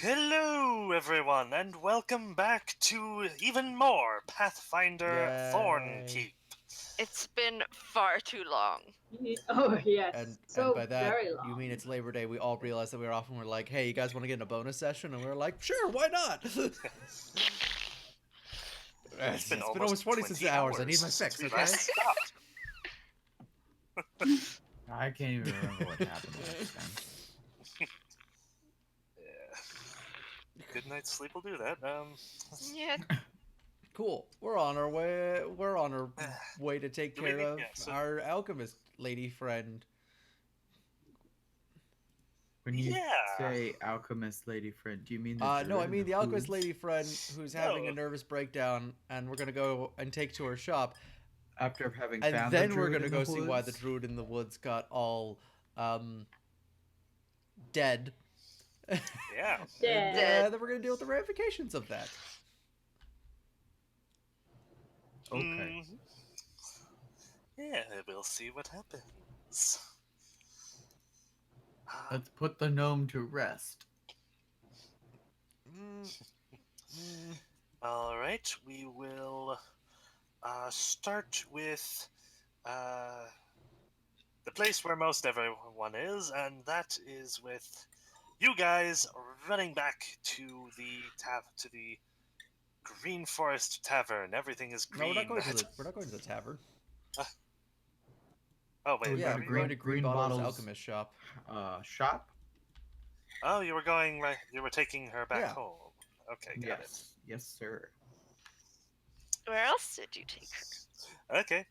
Hello, everyone, and welcome back to even more Pathfinder Yay. Thornkeep. It's been far too long. Oh yes, And so by that, very long. you mean it's Labor Day. We all realized that we were off and we're like, hey, you guys want to get in a bonus session? And we were like, sure, why not? It's been almost 26 hours. I need my since fix, we okay? last stopped. I can't even remember what happened last time. Yeah. Good night's sleep will do that. Yeah. Cool. We're on our way. We're on our way to take care of our alchemist lady friend. When you Yeah. say alchemist lady friend, do you mean the druid No, I mean the alchemist who's- lady friend who's having a nervous breakdown, and we're gonna go and take to her shop. after having And found then the we're druid gonna in go the see why the woods? druid in the woods got all dead. Yeah. And Dead. then we're gonna deal with the ramifications of that. Okay. Yeah, we'll see what happens. Let's put the gnome to rest. All right, we will start with the place where most everyone is, and that is with you guys running back to the Green Forest Tavern. Everything is green. No, we're not going to the tavern. Oh wait, Yeah, where we're were going you? to Green Bottle's alchemist shop. Shop? Oh, you were going right. You were taking her back Yeah. home. Okay, got it. Yes, sir. Where else did you take her? Okay.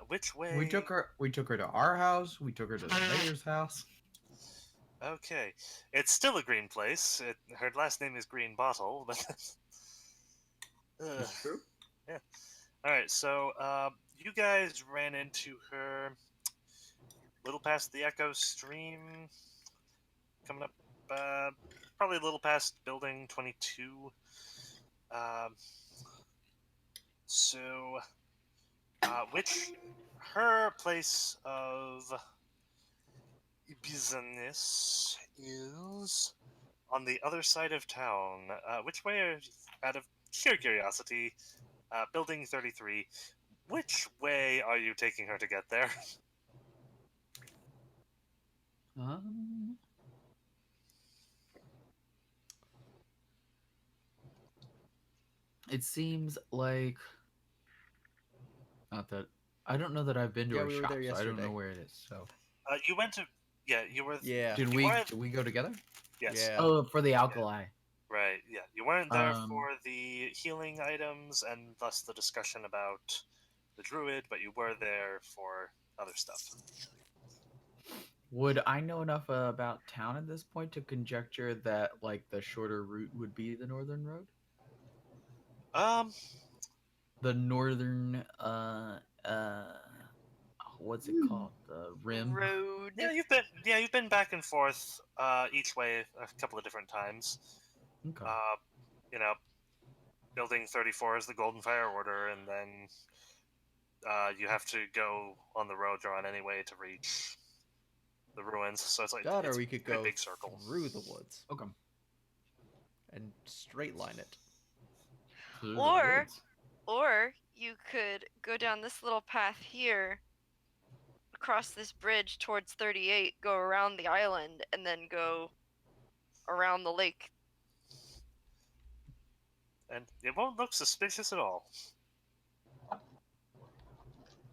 Which way? We took her to our house. We took her to the mayor's house. Okay, it's still a green place. Her last name is Green Bottle, but It's true. yeah. All right, so you guys ran into her a little past the Echo Stream, coming up, probably a little past Building 22. So, which her place of business is on the other side of town. Which way are, out of sheer curiosity, Building 33, which way are you taking her to get there? It seems like not that I don't know that I've been to Yeah, her we were shop, there so I don't know yesterday. where it is. So You went to, yeah, you were, Yeah. did You we weren't- did we go together? yes, Yeah. Oh, for the alkali. right, yeah, you weren't there Um, for the healing items and thus the discussion about the druid, but you were there for other stuff. Would I know enough about town at this point to conjecture that like the shorter route would be the northern road? The northern what's it called? The rim. Road. Yeah, you've been back and forth each way a couple of different times. Okay. You know, Building 34 is the Golden Fire Order, and then you have to go on the road you're on anyway to reach the ruins. So it's like That, it's or we could a pretty go big circle. through the woods Okay. and straight line it. Through the Or woods. or you could go down this little path here, across this bridge towards 38, go around the island, and then go around the lake. And it won't look suspicious at all.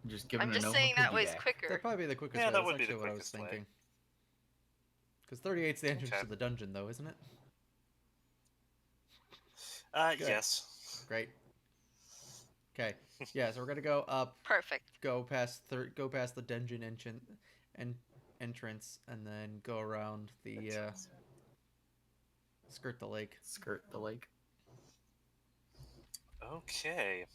Just giving I'm a just gnome saying a that piggyback. way's quicker. That'd probably be the quickest Yeah, way. that That's would be the actually what I was quickest way. thinking. Because 38's the entrance Okay. to the dungeon, though, isn't it? Good. Yes. Great. Okay. Yeah, so we're gonna go up, Perfect. go past the dungeon entrance, and then go around the skirt the lake. Skirt the lake. Okay.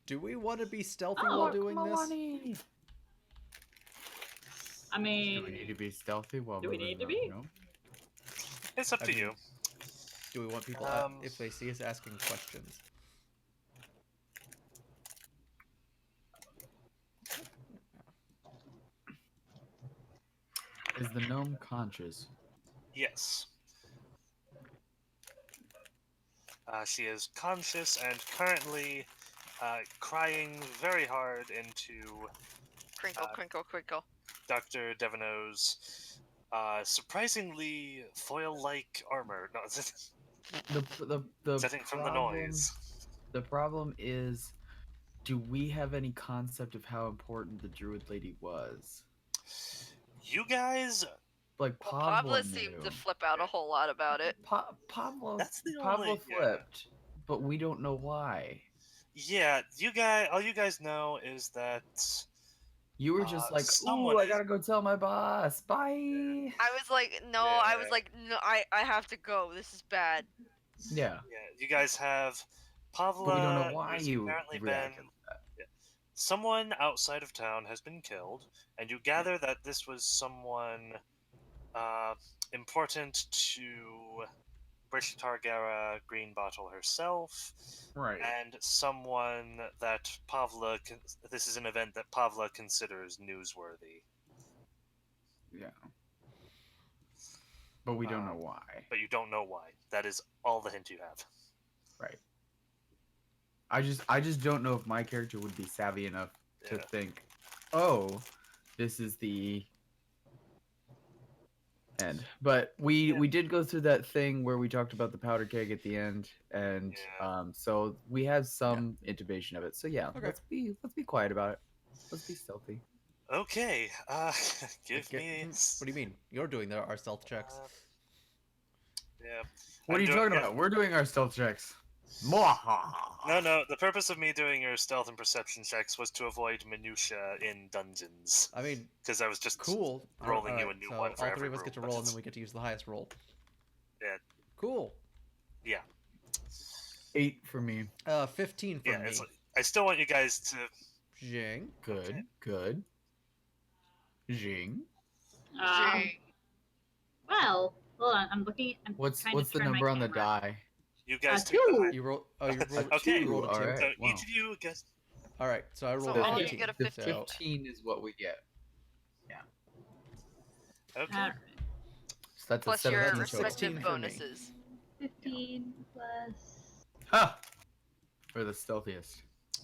Do we want to be stealthy while doing this? I Do we mean, need to be stealthy while do we moving need to around? be? No. It's up I to mean, you. Do we want people if they see us asking questions? Is the gnome conscious? Yes. She is conscious and currently crying very hard into Crinkle, crinkle, crinkle. Dr. Devano's surprisingly foil-like armor. No, The setting from the problem, noise. The problem is, do we have any concept of how important the druid lady was? You guys, Like Well, Pablo Pablo knew. seemed to flip out a whole lot about it. Pablo that's the Pablo only. flipped, but we don't know why. Yeah, you guys. All you guys know is that You were just like, someone "Ooh, I is- gotta go tell my boss. Bye." I was like, no, I was like, no, I have to go. This is bad. Yeah, Yeah, you guys have Pavla. but we don't know why who's you apparently reacted. been. Someone outside of town has been killed, and you gather that this was someone important to Brish Targara Greenbottle herself, Right. and someone that Pavla. This is an event that Pavla considers newsworthy. Yeah. But we don't know why. But you don't know why. That is all the hint you have. Right. I just don't know if my character would be savvy enough to Yeah. think, oh, this is the end. But we did go through that thing where we talked about the powder keg at the end, and so we have some intubation of it. So yeah, Okay. let's be quiet about it. Let's be stealthy. Okay. Give me. What do you mean? You're doing our stealth checks. Yeah. What are you talking about? We're doing our stealth checks. No. The purpose of me doing your stealth and perception checks was to avoid minutia in dungeons. I mean, because I was just cool. rolling you a new so one for all every three of us room, get to but roll, and it's- then we get to use the highest roll. Yeah. Cool. Yeah. 8 for me. 15 for me. I still want you guys to. Jing. Good. Jing. Well, hold on. I'm looking. What's trying to the turn my number on the camera. die? You guys took two. the high- You roll. Oh, you rolled. Okay. You rolled a 2. All right. So Wow. each of you guys. All right. So I rolled So a all of you 15. get a The 15. 15 is what we get. Okay. Alright. So that's Plus a your 17 total. respective 16 for me. bonuses. 15 plus Ha! For the stealthiest.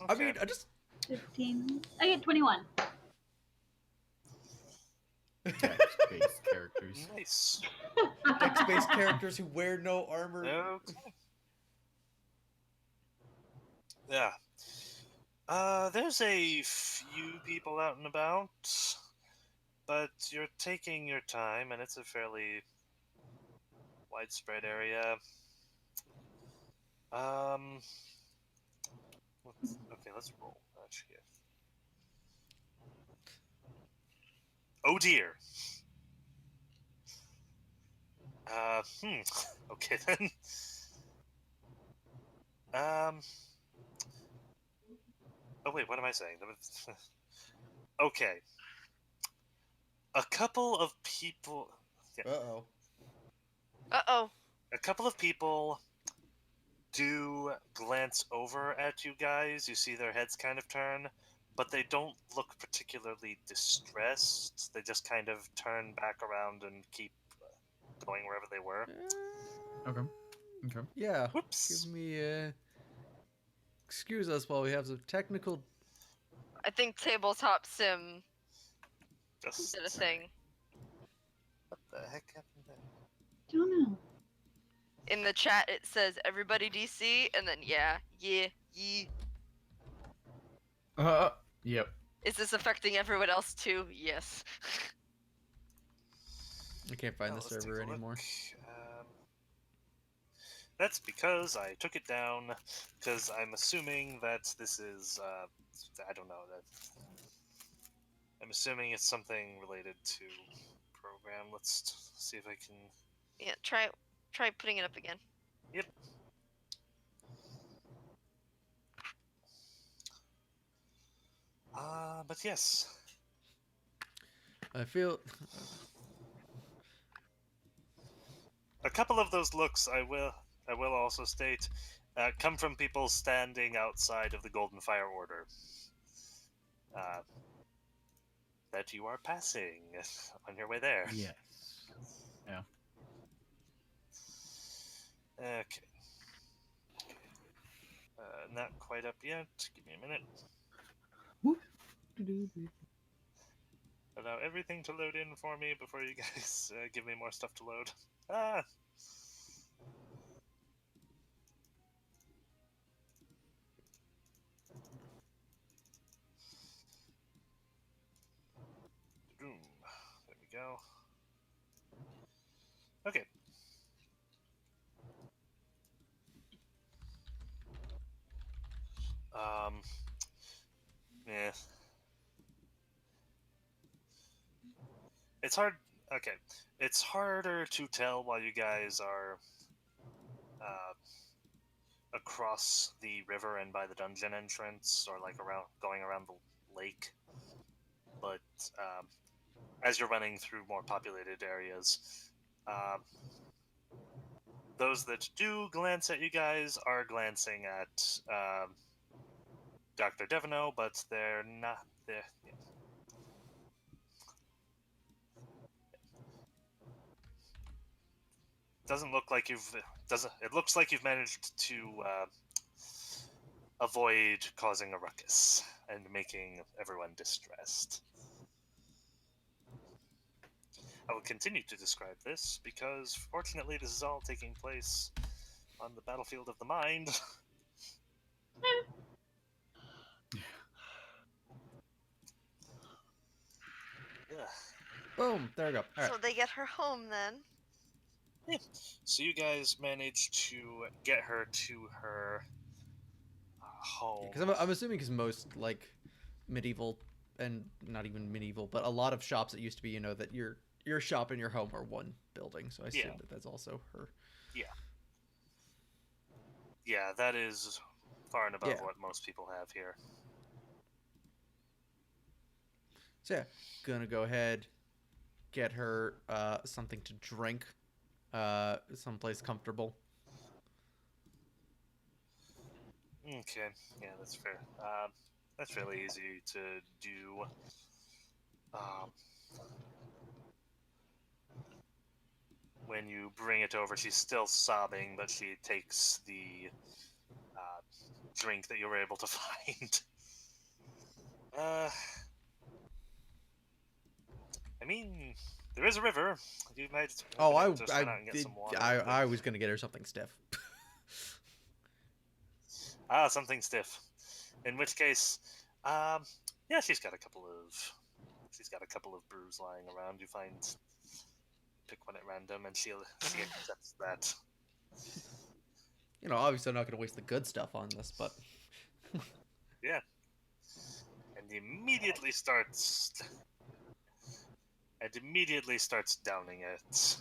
I Okay. mean, I just 15. I get 21. Dex-based characters. Nice. dex-based characters who wear no armor. Okay. Yeah. There's a few people out and about, but you're taking your time, and it's a fairly widespread area. Let's roll. Actually. Oh dear. Okay then. Oh wait, what am I saying? Okay. A couple of people. Yeah. Uh-oh. Uh-oh. A couple of people do glance over at you guys. You see their heads kind of turn, but they don't look particularly distressed. They just kind of turn back around and keep going wherever they were. Okay. Yeah. Whoops. Give me excuse us while we have some technical. I think tabletop sim Just did a thing. What the heck happened there? Don't know. In the chat, it says everybody DC, and then ye. Yep. Is this affecting everyone else too? Yes. I can't find the Let's take server a look. anymore. That's because I took it down, because I'm assuming that this is, I don't know, I'm assuming it's something related to program. Let's see if I can... Yeah, try putting it up again. Yep. But yes. I feel. A couple of those looks, I will also state, come from people standing outside of the Golden Fire Order. that you are passing on your way there. Yes. Yeah. Okay. Not quite up yet. Give me a minute. Allow everything to load in for me before you guys give me more stuff to load. Ah! Boom. There we go. Okay. Yeah. It's hard. Okay. It's harder to tell while you guys are across the river and by the dungeon entrance, or like going around the lake. But as you're running through more populated areas, those that do glance at you guys are glancing at Dr. Devino, but they're not there. Doesn't look like you've. Doesn't. It looks like you've managed to avoid causing a ruckus and making everyone distressed. I will continue to describe this because, fortunately, this is all taking place on the battlefield of the mind. Yeah. Boom. There we go. All right. So they get her home then. Yeah. So you guys managed to get her to her home. Because I'm assuming because most like medieval and not even medieval, but a lot of shops that used to be, you know, that your shop and your home are one building. So I assume that that's also her. Yeah. Yeah, that is far and above what most people have here. So yeah, gonna go ahead, get her something to drink, someplace comfortable. Okay, yeah, that's fair. That's really easy to do. When you bring it over, she's still sobbing, but she takes the drink that you were able to find. I mean, there is a river. You might just run out and get some water. I was gonna get her something stiff. Something stiff. In which case, yeah, she's got a couple of brews lying around. You pick one at random, and she accepts that. You know, obviously I'm not gonna waste the good stuff on this, but yeah, and immediately starts downing it.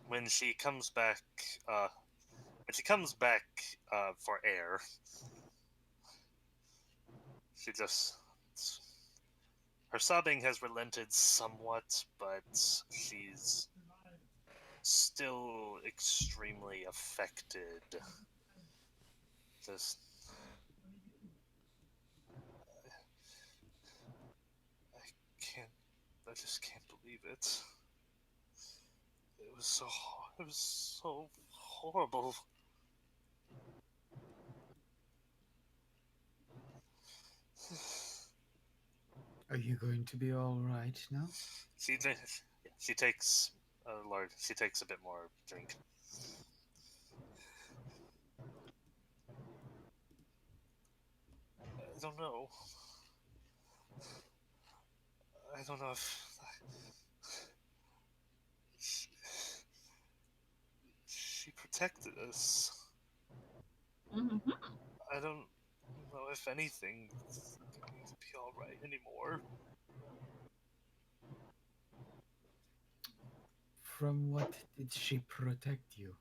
When she comes back for air, her sobbing has relented somewhat, but she's still extremely affected. I just can't believe it. It was so horrible. Are you going to be all right now? She takes a bit more drink. I don't know. I don't know if she protected us. Mm-hmm. I don't know if anything's going to be all right anymore. From what did she protect you?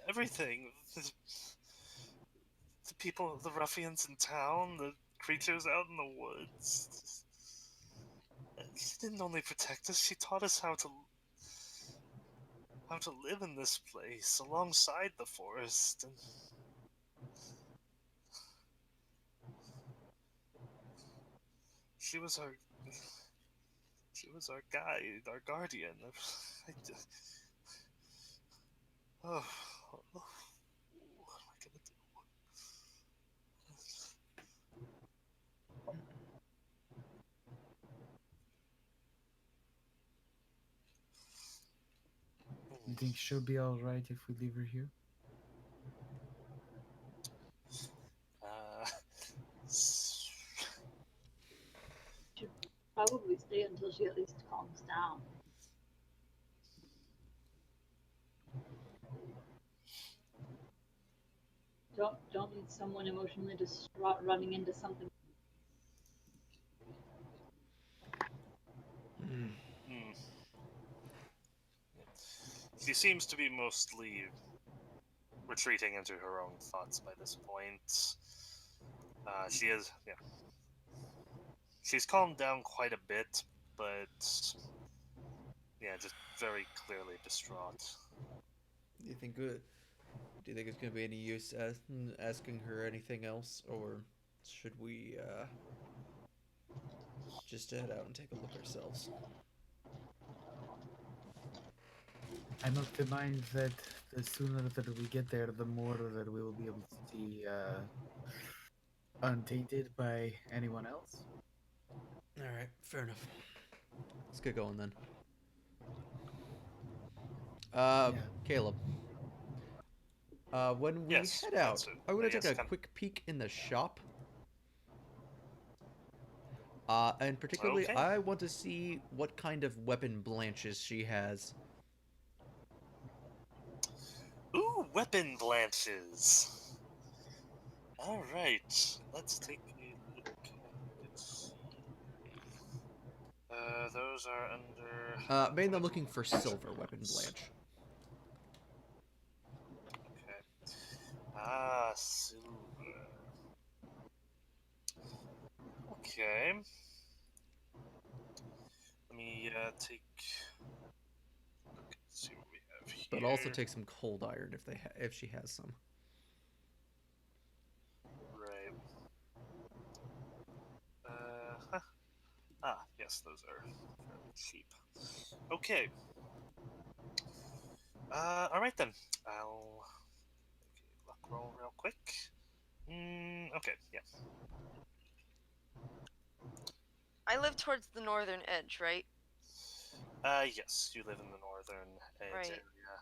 Everything. the people, the ruffians in town, the creatures out in the woods. She didn't only protect us; she taught us how to live in this place alongside the forest. And she was our guide, our guardian. Oh, what am I gonna do? You think she'll be all right if we leave her here? S- Should probably stay until she at least calms down. Don't need someone emotionally distraught running into something. hmm. She seems to be mostly retreating into her own thoughts by this point. She is, yeah. She's calmed down quite a bit, but yeah, just very clearly distraught. Do you think it's gonna be any use asking her anything else, or should we just head out and take a look ourselves? I'm of the mind that the sooner that we get there, the more that we will be able to see untainted by anyone else. All right, fair enough. Let's get going then. Yeah. Caleb. When we Yes, head out, that's it. I'm gonna take Yes, a quick peek in the shop. And particularly, Okay. I want to see what kind of weapon blanches she has. Ooh, weapon blanches. All right, let's take a look at it. Those are under. Mainly I'm looking for silver weapon blanch. Okay. Ah, silver. Okay. Let me take a look and see what we have here. But also take some cold iron if she has some. Right. Huh. Ah, yes, those are fairly cheap. Okay. All right then. I'll make a luck roll real quick. Okay, yeah. I live towards the northern edge, right? Yes, you live in the northern edge Right. area.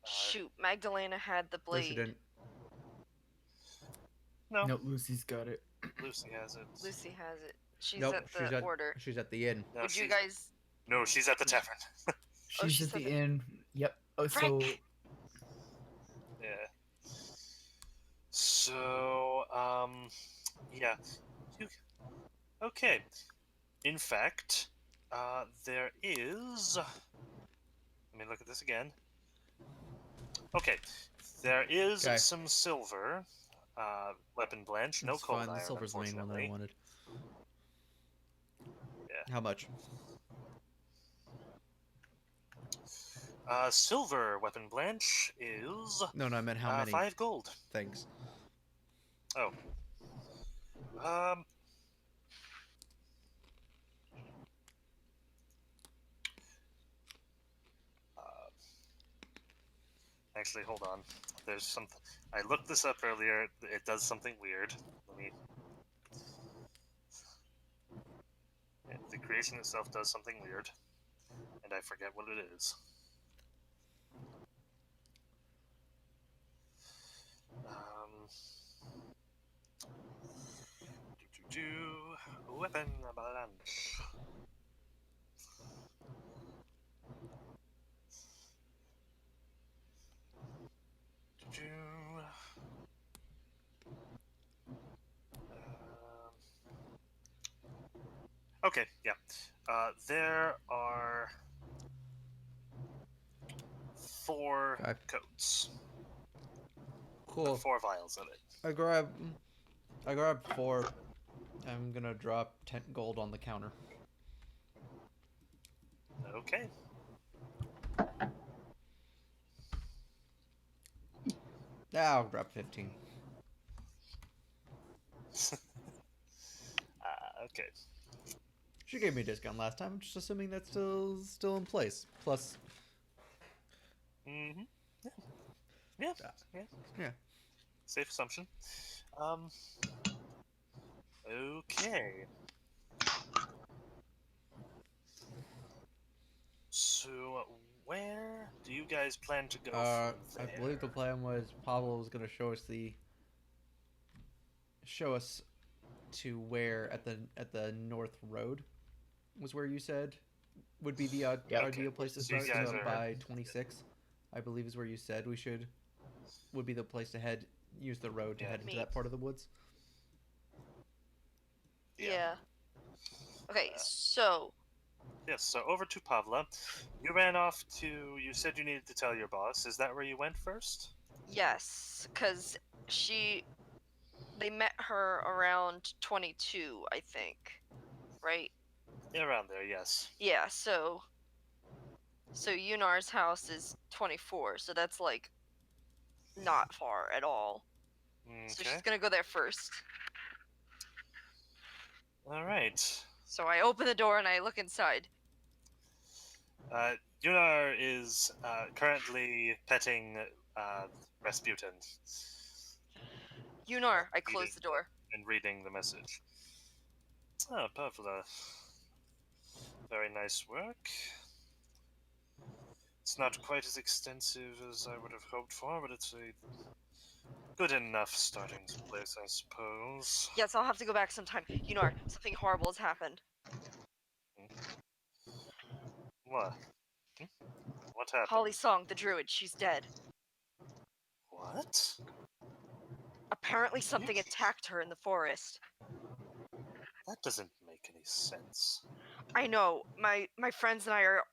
Shoot, Magdalena had the No, she blade. didn't. No, No, Lucy's got it. Lucy has it. Lucy has it. She's Nope, at the order. she's at the inn. No, Would you she's, guys? no, she's at the tavern. She's she at said the that. inn. Yep. Oh, Frick! so Yeah. So, yeah. You, okay. In fact, there is. Let me look at this again. Okay, there is Okay. some silver weapon blanch, no That's cold fine. iron, The silver's the main one that I unfortunately. wanted. Yeah. How much? Silver weapon blanch is No, I meant how many 5 gold. things. Oh. Um. Actually, hold on. There's something. I looked this up earlier. It does something weird. Let me. Yeah, the creation itself does something weird, and I forget what it is. Weapon blanch. Okay, yeah. There are 4 Okay. coats. Cool. 4 vials of it. I grab 4. I'm gonna drop 10 gold on the counter. Okay. I'll grab 15. Okay. She gave me a discount last time. I'm just assuming that's still in place. Plus, Mm-hmm. Yeah. yeah. Safe assumption. Okay. So, where do you guys plan to go from I there? believe the plan was Pablo was gonna show us to where at the North Road was where you said would be the Yep. ideal place to So you start. guys So are- by 26, I believe is where you said would be the place to head. Use the road to Yeah. head into Me. that part of the woods. Yeah. Okay, so Yes, so over to Pavla. You ran off to. You said you needed to tell your boss. Is that where you went first? yes, because they met her around 22, I think, right? Yeah, around there, yes. Yeah, so Yunar's house is 24, so that's like not far at all. So Okay. she's gonna go there first. Alright. So I open the door and I look inside. Yunar is currently petting Rasputin. Yunar, I close Reading the door. and reading the message. Oh, Pavla. Very nice work. It's not quite as extensive as I would have hoped for, but it's a good enough starting place, I suppose. Yes, I'll have to go back sometime. Yunar, something horrible has happened. What? What happened? Hollysong, the druid, she's dead. What? Apparently something attacked her in the forest. That doesn't make any sense. I know. My friends and I are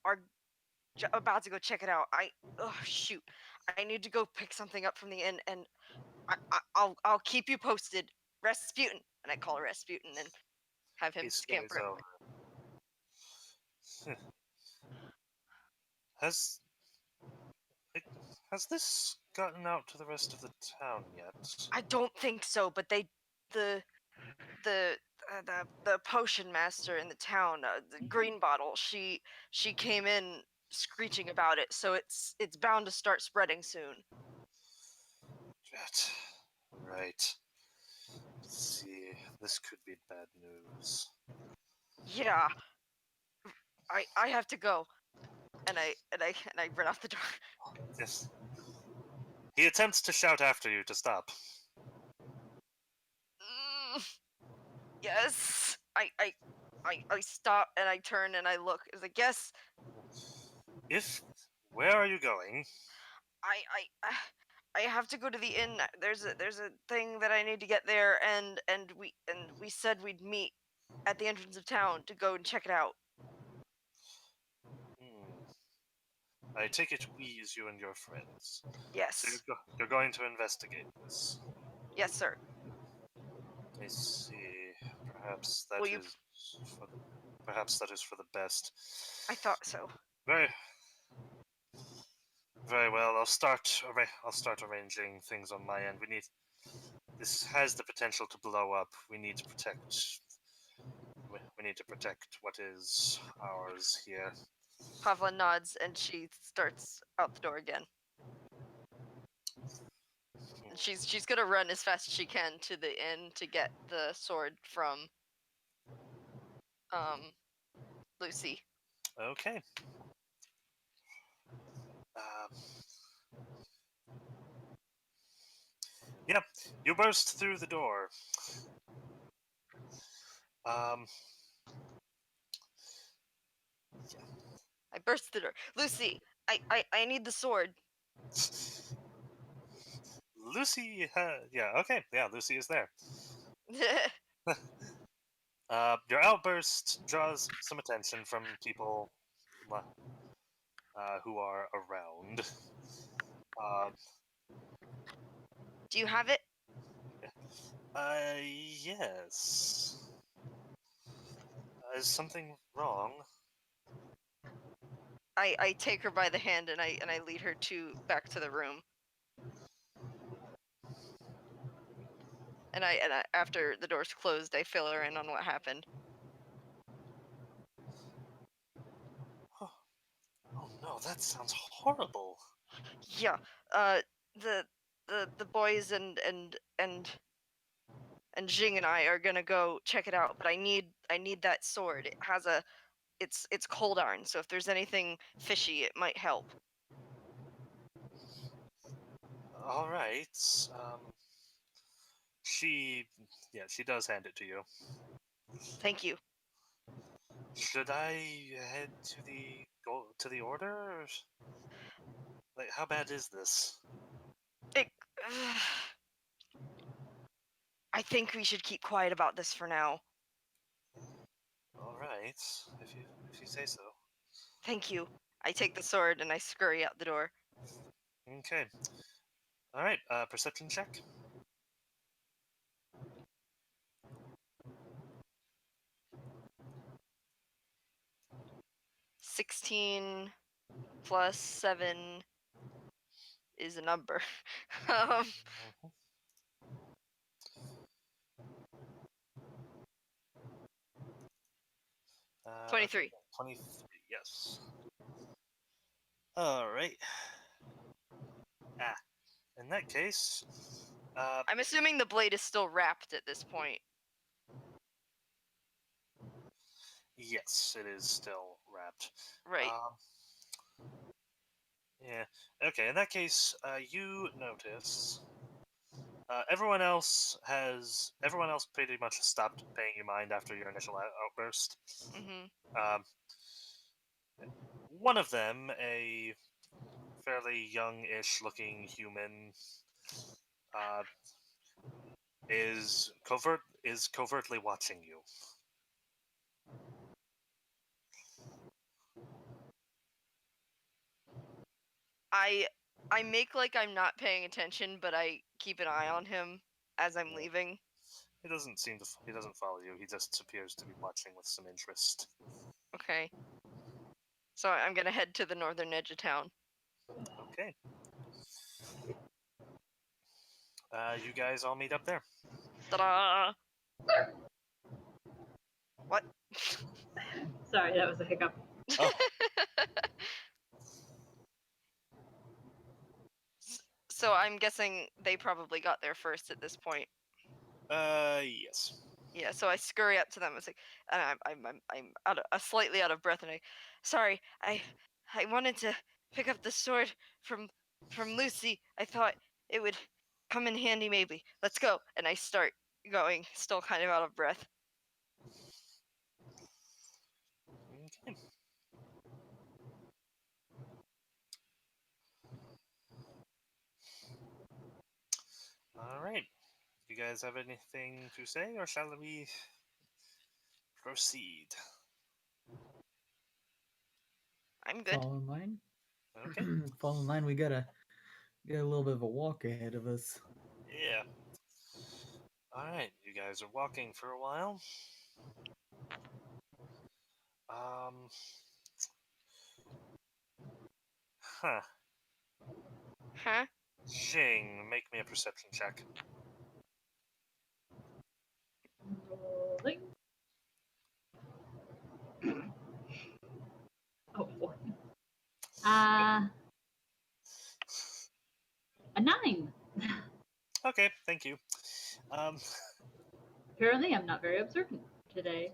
about to go check it out. Oh shoot. I need to go pick something up from the inn, and I'll keep you posted. Rasputin, and I call Rasputin and have him He scamper. stays over. Has it, has this gotten out to the rest of the town yet? I don't think so, but the the potion master in the town, the green bottle, she came in screeching about it, so it's bound to start spreading soon. Jet. Right. Let's see. This could be bad news. Yeah, I have to go, and I run out the door. Yes. He attempts to shout after you to stop. Yes, I stop and I turn and I look. It's like, yes, Where are you going? I have to go to the inn. There's a thing that I need to get there, and we said we'd meet at the entrance of town to go and check it out. I take it we is you and your friends. So Yes, you're going to investigate this. yes, sir. I see. Perhaps that Will you? is perhaps that is for the best. I thought so. Very, very well. I'll start arranging things on my end. This has the potential to blow up. We need to protect. We need to protect what is ours here. Pavla nods and she starts out the door again. And she's gonna run as fast as she can to the inn to get the sword from Lucy. Okay. Yep. You burst through the door. I burst through the door. Lucy, I need the sword. Lucy, yeah, okay, yeah, Lucy is there. Your outburst draws some attention from people who are around. Do you have it? Yes. Is something wrong? I take her by the hand and I lead her back to the room. And I after the door's closed, I fill her in on what happened. Oh no, that sounds horrible. Yeah. The the boys and Jing and I are gonna go check it out, but I need that sword. It has it's cold iron, so if there's anything fishy, it might help. All right. She does hand it to you. Thank you. Should I head to the order? Or... Like, how bad is this? It, I think we should keep quiet about this for now. All right, if you say so. Thank you. I take the sword and I scurry out the door. Okay. All right. Perception check. 16 plus 7 is a number. um, Mhm. 23. 23. Yes. All right. In that case, I'm assuming the blade is still wrapped at this point. yes, it is still wrapped. Right. Yeah. Okay. In that case, you notice everyone else pretty much stopped paying you mind after your initial outburst. Mhm. Um, one of them, a fairly young-ish looking human, is covertly watching you. I make like I'm not paying attention, but I keep an eye on him as I'm leaving. He doesn't follow you. He just appears to be watching with some interest. Okay. So I'm gonna head to the northern edge of town. Okay. You guys all meet up there. Ta-da! What? Sorry, that was a hiccup. Oh. So I'm guessing they probably got there first at this point. Yes. Yeah, so I scurry up to them. It's like, and I'm slightly out of breath, and sorry, I wanted to pick up the sword from Lucy. I thought it would come in handy, maybe. Let's go. And I start going, still kind of out of breath. Okay. All right. You guys have anything to say, or shall we proceed? I'm good. Fall in line. Okay. Fall in line. We got a little bit of a walk ahead of us. Yeah. All right. You guys are walking for a while. Um. Huh. Huh? Jing, make me a perception check. Rolling. Oh boy. A 9. Okay, thank you. Apparently, I'm not very observant today.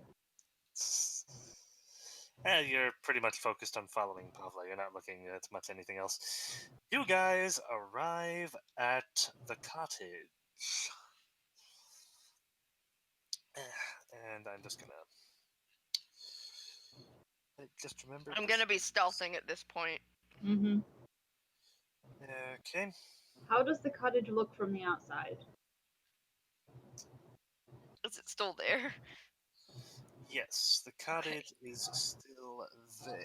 You're pretty much focused on following Pavla. You're not looking at much anything else. You guys arrive at the cottage. And I'm just gonna... I just remembered... I'm gonna be stealthing at this point. Mm-hmm. Okay. How does the cottage look from the outside? Is it still there? Yes, the cottage is still there.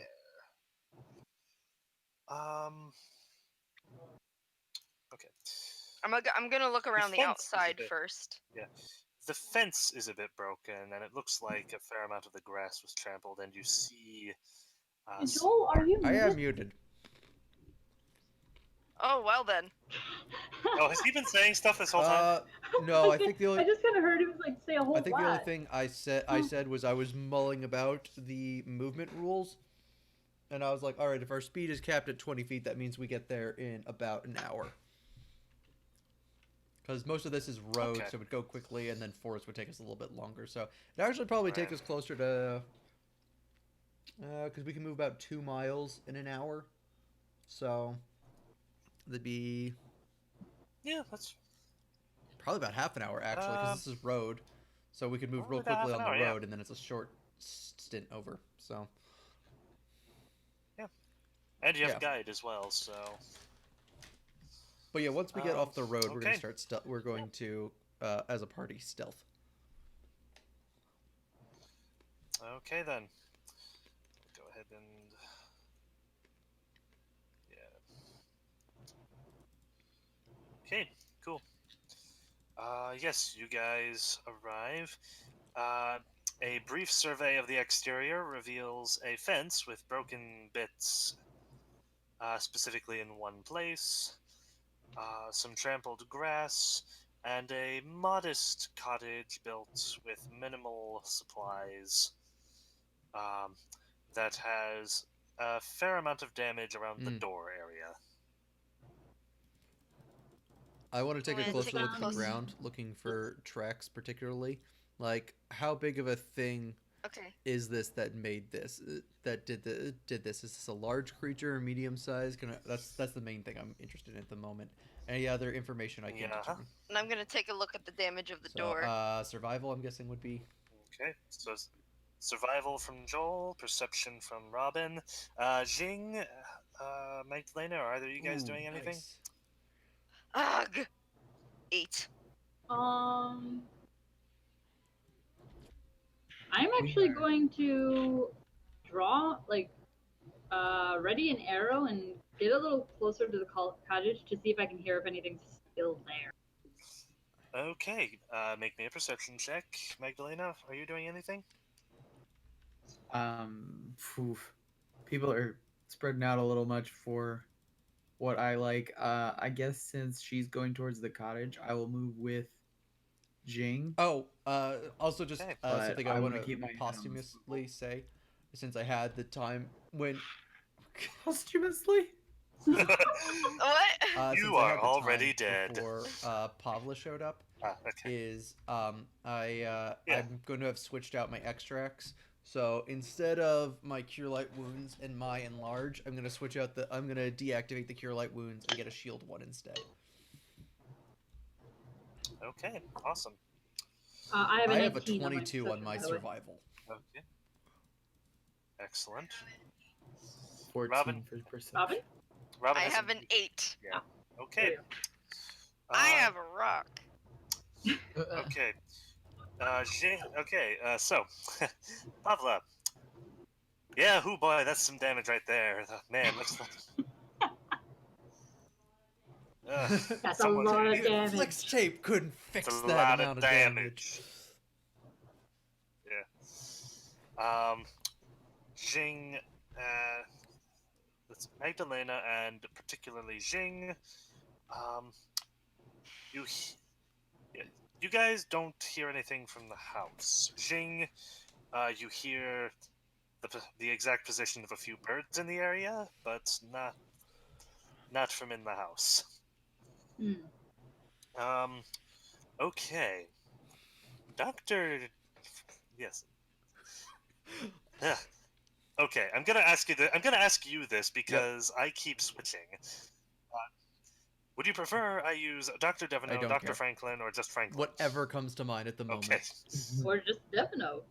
Okay. I'm gonna look around the fence is a outside bit- first. Yeah. The fence is a bit broken, and it looks like a fair amount of the grass was trampled, and you see. Some Joel, are you I muted? am muted. Oh well then. Oh, has he been saying stuff this whole time? No, I think the only I just kind of heard him like say a whole I think the only lot. thing I said was I was mulling about the movement rules, and I was like, all right, if our speed is capped at 20 feet, that means we get there in about an hour. Because most of this is road, Okay. so it would go quickly, and then forest would take us a little bit longer. So it actually probably take Right. us closer to, because we can move about 2 miles in an hour. So that'd be Yeah, that's probably about half an hour actually, because this is road. So we could move real probably about quickly half on an the hour, yeah. road, and then it's a short stint over. So And you have Yeah. a guide as well, so. But yeah, once we get off the road, we're okay. gonna start. We're going to, as a party, stealth. Okay then. Go ahead and. Yeah. Okay, cool. Yes, you guys arrive. A brief survey of the exterior reveals a fence with broken bits, specifically in one place, some trampled grass, and a modest cottage built with minimal supplies, that has a fair amount of damage around the door area. I want to take a I'm gonna closer take a look at the close- ground, looking for tracks, particularly. Like, how big of a thing Okay. is this that made this? That did this? Is this a large creature, medium size? That's the main thing I'm interested in at the moment. Any other information I can Yeah. determine? And I'm gonna take a look at the damage of the So, door. survival, I'm guessing, would be. Okay, so survival from Joel, perception from Robin. Jing, Magdalena, are either of you guys Ooh, doing anything? nice. Ugh. 8. I'm actually going to draw, like, ready an arrow and get a little closer to the cottage to see if I can hear if anything's still there. Okay, make me a perception check. Magdalena, are you doing anything? Phew. People are spreading out a little much for what I like. I guess since she's going towards the cottage, I will move with Jing. Oh, also just Okay. But something I I want want to keep my to head on the posthumously say, since I had the time when. Posthumously? What? Since You I are had the already time dead. Before Pavla showed up, Okay. is Yeah. I'm going to have switched out my extracts. So instead of my cure light wounds and my enlarge, I'm gonna switch out I'm gonna deactivate the cure light wounds and get a shield one instead. Okay, awesome. I have, I have a 19 22 on my perception, by the way. survival. Okay. Excellent. 14 Robin? for perception. Robin? Robin I has have a- an 8. Yeah. Okay. There I have a rock. Okay. Okay, so, Pavla. Yeah, hoo boy, that's some damage right there. Man, looks like. That's someone's a lot of gonna need- damage. Flex tape couldn't fix It's a that lot amount of of damage. Yeah. Jing, that's Magdalena, and particularly Jing. You, yeah, you guys don't hear anything from the house. Jing, you hear the exact position of a few birds in the area, but not from in the house. Hmm. Okay. Doctor. Yes. Okay, I'm gonna ask you this because I keep switching. Would you prefer I use Dr. I Devino, don't Dr. care. Franklin, or just Franklin? Whatever comes to mind at the moment. Okay. Or just Devino.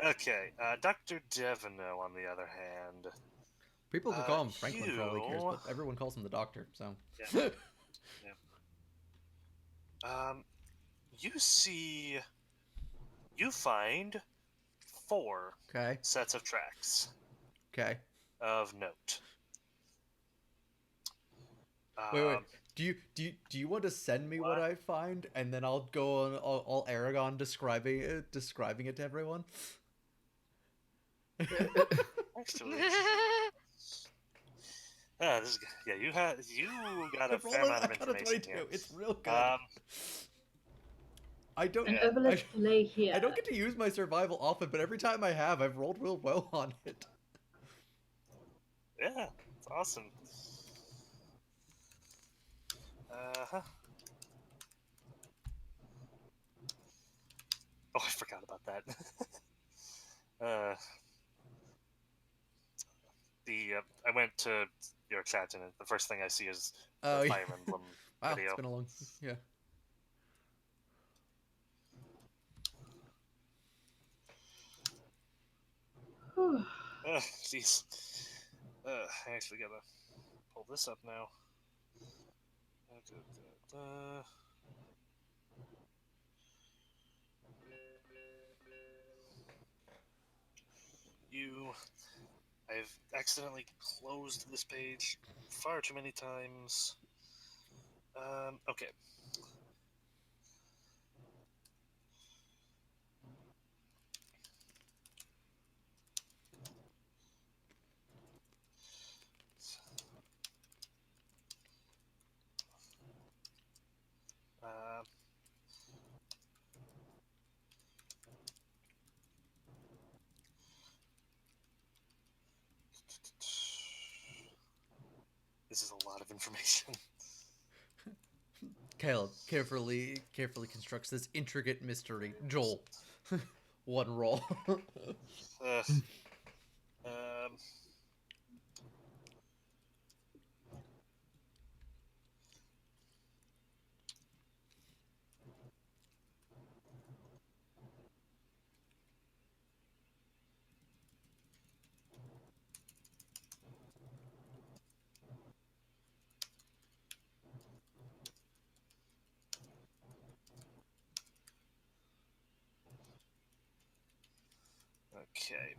Okay, Dr. Devino, on the other hand. People could call him Franklin for all he cares, you- but everyone calls him the doctor, so. Yeah. You find 4 Okay. sets of tracks Okay. of note. Wait. Do you want to send me what I find, and then I'll go on all Aragon describing it to everyone? Actually, this is, yeah, you got a fair amount of I got a information 22. here. It's real good. I don't. An Yeah. obelisk lay here. I don't get to use my survival often, but every time I have, I've rolled real well on it. Yeah, it's awesome. Uh-huh. Oh, I forgot about that. I went to your chat, and the first thing I see is the Oh, Fire Emblem wow, video. it's been a long. Yeah. Jeez. I actually gotta pull this up now. I've accidentally closed this page far too many times. Okay. Uh, this is a lot of information. Caleb carefully constructs this intricate mystery. Joel, one roll. um, okay.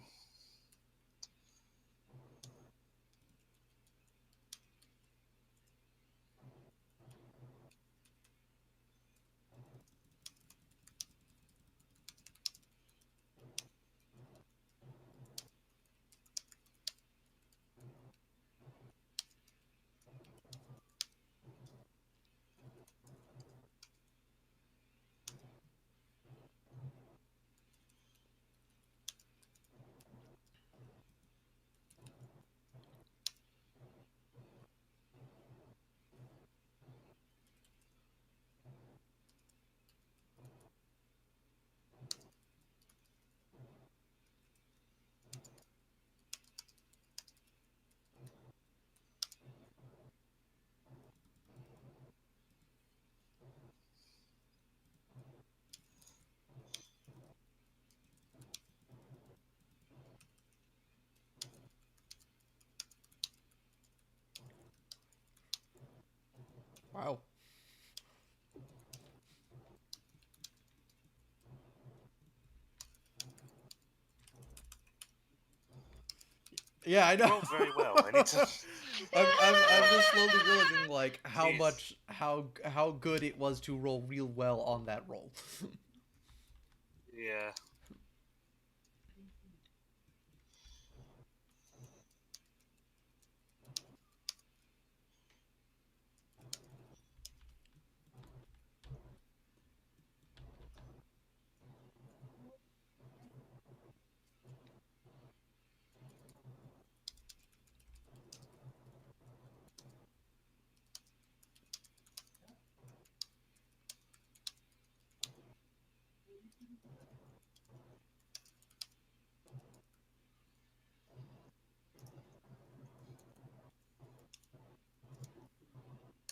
Wow. Yeah, I You know. rolled very well. I need to. I'm just slowly realizing like how Jeez. much how good it was to roll real well on that roll. Yeah.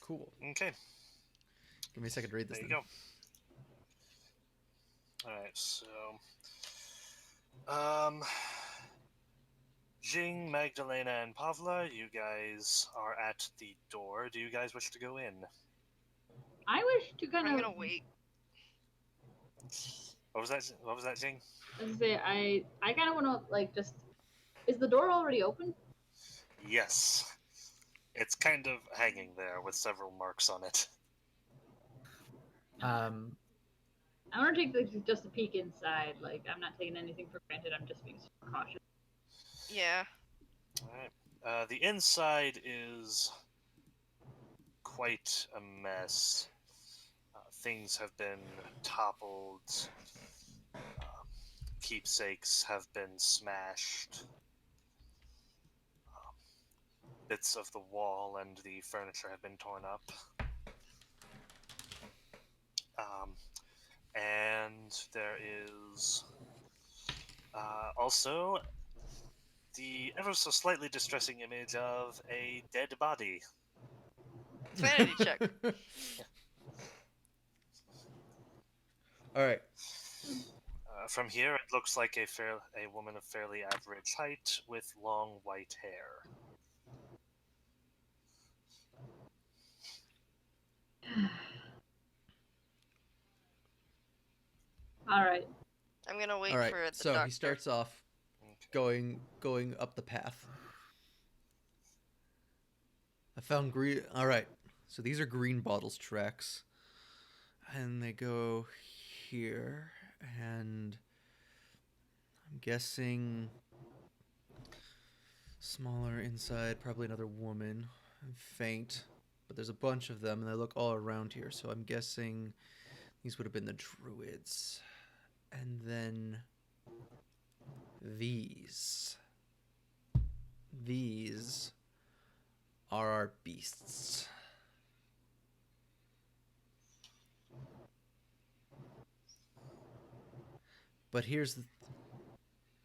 Cool. Okay. Give me a second to read this. There you then. go. All right. So, Jing, Magdalena, and Pavla, you guys are at the door. Do you guys wish to go in? I wish to kind I'm of. gonna wait. What was that? What was that, Jing? As I say, I kind of want to like just. Is the door already open? Yes. It's kind of hanging there with several marks on it. Um, I want to take just a peek inside. Like, I'm not taking anything for granted. I'm just being super cautious. Yeah. Alright. The inside is quite a mess. Things have been toppled. Keepsakes have been smashed. Bits of the wall and the furniture have been torn up. And there is also the ever so slightly distressing image of a dead body. Sanity check. All right. From here, it looks like a woman of fairly average height with long white hair. All right. I'm gonna wait All right. for the So doctor. he starts off going up the path. I found green. All right. So these are green bottles tracks, and they go here, and I'm guessing smaller inside, probably another woman, faint, but there's a bunch of them, and they look all around here. So I'm guessing these would have been the druids, and then these are our beasts. But here's the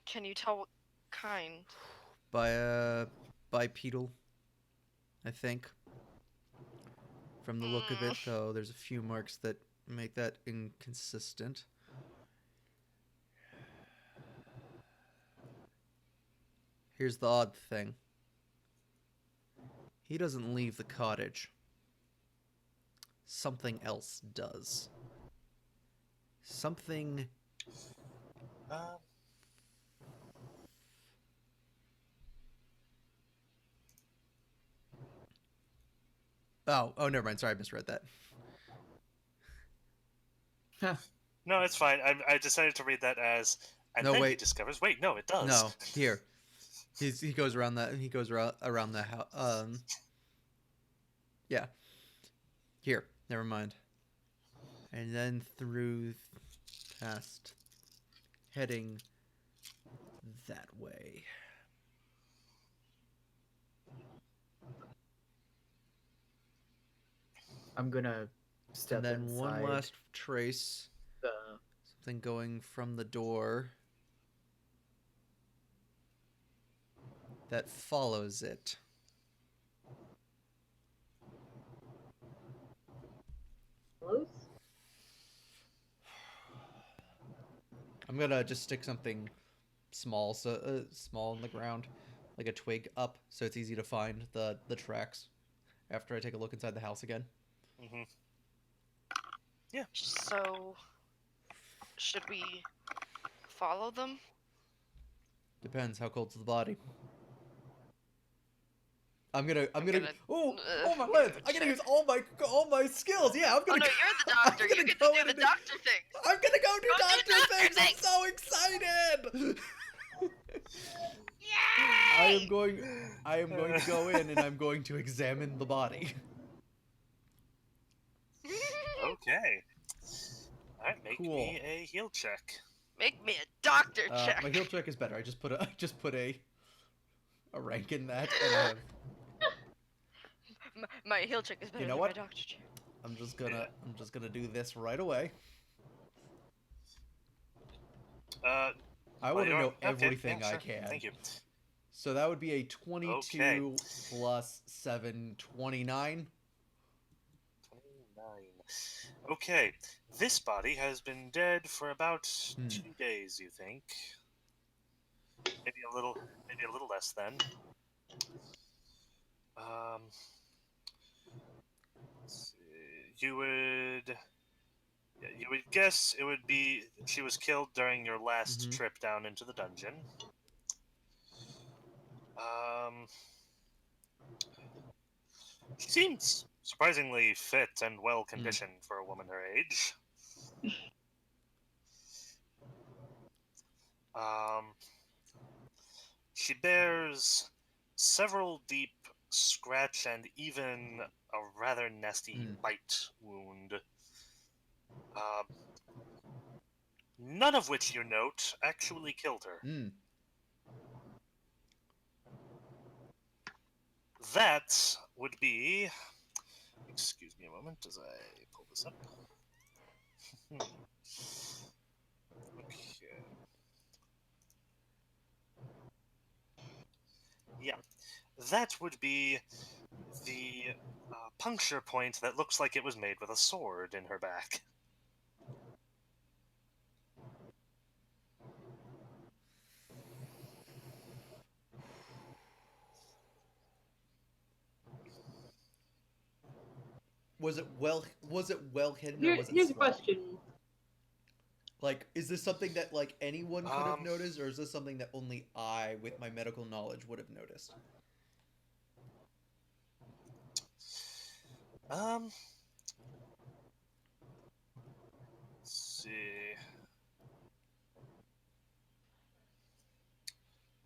Can you tell what kind? bipedal, I think. From the look of it, though, there's a few marks that make that inconsistent. Here's the odd thing. He doesn't leave the cottage. Something else does. Something... Oh, never mind. Sorry, I misread that. No, it's fine. I decided to read that as, and No, then he wait. discovers, wait, no, it does. No, here. He goes around that. He goes around the house. Yeah. Here. Never mind. And then through past, heading that way. I'm gonna step And then inside. one last trace. The... Something going from the door that follows it. Close. I'm gonna just stick something small, small in the ground, like a twig up, so it's easy to find the tracks after I take a look inside the house again. Mm-hmm. Yeah. So, should we follow them? Depends how cold's the body. I'm gonna oh my lens! I'm gonna use all my skills. Yeah, I'm Oh gonna. no, you're the doctor. You get to do the doctor things. I'm gonna go do doctor things. I'm things. so excited. Yay! I am going to go in and I'm going to examine the body. Okay. Alright, make Cool. me a heal check. Make me a doctor check. My heal check is better. I just put a rank in that, and I have. My heal check is better You know than what? my doctor check. I'm just gonna do this right away. I want to know everything yeah, sure. I can. Thank you. So that would be a 22 Okay. plus 7, 29. 29. Okay, this body has been dead for about 2 days, you think? Maybe a little less then. Let's see. You would guess it would be she was killed during your last trip down into the dungeon. She seems surprisingly fit and well conditioned for a woman her age. She bears several deep scratch and even a rather nasty bite wound. None of which, you note, actually killed her. That would be... Excuse me a moment as I pull this up. Okay. Yeah. That would be the puncture point that looks like it was made with a sword in her back. Was it well hidden or Here, was it here's a small? question. Like, is this something that like anyone could have Um, noticed, or is this something that only I, with my medical knowledge, would have noticed? Let's see.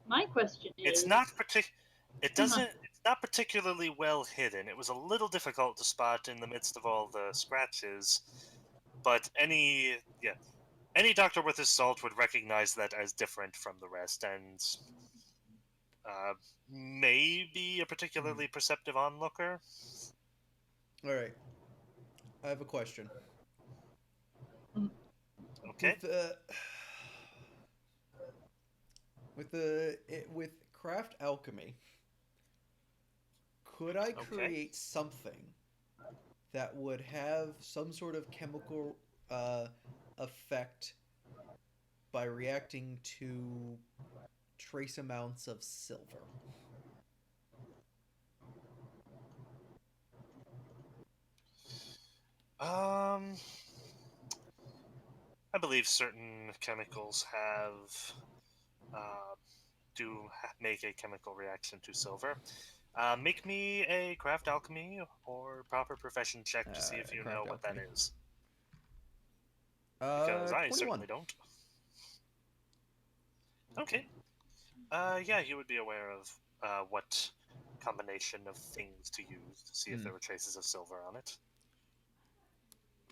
My question It's is. not It's not particularly well hidden. It was a little difficult to spot in the midst of all the scratches, but any doctor with his salt would recognize that as different from the rest, and maybe a particularly perceptive onlooker. All right, I have a question. Okay. With craft alchemy, could I Okay. create something that would have some sort of chemical effect by reacting to trace amounts of silver? I believe certain chemicals have make a chemical reaction to silver. Make me a craft alchemy or proper profession check to see if you know Craft what that alchemy. is. Because I 21. certainly don't. Okay. Yeah, you would be aware of what combination of things to use to see if there were traces of silver on it.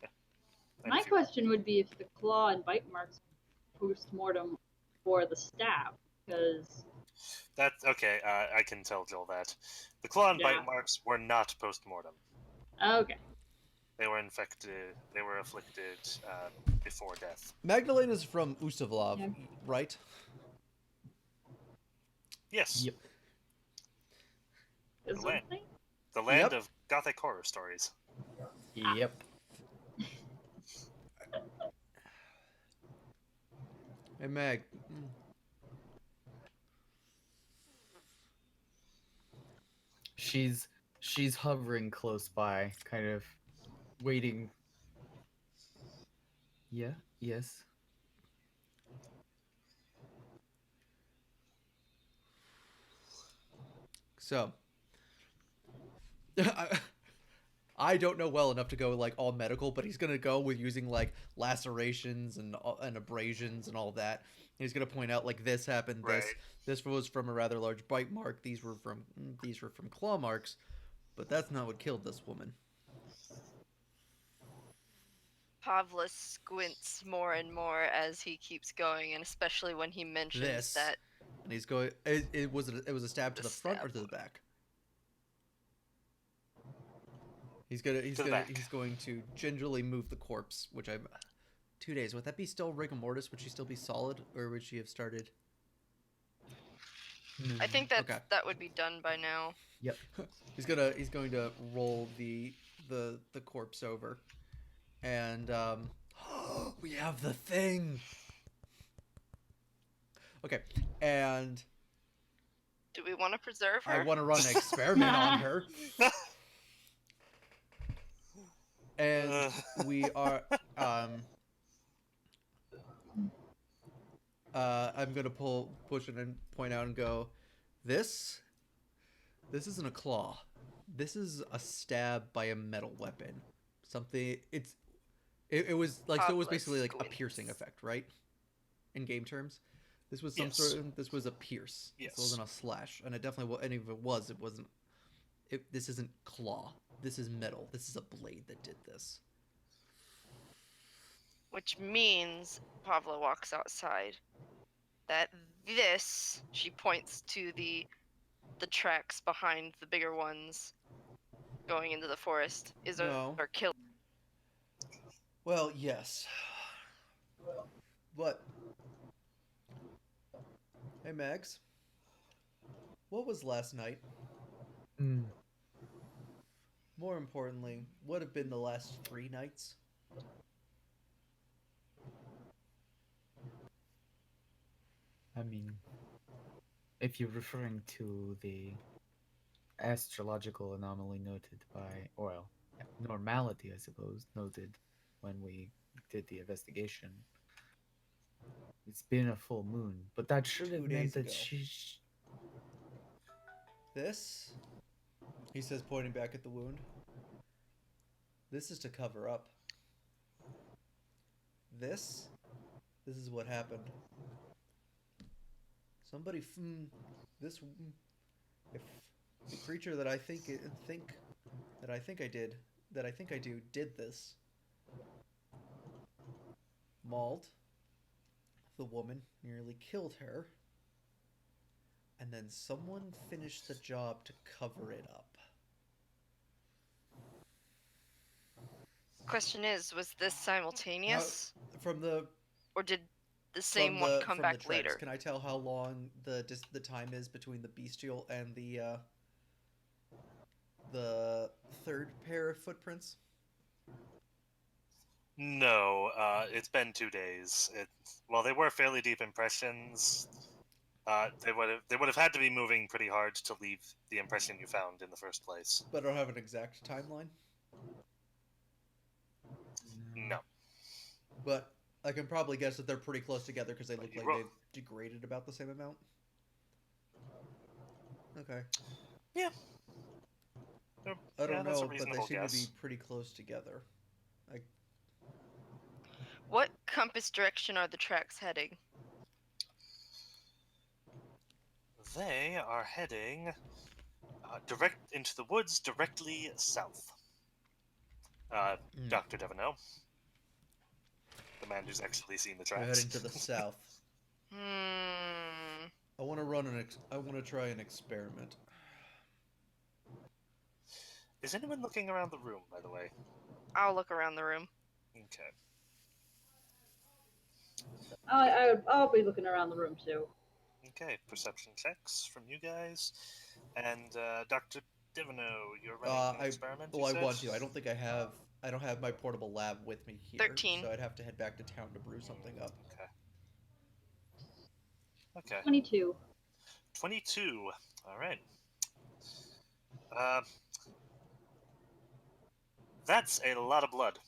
Yeah. My question would be if the claw and bite marks post-mortem for the staff, because... That's okay. I can tell Joel that. The claw and Yeah. bite marks were not post-mortem. Okay. They were infected. They were afflicted before death. Magdalena's from Usavlov, Yeah. right? Yes. Yep. Is The land. something? The land Yep. of gothic horror stories. Yep. Hey, Mag. She's hovering close by, kind of waiting. Yeah. Yes. So, I don't know well enough to go like all medical, but he's gonna go with using like lacerations and abrasions and all that. He's gonna point out like this happened. Right. This was from a rather large bite mark. These were from claw marks, but that's not what killed this woman. Pavlos squints more and more as he keeps going, and especially when he mentions This, that and he's going. It was a stab to the front or to the wound. back. He's going to gingerly move the corpse, which I'm 2 days. Would that be still rigor mortis? Would she still be solid, or would she have started? I think that Okay. that would be done by now. Yep. He's going to roll the corpse over, and we have the thing. Okay, and Do we want to preserve her? I want to run an experiment on her, and we are I'm gonna push it and point out and go, this isn't a claw. This is a stab by a metal weapon. Something. It was like, so it was basically like a piercing effect, right? In game terms, this was some Yes. sort of, this was a pierce. Yes. This wasn't a slash, and it definitely, and if it wasn't. This isn't claw. This is metal. This is a blade that did this. Which means Pavla walks outside. That this, she points to the tracks behind the bigger ones going into the forest, is No. our kill. Well, yes. But hey, Max. What was last night? Mm. More importantly, what have been the last 3 nights? I mean, if you're referring to the astrological anomaly noted by, well, normality, I suppose, noted when we did the investigation, it's been a full moon, but that should 2 have days meant that ago. This, he says, pointing back at the wound. This is to cover up. This is what happened. Somebody, this, if the creature that I think I did this. Mauled the woman, nearly killed her, and then someone finished the job to cover it up. Question is, was this simultaneous? From the or did the same one come back tracks, later? can I tell how long the time is between the bestial and the third pair of footprints? No, it's been 2 days. Well, they were fairly deep impressions. They would have had to be moving pretty hard to leave the impression you found in the first place. But I don't have an exact timeline. No. But I can probably guess that they're pretty close together because they look like they've degraded about the same amount. Okay. Yeah. I don't that's a know, but they reasonable seem to be guess. pretty close together. What compass direction are the tracks heading? They are heading direct into the woods, directly south. Dr. Devanel, the man who's actually seen the We're tracks. heading to the south. I want to I want to try an experiment. Is anyone looking around the room, by the way? I'll look around the room. Okay. I'll be looking around the room too. Okay, perception checks from you guys. And Dr. Divino, you're running an experiment, I want to. I don't have my portable lab with me here. 13. So I'd have to head back to town to brew something up. Okay. 22. 22. All right. That's a lot of blood.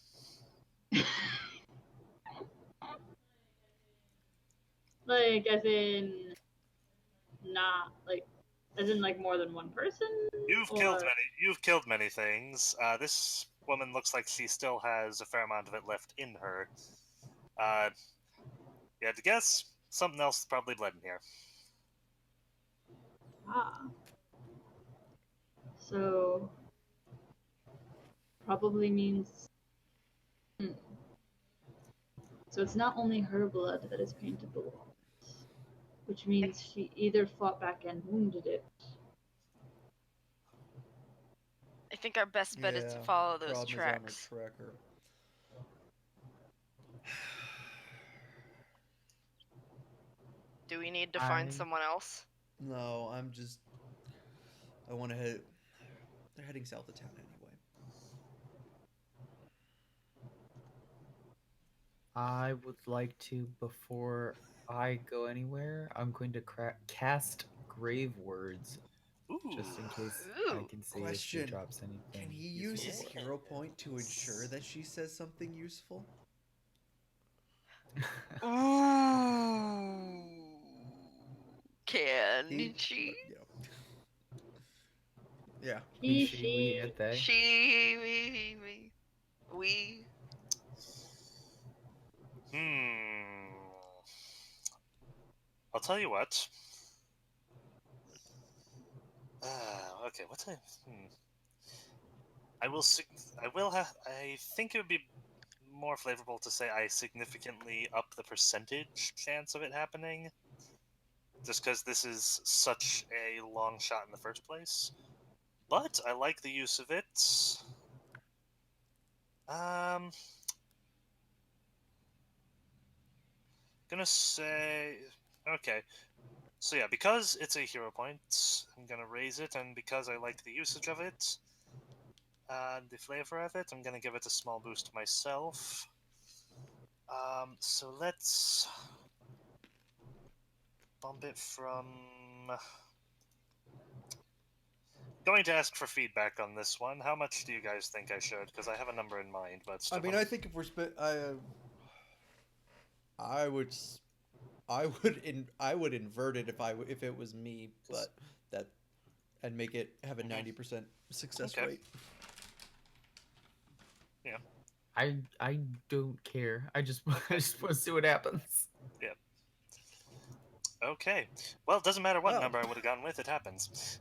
Like, as in, not like, as in like more than one person. You've killed many things. This woman looks like she still has a fair amount of it left in her. You had to guess, something else probably bled in here. Ah. So, probably means. So it's not only her blood that is painted the walls, which means she either fought back and wounded it. I think our best bet is to follow those tracks. Tracker. Do we need to find someone else? No, I want to head. They're heading south of town anyway. I would like to, before I go anywhere, I'm going to cast Grave Words. Ooh. Just in case I can see if she drops anything. Can he use his hero point to ensure that she says something useful? Ooh. Can she? Yeah. He, she, we, it, they. She, we. I'll tell you what. Okay, what's I? I will. I will have. I think it would be more flavorful to say I significantly up the percentage chance of it happening, just because this is such a long shot in the first place. But I like the use of it. Gonna say, okay. So yeah, because it's a hero point, I'm gonna raise it, and because I like the usage of it, and the flavor of it, I'm gonna give it a small boost myself. So let's bump it from. Going to ask for feedback on this one. How much do you guys think I should? Because I have a number in mind, but I mean, I think if we're I would I would invert it if it was me, but that and make it have a 90% success Okay. rate. Yeah. I don't care. I just I just want to see what happens. Yeah. Okay. Well, it doesn't matter what Oh. number I would have gone with. It happens.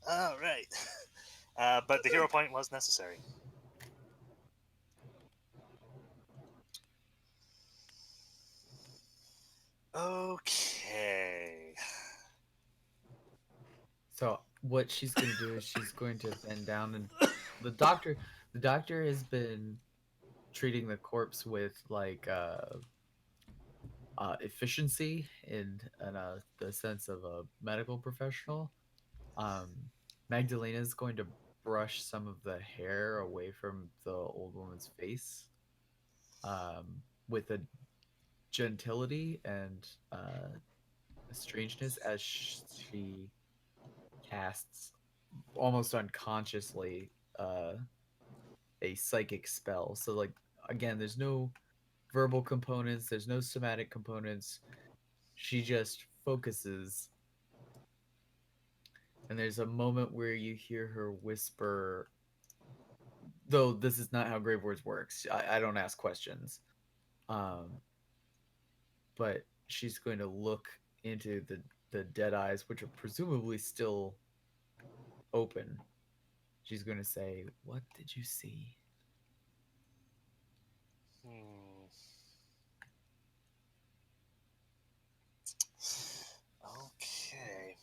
All right. But the hero point was necessary. Okay. So what she's gonna do is she's going to bend down and the doctor has been treating the corpse with like efficiency and the sense of a medical professional. Um, Magdalena is going to brush some of the hair away from the old woman's face with a gentility and a strangeness as she casts almost unconsciously a psychic spell. So like again, there's no verbal components, there's no somatic components. She just focuses, and there's a moment where you hear her whisper, though this is not how grave words works. I don't ask questions. Um but she's going to look into the dead eyes, which are presumably still open. She's going to say, "What did you see?" Hmm. Okay.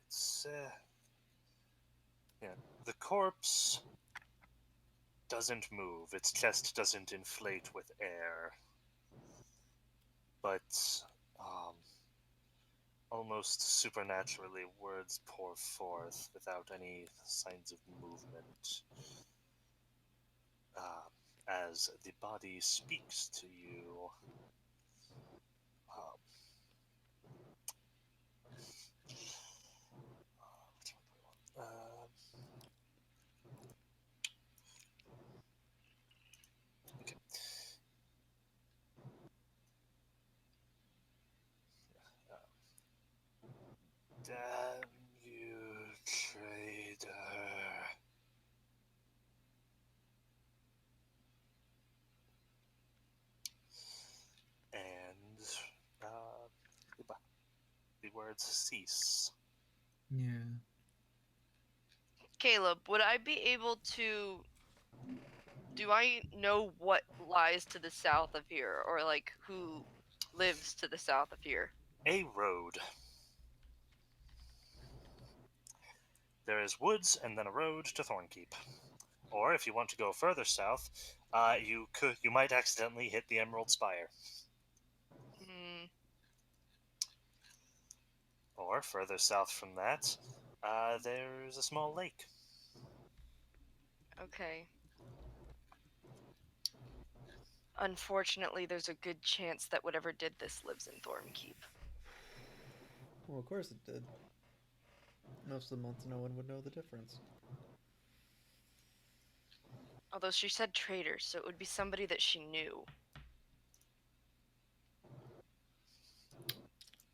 It's yeah. The corpse doesn't move. Its chest doesn't inflate with air, but um, almost supernaturally, words pour forth without any signs of movement. As the body speaks to you. Um, uh, okay. Uh, Damn you, traitor. And uh, the words cease. Yeah. Caleb, would I be able to? Do I know what lies to the south of here, or like who lives to the south of here? A road. There is woods and then a road to Thornkeep. Or if you want to go further south, you might accidentally hit the Emerald Spire. Hmm. Or further south from that, there's a small lake. Okay. Unfortunately, there's a good chance that whatever did this lives in Thornkeep. Well, of course it did. Most of the months, no one would know the difference. Although she said traitor, so it would be somebody that she knew.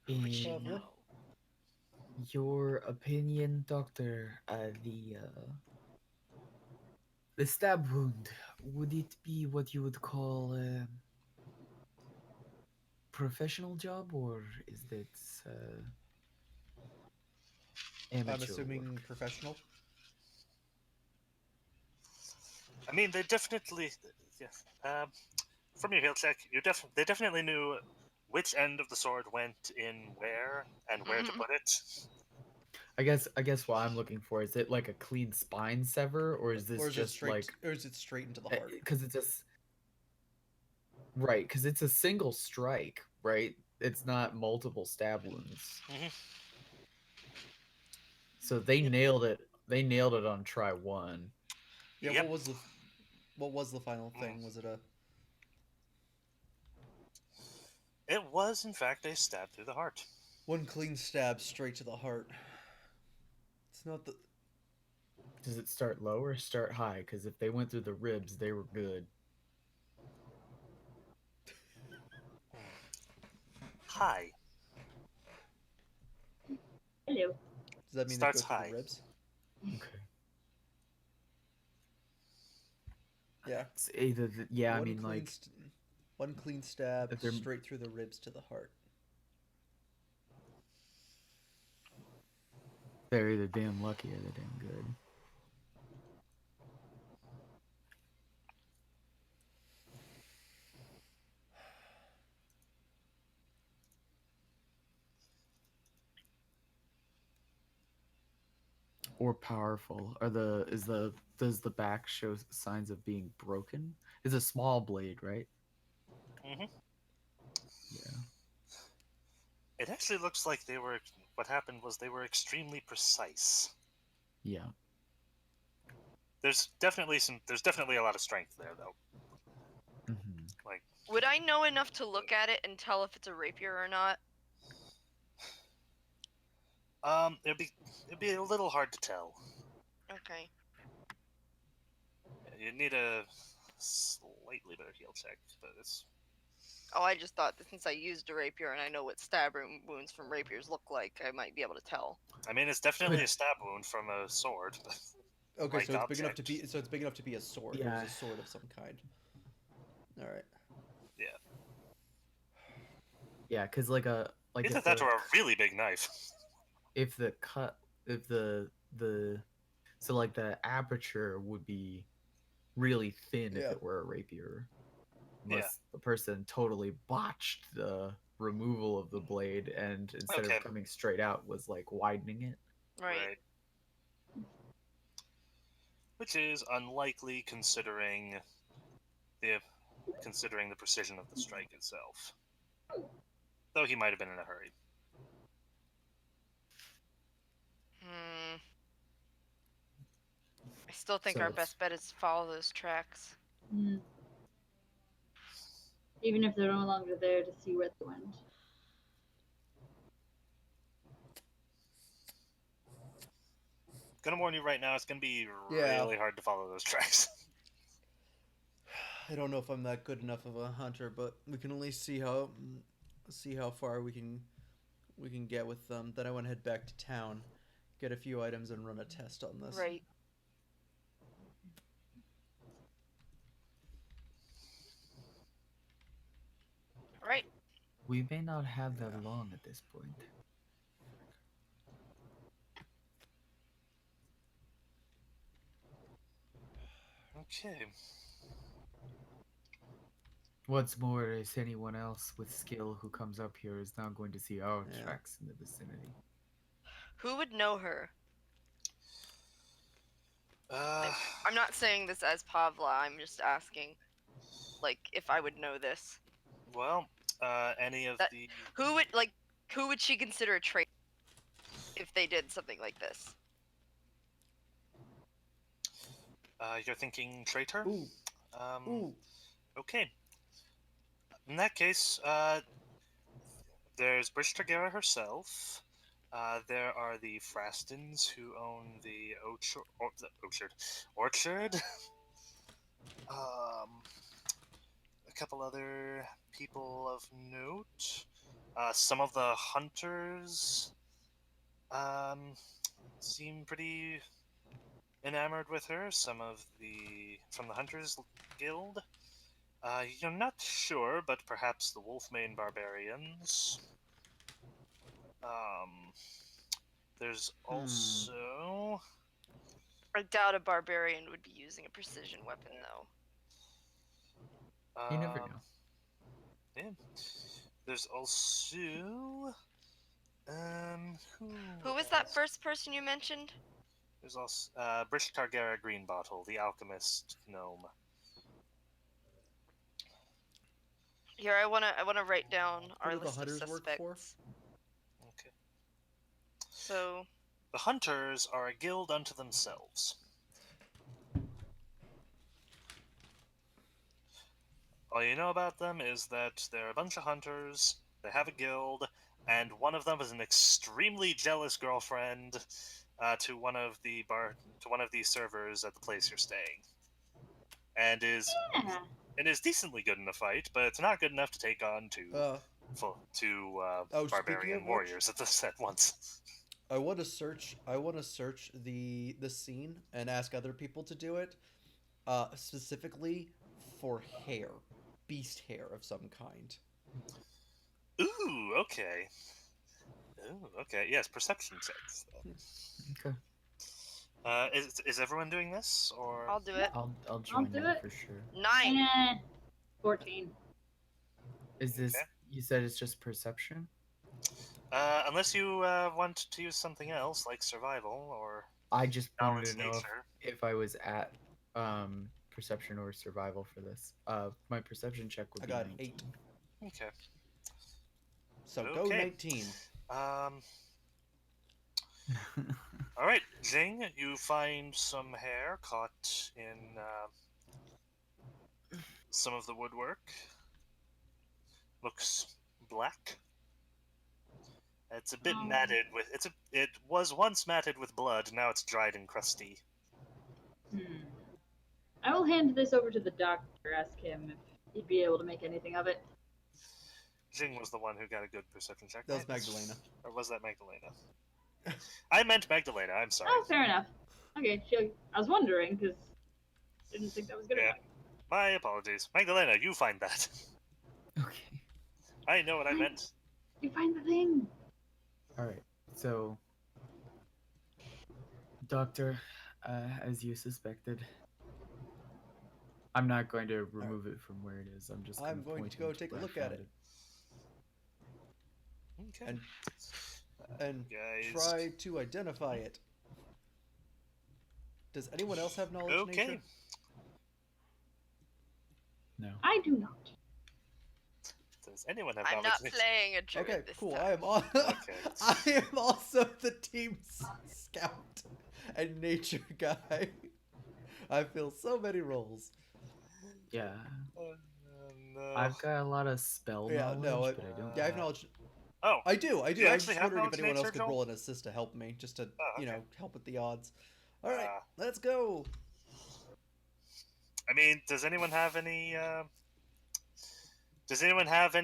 Who would she In Probably. know? your opinion, Doctor, the stab wound, would it be what you would call a professional job, or is it I'm amateur assuming work? professional. I mean, they definitely, yeah. From your heal check, they definitely knew which end of the sword went in where and where to put it. I guess what I'm looking for is it like a clean spine sever, or is this Or is it just straight? like Or is it straight into the heart? because it's just right because it's a single strike, right? It's not multiple stab wounds. Mhm. So they Yep. nailed it. They nailed it on try one. Yeah. Yep. What was the final Mm. thing? Was it a It was, in fact, a stab through the heart. one clean stab straight to the heart? It's not the. Does it start low or start high? Because if they went through the ribs, they were good. High. Hello. Does that mean it Starts goes through the high. ribs? Okay. Yeah. It's either yeah. I One mean, clean, like one clean stab if they're straight through the ribs to the heart. either damn lucky or they're damn good. Or powerful. Does the back show signs of being broken? It's a small blade, right? Hmm. Yeah. It actually looks like they were. What happened was they were extremely precise. Yeah. There's definitely a lot of strength there, though. Mm-hmm. Like, Would I know enough to look at it and tell if it's a rapier or not? it'd be a little hard to tell. Okay. You'd need a slightly better heal check, but it's. Oh, I just thought that since I used a rapier and I know what stab wounds from rapiers look like, I might be able to tell. I mean, it's definitely Could a stab wound from a sword. Okay, Like so it's big enough to object. be. So it's big enough to be a sword. It was yeah. a sword of some kind. All right. Yeah. Yeah, because like Either if that or a really big knife. if the cut if the so like the aperture would be really thin if Yeah. it were a rapier, Yeah. unless the person totally botched the removal of the blade and instead Okay. of coming straight out was like widening it. Right. Right. Which is unlikely the considering the precision of the strike itself. Though he might have been in a hurry. Hmm. I still think So our it's best bet is to follow those tracks. Mm. Even if they're no longer there to see where they went. Gonna warn you right now, it's gonna be Yeah. really hard to follow those tracks. I don't know if I'm that good enough of a hunter, but we can at least see how far we can get with them. Then I want to head back to town, get a few items, and run a test on this. Right. Right. we may not have that Yeah. long at this point. Okay. What's more is anyone else with skill who comes up here is now going to see our Yeah. tracks in the vicinity. Who would know her? Uh, I'm not saying this as Pavla. I'm just asking, like, if I would know this. well, any of That the. who would she consider a traitor if they did something like this? You're thinking traitor? Ooh. Ooh. Okay. In that case, there's Bridge Targera herself. There are the Frastons who own the orchard. A couple other people of note. Some of the hunters seem pretty enamored with her. Some of from the Hunters Guild. You're not sure, but perhaps the Wolfmane Barbarians. There's also. I doubt a barbarian would be using a precision weapon, though. You never know. Yeah. There's also. Who was that first person you mentioned? There's also Brish Targara Greenbottle, the alchemist gnome. Here, I wanna write down Who our do the list of hunters work for? suspects. Okay. So, The hunters are a guild unto themselves. All you know about them is that they're a bunch of hunters, they have a guild, and one of them is an extremely jealous girlfriend to one of the servers at the place you're staying, and is decently good in a fight, but it's not good enough to take on two Speaking barbarian of which, warriors at once. I want to search the scene and ask other people to do it, specifically for hair, beast hair of some kind. Ooh, okay. Ooh, okay. Yes, perception checks. Okay. Is everyone doing this, or I'll do it. I'll join do you it. for sure. 9. 14. Is this Okay. you said it's just perception? Unless you want to use something else like survival or I just wanted knowledge to know nature? if I was at perception or survival for this. My perception check would I be got 19. 8. Okay. So go Okay. 19. All right, Jing, you find some hair caught in some of the woodwork. Looks black. It's a bit matted with it was once matted with blood, now it's dried and crusty. I will hand this over to the doctor, ask him if he'd be able to make anything of it. Jing was the one who got a good perception check. That was right? Magdalena. Or was that Magdalena? I meant Magdalena, I'm sorry. Oh, fair enough. Okay, I was wondering, because didn't think that was good Yeah. enough. My apologies. Magdalena, you find that. Okay. I know what I meant. You find the thing! Alright. So Doctor, as you suspected, I'm not going to remove it from where it is. I'm just I'm going to go take a look at it. Okay. And Guys. try to identify it. Does anyone else have knowledge nature? No. I do not. Does anyone have I'm knowledge not nature? playing a druid Okay, this cool. time. I am also the team's scout and nature guy. I fill so many roles. Yeah. No. I've got a lot of spell knowledge, but I don't. Yeah, I have knowledge. Oh, I do. you I was actually just have wondering if knowledge anyone else nature, could Joel? roll an assist to help me, just to okay. help with the odds. All right, let's go. I mean, does anyone have any? Does anyone have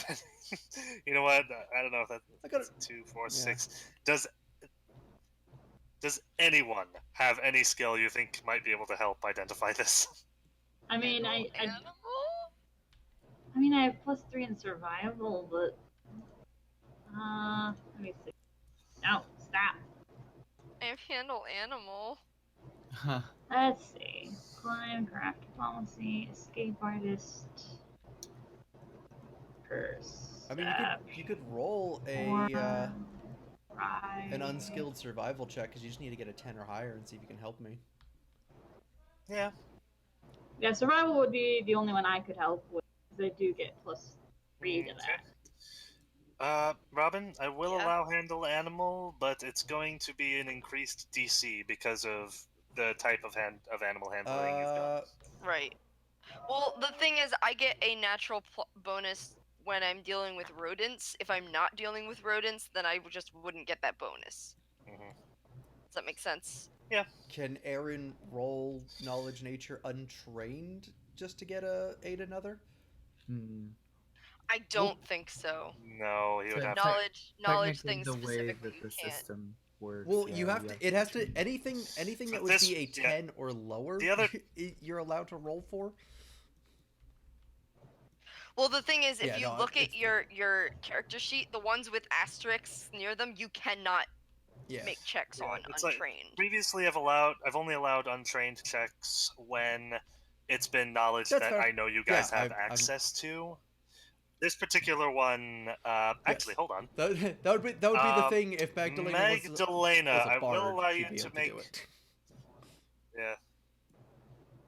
any? You know what? I don't know if that's 2, 4, 6. Does anyone have any skill you think might be able to help identify this? I mean, I have +3 in survival, but let me see. No, stop. I have handle animal. Huh. Let's see. Climb, craft diplomacy, escape artist. I mean, you could roll an unskilled survival check because you just need to get a 10 or higher and see if you can help me. Yeah. Yeah, survival would be the only one I could help with because I do get +3 to that. Robin, I will allow handle animal, but it's going to be an increased DC because of the type of animal handling you've got. Right. Well, the thing is, I get a natural bonus when I'm dealing with rodents. If I'm not dealing with rodents, then I just wouldn't get that bonus. Mm-hmm. Does that make sense? Yeah. Can Aaron roll knowledge nature untrained just to get a aid another? Hmm. I don't think so. No, he would have to. Knowledge Technically, things the way specifically that you the can't. system works, Well, yeah, you have you to. It be has to. trained. Anything For that would this, be a yeah. 10 or lower, The other- you're allowed to roll for. Well, the thing is, if Yeah, you no, look at it's your character sheet, the ones with asterisks near them, you cannot yeah. make checks Yeah, on it's like untrained. previously I've only allowed untrained checks when it's been knowledge That's that fair. I know you Yeah, guys have I'm access to. This particular one, actually, yes. hold on. That would be the Um, thing if Magdalena Magdalena, was a I will bard. allow She'd you be able to to make. do it. Yeah.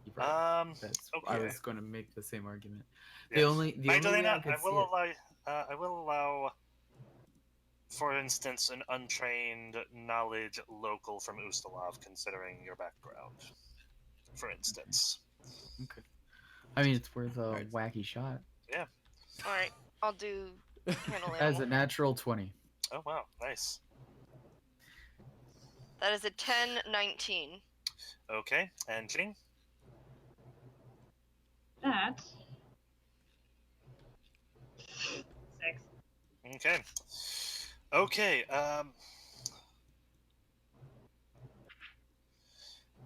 You're right. That's I Okay. was going to make the same argument. Yeah. The only way Magdalena, I could see it. I will allow, for instance, an untrained knowledge local from Ustalov, considering your background. For instance. Okay. I mean, it's worth a Alright. wacky shot. Yeah. All right, I'll do handle As animal. a natural 20. Oh wow, nice. That is a 10-19. Okay, and Jing. That. 6. Okay. Okay.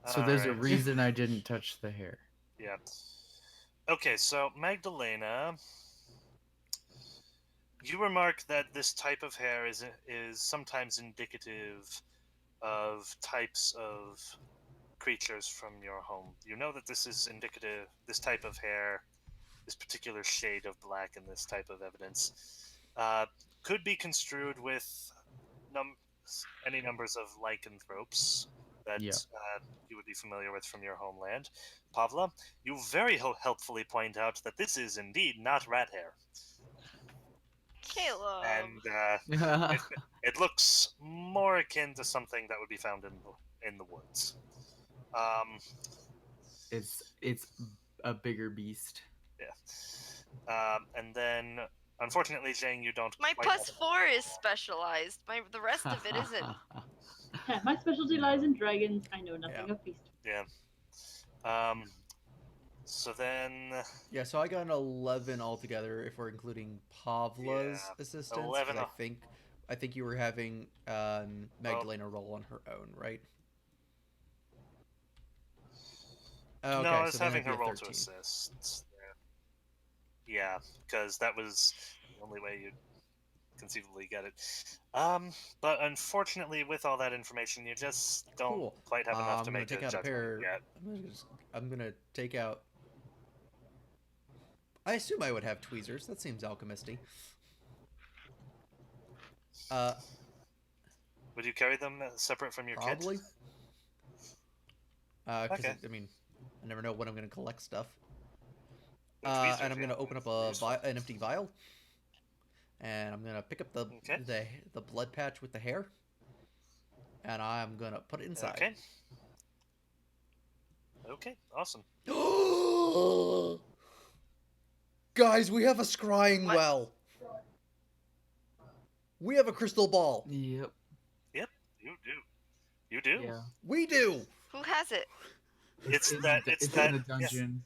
So there's a alright. reason I didn't touch the hair. Yeah. Okay, so Magdalena, you remark that this type of hair is sometimes indicative of types of creatures from your home. You know that this is indicative. This type of hair, this particular shade of black, and this type of evidence could be construed with any numbers of lycanthropes that Yeah. you would be familiar with from your homeland. Pavla, you very helpfully point out that this is indeed not rat hair. Caleb. And it looks more akin to something that would be found in the woods. it's a bigger beast. Yeah. And then, unfortunately, Zhang, you don't. My quite have +4 is specialized. The rest of it isn't. Yeah, my specialty lies in dragons. I know nothing Yeah. of beast. Yeah. So then, Yeah, so I got an 11 altogether if we're including Pavla's Yeah, assistance. 11 'Cause I think you were having Magdalena roll on her own, right? Oh, no, okay, I was so then having it'd be her a roll to 13. assist. Yeah, because that was the only way you'd conceivably get it. But unfortunately, with all that information, you just don't Cool. quite have enough I'm to gonna make take a out a judgment pair. yet. I'm gonna take out. I assume I would have tweezers. That seems alchemisty. Would you carry them separate from your Probably. kit? Because Okay. I mean, I never know when I'm gonna collect stuff. The tweezers, And I'm gonna yeah, open up they're useful. an empty vial, and I'm gonna pick up Okay. the blood patch with the hair, and I'm gonna put it inside. Okay. Okay, awesome. Guys, we have a scrying What? well. We have a crystal ball. Yep. Yep, you do. You do? Yeah. We do. Who has it? It's in that. the, It's in that. the dungeon.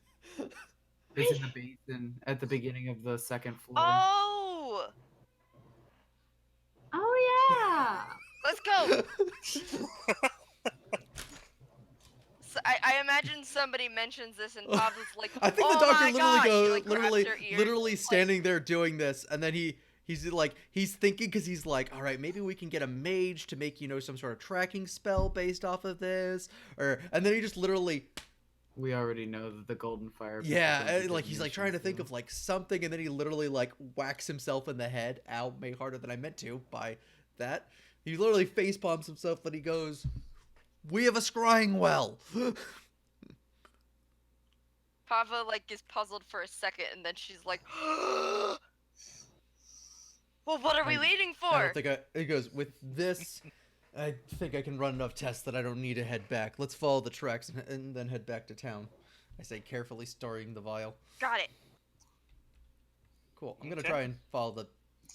It's in the basin at the beginning of the second floor. Oh, Oh yeah. let's go. So I imagine somebody mentions this and Pablo's like, I think oh the doctor my literally God. goes, He, like, grabs literally, their ears literally and, standing there doing this, and then he's thinking because he's like, all right, maybe we can get a mage to make some sort of tracking spell based off of this, and then he just literally, We already know that the golden fire. yeah, like he's like trying to think of like something, and then he literally like whacks himself in the head. Ow, way harder than I meant to by that. He literally face palms himself, and he goes, "We have a scrying well." Pava like is puzzled for a second and then she's like, well, what are we waiting I for? don't think he goes, with this, I think I can run enough tests that I don't need to head back. Let's follow the tracks and then head back to town. I say, carefully storing the vial. Got it. Cool. I'm going to Okay. try and follow the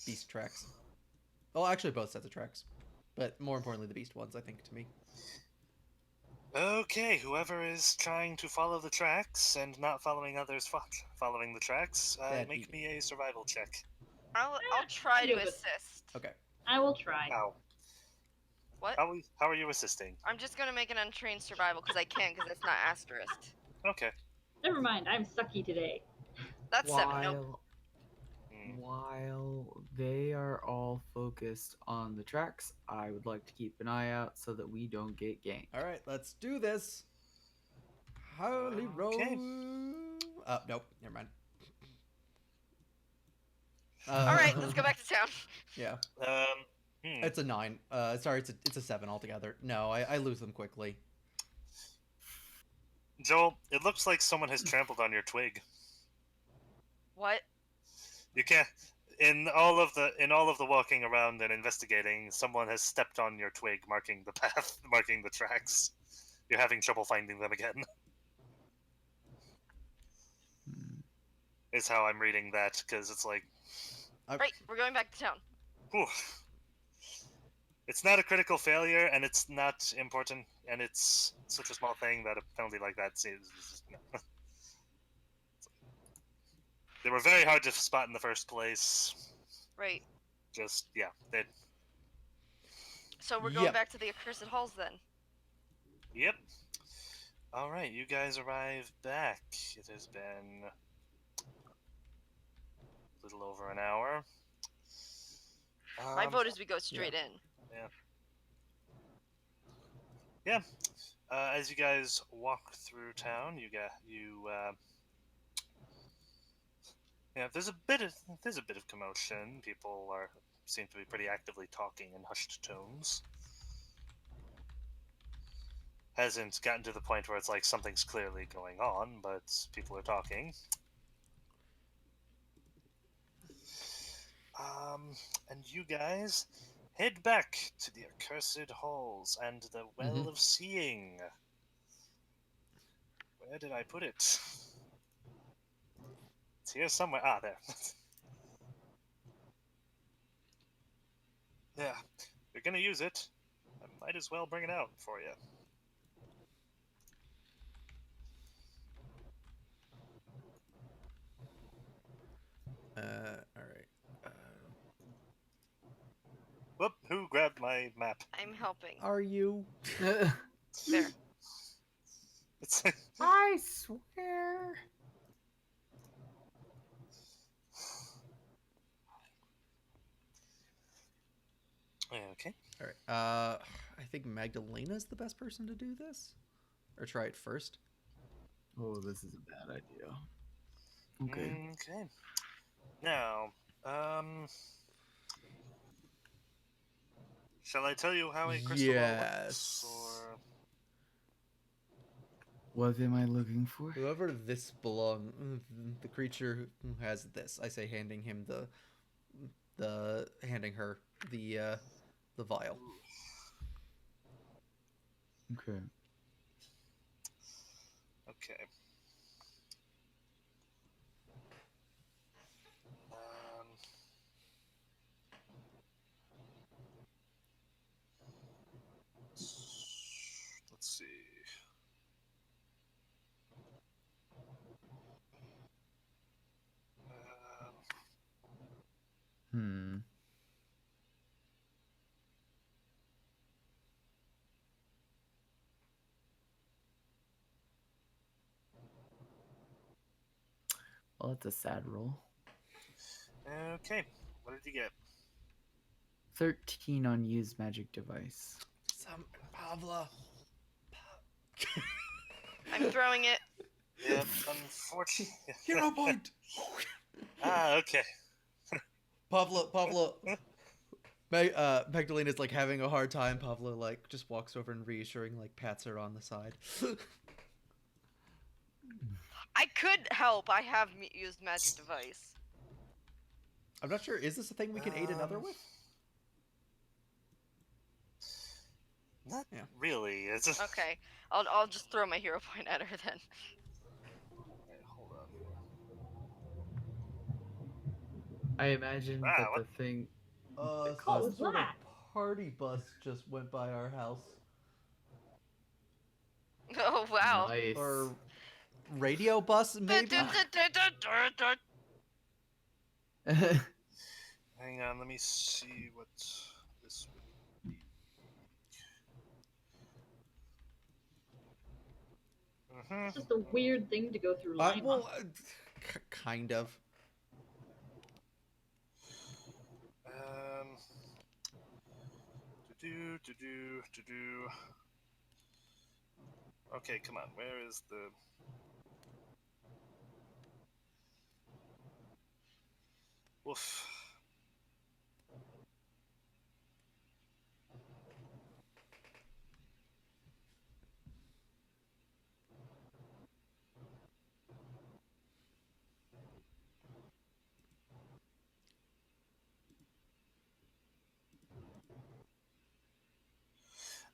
beast tracks. Well, actually both sets of tracks. But more importantly, the beast ones, I think, to me. Okay, whoever is trying to follow the tracks and not following others following the tracks, That make easy. me a survival check. I'll try I'll to do it. assist. Okay. I will try. How? What? How are you assisting? I'm just gonna make an untrained survival because I can, because it's not asterisked. Okay. Never mind, I'm sucky today. That's 7. Nope. Hmm. While they are all focused on the tracks, I would like to keep an eye out so that we don't get ganked. All right, let's do this. Holy Okay. roll. Nope, never mind. All right, let's go back to town. Yeah, Hmm. it's a 9. Sorry, it's a 7 altogether. No, I lose them quickly. Joel, it looks like someone has trampled on your twig. What? You can't. In all of the walking around and investigating, someone has stepped on your twig, marking the path, marking the tracks. You're having trouble finding them again. Hmm. Is how I'm reading that, because it's like, Right, we're going back to town. whew. It's not a critical failure, and it's not important, and it's such a small thing that a penalty like that seems. No. They were very hard to spot in the first place. Right. Just yeah, they. So we're going Yep. back to the accursed halls then. Yep. All right, you guys arrive back. It has been a little over an hour. My vote is we go straight in. Yeah. As you guys walk through town, yeah, there's a bit of commotion. People seem to be pretty actively talking in hushed tones. Hasn't gotten to the point where it's like something's clearly going on, but people are talking. And you guys head back to the accursed halls and the well of seeing. Where did I put it? It's here somewhere. Ah, there. Yeah, you're gonna use it. I might as well bring it out for you. All right. Whoop! Who grabbed my map? I'm helping. Are you? There. It's I swear. okay. All right. I think Magdalena's the best person to do this, or try it first. Oh, this is a bad idea. Okay. Okay. Now, shall I tell you how a crystal ball works, Yes. or What am I looking for? Whoever this the creature who has this, I say, handing him handing her the vial. Okay. okay? Um, let's see. Hmm. Well, that's a sad roll. Okay. What did you get? 13 on use magic device. Pavla. I'm throwing it. Yep. Unfortunately. Hero point. Okay. Pavla. Magdalena's like having a hard time. Pavla like just walks over and reassuring, like pats her on the side. I could help. I have used magic device. I'm not sure. Is this a thing we can aid another with? Not Yeah. really. It's just... Okay, I'll just throw my hero point at her then. Wait, hold on. I imagine that what? the thing. Some was sort that? of party bus just went by our house. Oh wow. Nice. Or radio bus, maybe? Hang on, let me see what this would be. It's just a weird thing to go through Lima. Well, kind of. To do. Okay, come on. Where is the? Woof.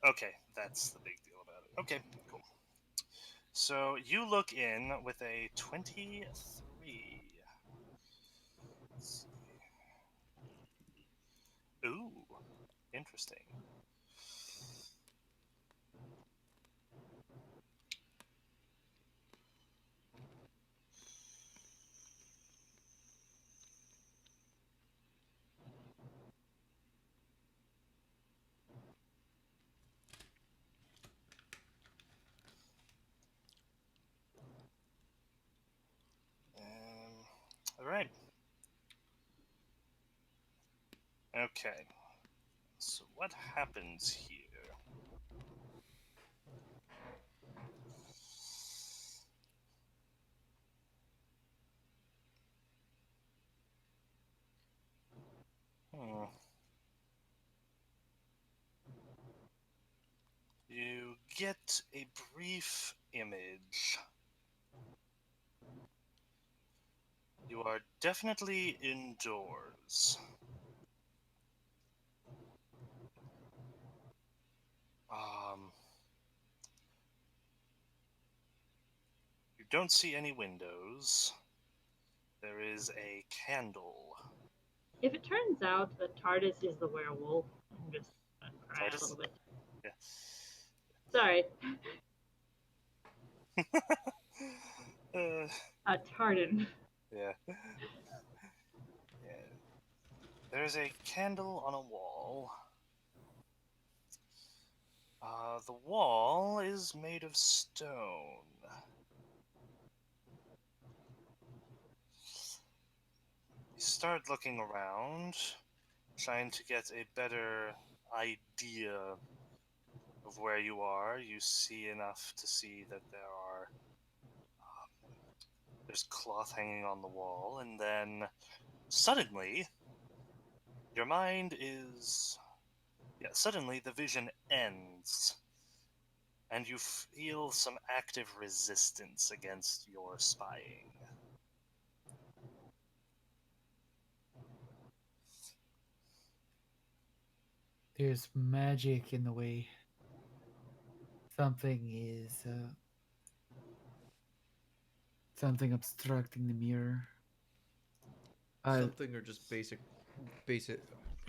Okay, that's the big deal about it. Okay, cool. So you look in with a 23. Let's see. Ooh, interesting. All right. Okay. So what happens here? Hmm. You get a brief image. You are definitely indoors. You don't see any windows. There is a candle. If it turns out that TARDIS is the werewolf, I'm just gonna cry a TARDIS? little bit. Yeah. Sorry. Uh, Tardin. yeah. Yeah. There's a candle on a wall. The wall is made of stone. You start looking around, trying to get a better idea of where you are. You see enough to see that there's cloth hanging on the wall, and then suddenly your mind is suddenly the vision ends, and you feel some active resistance against your spying. There's magic in the way. Something is something obstructing the mirror. Something or just basic,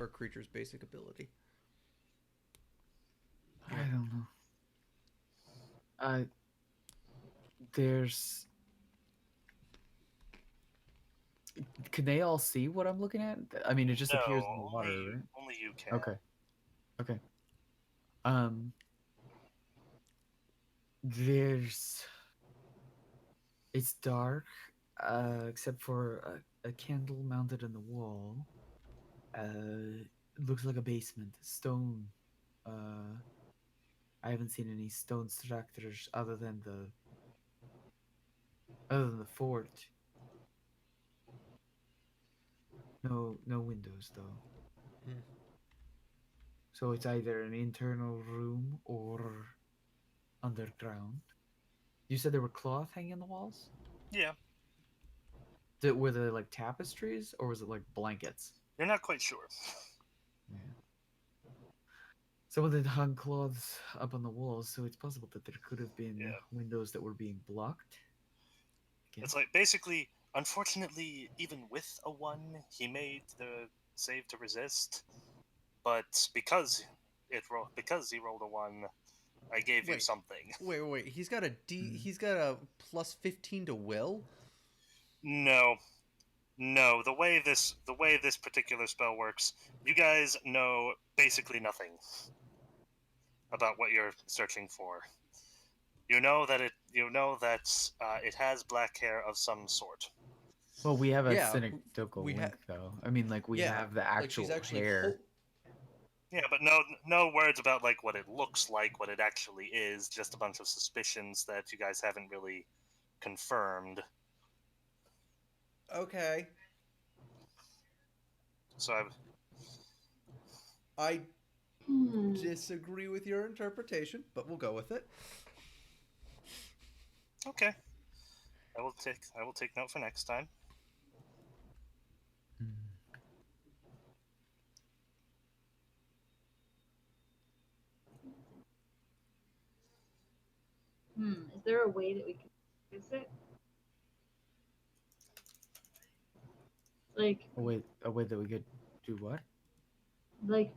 our creature's basic ability. I don't know. There's. Can they all see what I'm looking at? I mean, it just No, appears in the water, right? only you can. Okay. Okay. Um. There's. It's dark, except for a candle mounted on the wall. It looks like a basement. Stone. I haven't seen any stone structures other than the fort. No windows though. Hmm. So it's either an internal room or underground. You said there were cloth hanging on the walls? Yeah, Were they like tapestries or was it like blankets? you're not quite sure. Yeah. Someone had hung cloths up on the walls, so it's possible that there could have been Yeah. windows that were being blocked. It's like basically, unfortunately, even with a 1, he made the save to resist, but because he rolled a 1, I gave you Wait. something. Wait. He's got He's got a plus 15 to will. No, the way this particular spell works, you guys know basically nothing about what you're searching for. You know that it has black hair of some sort. Well, we have a Yeah, synecdochial we link, though. I mean, like, we Yeah, have the like she's actual actually hair. Yeah, but no words about like what it looks like, what it actually is. Just a bunch of suspicions that you guys haven't really confirmed. Okay. So I Hmm. disagree with your interpretation, but we'll go with it. okay, I will take note for next time. Hmm. Is there a way that we can fix it? Like, A way that we could do what? like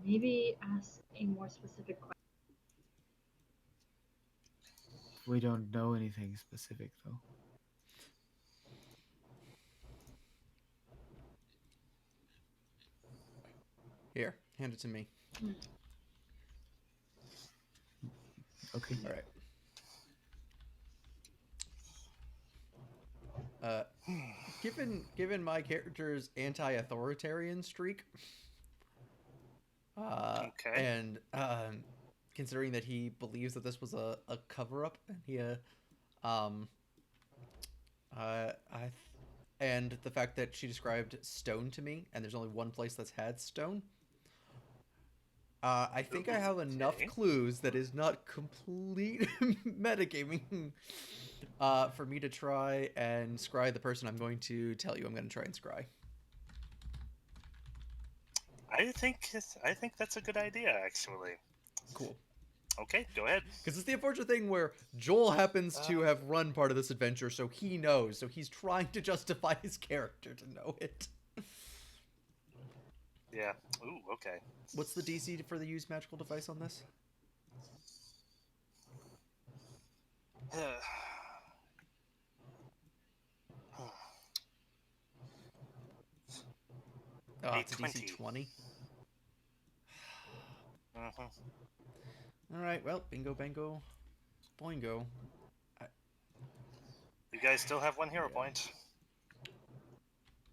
maybe ask a more specific question. We don't know anything specific, though. Here, hand it to me. Okay. All right. Given my character's anti-authoritarian streak, Okay. and considering that he believes that this was a cover-up, and and the fact that she described stone to me, and there's only one place that's had stone. I think I have enough Okay. clues that is not complete metagaming for me to try and scry the person I'm going to tell you I'm going to try and scry. I think that's a good idea, actually. Cool. Okay, go ahead. Because it's the unfortunate thing where Joel happens to have run part of this adventure, so he knows. So he's trying to justify his character to know it. Yeah. Ooh, okay. What's the DC for the use magical device on this? Oh, it's a DC 20. All right, well, bingo, bango, boingo. You guys still have one hero point.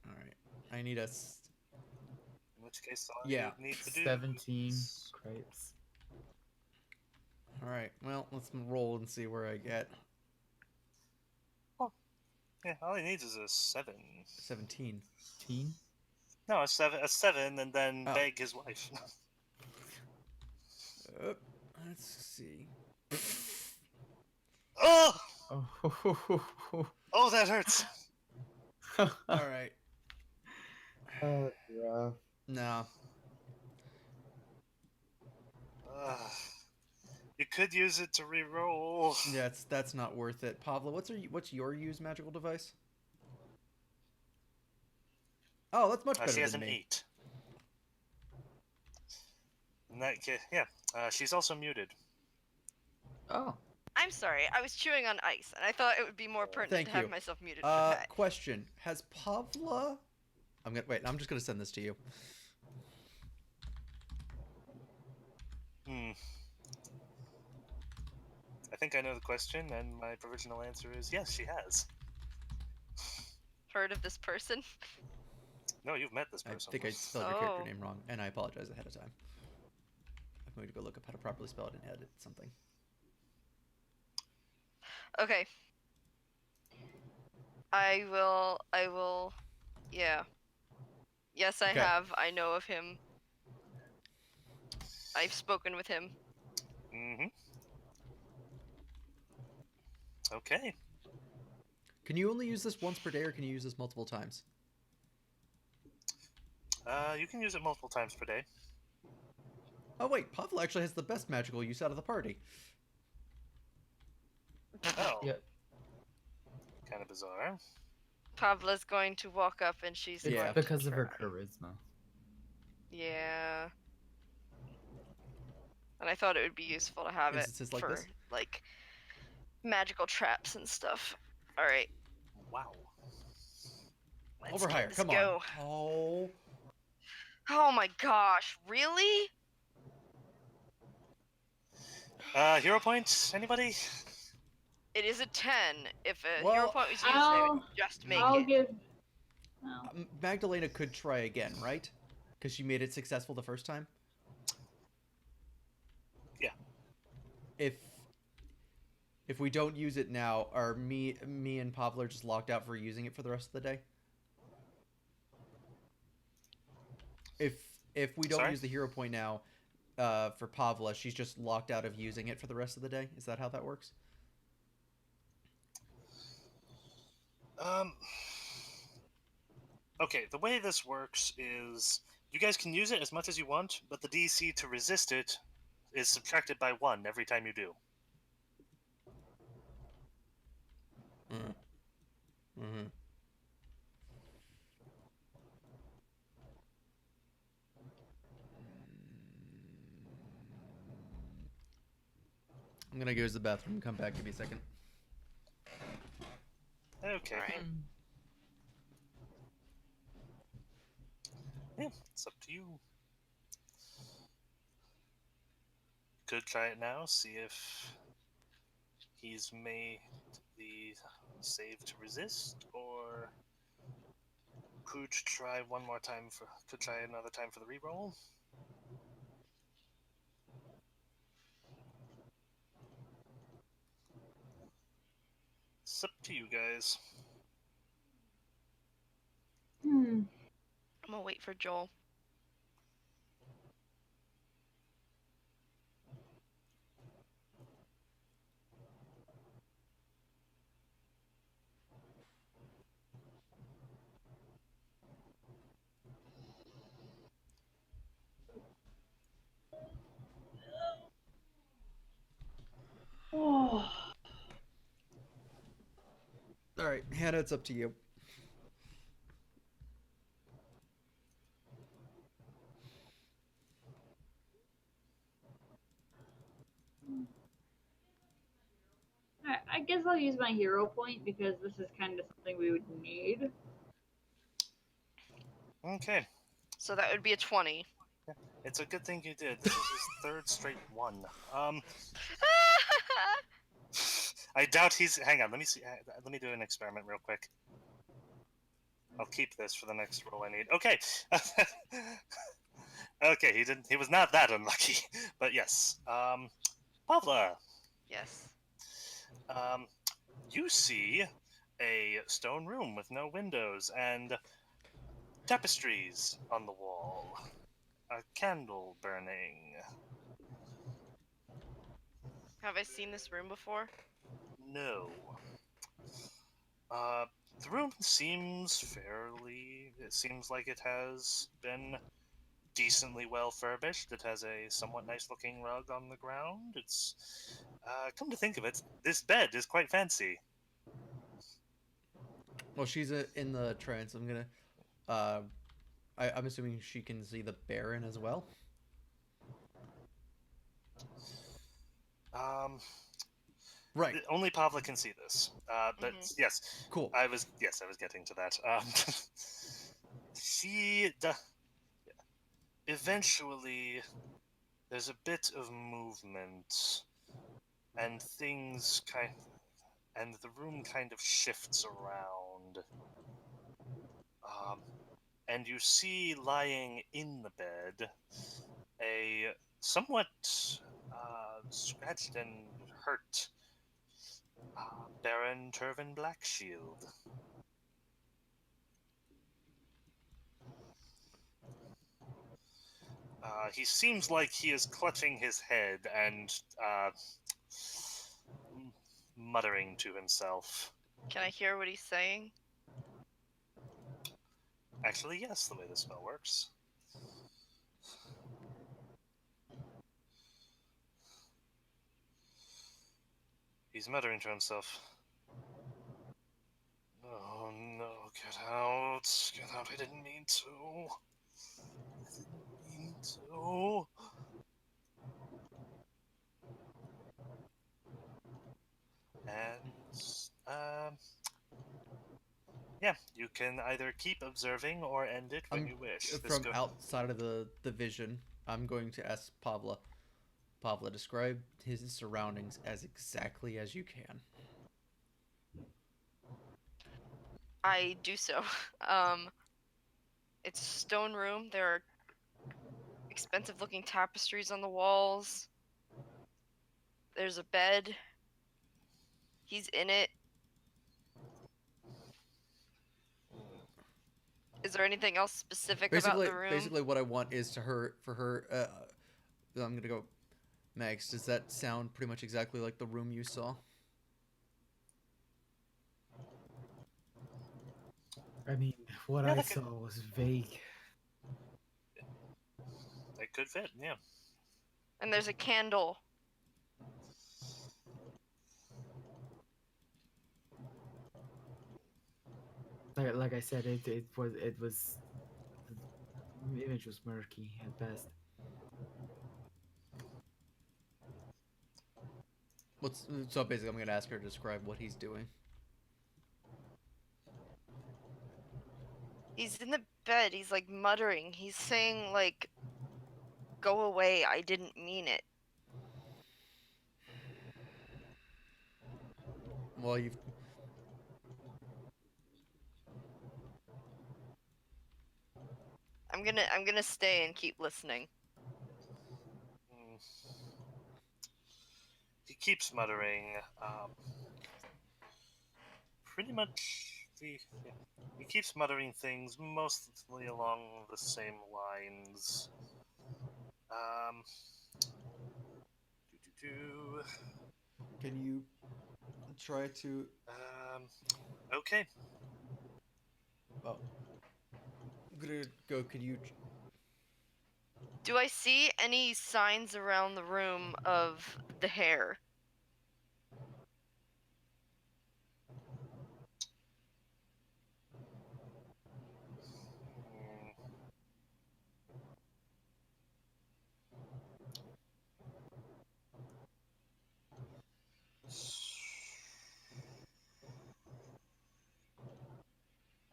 All right, I need a. In which case, all Yeah. you need to do 17 is... credits. All right, well, let's roll and see where I get. Oh, yeah, all he needs is a 7. 17. Teen? No, a 7, and then Oh. beg his wife. Let's see. Oh! Oh. Oh, that hurts! All right. Rough. No. You could use it to re-roll. Yeah, that's not worth it. Pavlo, what's your use magical device? Oh, that's much better She has than an me. 8. In that case, yeah. She's also muted. Oh. I'm sorry, I was chewing on ice, and I thought it would be more pertinent Thank to have you. myself muted for that. Question: has Pavla? I'm just gonna send this to you. I think I know the question, and my provisional answer is yes, she has. Heard of this person? No, you've met this person. I think I spelled your character Oh. name wrong, and I apologize ahead of time. I'm going to go look up how to properly spell it and edit something. Okay. I will, yeah. Yes, I Okay. have. I know of him. I've spoken with him. Mm-hmm. Okay. Can you only use this once per day, or can you use this multiple times? You can use it multiple times per day. Oh wait, Pavla actually has the best magical use out of the party. Oh. Yeah. Kind of bizarre. Pavla's going to walk up and she's It's Yeah. going because to of her try. charisma. Yeah. and I thought it would be useful to have Instances it like for this? like magical traps and stuff. All right, Wow. let's Overhire, get this come go. on. Oh. Oh my gosh, really? Hero points? Anybody? It is a 10. If a hero Well, point was used, I would I'll just make I'll it. give. Well, Magdalena could try again, right? Because she made it successful the first time. Yeah. If we don't use it now, are me and Pavla just locked out for using it for the rest of the day? If we don't Sorry? use the hero point now, for Pavla, she's just locked out of using it for the rest of the day. Is that how that works? Okay, the way this works is you guys can use it as much as you want, but the DC to resist it is subtracted by 1 every time you do. Mm-hmm. I'm gonna go use the bathroom. Come back. Give me a second. Okay. Alright. Yeah, it's up to you. Could try it now, see if he's made the save to resist, or could try one more time for could try another time for the reroll. It's up to you guys. I'm gonna wait for Joel. oh. All right, Hannah, it's up to you. I guess I'll use my hero point because this is kind of something we would need. Okay. So that would be a 20. It's a good thing you did. This is his third straight one. I doubt he's. Hang on, let me see. Let me do an experiment real quick. I'll keep this for the next roll I need. Okay. Okay, he didn't. He was not that unlucky, but yes. Pavla, Yes. you see a stone room with no windows and tapestries on the wall. A candle burning. Have I seen this room before? No. The room seems fairly. It seems like it has been decently well furbished. It has a somewhat nice looking rug on the ground. It's. Come to think of it, this bed is quite fancy. Well, she's in the trance. I'm gonna. I'm assuming she can see the Baron as well. Right. Only Pavla can see this. But yes, Cool. I was getting to that. She eventually there's a bit of movement and and the room kind of shifts around. And you see lying in the bed a somewhat scratched and hurt Baron Turvin Blackshield. He seems like he is clutching his head and muttering to himself. Can I hear what he's saying? Actually, yes, the way the spell works. He's muttering to himself. Oh no, get out. Get out, I didn't mean to. I didn't mean to. Yeah, you can either keep observing or end it when I'm you wish. from outside of the vision. I'm going to ask Pavla. Pavla, describe his surroundings as exactly as you can. I do so. Um, it's a stone room. There are expensive looking tapestries on the walls. There's a bed. He's in it. Is there anything else specific about the room? Basically, what I want is for her. I'm gonna go. Max, does that sound pretty much exactly like the room you saw? I mean, what Yeah, I that could, saw was vague. that could fit, yeah. And there's a candle. Like I said, it was the image was murky at best. What's so basically? I'm gonna ask her to describe what he's doing. He's in the bed. He's like muttering. He's saying like, "Go away. I didn't mean it." Well, you've I'm gonna stay and keep listening. Mm. He keeps muttering, pretty much yeah. He keeps muttering things mostly along the same lines. Um, do, do, do. can you try to? Okay. Well, I'm gonna go. Can you? Do I see any signs around the room of the hair? Mm,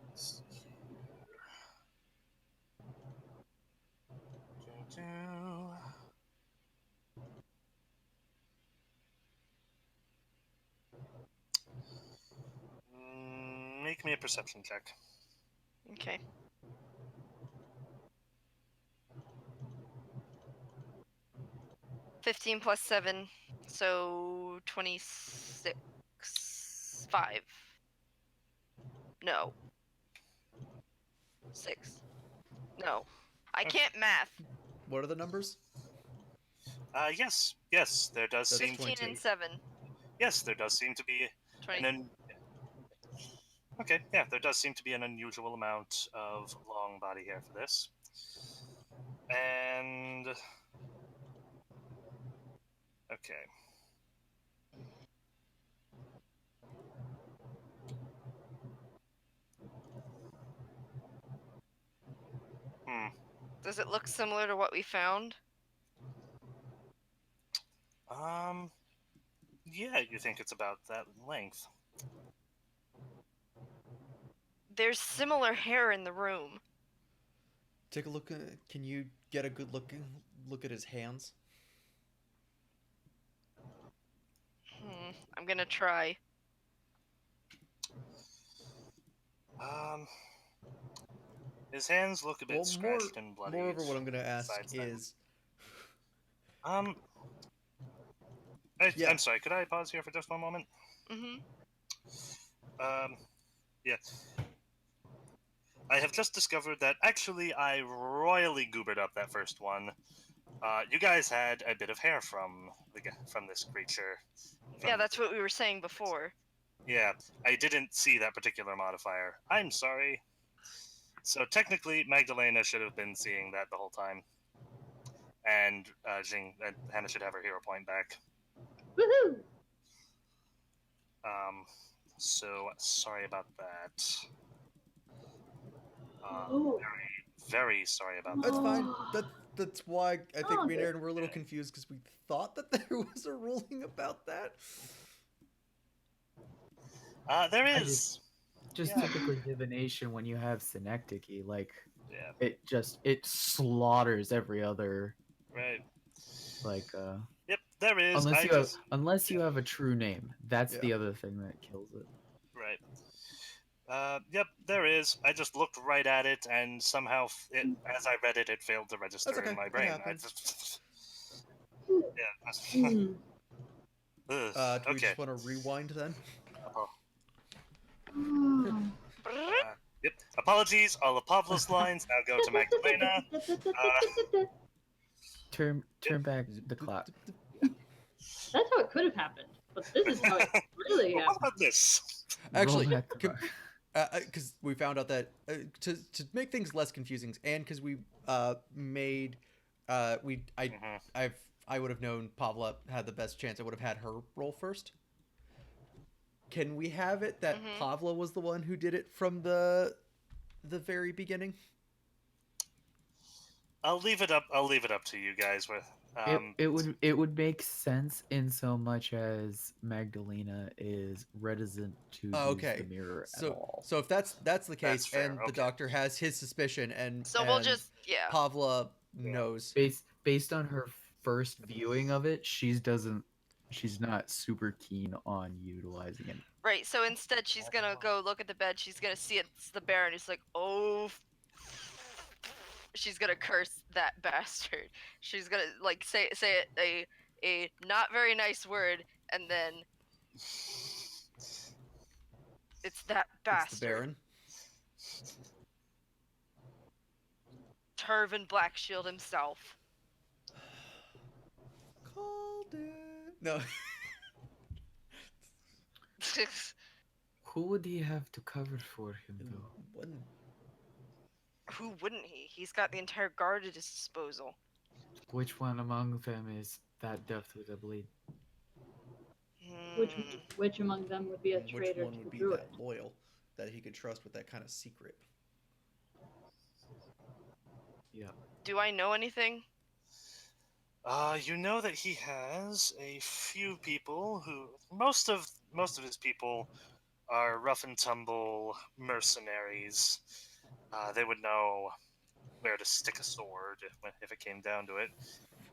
let's see here. Do, do. Make me a perception check. Okay. 15 plus 7, so 26. 5. No. 6. No. I Okay. can't math. What are the numbers? Yes, there does That's seem 15 22. and 7. yes, there does seem to be 20. okay, yeah, there does seem to be an unusual amount of long body hair for this. And okay. Hmm. Does it look similar to what we found? Yeah, you think it's about that length. There's similar hair in the room. Take a look. Can you get a good look at his hands? I'm gonna try. Um, his hands look a bit Well, scratched and bloodied. moreover, what I'm gonna ask Besides is, them. yeah, I'm sorry. Could I pause here for just one moment? Mm-hmm. Yeah. I have just discovered that actually I royally goobered up that first one. You guys had a bit of hair from this creature. Yeah, that's what we were saying before. Yeah, I didn't see that particular modifier. I'm sorry. So technically, Magdalena should have been seeing that the whole time, and Hannah should have her hero point back. Woohoo! So sorry about that. Oh. Very sorry about that's that. fine. That's why I think Oh, me and good. Aaron were a little confused because we thought that there was a ruling about that. There I is. just Yeah. typically divination when you have synecdoche, like Yeah. it slaughters every other Right. like Yep. There is. unless I you have just. you have a true name. That's Yeah. the other thing that kills it. Right. Yep, there is. I just looked right at it, and somehow, as I read it, it failed to register That's okay. in my It brain. I happens. just, yeah. Hmm. Ugh, Do we okay. just want to rewind then? Uh, Oh. yep. Apologies. All of Pavlo's lines now go to Magdalena. Turn back the clock. That's how it could have happened, but this is how it really But what happened. about this? Actually, Roll back the clock. because we found out that to make things less confusing, and because we made Mhm. I would have known Pavla had the best chance. I would have had her roll first. Can we have it that Mhm. Pavla was the one who did it from the very beginning? I'll leave it up. I'll leave it up to you guys. With It would make sense in so much as Magdalena is reticent to Oh, use the okay. mirror at So all. if that's the case, That's fair. and the Okay. doctor has his suspicion, So we'll just Pavla knows. Based on her first viewing of it, she's not super keen on utilizing it. right. So instead, she's gonna go look at the bed. She's gonna see it's the Baron. He's like, oh. She's gonna curse that bastard. She's gonna like say a not very nice word, and then it's that It's the bastard. Baron. Turvin Blackshield himself. Called it. No. Who would he have to cover for him though? One. Who wouldn't he? He's got the entire guard at his disposal. Which one among them is that deft with a blade? Which Hmm. which among them would be a Which traitor one to would the be druid? that loyal that he could trust with that kind of secret? Yeah. Do I know anything? You know that he has a few people who most of his people are rough and tumble mercenaries. They would know where to stick a sword if it came down to it.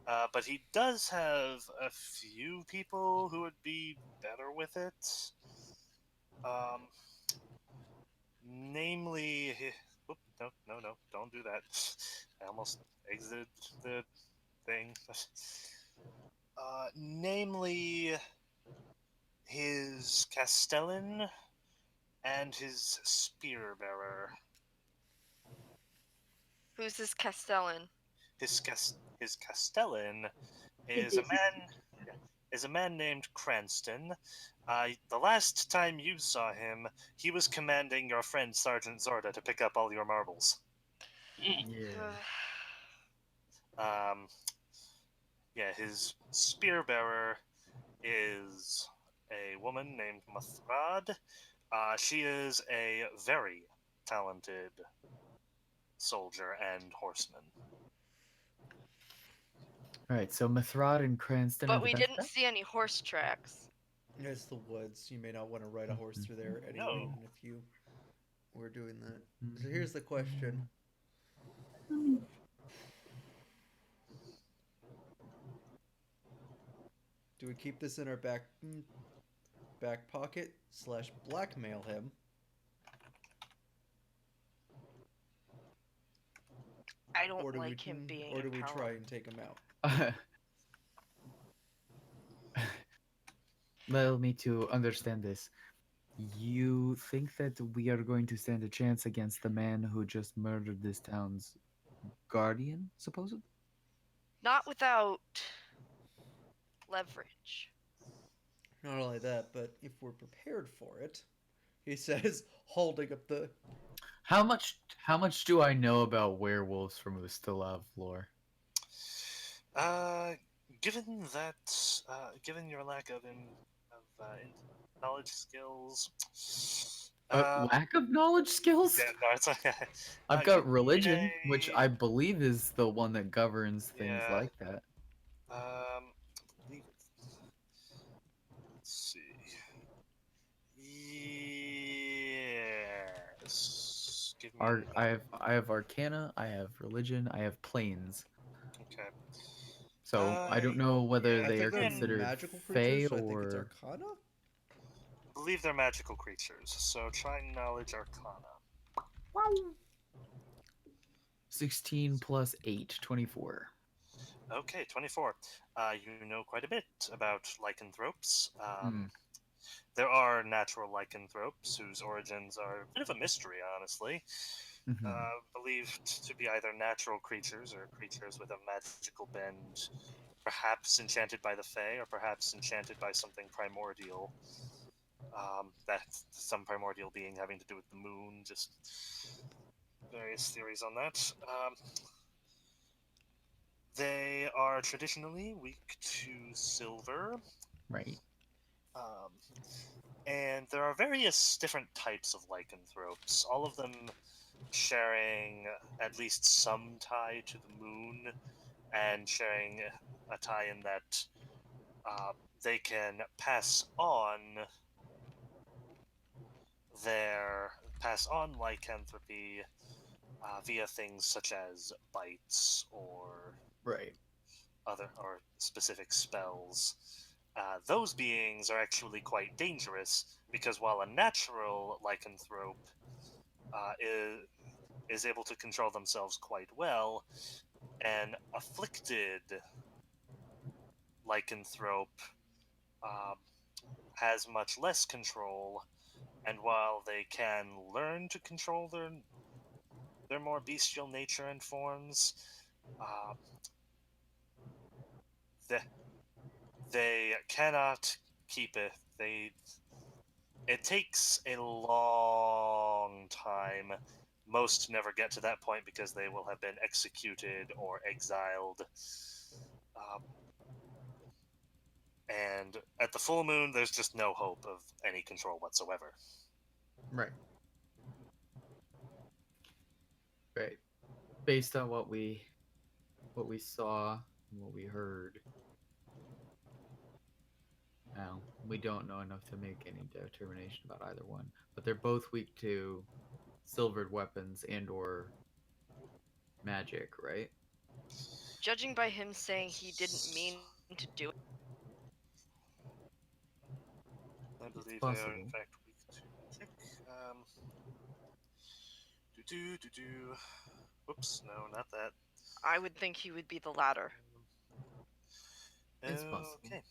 But he does have a few people who would be better with it. Namely, whoop, no, don't do that. I almost exited the thing. Namely, his Castellan and his spear bearer. Who's this Castellan? His Castellan It is is. a man named Cranston. The last time you saw him, he was commanding your friend Sergeant Zorda to pick up all your marbles. Yeah. Um, yeah, his spear bearer is a woman named Mathrad. She is a very talented soldier and horseman. Alright, so Mithrad and Cranston are But the we best didn't bet? see any horse tracks. It's the woods. You may not want to ride a horse through there anyway, No. even if you were doing that. So here's the question. Do we keep this in our back pocket / blackmail him? I don't Or do like him being or do we try empowered. and take him out? Allow me to understand this. You think that we are going to stand a chance against the man who just murdered this town's guardian, supposedly? Not without leverage. Not only that, but if we're prepared for it, he says, holding up the. How much do I know about werewolves from the Stillav lore? Uh, given that, given your lack of knowledge skills, Lack of knowledge skills? yeah, no, it's okay. I've Give got me religion, which I believe is the one that governs things yeah. like that. Believe it. Let's see. Give me an I have Arcana, I have Religion, I have Planes. okay. So I don't know whether I they think are they're considered magical Fey creatures, so I think it's or Arcana. I believe they're magical creatures, so try knowledge arcana. 16 plus 8, 24. Okay, 24. You know quite a bit about lycanthropes. Hmm. There are natural lycanthropes whose origins are a bit of a mystery, honestly. Mhm. Believed to be either natural creatures or creatures with a magical bend, perhaps enchanted by the Fae, or perhaps enchanted by something primordial. That some primordial being having to do with the moon. Just various theories on that. They are traditionally weak to silver, Right. um, and there are various different types of lycanthropes. All of them sharing at least some tie to the moon, and sharing a tie in that uh, they can their pass on lycanthropy via things such as bites or Right. other or specific spells. Those beings are actually quite dangerous because while a natural lycanthrope uh, is, is able to control themselves quite well, an afflicted lycanthrope um, has much less control, and while they can learn to control their more bestial nature and forms, uh, they, they cannot keep it. It takes a long time. Most never get to that point because they will have been executed or exiled. Um, and at the full moon, there's just no hope of any control whatsoever. Right. Right. Based on what we saw and what we heard, now we don't know enough to make any determination about either one. But they're both weak to silvered weapons and or magic, right? Judging by him saying he didn't mean to do it, I It's believe they are in possible. fact weak to magic. Do do do do. Whoops, no, not that. I would think he would be the latter. It's possible. Okay.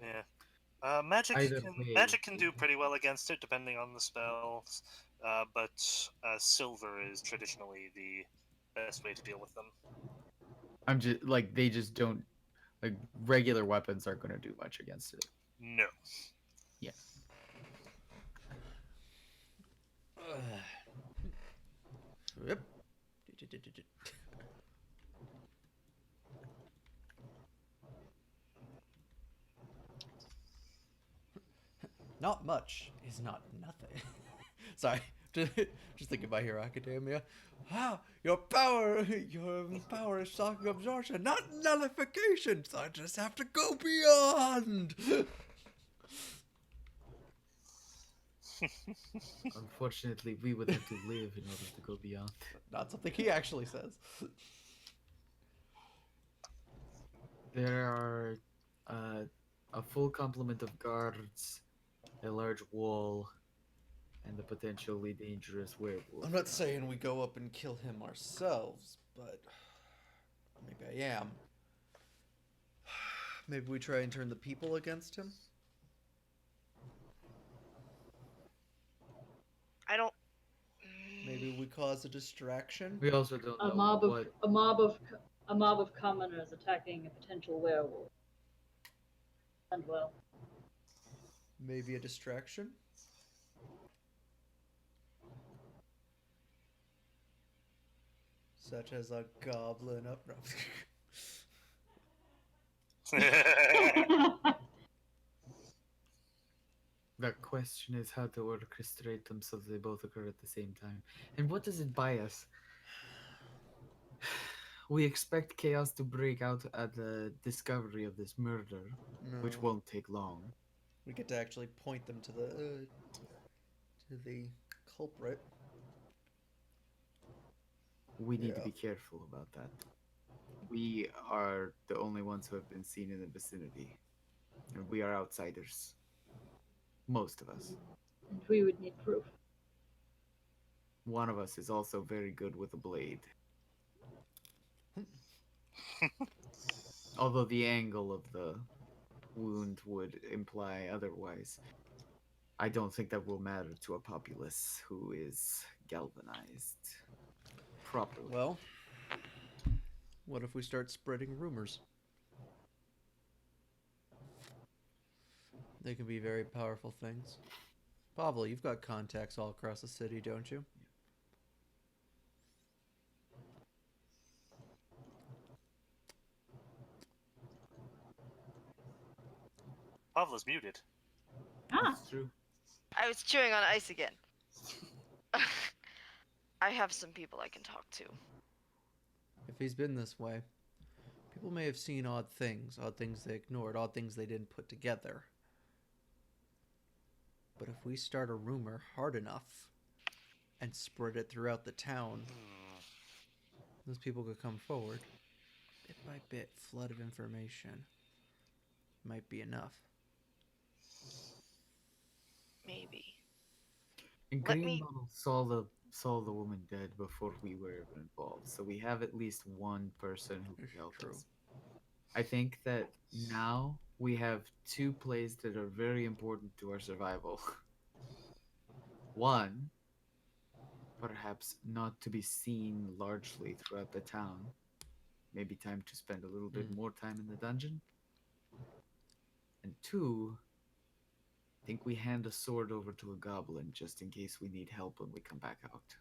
Yeah. Magic Either can way, magic can do pretty well against it, depending on the spells. But silver is traditionally the best way to deal with them. I'm just like they just don't like regular weapons aren't going to do much against it. No. Yeah. Yep. Not much is not nothing. Sorry, just thinking about Hero Academia. Ah, your power is shocking absorption, not nullification. So I just have to go beyond. Unfortunately, we would have to live in order to go beyond. Not something he actually says. There are a full complement of guards, a large wall, and a potentially dangerous werewolf. I'm not saying we go up and kill him ourselves, but maybe I am. Maybe we try and turn the people against him. I don't. Maybe we cause a distraction. We also don't A know mob of what. a mob of a mob of commoners attacking a potential werewolf. And well, Maybe a distraction. Such as a goblin up. No. The question is how to orchestrate them so they both occur at the same time. And what does it buy us? We expect chaos to break out at the discovery of this murder, which No. won't take long. We get to actually point them to the to the culprit. We need to Yeah. be careful about that. We are the only ones who have been seen in the vicinity, and we are outsiders. Most of us. And we would need proof. One of us is also very good with a blade. Although the angle of the wound would imply otherwise, I don't think that will matter to a populace who is galvanized properly. Well, what if we start spreading rumors? They can be very powerful things. Pavel, you've got contacts all across the city, don't you? Pavla's muted. Ah, That's true. I was chewing on ice again. I have some people I can talk to. If he's been this way, people may have seen odd things they ignored, odd things they didn't put together. But if we start a rumor hard enough and spread it throughout the town, those people could come forward. Bit by bit, flood of information might be enough. Maybe. And Let me- Greenbottle saw the woman dead before we were even involved, so we have at least one person who could help True. us. I think that now we have two plays that are very important to our survival. One, perhaps not to be seen largely throughout the town. Maybe time to spend a little bit more time in the dungeon. And two, I think we hand a sword over to a goblin just in case we need help when we come back out.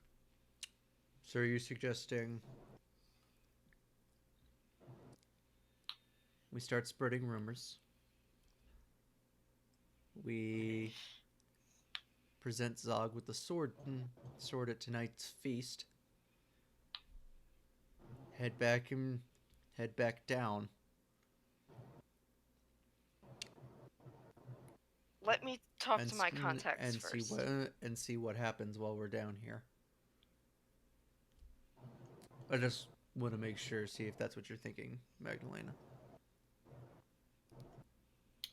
So are you suggesting we start spreading rumors? We present Zog with the sword at tonight's feast. Head back down. Let me talk and to my s- contacts and first. see what happens while we're down here. I just want to make sure, see if that's what you're thinking, Magdalena.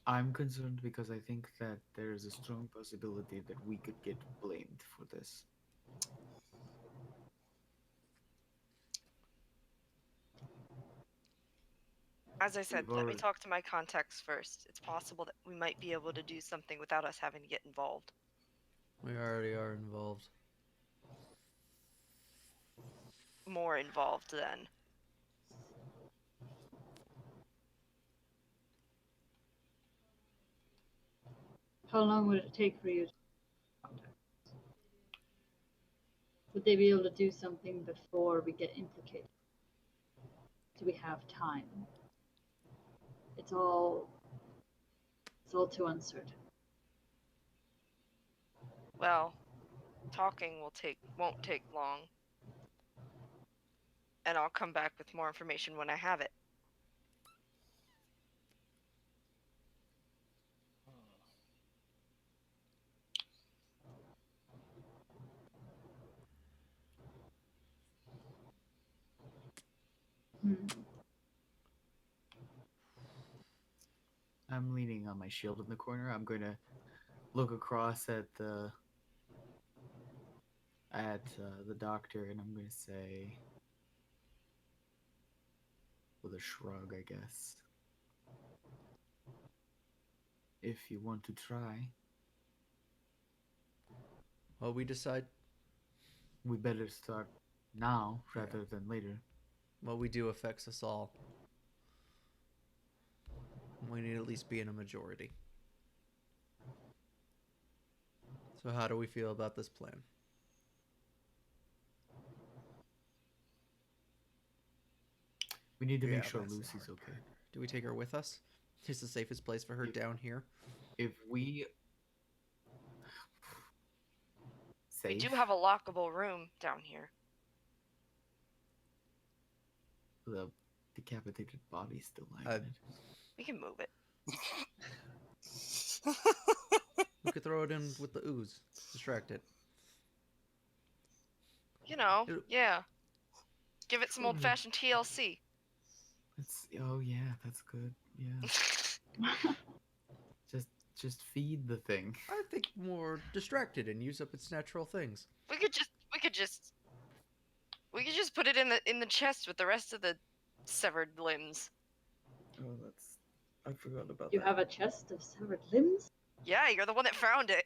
I'm concerned because I think that there is a strong possibility that we could get blamed for this. As I said, We've let me already- talk to my contacts first. It's possible that we might be able to do something without us having to get involved. We already are involved. More involved then. how long would it take for you to contact? Would they be able to do something before we get implicated? Do we have time? It's all too uncertain. Well, talking won't take long. And I'll come back with more information when I have it. I'm leaning on my shield in the corner. I'm going to look across at the doctor, and I'm going to say, with a shrug, I guess, if you want to try, Well, we decide we better start now rather than later. what we do affects us all. We need to at least be in a majority. So how do we feel about this plan? We need to make Yeah, sure that's the Lucy's hard okay. part. Do we take her with us? Is the safest place for her If- down here? If we We safe, do have a lockable room down here. the decapitated body still lying in it. We can move it. We could throw it in with the ooze. Distract it. You know, It- yeah. Give it some Sure. old-fashioned TLC. Oh yeah, that's good. Yeah. Just just feed the thing. I think more distracted and use up its natural things. we could just put it in the chest with the rest of the severed limbs. Oh, that's I forgot about You have a chest of severed limbs? Yeah, you're the one that found it.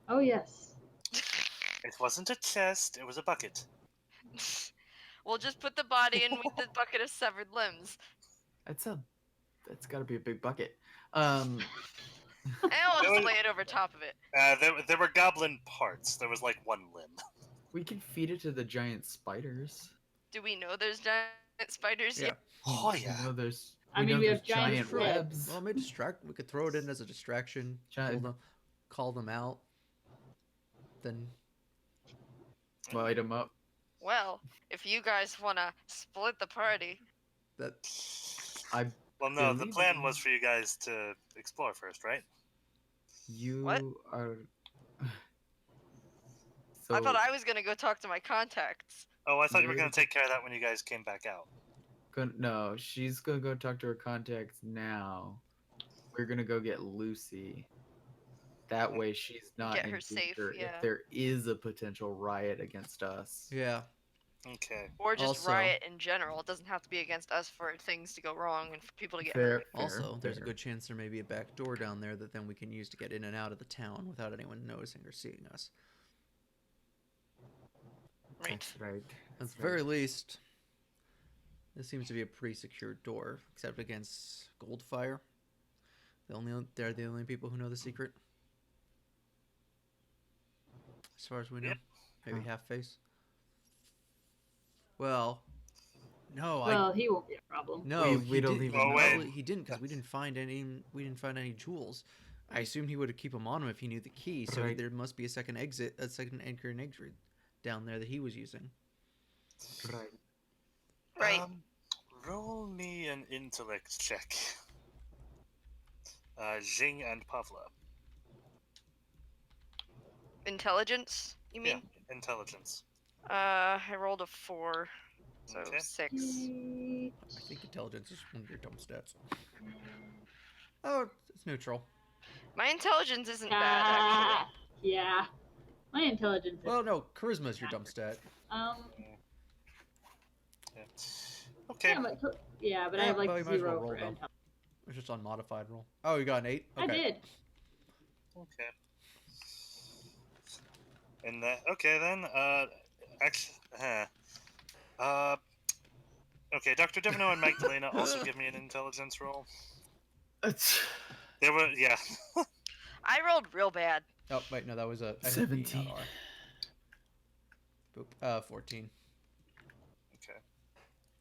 Oh, yes. It wasn't a chest, it was a bucket. We'll just put the body in with the bucket of severed limbs. That's got to be a big bucket. And we'll There just was- lay it over top of it. there were goblin parts. There was like one limb. We can feed it to the giant spiders. Do we know there's giant spiders Yeah. yet? Oh We yeah. know there's. I We mean, know we there's have giant giant True. webs. Well, maybe distract. We could throw it in as a distraction. Giant- Call them out. Then Light them up. Well, if you guys wanna split the party, that I Well, no, the believe plan it. was for you guys to explore first, right? You What? are. I thought I was gonna go talk to my contacts. Oh, I thought you were You're going to take care of that when you guys came back out. No, she's gonna go talk to her contacts now. We're gonna go get Lucy. That way, she's not Get in her safe, danger yeah. if there is a potential riot against us. yeah. Okay. Or just Also- riot in general. It doesn't have to be against us for things to go wrong and for people to get Fair. hurt. Also, there's a fair. good chance there may be a back door down there that then we can use to get in and out of the town without anyone noticing or seeing us. Right. That's right. At That's the very right. least, this seems to be a pretty secure door, except against Goldfire. They're the only people who know the secret. As far as we know, Yep. maybe Huh. half face. Well, no, Well, he won't be a problem. no, We don't did- even know. probably he didn't because we didn't find any jewels. I assumed he would keep them on him if he knew the key. So Right. there must be a second exit down there that he was using. Right. Right. Roll me an intellect check. Jing and Pavla. Intelligence, you Yeah, mean? intelligence. I rolled a 4, so Okay. 6. I think intelligence is one of your dumb stats. Oh, it's neutral. My intelligence isn't bad, actually. Yeah. My intelligence is. Well, no, charisma is your dumb stat. Yeah. Okay. Yeah, but I Yeah, have like well, you might as well 0 roll for them. intelligence. It's just on modified roll. Oh, you got an 8? Okay. I did. Okay. And that. Okay then. Actually. Okay, Dr. Devino and Magdalena also give me an intelligence roll. They were. Yeah. I rolled real bad. Oh, wait, no, that was a I hit B, not 17. R. Boop. 14.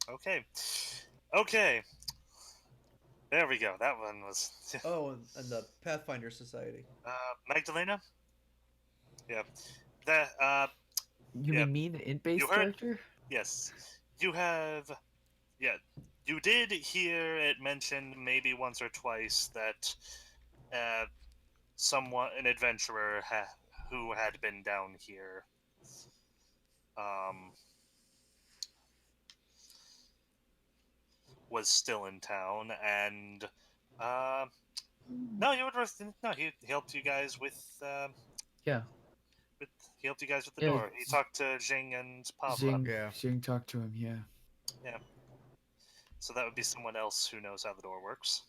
Okay. Okay. There we go. That one was. Oh, and the Pathfinder Society. Magdalena. Yeah. That. You Yeah. mean me, the int-based You heard- character? Yes. You have. Yeah. You did hear it mentioned maybe once or twice that an adventurer who had been down here was still in town, and no, he helped you guys with Yeah. he helped you guys with the Yeah. door. He talked to Jing and Pavla. Jing, Yeah. Jing talked to him, yeah. So that would be someone else who knows how the door works.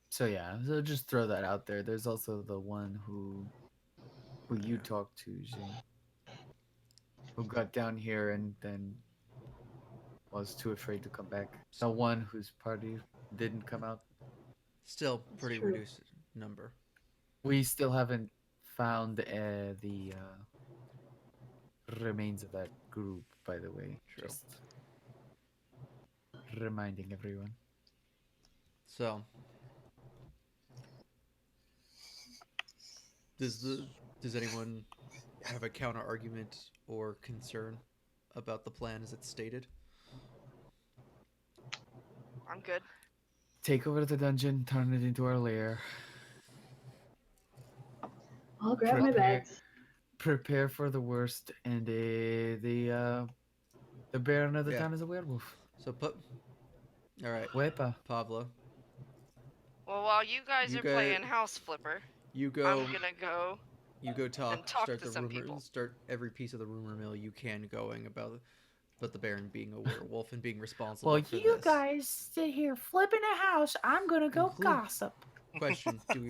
So yeah, so just throw that out there. There's also the one who you talked to, Jing, who got down here and then was too afraid to come back. The one whose party didn't come out. Still pretty true. reduced number. We still haven't found the remains of that group, by the way. True. Just reminding everyone. So, does anyone have a counter argument or concern about the plan as it's stated? I'm good. Take over the dungeon, turn it into our lair. I'll grab my Prepare- bags. prepare for the worst, and the baron of the Yeah. town is a werewolf. So put. All right, Wepa. Pavla. Well, while you guys You are go. playing House Flipper, You go. I'm gonna go. You go talk. talk Start to the some rumor. people. Start every piece of the rumor mill you can going about the Baron being a werewolf and being responsible Well, for you this. guys sit here flipping a house. I'm gonna go Include- gossip. Question: Do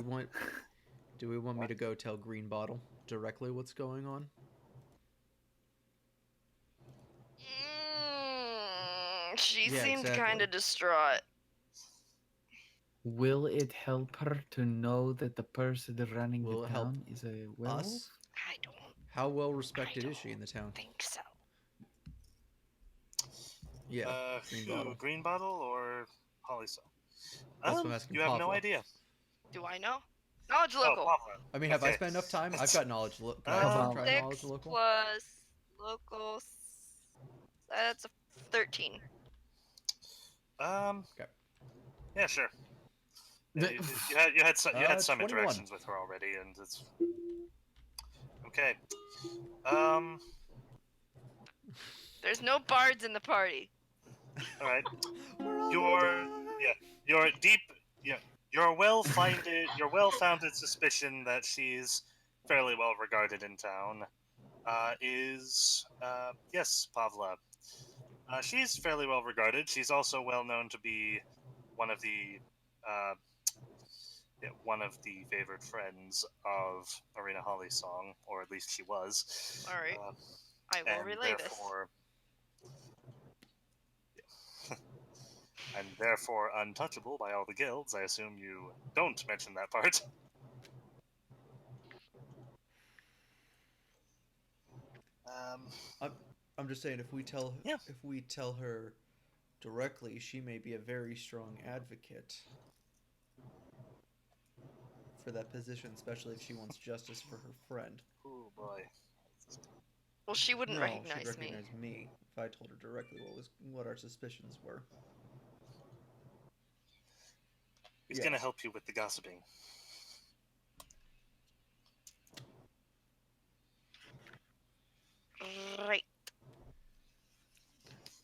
we want me to go tell Green Bottle directly what's going on? She Yeah, seemed exactly. kind of distraught. Will it help her to know that the person running Will the it help town is a werewolf? Us? I don't How well respected is she in the town? think so. Yeah, Green Bottle. Green Bottle or Hollysong? That's what I'm asking You have no Pavla. idea. Do I know? Knowledge Oh, local. Pavla. I mean, have I Okay. spent enough time? I've got knowledge. Can I Come try on. knowledge 6 local? plus local. That's a 13. Okay. Yeah, sure. Yeah, you had some 21. interactions with her already, and it's okay. There's no bards in the party. All right. We're all Your gonna die. your deep your well-founded suspicion that she's fairly well regarded in town is yes, Pavla. She's fairly well regarded. She's also well known to be one of the favored friends of Arena Hollysong, or at least she was. All right. I will And relay therefore, and therefore untouchable by all the guilds. I assume you don't mention that part. I'm just saying, if we tell Yeah. her directly, she may be a very strong advocate for that position, especially if she wants justice for her friend. Oh boy. this. Well, she wouldn't No, recognize she'd recognize me if I told her directly what our suspicions were. He's Yes. gonna help you with the gossiping. me. Right.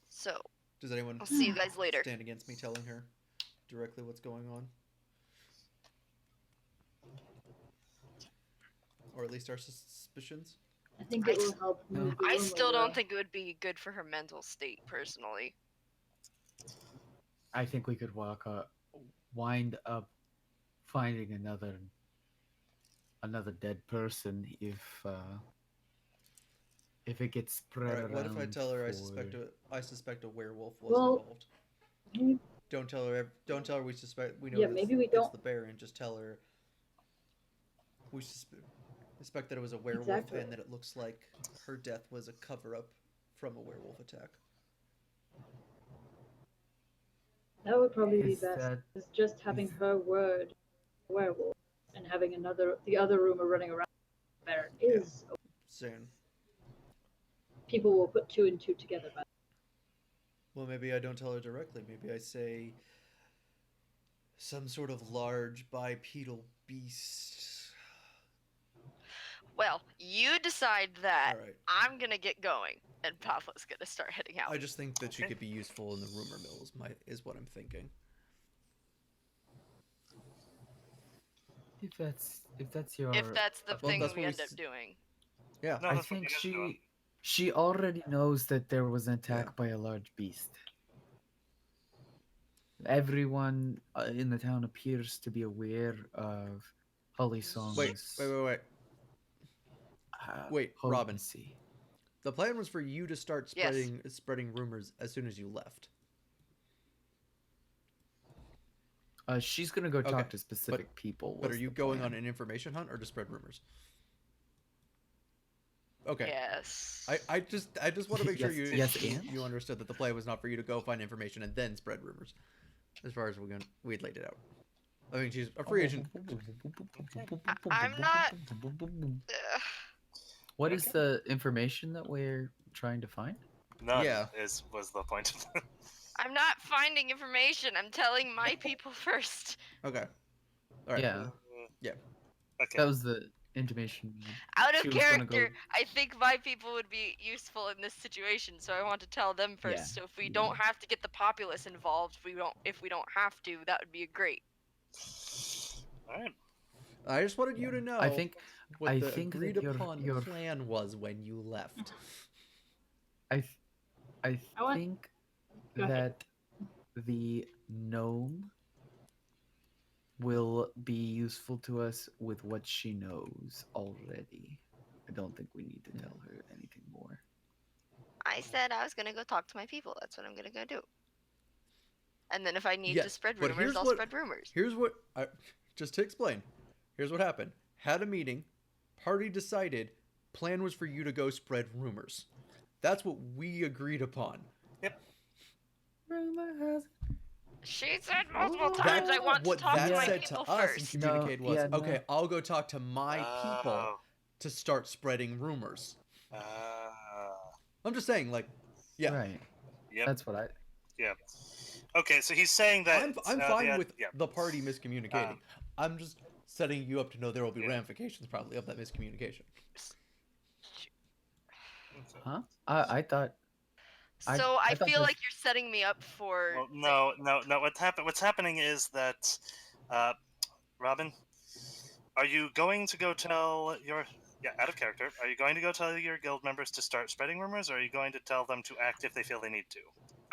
So, Does anyone I'll see you guys later. stand against me telling her directly what's going on? Or at least our suspicions? I think it will help move the I rumor, still though. don't think it would be good for her mental state, personally. I think we could wind up finding another dead person if it gets spread Alright, around. what if I tell her I for- suspect a werewolf was Well, involved? maybe- Don't tell her we know Yeah, it's, maybe we it's don't- the Baron. Just tell her we suspect that it was a werewolf Exactly. and that it looks like her death was a cover-up from a werewolf attack. That would probably be Is best. that- Is just having her word werewolf and having the other rumor running around there is Soon. people will put two and two together. But Well, maybe I don't tell her directly. Maybe I say some sort of large bipedal beast. Well, you decide that. Alright. I'm gonna get going, and Pavla's gonna start heading out. I just think that she Okay. could be useful in the rumor mill is what I'm thinking. If that's your If that's the Well, thing that's we what we end up s- doing. Yeah. No, I that's what think you guys are doing. she already knows that there was an attack by a large beast. Everyone in the town appears to be aware of Hollysong's Wait. Wait, Robin. potency. The plan was for you to start Yes. spreading rumors as soon as you left. She's gonna go Okay, talk to specific people. But are was you the going plan. on an information hunt or to spread rumors? Okay. Yes. I just want to make sure Yes, and? you understood that the plan was not for you to go find information and then spread rumors. As far as we'd laid it out. I mean, she's a free agent. I'm not. Ugh. What is the information that we're trying to find? None Yeah. was the point. I'm not finding information. I'm telling my people first. Okay. All right. Yeah, Yeah. Okay. that was the intimation. Out She of was gonna go. character, I think my people would be useful in this situation, so I want to tell them first. Yeah, So if we yeah. don't have to get the populace involved, if we don't have to, that would be great. All right. I just wanted you to Yeah. know I think what the that agreed your upon plan was when you left. I th- I I want- think Go ahead. that the gnome will be useful to us with what she knows already. I don't think we need to tell her anything more. I said I was gonna go talk to my people. That's what I'm gonna go do. And then if I need to Yes, spread but rumors, I'll spread rumors. here's what just to explain. Here's what happened. Had a meeting, party decided, plan was for you to go spread rumors. That's what we agreed upon. Yep. Rumor has She said multiple times I want to What talk that to my said to people us and first. communicated was, yeah, no. okay, I'll go talk to my people Oh. to start spreading rumors. Uh, I'm just saying, like, yeah, Right. yep. That's what I. Yep. Okay, so he's saying that I'm fine the, with yeah. the party miscommunicating. I'm just setting you up to know there will be ramifications probably of that miscommunication. Huh? I thought. So I thought feel this- like you're setting me up for. Well, no. What's happening is that, Robin, are you going to go tell your out of character? Are you going to go tell your guild members to start spreading rumors, or are you going to tell them to act if they feel they need to?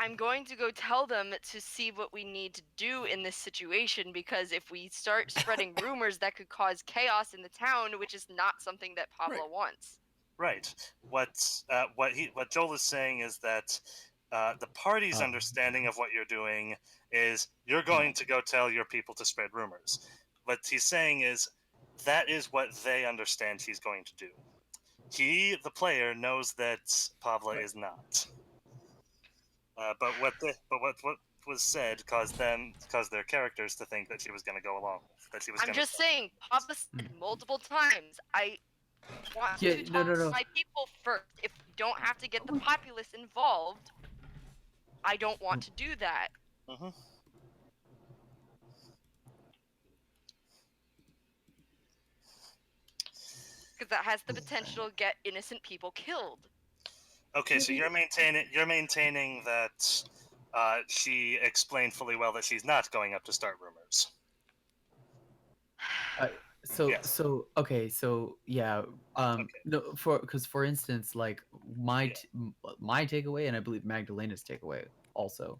I'm going to go tell them to see what we need to do in this situation, because if we start spreading rumors, that could cause chaos in the town, which is not something that Pablo wants. Right. What Joel is saying is that the party's understanding of what you're doing is you're going to go tell your people to spread rumors. What he's saying is that is what they understand he's going to do. He, the player, knows that Pavla is not. But what was said caused their characters to think that she was going to go along. That she was. I'm just saying, Pablo said multiple times, I want to talk to my people first. If we don't have to get the populace involved, I don't want to do that. Mm-hmm. Because that has the potential to get innocent people killed. Okay, so you're maintaining that she explained fully well that she's not going up to start rumors. No, for instance, like my takeaway, and I believe Magdalena's takeaway also,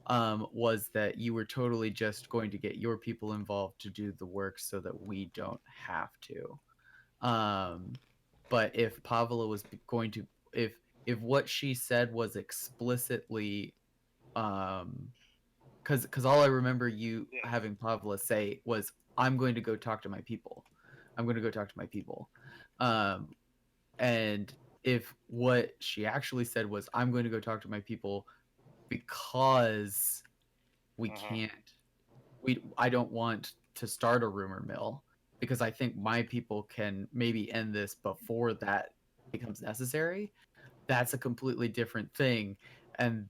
was that you were totally just going to get your people involved to do the work so that we don't have to. But if Pavla was going to, if what she said was explicitly, because all I remember you having Pavla say was, "I'm going to go talk to my people. I'm going to go talk to my people." And if what she actually said was, "I'm going to go talk to my people because we can't, I don't want to start a rumor mill, because I think my people can maybe end this before that becomes necessary," that's a completely different thing. And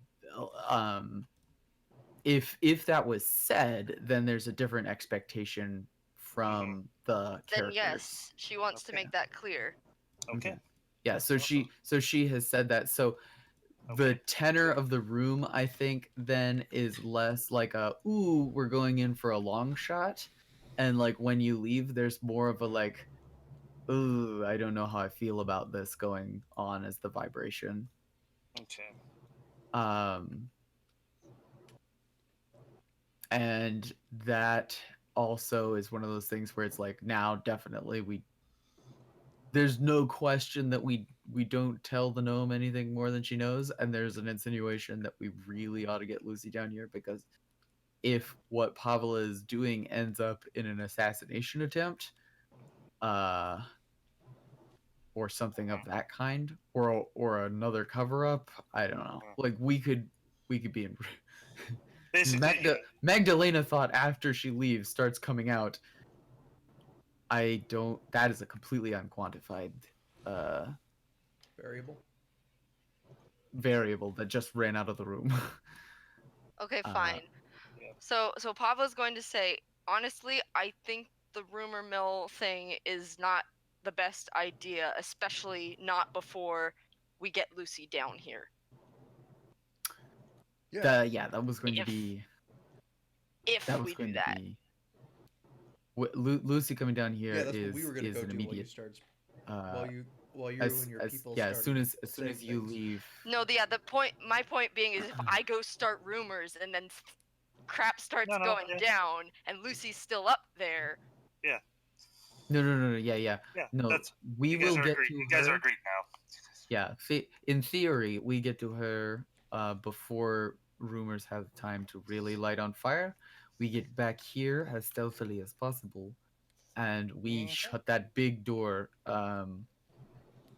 if that was said, then there's a different expectation from the characters. Then yes, she wants to make that clear. Okay. Yeah, so she has said that. So the tenor of the room, I think, then is less like a, ooh, we're going in for a long shot, and like when you leave, there's more of a like, ooh, I don't know how I feel about this going on as the vibration. Okay. And that also is one of those things where it's like, now definitely there's no question that we don't tell the gnome anything more than she knows, and there's an insinuation that we really ought to get Lucy down here, because if what Pavla is doing ends up in an assassination attempt, or something of that kind, or another cover up, I don't know. Like we could be in. Basically, Magdalena thought after she leaves starts coming out. That is a completely unquantified variable that just ran out of the room. Okay, fine. So Pablo's going to say, honestly, I think the rumor mill thing is not the best idea, especially not before we get Lucy down here. Yeah. That was going to If- be. If That was we do going to that. be. Lucy coming down here Yeah, that's what we were gonna is go an do while you immediate. start. Uh, While you and your people as started soon saying as you things. leave. No, my point being is if I go start rumors and then crap starts No, going yeah. down and Lucy's still up there. No. Yeah. Yeah, No, that's we you guys will are get agreed. to You guys are her. agreed now. Yeah, in theory, we get to her before rumors have time to really light on fire. We get back here as stealthily as possible, and we Okay. shut that big door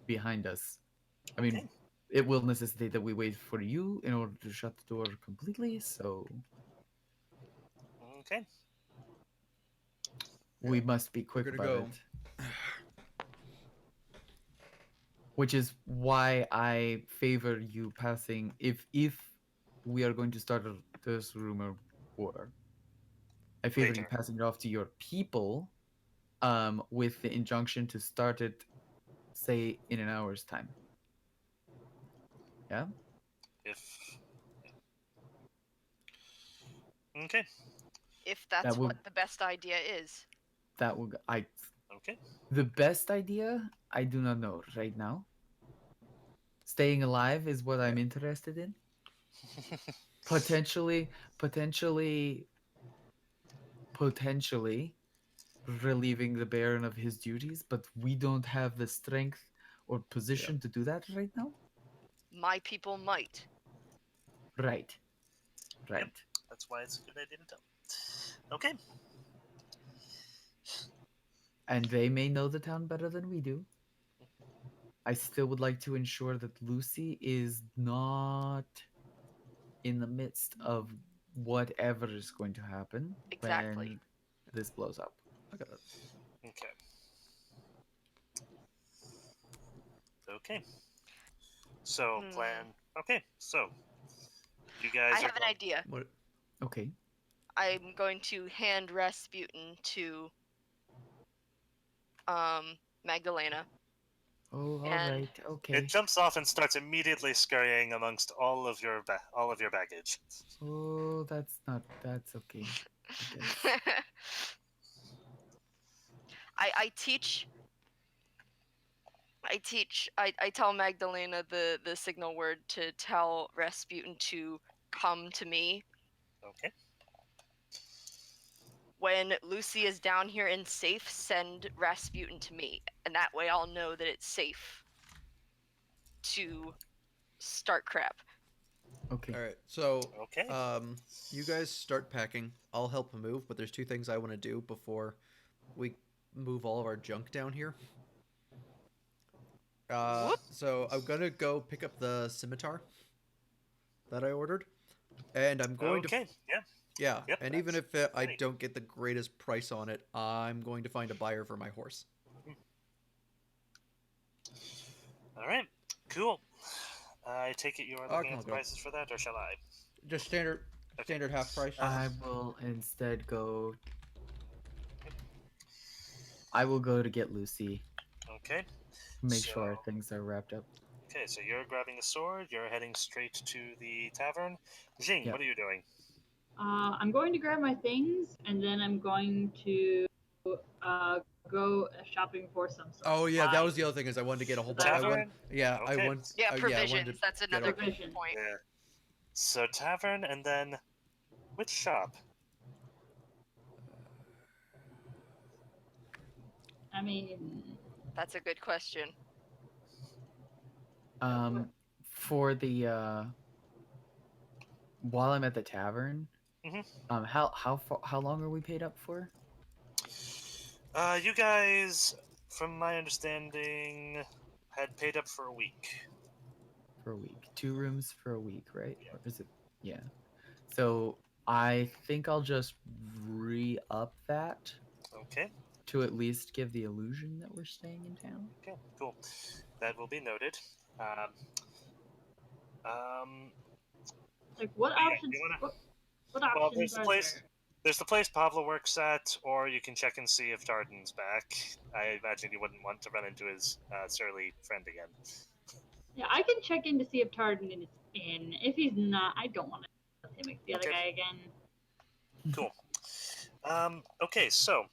behind us. I mean, Okay. it will necessitate that we wait for you in order to shut the door completely, so Okay. we must be We're quick gonna about go. it. Which is why I favor you passing if we are going to start this rumor war. I favor you Later. passing it off to your people, with the injunction to start it, say, in an hour's time. Yeah. If okay. If that's That will what the best idea is. I. Okay. The best idea I do not know right now. Staying alive is what I'm interested in. Potentially, potentially, potentially relieving the Baron of his duties, but we don't have the strength or position to do that right now. My people might. Right. Right. That's why it's a good idea to tell. Okay. And they may know the town better than we do. I still would like to ensure that Lucy is not in the midst of whatever is going to happen Exactly. when this blows up. I got it. Okay. Okay. So plan. Okay. So you guys I are have an going. idea. What? Okay. I'm going to hand Rasputin to Magdalena. Oh, all And right. Okay. It jumps off and starts immediately scurrying amongst all of your baggage. Oh, that's okay. I guess. I tell Magdalena the signal word to tell Rasputin to come to me. Okay. When Lucy is down here and safe, send Rasputin to me. And that way I'll know that it's safe to start crap. Okay. All right. So, Okay. you guys start packing. I'll help move, but there's two things I want to do before we move all of our junk down here. Whoop. So I'm gonna go pick up the scimitar that I ordered, and I'm going to. Okay. Yeah. Yeah, Yep, and even that's if I great. don't get the greatest price on it, I'm going to find a buyer for my horse. All right. Cool. I take it you are looking at the go. prices for that, or shall I? Just standard half price. I will instead go. I will go to get Lucy. Okay. Make So- sure our things are wrapped up. Okay, so you're grabbing the sword. You're heading straight to the tavern. Jing, Yep. what are you doing? I'm going to grab my things, and then I'm going to go shopping for some supplies. Oh yeah, that was the other thing is I wanted to get a whole bunch. Tavern? Yeah, I Okay. want. Yeah, I provisions. wanted to That's get another a- good Provisions. point. Yeah. So tavern, and then which shop? I mean, That's a good question. For the while I'm at the tavern, Mhm. how long are we paid up for? You guys, from my understanding, had paid up for a week. For a week. 2 rooms for a week, right? Yeah. Or is it? Yeah. So I think I'll just re-up that Okay. to at least give the illusion that we're staying in town. Okay. Cool. That will be noted. Um. like what Yeah, options? you wanna- What Well, options there's a are place. there? There's the place Pavlo works at, or you can check and see if Tardan's back. I imagine you wouldn't want to run into his surly friend again. Yeah, I can check in to see if Tardan is in. If he's not, I don't want to let him the other Okay. guy again. Cool. Okay, so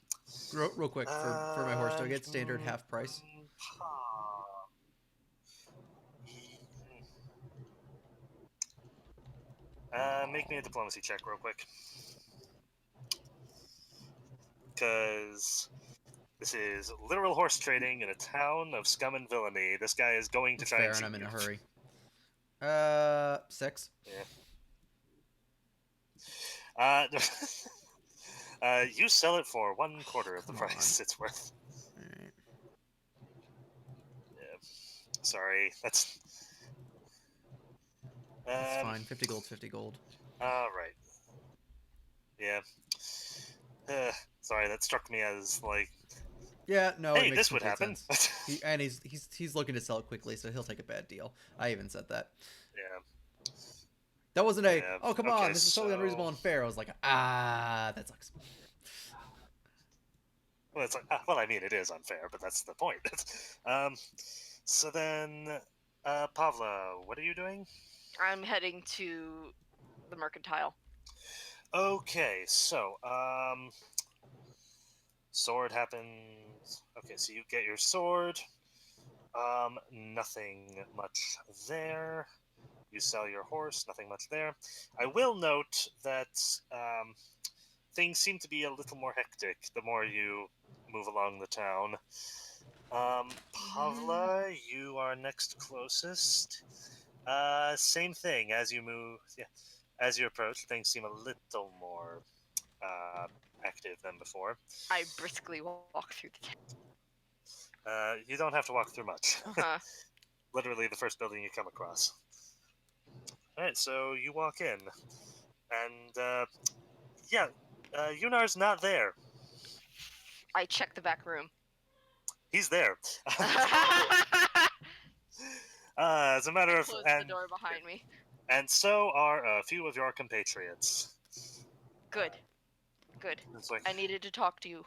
Real quick, for my horse, do I get standard half price? Make me a diplomacy check real quick. Because this is literal horse trading in a town of scum and villainy. This guy is going to That's try fair, and and cheat I'm in you. a hurry. 6. Yeah. You sell it for 1/4 of the Come price it's worth. Alright. Yeah. Sorry, that's... That's fine. 50 gold's 50 gold. Alright. Yeah. Sorry, that struck me as, like... Yeah, no, it Hey, makes this would complete happen. sense. He's looking to sell it quickly, so he'll take a bad deal. I even said that. Yeah. That wasn't a, Yeah, oh, come okay, on, this is totally so- unreasonable and unfair. I was like, that sucks. Well, it's like, well, I mean, it is unfair, but that's the point. So then, Pavla, what are you doing? I'm heading to the mercantile. Okay, so, sword happens. Okay, so you get your sword. Nothing much there. You sell your horse, nothing much there. I will note that, things seem to be a little more hectic the more you move along the town. Pavla, you are next closest. Same thing as you move. Yeah, as you approach, things seem a little more active than before. I briskly walk through the town. You don't have to walk through much. Uh-huh. Literally the first building you come across. All right, so you walk in, and yeah, Yunar's not there. I check the back room. He's there. As a matter of Close the door behind me. And so are a few of your compatriots. Good. Good. It's like, I needed to talk to you.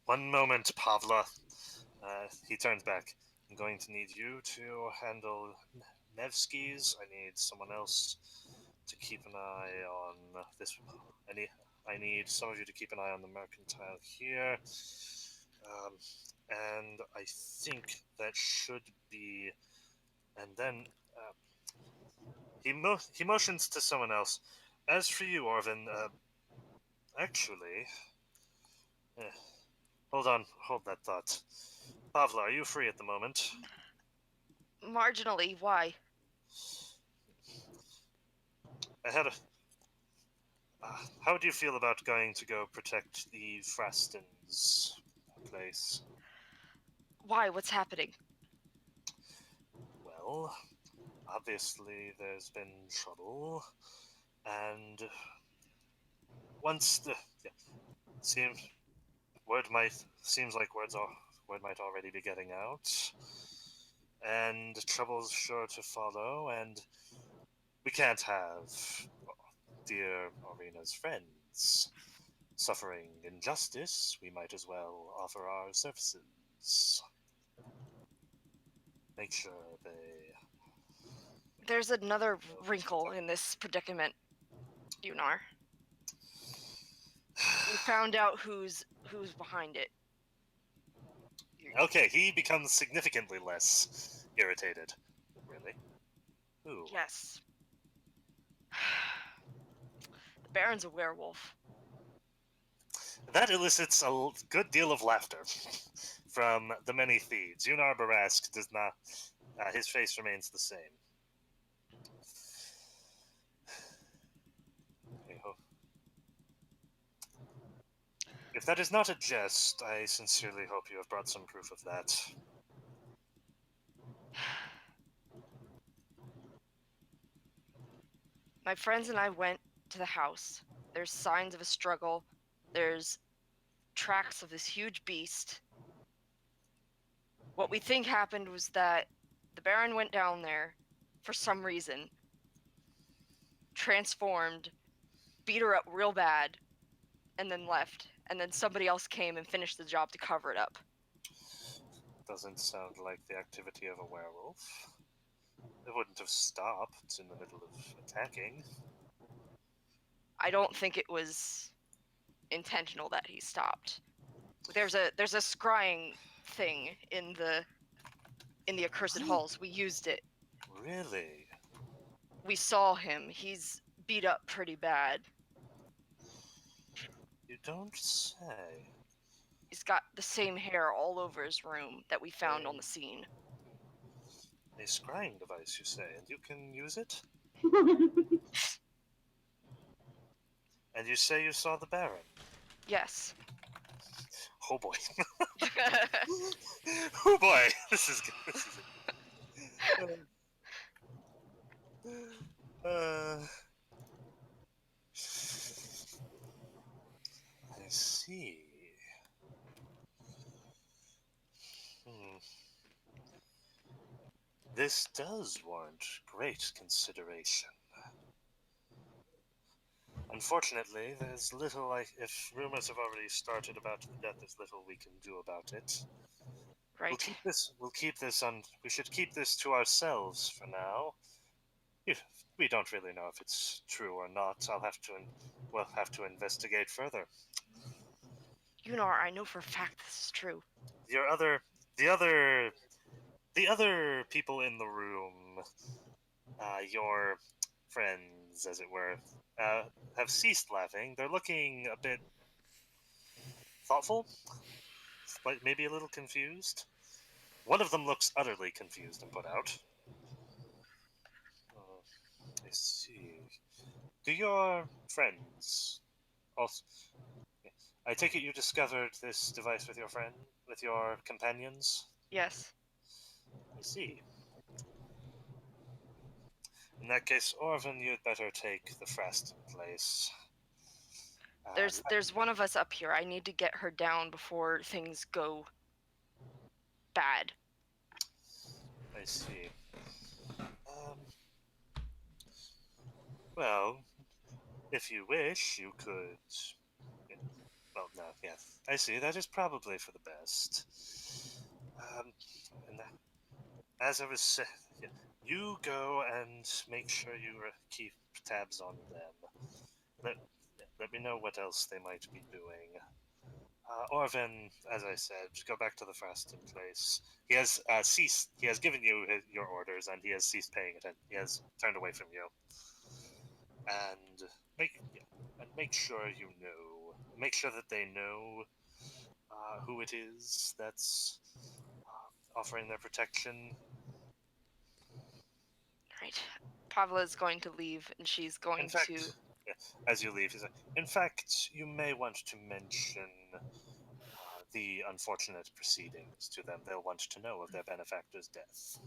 one moment, Pavla. He turns back. I'm going to need you to handle Nevsky's. I need someone else to keep an eye on this. I need some of you to keep an eye on the mercantile here. And I think that should be... And then he motions to someone else. As for you, Orvin, actually... hold that thought. Pavla, are you free at the moment? Marginally, why? I had a... how do you feel about going to go protect the Fraston's place? Why? What's happening? Well, obviously there's been trouble, and once the... Yeah, seems like word might already be getting out, and trouble's sure to follow, and we can't have dear Arena's friends suffering injustice. We might as well offer our services. Make sure they... There's another wrinkle in this predicament, Yunar. We found out who's behind it. Okay, he becomes significantly less irritated. Really? Who? Yes. The Baron's a werewolf. That elicits a good deal of laughter from the many thieves. Yunar Barask does not... his face remains the same. If that is not a jest, I sincerely hope you have brought some proof of that. My friends and I went to the house. There's signs of a struggle. There's tracks of this huge beast. What we think happened was that the Baron went down there for some reason, transformed, beat her up real bad, and then left. And then somebody else came and finished the job to cover it up. Doesn't sound like the activity of a werewolf. It wouldn't have stopped in the middle of attacking. I don't think it was intentional that he stopped. There's a scrying thing in the accursed halls. We used it. Really? We saw him. He's beat up pretty bad. You don't say. He's got the same hair all over his room that we found on the scene. A scrying device, you say, and you can use it? And you say you saw the Baron? Yes. Oh boy. Oh boy! This is good. I see. Hmm. This does warrant great consideration. Unfortunately, there's little if rumors have already started about the death, there's little we can do about it. Right. We'll keep this on, we should keep this to ourselves for now. We don't really know if it's true or not. We'll have to investigate further. Yunar, I know for a fact this is true. The other people in the room, your friends, as it were, have ceased laughing. They're looking a bit thoughtful, maybe a little confused. One of them looks utterly confused and put out. I see. Do your friends also? I take it you discovered this device with your companions? Yes. I see. In that case, Orvin, you'd better take the Fraston place. There's one of us up here. I need to get her down before things go bad. I see. Well, if you wish, you could. Well, no, yes. I see. That is probably for the best. And as I was saying, you go and make sure you keep tabs on them. Let me know what else they might be doing. Orvin, as I said, go back to the Fraston place. He has ceased. He has given you your orders, and he has ceased paying attention. He has turned away from you. And make sure you know. Make sure that they know who it is that's offering their protection. Right. Pavla's going to leave, and she's going In fact, to. as you leave, he's like, in fact, you may want to mention the unfortunate proceedings to them. They'll want to know of their benefactor's death.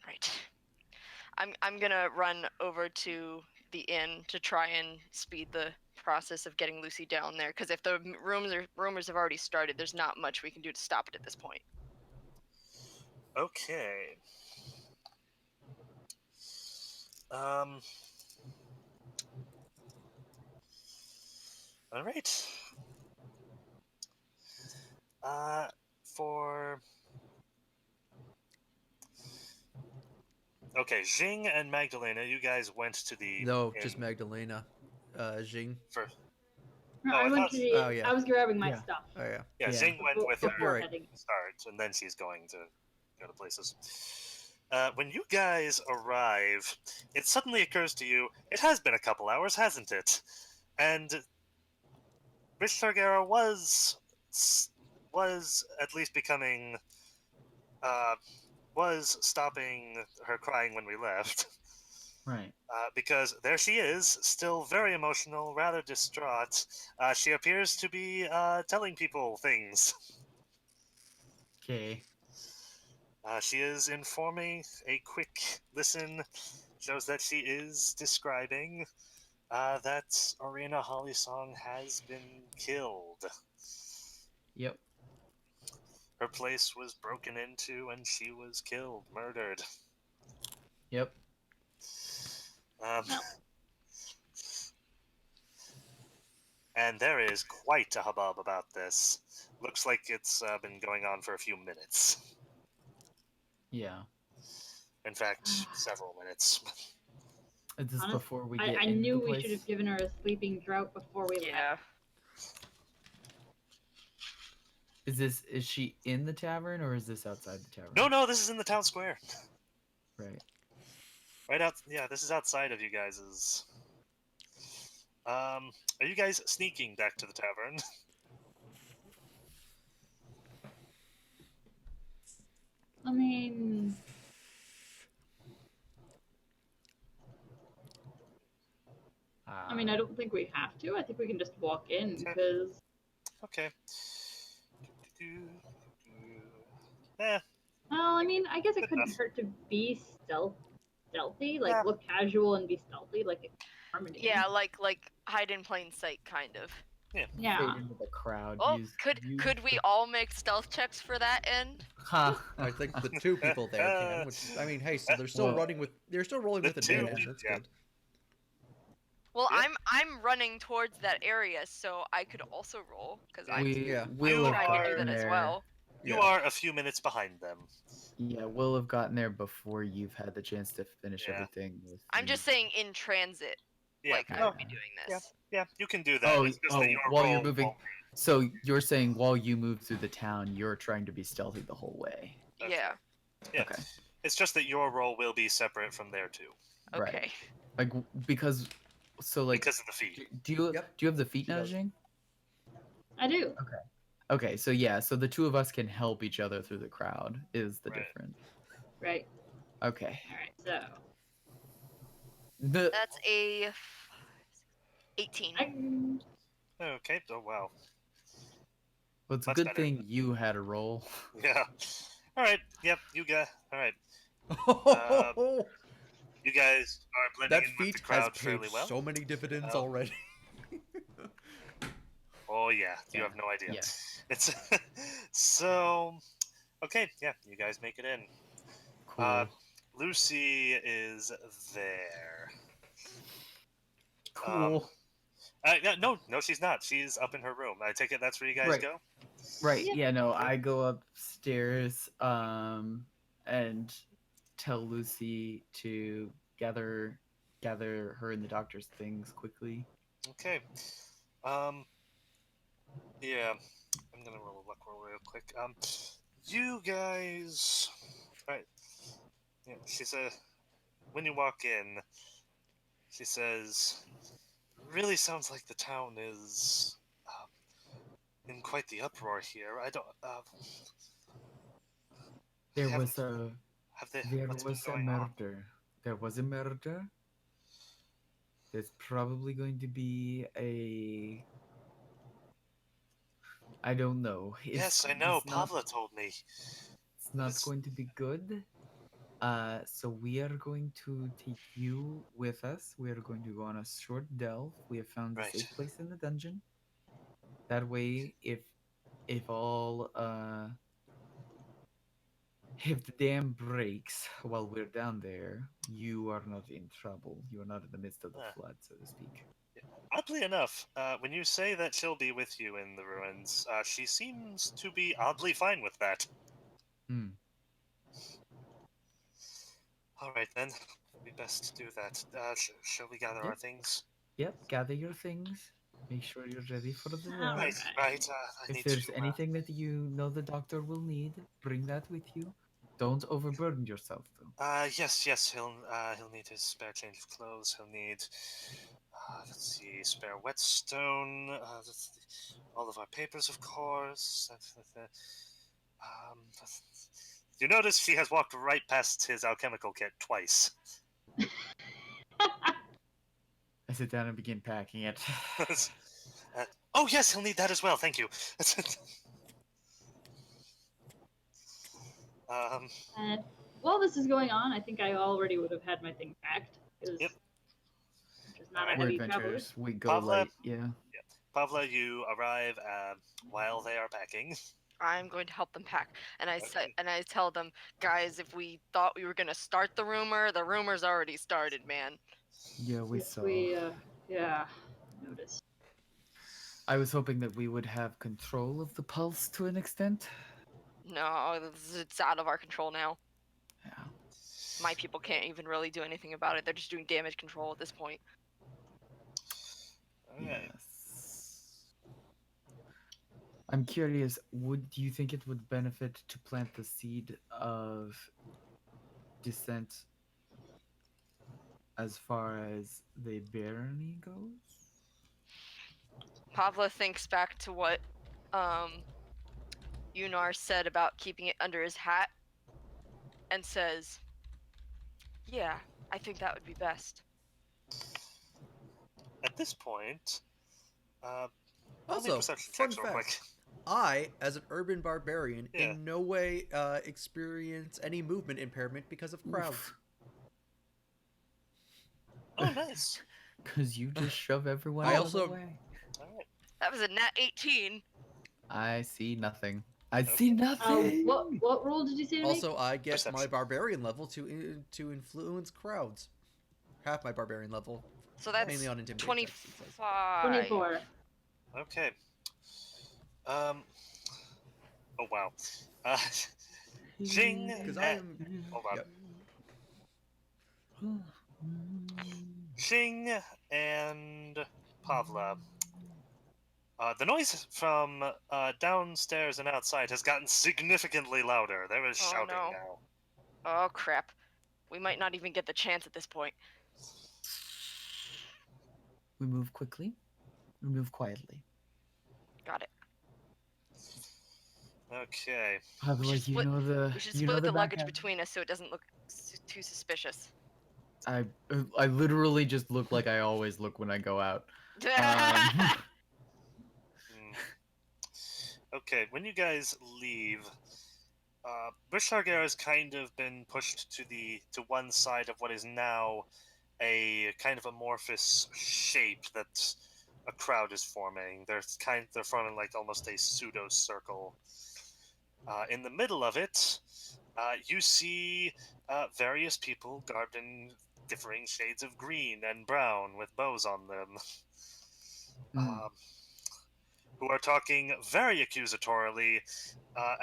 Right. I'm gonna run over to the inn to try and speed the process of getting Lucy down there. Because if the rumors have already started, there's not much we can do to stop it at this point. Okay. All right. For okay, Jing and Magdalena, you guys went to the No, inn just Magdalena. Jing. for. No, Oh, I I went thought- to the. Oh, yeah. I was grabbing my Yeah. stuff. Oh yeah. Yeah, Yeah. Jing went with her You're Before right. heading. to start, and then she's going to go to places. When you guys arrive, it suddenly occurs to you it has been a couple hours, hasn't it? And Rich Targera was at least becoming was stopping her crying when we left. Right. Because there she is, still very emotional, rather distraught. She appears to be telling people things. Okay. She is informing. A quick listen shows that she is describing that Arena Hollysong has been killed. Yep. Her place was broken into and she was killed, murdered. Yep. Um, No. and there is quite a hubbub about this. Looks like it's been going on for a few minutes. Yeah. In fact, several minutes. Is this Honest, before we get I into knew the we place? should have given her a sleeping draught before we Yeah. left. Is she in the tavern or is this outside the tavern? No, this is in the town square. Right. Right out. Yeah, this is outside of you guys's. Are you guys sneaking back to the tavern? I mean, I don't think we have to. I think we can just walk in because Okay. Eh, well, I mean, I guess it Good couldn't enough. hurt to be stealthy, like Yeah. look casual and be stealthy, like Harmony. Yeah, like hide in plain sight, kind of. Yeah. Fade into the crowd. Oh, use could we the- all make stealth checks for that end? Ha! I think the two people there can. Which I mean, hey, so they're still Well, running with. They're still rolling the with two advantage. people, That's yeah. good. Well, Yeah. I'm running towards that area, so I could also roll because I Yeah. Will have try to do gotten that as there. well. You Yeah. are a few minutes behind them. Yeah, we'll have gotten there before you've had the chance to finish Yeah. everything. With I'm just saying in transit, Yeah. like I would be doing this. Yeah, you can do that. It's just that your while you're roll moving. won't- So you're saying while you move through the town, you're trying to be stealthy the whole way. That's Yeah. Yeah. Okay. It's just that your roll will be separate from there too, Right. Okay. Like because, so like, because of the feet. do you Yep. do you have the feet She does. nudging? I do. Okay, so yeah, so the two of us can help each other through the crowd is the Right. difference. Right. Okay. All right. So The That's a 18. Okay. Oh wow. well, it's a much good better. thing you had a roll. Yeah. All right. Yep. You got. All right. You guys are blending that in with feat the has crowd paid fairly well. so many dividends Oh. already. Oh yeah. You Yeah. have no idea. Yeah. It's so. Okay. Yeah. You guys make it in. Cool. Lucy is there. Cool. No, she's not. She's up in her room. I take it that's where you guys Right. go. Right. Yeah. Yeah. No, I go upstairs and tell Lucy to gather her and the doctor's things quickly. Okay. Yeah. I'm gonna roll a luck roll real quick. You guys. All right. Yeah. She said when you walk in, she says, "Really sounds like the town is in quite the uproar here. I don't. There haven't- was a Have they? there What's been was a going on? murder. There was a murder. There's probably going to be a I don't know. Yes, I know. It's not, Pavla told me. it's not It's- going to be good. So we are going to take you with us. We are going to go on a short delve. We have found a Right. safe place in the dungeon. That way, if all if the dam breaks while we're down there, you are not in trouble. You are not in the midst of the Ah. flood, so to speak. Oddly enough, when you say that she'll be with you in the ruins, she seems to be oddly fine with that. Hmm. All right then, we best do that. Shall we gather our Yep. things? Yep. Gather your things. Make sure you're ready for the All delve. Right, right. I If need there's to. anything that you know the doctor will need, bring that with you. Don't overburden yourself, though. Yes. He'll need his spare change of clothes. He'll need. Let's see, spare whetstone. All of our papers, of course. You notice she has walked right past his alchemical kit twice. I sit down and begin packing it. Oh yes, he'll need that as well. Thank you. And while this is going on, I think I already would have had my thing packed because Yep. I'm just not Alright. a We're heavy traveler. adventurers. We go Pavla? light. Yeah. Pavla, you arrive while they are packing. I'm going to help them pack, and I say, Okay. and I tell them, guys, if we thought we were gonna start the rumor's already started, man. Yeah, we Yes, saw. we yeah noticed. I was hoping that we would have control of the pulse to an extent. No, it's out of our control now. Yeah. My people can't even really do anything about it. They're just doing damage control at this point. Alright. Yes. I'm curious, do you think it would benefit to plant the seed of dissent as far as the barony goes? Pavla thinks back to what Yunar said about keeping it under his hat and says, yeah, I think that would be best. At this point, roll me Also, perception fun checks real fact. quick. I, as an urban barbarian, Yeah. in no way experience any movement impairment because of crowds. Oh, nice. Because you just shove everyone I out of the also- way. Alright. That was a nat 18. I see nothing. I Okay. see nothing. What role did you say to make? Also, I get my Perception. barbarian level to influence crowds. Half my barbarian level, So that's mainly on intimidation checks, it says. 25. 24. Okay. Oh, wow. Jing Because and... I am. Hold on. Yep. Xing and Pavla. The noise from downstairs and outside has gotten significantly louder. There is Oh, shouting no. now. Oh, crap. We might not even get the chance at this point. We move quickly. We move quietly. Got it. Okay. Pablo, should you split- know the We should you split know the back luggage alley? between us so it doesn't look too suspicious. I literally just look like I always look when I go out. Hmm. Okay, when you guys leave, Busharger has kind of been pushed to one side of what is now a kind of amorphous shape that a crowd is forming. They're forming like almost a pseudo circle. In the middle of it, you see various people garbed in differing shades of green and brown with bows on them. Mm. Who are talking very accusatorily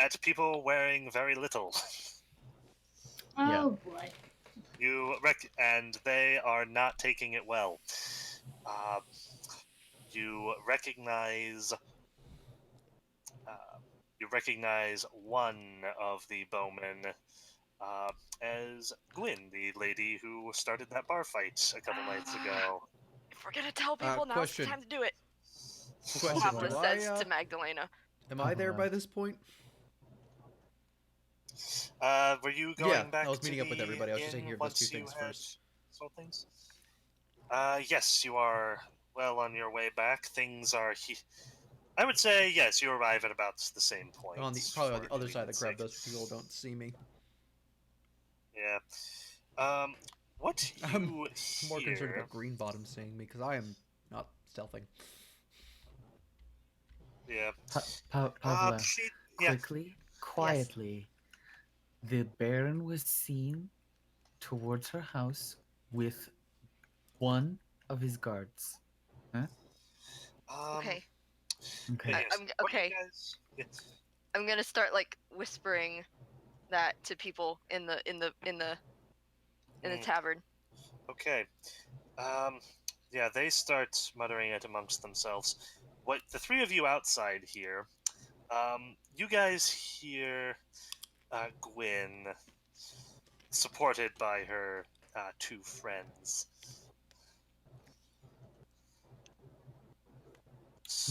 at people wearing very little. Yeah. Oh boy. And they are not taking it well. You recognize one of the bowmen as Gwyn, the lady who started that bar fight a couple nights ago. If we're gonna tell people, now's the Question. time to do it. Question. Pavla Do says I, to Magdalena. am I there by this point? Were you going back I was to meeting up with the everybody. I was just inn taking care of those once two you things had first. sold things? Yes, you are well on your way back. Things are I would say yes. You arrive at about the same point. Probably on for the other side of the convenience crowd. sake. Those people don't see me. Yeah. What I'm you more concerned hear? about Greenbottom seeing me because I am not stealthing. Yeah. Pavla, Yeah. quickly, quietly. The Baron was seen towards her house with one of his guards. Okay. Okay. Yes. I'm What you okay. guys- yes. I'm gonna start like whispering that to people in the Mm, tavern. okay. Yeah, they start muttering it amongst themselves. What the three of you outside here? You guys hear Gwyn, supported by her two friends,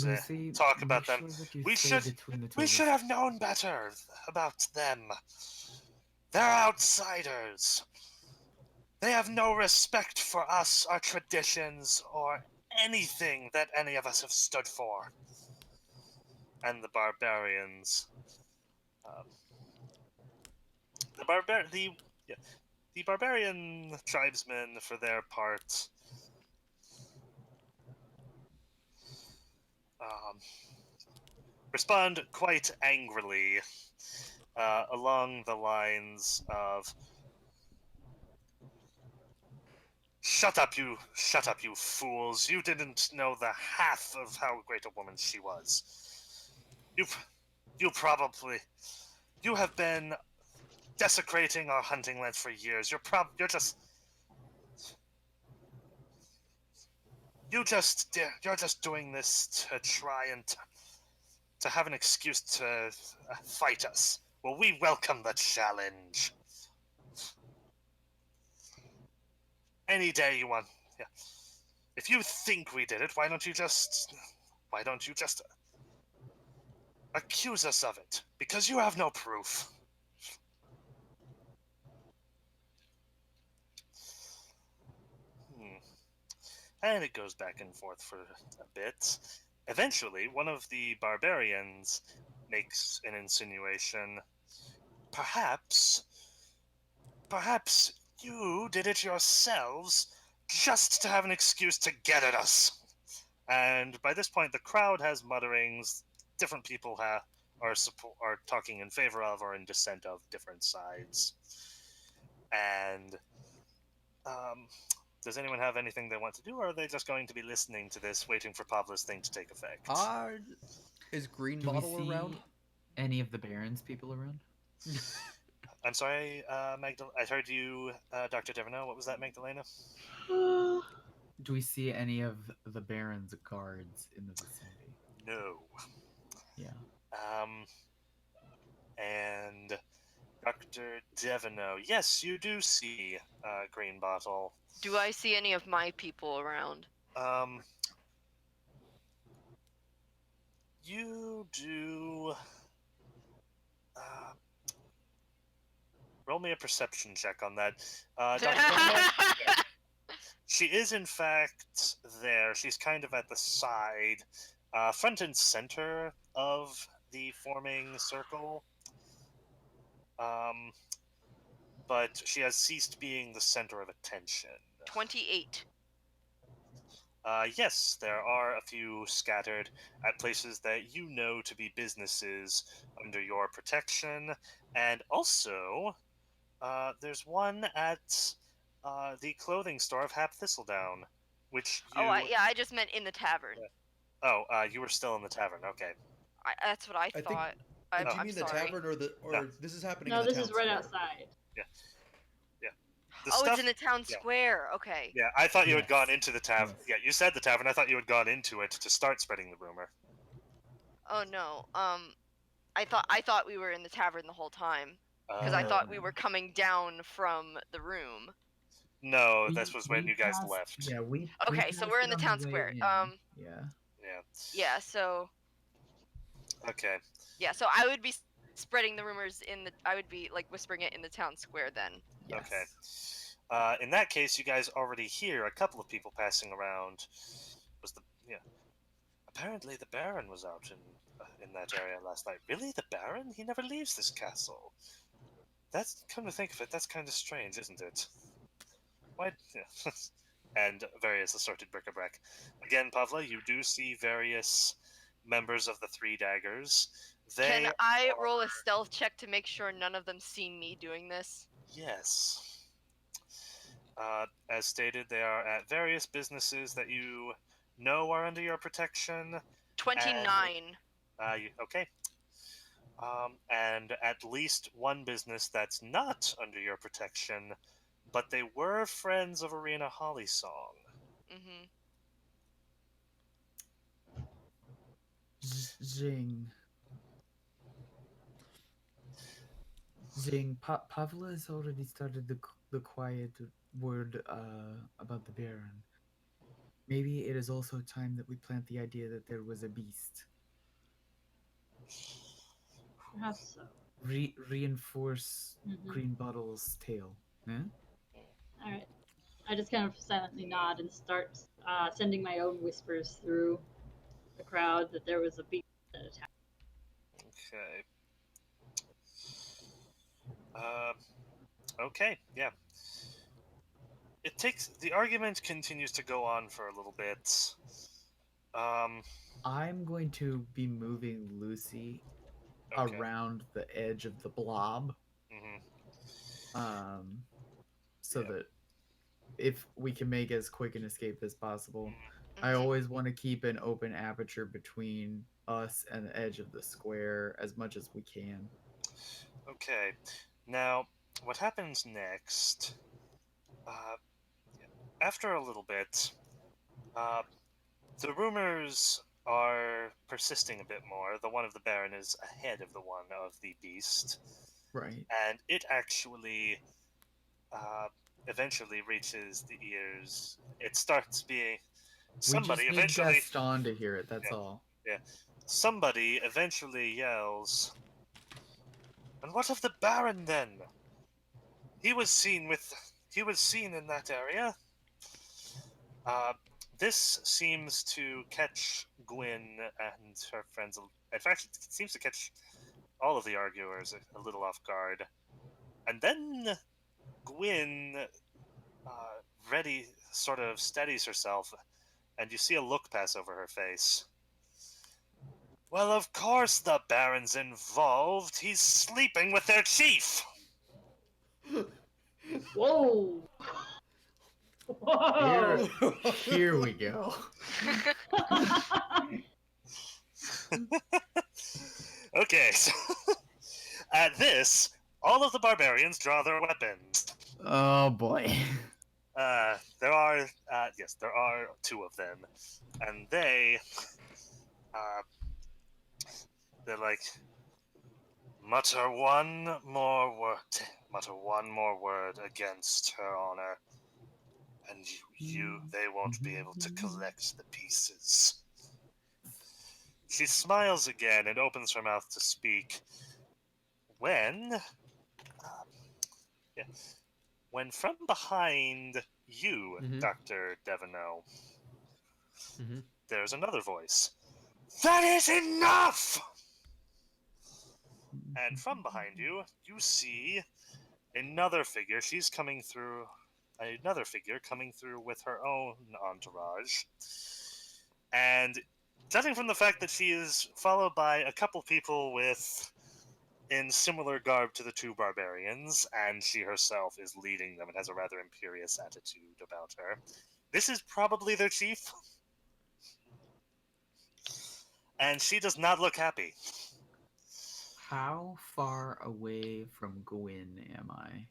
Lucy, talk make about them. sure that you We stay should between the two we of should us. have known better about them. They're outsiders. They have no respect for us, our traditions, or anything that any of us have stood for. And the barbarians, um, the barbarian tribesmen, for their part, um, respond quite angrily, along the lines of, Shut up, you fools. You didn't know the half of how great a woman she was. You probably, you have been desecrating our hunting lands for years. You're just doing this to try and to have an excuse to fight us. Well, we welcome the challenge. Any day you want. Yeah. If you think we did it, why don't you just accuse us of it? Because you have no proof. And it goes back and forth for a bit. Eventually, one of the barbarians makes an insinuation. Perhaps you did it yourselves just to have an excuse to get at us. And by this point, the crowd has mutterings. Different people are talking in favor of or in dissent of different sides. And does anyone have anything they want to do, or are they just going to be listening to this, waiting for Pavla's thing to take effect? Is Green Do we Bottle see around? any of the Baron's people around? I'm sorry, I heard you, Dr. Deverneau. What was that, Magdalena? Do we see any of the Baron's guards in the vicinity? No. Yeah. And Dr. Deverneau, yes, you do see Green Bottle. Do I see any of my people around? You do. Roll me a perception check on that. Dr. Deverneau, she is in fact there. She's kind of at the side, front and center of the forming circle. But she has ceased being the center of attention. 28. Yes, there are a few scattered at places that you know to be businesses under your protection, and also there's one at the clothing store of Hap Thistledown, which you. I just meant in the tavern. Yeah. Oh, you were still in the tavern. Okay. That's what I think- thought. Do you I'm mean sorry. the tavern or No. this is happening No, in the this town is right square? outside. It's in the town square. Okay. Yeah, I thought you had Yes. gone into the tavern. Yes. Yeah, you said the tavern. I thought you had gone into it to start spreading the rumor. Oh no. I thought we were in the tavern the whole time because I Oh. thought we were coming down from the room. No, this was when you guys passed- left. Yeah, we. Okay, we so passed we're in it the on town way square. in. Yeah. Yeah. Yeah. So Okay. yeah. So I would be spreading the rumors I would be like whispering it in the town square then. Yes. Okay. In that case, you guys already hear a couple of people passing around. Apparently the Baron was out in that area last night. Really, the Baron? He never leaves this castle. Come to think of it, that's kind of strange, isn't it? Why? Yeah. And various assorted bric-a-brac. Again, Pavla, you do see various members of the Three Daggers. Can I roll a stealth check to make sure none of them see me doing this? Yes. As stated, they are at various businesses that you know are under your protection. 29. Okay. And at least one business that's not under your protection, but they were friends of Arena Hollysong. Mm-hmm. Zing. Pavla has already started the quiet word about the Baron. Maybe it is also time that we plant the idea that there was a beast. Perhaps so. Reinforce Mhm. Green Bottle's tale. Yeah? All right. I just kind of silently nod and start sending my own whispers through the crowd that there was a beast that attacked. Okay. Okay, yeah. The argument continues to go on for a little bit. I'm going to be moving Lucy Okay. around the edge of the blob. Mhm. So Yeah. that if we can make as quick an escape as possible. I Mhm. always want to keep an open aperture between us and the edge of the square as much as we can. Okay. Now, what happens next? Uh, after a little bit, uh, the rumors are persisting a bit more. The one of the Baron is ahead of the one of the Beast, Right. and it actually uh, eventually reaches the ears. It starts being We somebody just need eventually. Gaston to hear it, that's Yeah, all. yeah. Somebody eventually yells, "And what of the Baron then? He was seen with. He was seen in that area." Uh, this seems to catch Gwyn and her friends. In fact, it seems to catch all of the arguers a little off guard. And then Gwyn, ready, sort of steadies herself, and you see a look pass over her face. Well, of course the Baron's involved. He's sleeping with their chief. Whoa! Here, Whoa! here we go. Okay, so at this, all of the barbarians draw their weapons. Oh boy. There are two of them, and uh, they're like, mutter one more word against her honor, and they won't be able to collect the pieces. She smiles again and opens her mouth to speak. When, yeah, when from behind you, Mhm. Dr. Deveneaux, Mhm. there's another voice. That is enough! And from behind you, you see another figure. She's coming through. Another figure coming through with her own entourage. And judging from the fact that she is followed by a couple people in similar garb to the two barbarians, and she herself is leading them and has a rather imperious attitude about her, this is probably their chief. And she does not look happy. How far away from Gwyn am I?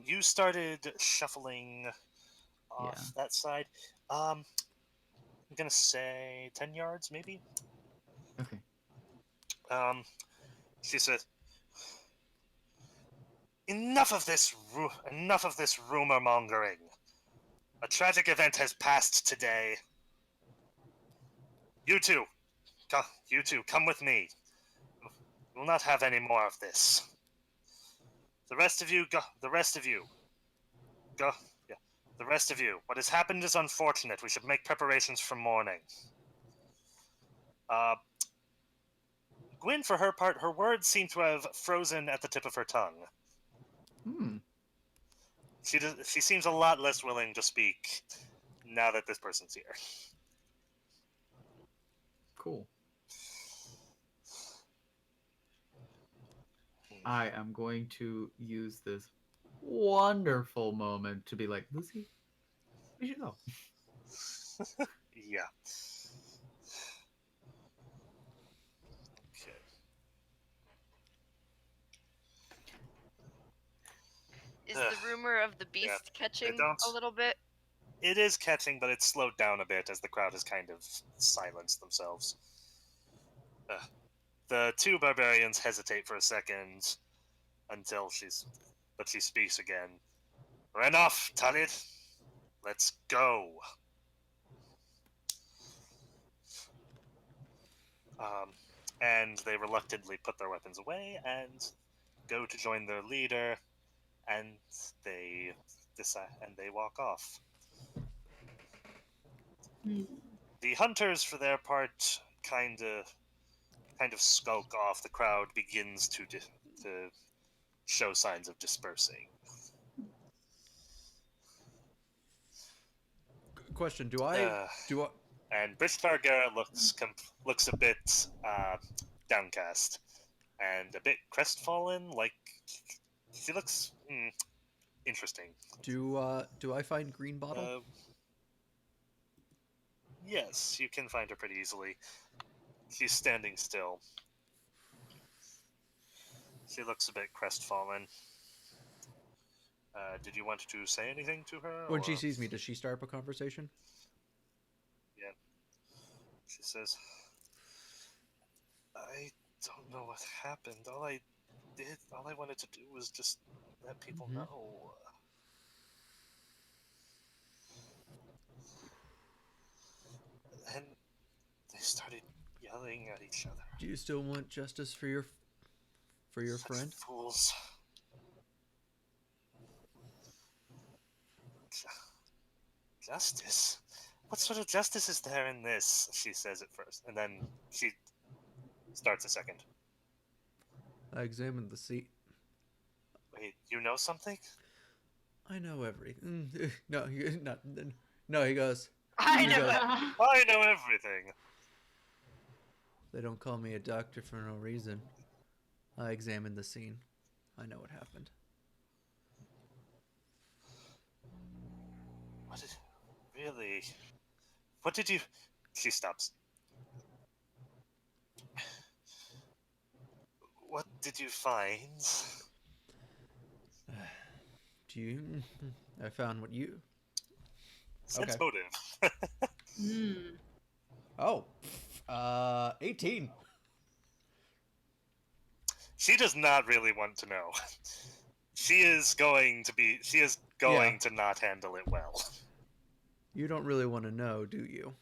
You started shuffling Yeah. off that side. I'm gonna say 10 yards, maybe. Okay. Um, she said, "Enough of enough of this rumor mongering. A tragic event has passed today. You two, you two, come with me. We'll not have any more of this. The rest of you, go. The rest of you, go. Yeah, the rest of you. What has happened is unfortunate. We should make preparations for mourning." Uh, Gwyn, for her part, her words seem to have frozen at the tip of her tongue. Hmm. She seems a lot less willing to speak now that this person's here. Cool. I am going to use this wonderful moment to be like, Lucy, we should go. Yeah. Okay. Is the rumor of the Yeah, beast catching don't. a little bit? It is catching, but it's slowed down a bit as the crowd has kind of silenced themselves. The two barbarians hesitate for a second but she speaks again. Enough, Talid. Let's go. Um, and they reluctantly put their weapons away and go to join their leader, and they decide and they walk off. Hmm. The hunters, for their part, kind of skulk off. The crowd begins to show signs of dispersing. Question: Uh, do I and Brish Targara looks a bit downcast and a bit crestfallen. Like she looks. interesting. Do I find green bottle? Yes, you can find her pretty easily. She's standing still. She looks a bit crestfallen. Did you want to say anything to her? When or... she sees me, does she start up a conversation? Yeah. She says, I don't know what happened. All I wanted to do was just let people Mhm. know. And they started yelling at each other. Do you still want justice for your Such friend? fools. Justice? What sort of justice is there in this? She says at first, and then she starts a second. I examined the seat. Wait, you know something? I know everything. No, not. No, he goes. I He know. goes, I know everything. They don't call me a doctor for no reason. I examined the scene. I know what happened. What did... Really? What did you... She stops. What did you find? Do you? I found what you. Sense Okay. motive. Hmm. Oh, 18. She does not really want to know. She is going Yeah. to not handle it well. You don't really want to know, do you?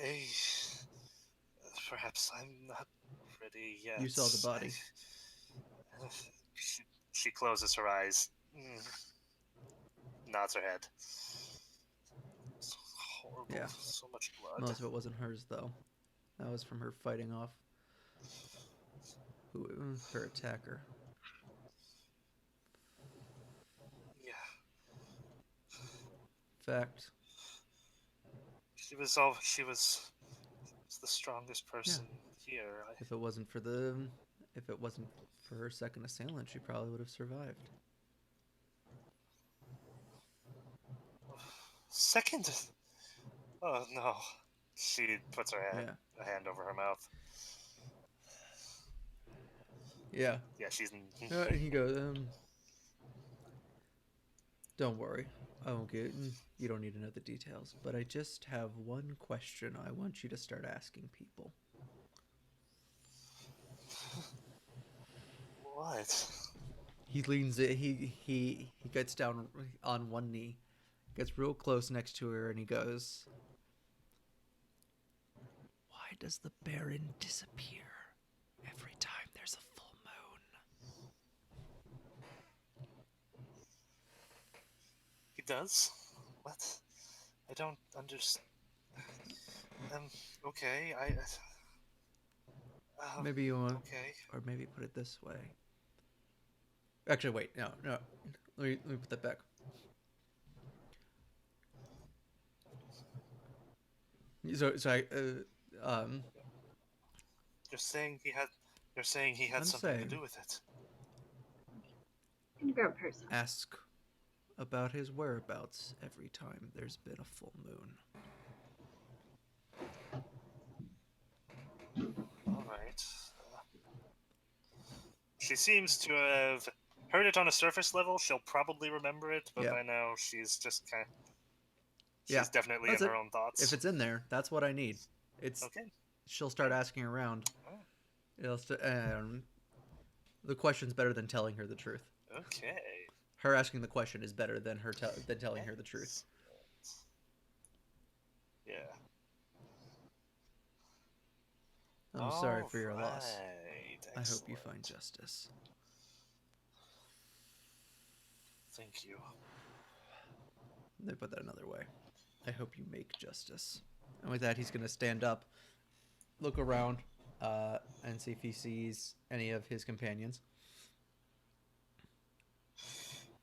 I... Perhaps I'm not ready yet. You saw the body. She closes her eyes. Nods her head. So horrible. Yeah. So much blood. Most of it wasn't hers, though. That was from her fighting off her attacker. Yeah. Fact. She was the strongest person here. If it wasn't for her second assailant, she probably would have survived. Second. Oh no. She puts her Yeah. a hand over her mouth. Yeah. Yeah, she's. He goes, don't worry. I won't get. You don't need to know the details, but I just have one question I want you to start asking people. What? He leans. He gets down on one knee, gets real close next to her, and he goes, "Why does the Baron disappear every time there's a full moon?" He does? What? I don't understand. Okay, Maybe you want, okay. or maybe put it this way. Actually, wait, no. Let me put that back. So I, You're saying he had I'm something saying, to do with it. Can grab person. ask about his whereabouts every time there's been a full moon. All right. She seems to have heard it on a surface level. She'll probably remember it, but Yeah. by now she's just kind of... Yeah, She's definitely that's in it. her own thoughts. If it's in there, that's what I need. It's Okay. She'll start asking around. Oh. The question's better than telling her the truth. Okay. Her asking the question is better than than telling her the truth. Yeah. I'm sorry for your loss. Excellent. I hope you find justice. Thank you. They put that another way. I hope you make justice. And with that, he's going to stand up, look around, and see if he sees any of his companions.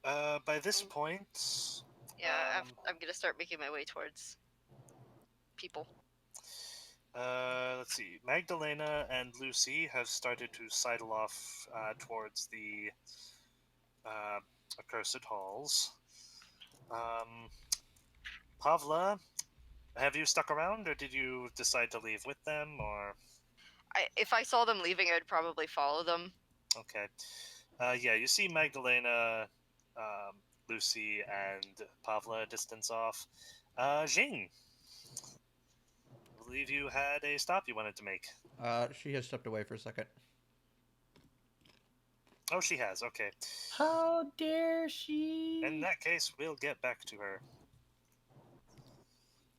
By this point... Yeah, I'm gonna start making my way towards people. Let's see. Magdalena and Lucy have started to sidle off towards the uh, accursed halls. Pavla, have you stuck around, or did you decide to leave with them, or... If I saw them leaving, I'd probably follow them. Okay. Yeah, you see Magdalena, Lucy, and Pavla a distance off. Jing, I believe you had a stop you wanted to make. She has stepped away for a second. Oh, she has, okay. How dare she? In that case, we'll get back to her.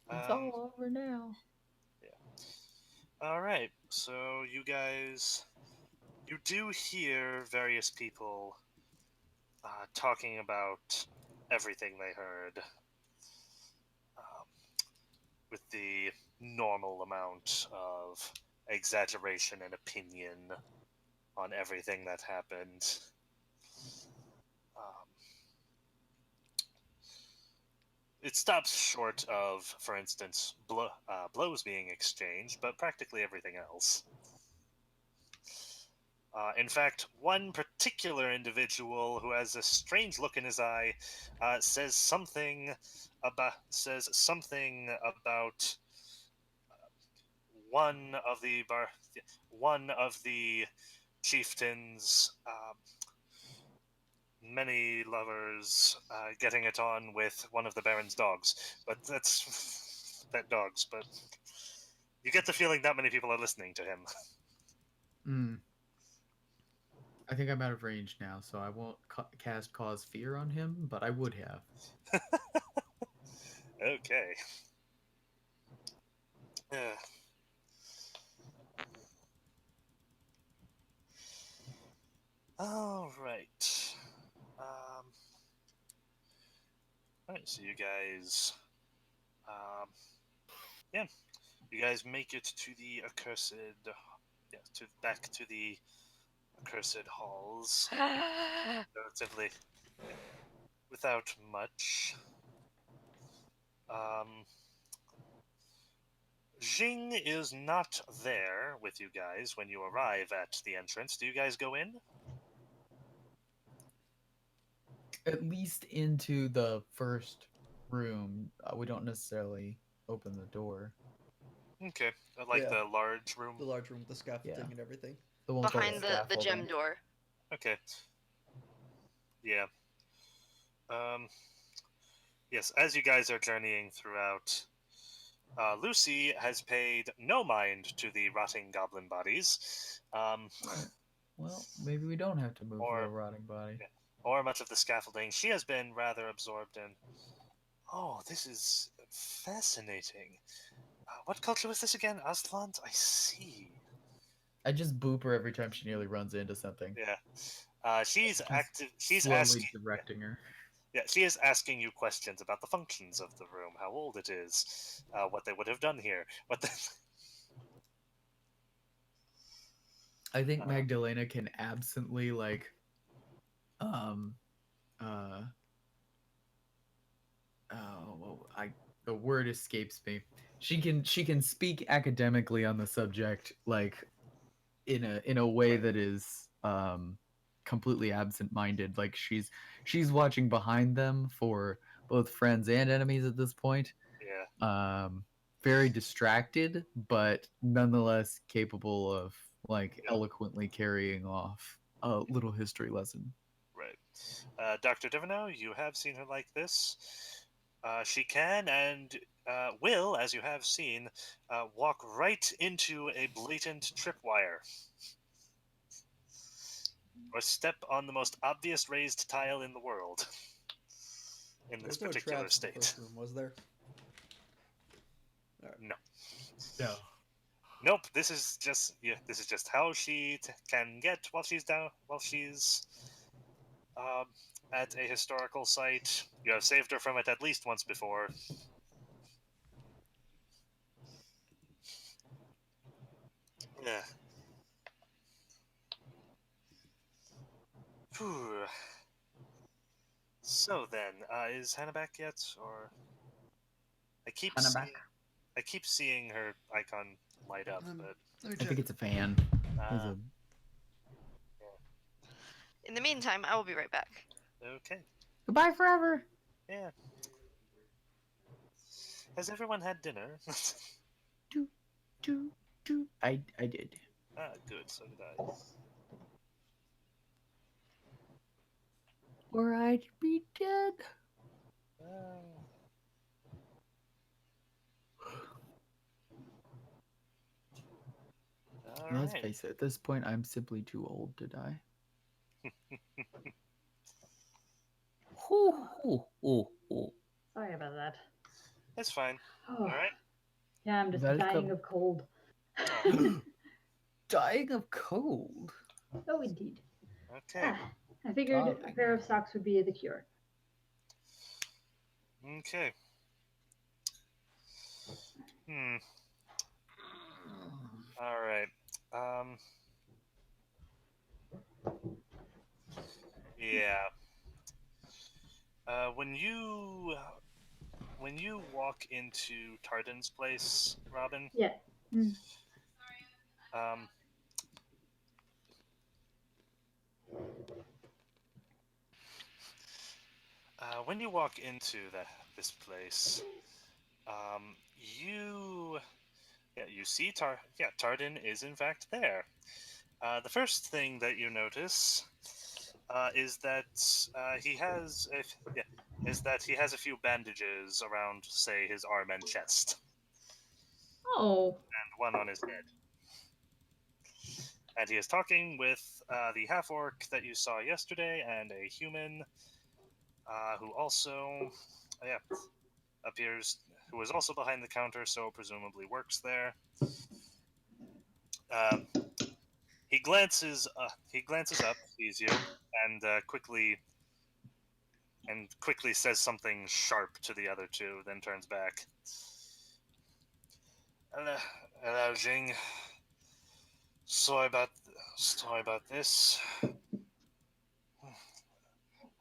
It's all over now. Alright, so you guys... You do hear various people talking about everything they heard. With the normal amount of exaggeration and opinion on everything that happened. It stops short of, for instance, blows being exchanged, but practically everything else. In fact, one particular individual who has a strange look in his eye says something about one of the chieftains, many lovers getting it on with one of the Baron's dogs. But that's pet dogs. But you get the feeling that many people are listening to him. I think I'm out of range now, so I won't cast cause fear on him, but I would have. Okay. All right. All right. So you guys, yeah, you guys make it to the accursed, back to the accursed halls, relatively without much. Jing is not there with you guys when you arrive at the entrance. Do you guys go in? At least into the first room. We don't necessarily open the door. Okay, like Yeah. the large room. The large room with the scaffolding Yeah. and everything. The one with all Behind the gem scaffolding. door. Okay. Yeah. Yes, as you guys are journeying throughout, Lucy has paid no mind to the rotting goblin bodies, Well, maybe we don't have to move or the rotting body. or much of the scaffolding. She has been rather absorbed in. Oh, this is fascinating. What culture was this again? Aslant? I see. I just boop her every time she nearly runs into something. Yeah. She's Just active. She's slowly asking. directing her. Yeah, she is asking you questions about the functions of the room, how old it is, what they would have done here, what the. I think Magdalena can absently um uh the word escapes me. She can speak academically on the subject in a way Right. that is completely absent-minded. Like she's watching behind them for both friends and enemies at this point. Yeah. Very distracted, but nonetheless capable of eloquently carrying off a little history lesson. Right. Dr. Divino, you have seen her like this. She can and will, as you have seen, walk right into a blatant tripwire. Or step on the most obvious raised tile in the world. In There this was no particular traps in the state. first room, was there? All right. No. No. Nope. This is just how she can get while she's um, at a historical site. You have saved her from it at least once before. Yeah. Whew. So then, is Hannah back yet, or I keep Hannah seeing back? I keep seeing her icon light up, Let but me I check. think it's a fan. There's a In the meantime, I will be right back. okay. goodbye forever. Yeah. Has everyone had dinner? Do do do. I did. Ah, good. So did I. Or I'd be dead. Uh, all Let's right. face it. At this point, I'm simply too old to die. Ooh. Sorry about that. That's fine. Oh, All right. yeah, I'm just Welcome. dying of cold. Oh, Dying of cold. Oh, indeed. okay. I figured a Darling. pair of socks would be the cure. Okay. Hmm. All right. Um. Yeah. When you walk into Tardan's place, Robin, Yeah. Mm. um, when you walk into this place, you you see Tardan is in fact there. The first thing that you notice is that he has a few bandages around, say, his arm and chest, Oh. and one on his head. And he is talking with the half orc that you saw yesterday and a human who also, appears, who is also behind the counter, so presumably works there. Um, he glances up, sees you, and quickly says something sharp to the other two, then turns back. Hello, Jing. Sorry about this.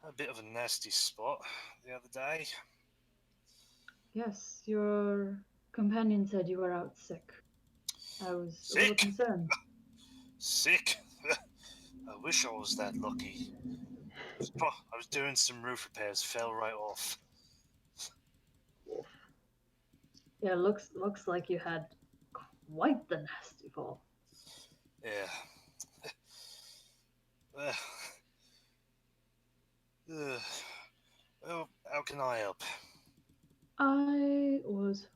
A bit of a nasty spot the other day. Yes, your companion said you were out sick. I was a little Sick? concerned. Sick? I wish I was that lucky. I was doing some roof repairs, fell right off. Wolf. Yeah, looks like you had quite the nasty fall. Yeah. Well, how can I help? I was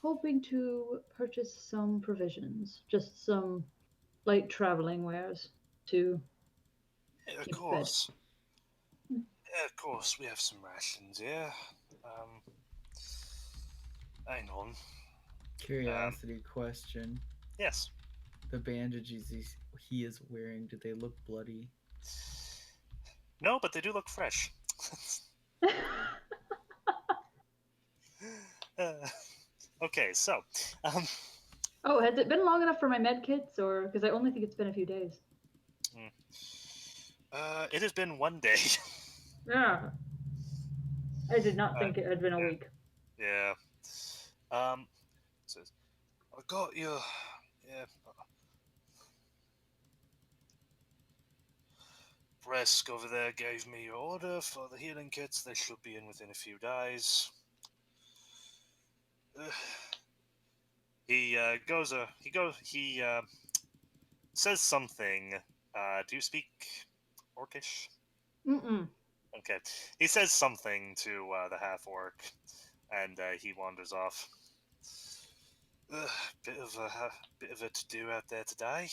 hoping to purchase some provisions, just some light traveling wares to Yeah, of keep fed. course. Yeah, of course. We have some rations here. Hang on. Curiosity question. Yes. The bandages he is wearing, do they look bloody? No, but they do look fresh. Okay, so, um, Oh, has it been long enough for my med kits, or because I only think it's been a few days? it has been 1 day. Yeah, I did not think it had been a week. Yeah. Says, I got you. Yeah. Bresk over there gave me your order for the healing kits. They should be in within a few days. He says something. Do you speak Orcish? Mm-mm. Okay. He says something to the half orc, and he wanders off. Bit of a to do out there today.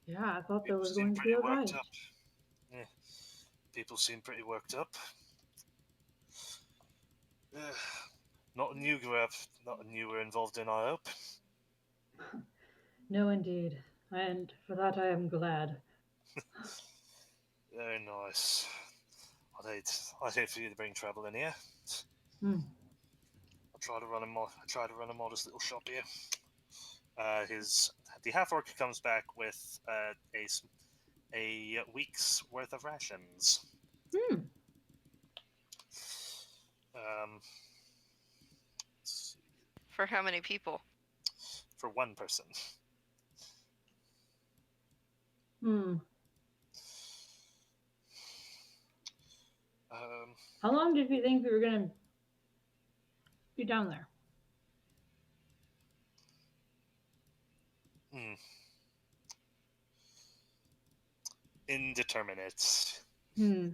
Yeah, I thought there People was seem going to be pretty a worked riot. up. Yeah, people seem pretty worked up. Uh, Nothing you were involved in, I hope. No, indeed, and for that I am glad. Very nice. I'd hate for you to bring trouble in here. Hmm. I try to run a modest little shop here. The half orc comes back with a week's worth of rations. Hmm. Um, let's For how many people? For one person. Hmm. Um, How long did we think we were gonna be down there? hmm. Indeterminate. Hmm.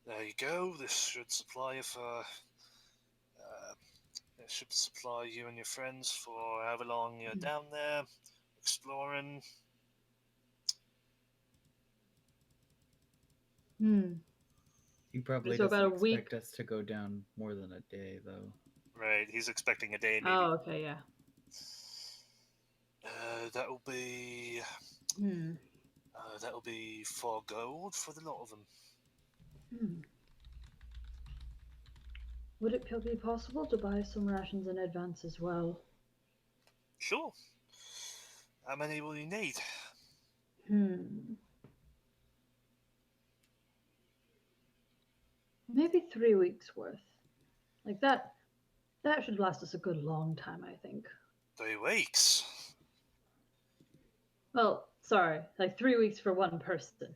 There you go. This should supply you for. It should supply you and your friends for however long you're down there exploring. Hmm. He probably So doesn't about a week. expect us to go down more than a day, though. Right, he's expecting a day, maybe. Oh, okay, yeah. That'll be Hmm. that'll be 4 gold for the lot of them. Hmm. Would it be possible to buy some rations in advance as well? Sure. How many will you need? Hmm. Maybe 3 weeks worth. Like that. That should last us a good long time, I think. 3 weeks. Well, sorry, like 3 weeks for one person.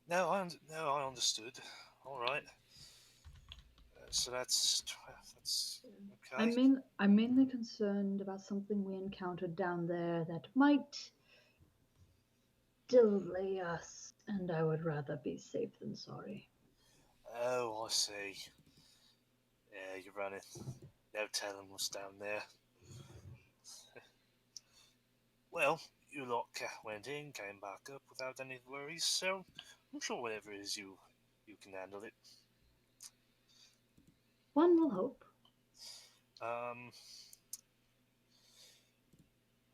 No, I understood. All right. So that's okay. I'm mainly concerned about something we encountered down there that might delay us, and I would rather be safe than sorry. Oh, I see. Yeah, you're running. No telling what's down there. Well, you lot went in, came back up without any worries, so I'm sure whatever it is you can handle it. One will hope. Um,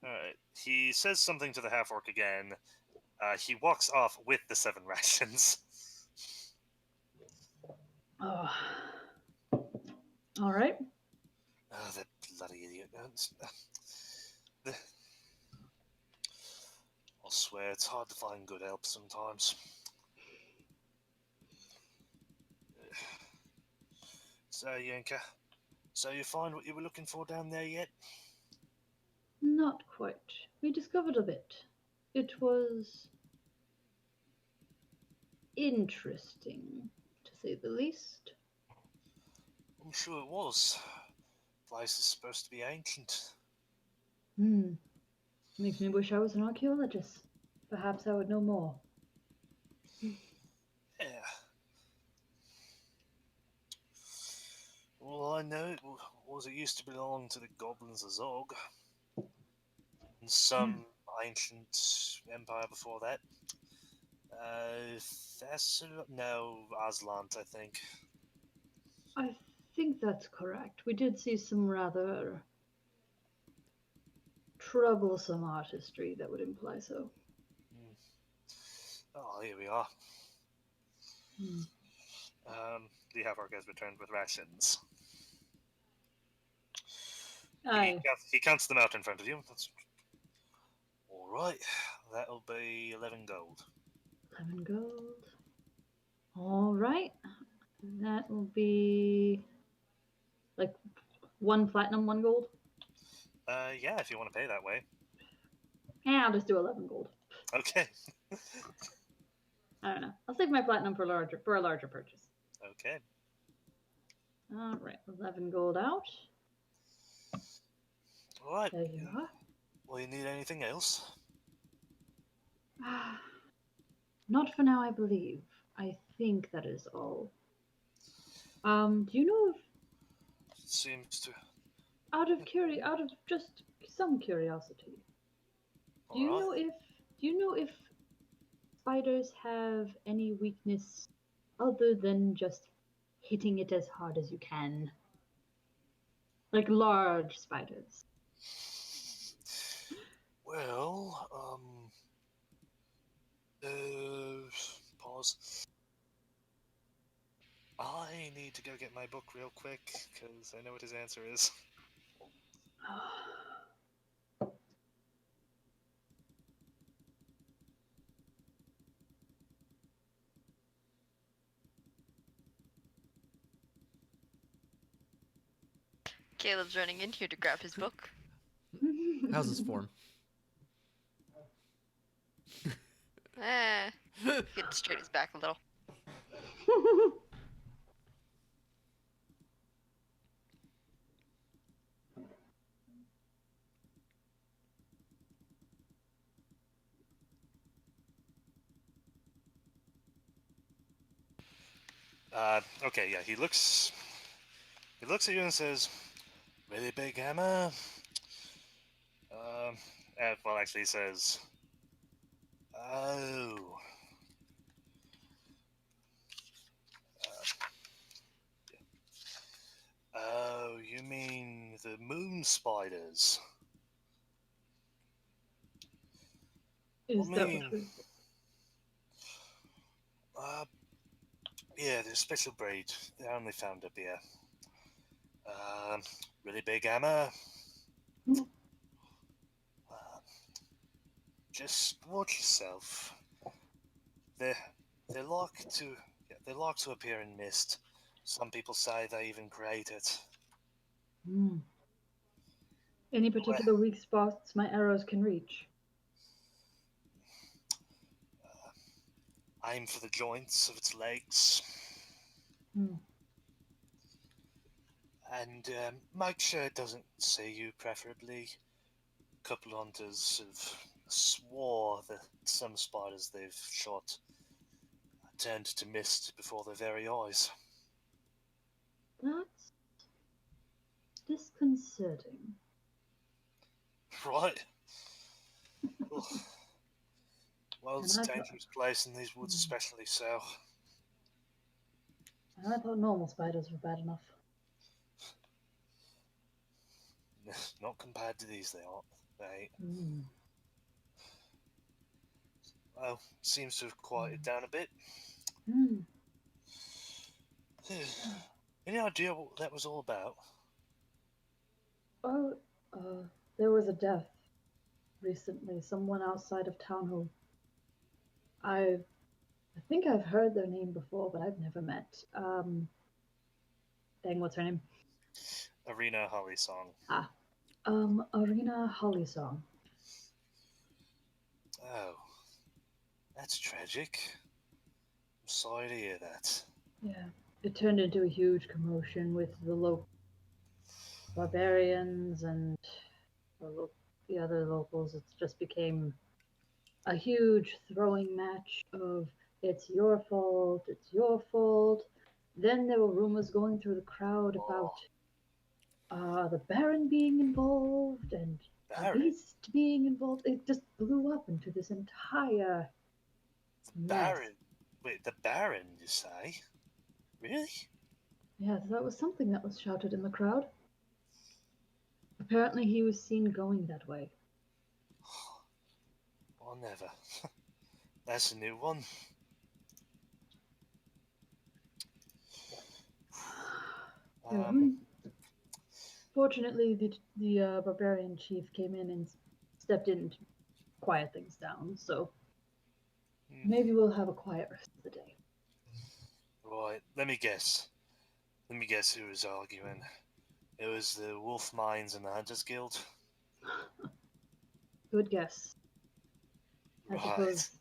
alright. He says something to the half orc again. He walks off with the 7 rations. Oh. All right. Oh, that bloody idiot. The- I'll swear it's hard to find good help sometimes. So, Yenka, so you find what you were looking for down there yet? Not quite. We discovered a bit. It was interesting, to say the least. I'm sure it was. The place is supposed to be ancient. Hmm. Makes me wish I was an archaeologist. Perhaps I would know more. Yeah. Well, I know it used to belong to the goblins of Zog. And some ancient empire before that. No, Aslant, I think. I think that's correct. We did see some rather troublesome artistry that would imply so. Oh, here we are. Hmm. The Havark has returned with rations. Aye. He counts them out in front of you. All right, that'll be 11 gold. 11 gold. All right. That will be like 1 platinum, 1 gold. Yeah, if you want to pay that way. Yeah, I'll just do 11 gold. Okay. I don't know. I'll save my platinum for a larger purchase. Okay. All right, 11 gold out. All right. There you are. Well, you need anything else? Not for now, I believe. I think that is all. Do you know if, Seems to. out of just some curiosity, do All you right. know if spiders have any weakness other than just hitting it as hard as you can? Like large spiders. Well, pause. I need to go get my book real quick because I know what his answer is. Caleb's running in here to grab his book. How's his form? He could straighten his back a little. Okay, yeah, he looks at you and says, "Really big hammer." Well, actually, he says, "Oh, oh, you mean the moon spiders?" Is I that mean, what we... yeah, they're a special breed. They're only found up here. Um, really big hammer. Hmm. Just watch yourself. They they like to they like to appear in mist. Some people say they even create it. Hmm. Any particular weak spots my arrows can reach? Aim for the joints of its legs, Hmm. and make sure it doesn't see you. Preferably, a couple hunters have swore that some spiders they've shot turned to mist before their very eyes. That's disconcerting. Right. Ugh. Well, And it's a I thought, dangerous place in these woods, especially so. and I thought normal spiders were bad enough. Not compared to these, they aren't. They Hmm. well, seems to have quieted down a bit. Hmm. Any idea what that was all about? Oh, there was a death recently. Someone outside of town who I think I've heard their name before, but I've never met. Dang, what's her name? Arena Hollysong. Arena Hollysong. Oh, that's tragic. I'm sorry to hear that. Yeah, it turned into a huge commotion with the local barbarians and the other locals. It just became a huge throwing match of it's your fault, it's your fault. Then there were rumors going through the crowd about Oh, the Baron being involved and a Baron? beast being involved. It just blew up into this entire mess. Baron? Wait, the Baron, you say? Really? Yeah, that was something that was shouted in the crowd. Apparently, he was seen going that way. Or never. That's a new one. Yeah, Um, fortunately, the barbarian chief came in and stepped in to quiet things down. So maybe we'll have a quiet rest of the day. right, let me guess. Let me guess who was arguing. It was the Wolf Mines and the Hunters Guild. Good guess. I Right. suppose.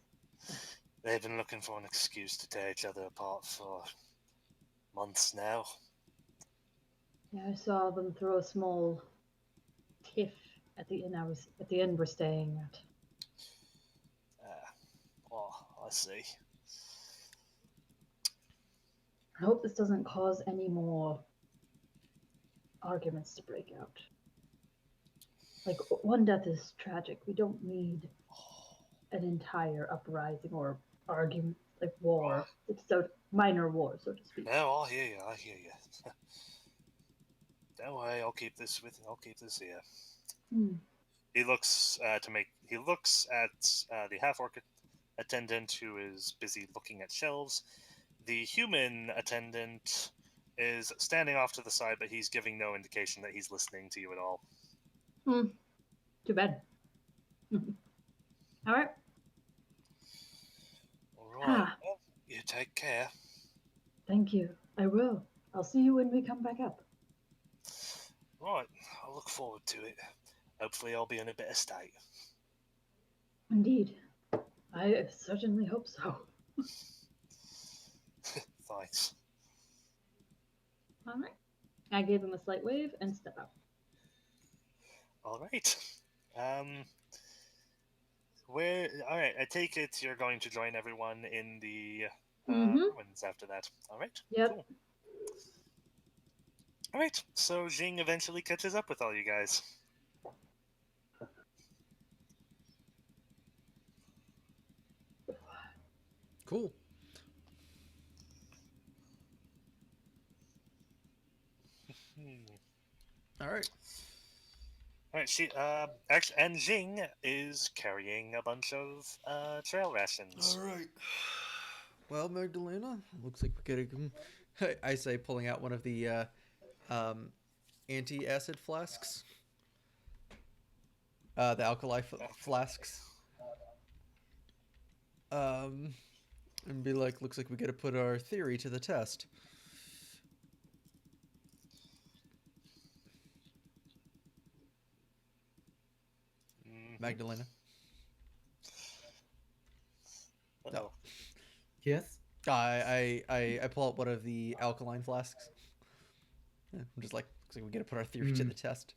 They've been looking for an excuse to tear each other apart for months now. Yeah, I saw them throw a small tiff at the inn we're staying at. Oh, I see. I hope this doesn't cause any more arguments to break out. Like, one death is tragic. We don't need an entire uprising or argument, like war. It's a minor war, so to speak. No, I hear you. I hear you. Don't worry. I'll keep this here. Hmm. He looks He looks at the half orc attendant who is busy looking at shelves. The human attendant is standing off to the side, but he's giving no indication that he's listening to you at all. Hmm. Too bad. All right. All right. Ah, Well, you take care. thank you. I will. I'll see you when we come back up. Right, I'll look forward to it. Hopefully, I'll be in a better state. Indeed. I certainly hope so. Thanks. Alright. I gave him a slight wave and step out. All right. Where? All right. I take it you're going to join everyone in the ruins after that. All right. Yep. Cool. All right. So Jing eventually catches up with all you guys. Cool. All right. All right. Actually, and Jing is carrying a bunch of trail rations. All right. Well, Magdalena, looks like we're getting. I say, pulling out one of the anti-acid flasks. The alkali flasks. And be like, looks like we got to put our theory to the test. Magdalena. No. Yes. I pull out one of the alkaline flasks. Yeah, I'm just like, looks like we got to put our theory to the test.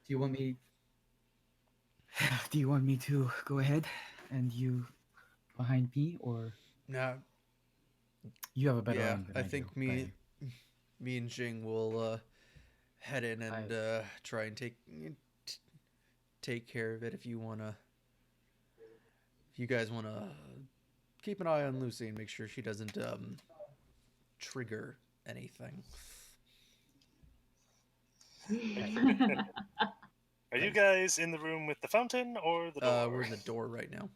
Do you want me? Do you want me to go ahead and you behind me, or No. you have a better Yeah, arm than I I think do? me and Jing will head in and try and take care of it. If you guys wanna keep an eye on Lucy and make sure she doesn't trigger anything. Are you guys in the room with the fountain or the door? We're in the door right now.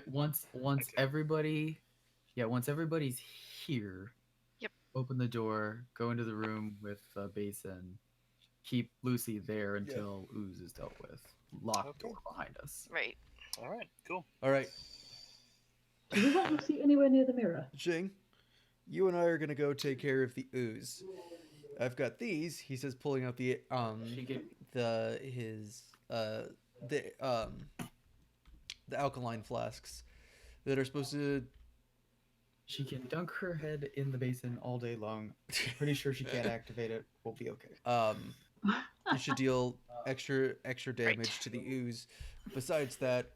Once Okay. everybody, once everybody's here. Yep. Open the door. Go into the room with a basin. Keep Lucy there until ooze is dealt with. Lock door behind us. Right. All right. Cool. All right, Do we want Lucy anywhere near the mirror? Jing, you and I are gonna go take care of the ooze. I've got these. He says, pulling out the alkaline flasks that are supposed to. She can dunk her head in the basin all day long. Pretty sure she can't activate it. We'll be okay. It should deal extra damage to the ooze. Besides that,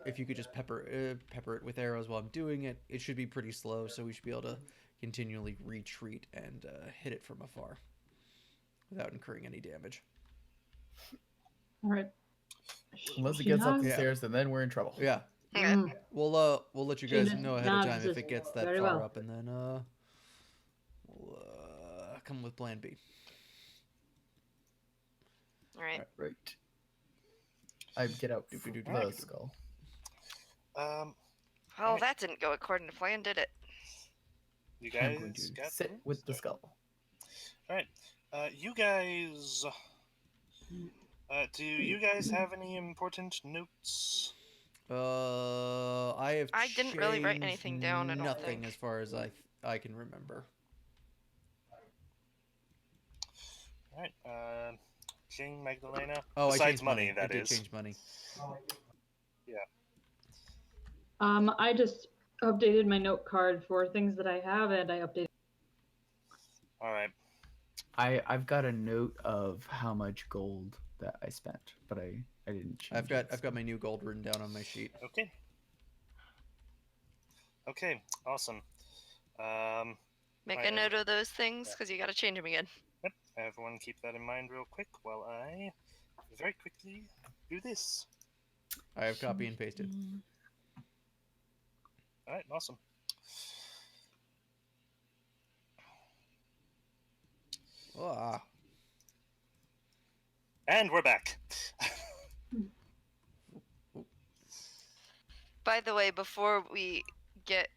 if you could just pepper it with arrows while I'm doing it, it should be pretty slow. So we should be able to continually retreat and hit it from afar without incurring any damage. All right. Unless it She gets up nods. the stairs, then we're in trouble. Yeah, Mm. we'll let you She guys just know ahead of nods time if just it gets that very far well. up, and then we'll come with Plan B. All right. Right. I get out the Alright. skull. Well, Alright. that didn't go according to plan, did it? You I'm going guys to got sit with the skull. All right. You guys. Do you guys have any important notes? I didn't really write anything down, I don't nothing think. as far as I can remember. All right. Jing, Magdalena. Oh, Besides I changed money, money. that I did is. change money. Yeah. I just updated my note card for things that I have, and I updated. All right. I've got a note of how much gold that I spent, but I didn't change. I've got my new gold written down on my sheet. Okay. Okay. Awesome. Make Right, a note of those things because you got to change them again. Yep. Everyone, keep that in mind real quick while I very quickly do this. I have copy and pasted. All right. Awesome. Ah. And we're back. By the way, before we get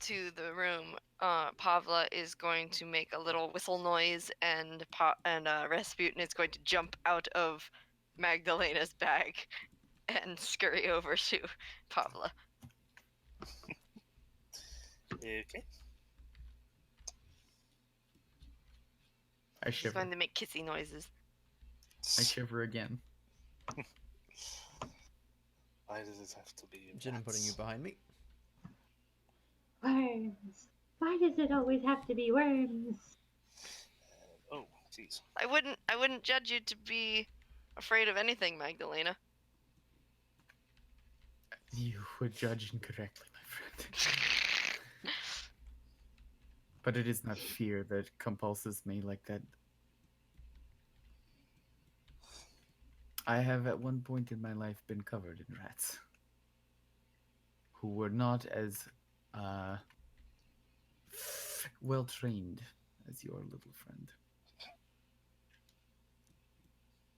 to the room, Pavla is going to make a little whistle noise, and Rasputin is going to jump out of Magdalena's bag and scurry over to Pavla. Okay. I It's shiver. fine to make kissy noises. I shiver again. Why does it have to be Jin, I'm putting you rats? behind me. Worms. Why does it always have to be worms? Oh, jeez. I wouldn't judge you to be afraid of anything, Magdalena. You would judge incorrectly, my friend. But it is not fear that compulses me like that. I have at one point in my life been covered in rats. Who were not as well trained as your little friend.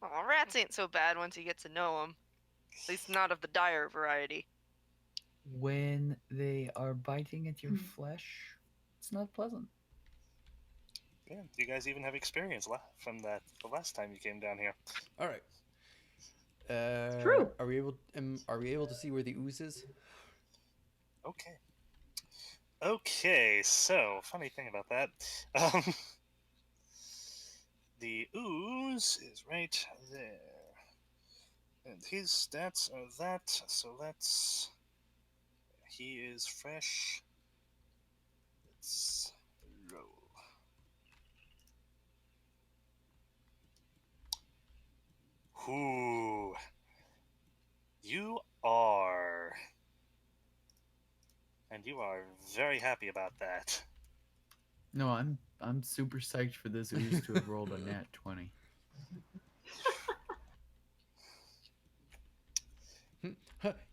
Aw, rats ain't so bad once you get to know them. At least not of the dire variety. When they are biting at your flesh, it's not pleasant. Yeah, you guys even have experience from the last time you came down here. All right. True. Are we able to see where the ooze is? Okay. Okay, so funny thing about that, um, the ooze is right there, and his stats are that. So he is fresh. Let's roll. Who you are, and you are very happy about that. No, I'm super psyched for this ooze to have rolled a nat 20.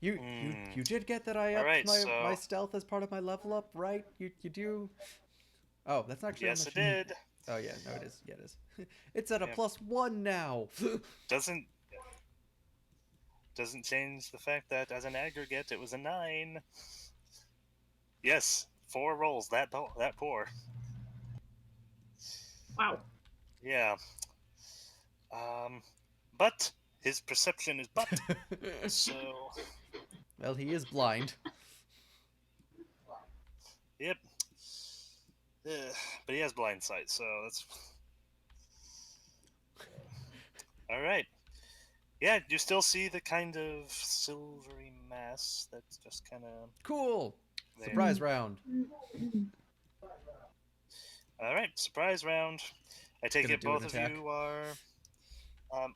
You did get that I All upped right, my so stealth as part of my level up, right? You do. Oh, that's actually yes, how it much. did. Oh yeah, no, it is. Yeah, it is. It's at a Yeah. +1 now. Doesn't change the fact that as an aggregate it was a 9. Yes, 4 rolls that poor. Wow. Yeah. But his perception is but. So Well, he is blind. yep. But he has blind sight, so that's all right. Yeah, you still see the kind of silvery mass that's just kind of Cool. there. Surprise round. All right, surprise round. I take Gonna it do an both of attack. you are. Wow.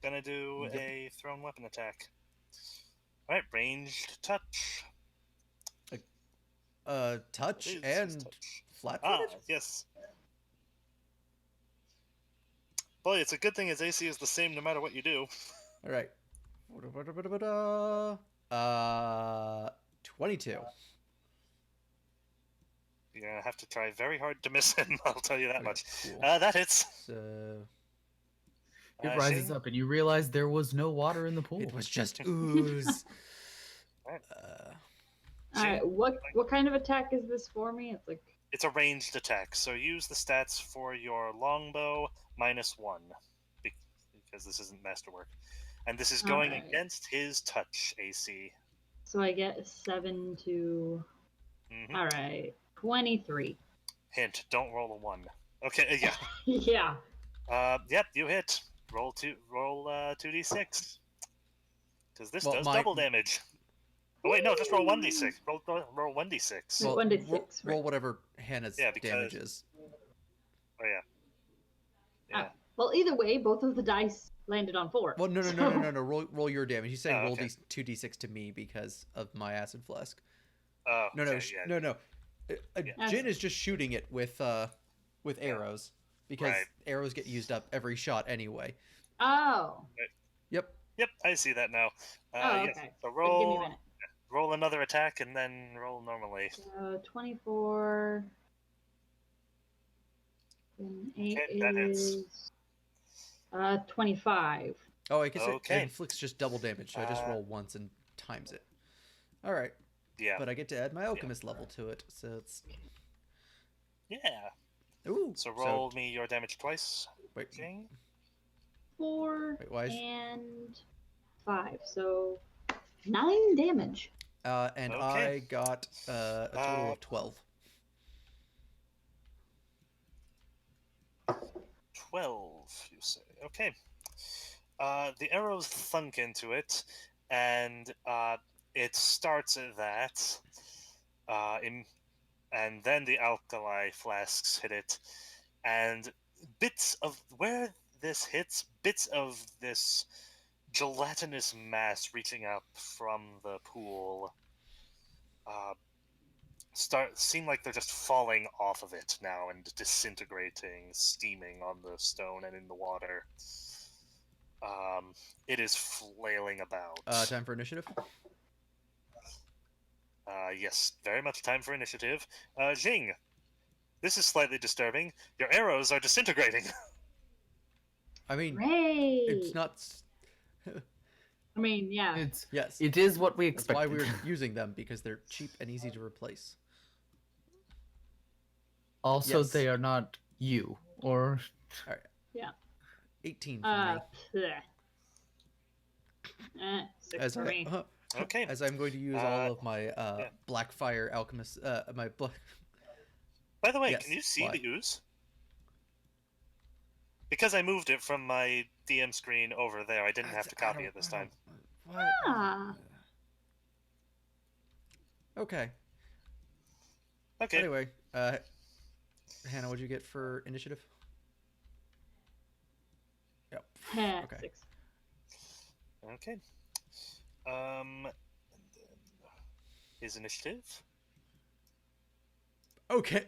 Gonna do Yep. a thrown weapon attack. All right, ranged touch. Touch What is his and touch? flat-footed. Yes. Boy, it's a good thing his AC is the same no matter what you do. All right. 22. You're gonna have to try very hard to miss him. I'll tell you that Okay, much. cool. That hits. So It rises Shane? up, and you realize there was no water in the pool. it was just ooze. Right. Alright, Shane? what kind of attack is this for me? It's like It's a ranged attack, so use the stats for your longbow -1 because this isn't masterwork, and this is going Alright. against his touch AC. so I get 7 to Mhm. alright. 23. Hint: don't roll a 1. Okay, yeah. Yeah. Yep, you hit. Roll 2d6 because this Well, does double damage. Oh wait, no, just roll 1d6. Roll 1d6. Well, 1d6, roll right. whatever Hannah's Yeah, because- damage is. Oh yeah. Yeah. Well, either way, both of the dice landed on 4. Well, no. so- Roll your damage. He's saying Oh, roll okay. 2d6 to me because of my acid flask. Oh, No, okay, yeah. no. Yeah. Jin is just shooting it with arrows because Right. arrows get used up every shot anyway. Oh. Yep. Yep, I see that now. Oh, Yes. okay. So Give me a roll minute. another attack and then roll normally. So 24. Then 8 Okay, that hits. is 25. Oh, I guess Okay. it inflicts just double damage, so I just roll once and times it. All right. Yeah. But I get to add my alchemist level to it, so it's Yeah. ooh. So roll me your damage twice, Wait, Jane. 4 Wait, why is- and 5. So 9 damage. and Okay. I got a total of 12. 12, you say. Okay. The arrows thunk into it, and it starts at that. And then the alkali flasks hit it, and bits of where this hits, bits of this gelatinous mass reaching up from the pool seem like they're just falling off of it now and disintegrating, steaming on the stone and in the water. It is flailing about. Time for initiative. Yes, very much time for initiative. Jing, this is slightly disturbing. Your arrows are disintegrating. I mean, Hooray! it's not. I mean, yeah. Yes. It is what we That's why expected. we're using them, because they're cheap and easy to replace. Also, Yes. they are not you or. All right. Yeah. 18 for me. Bleh. 6 for me. Okay. As I'm going to use all of my Blackfire Alchemist, my black. By the way, Yes, can you see why? the ooze? Because I moved it from my DM screen over there, I didn't have to copy it this time. What? Ah. Okay. Okay. Anyway, Hannah, what'd you get for initiative? Yep. Okay. 6. Okay. And then his initiative. Okay.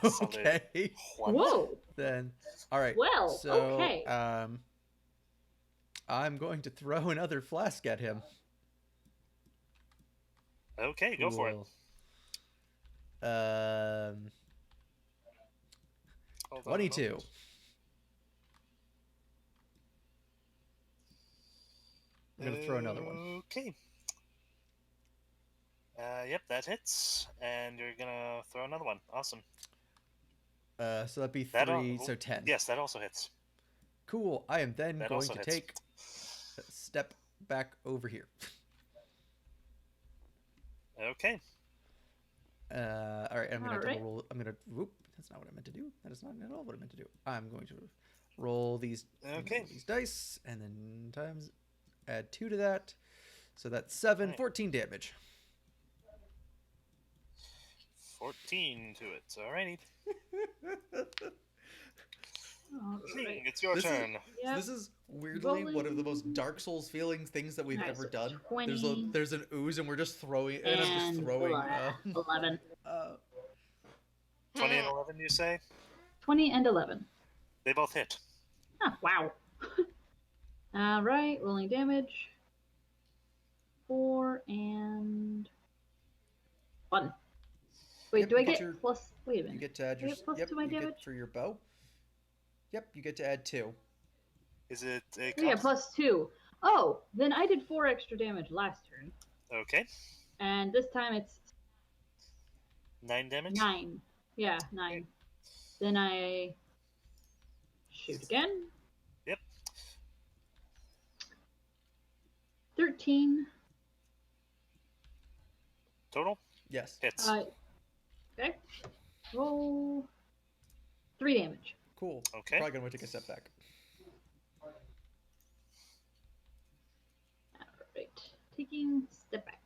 Solid Okay. one. Whoa! Then, all right. Well, So, okay. I'm going to throw another flask at him. Okay, go for it. Cool. Hold on a 22. moment. I'm going to throw another one. Okay. Yep, that hits, and you're gonna throw another one. Awesome. So that'd be That 3, so 10. Yes, that also hits. Cool. I am then That going also to hits. take a step back over here. Okay. All right. I'm going to All right. double roll. I'm going to. Whoop. That's not what I meant to do. That is not at all what I meant to do. I'm going to roll these. Okay. Roll these dice, and then times. Add 2 to that. So that's 7, Right. 14 damage. 14 to it. Alrighty. Alright. It's your This is- turn. Yep. This is weirdly one of the most Dark Souls feeling things that we've Alright, ever so done. 20 There's an ooze, and we're just throwing. And I'm just and throwing. 11. 20 and 11, you say? 20 and 11. They both hit. Ah, wow. Alright, rolling damage. 4 and 1. Wait, Yep, do I you get get your- plus? Wait a minute. You get to add Do I your. get plus Yep, to my you damage? get for your bow. Yep, you get to add 2. Is it a Oh, yeah, plus 2. Oh, then I did 4 extra damage last turn. Okay. And this time it's 9 damage? 9. Yeah, 9. Then I shoot again. Yep. 13. Total? Yes. Hits. Okay. Roll 3 damage. Cool. Okay. Probably gonna take a step back. Alright. Taking step back.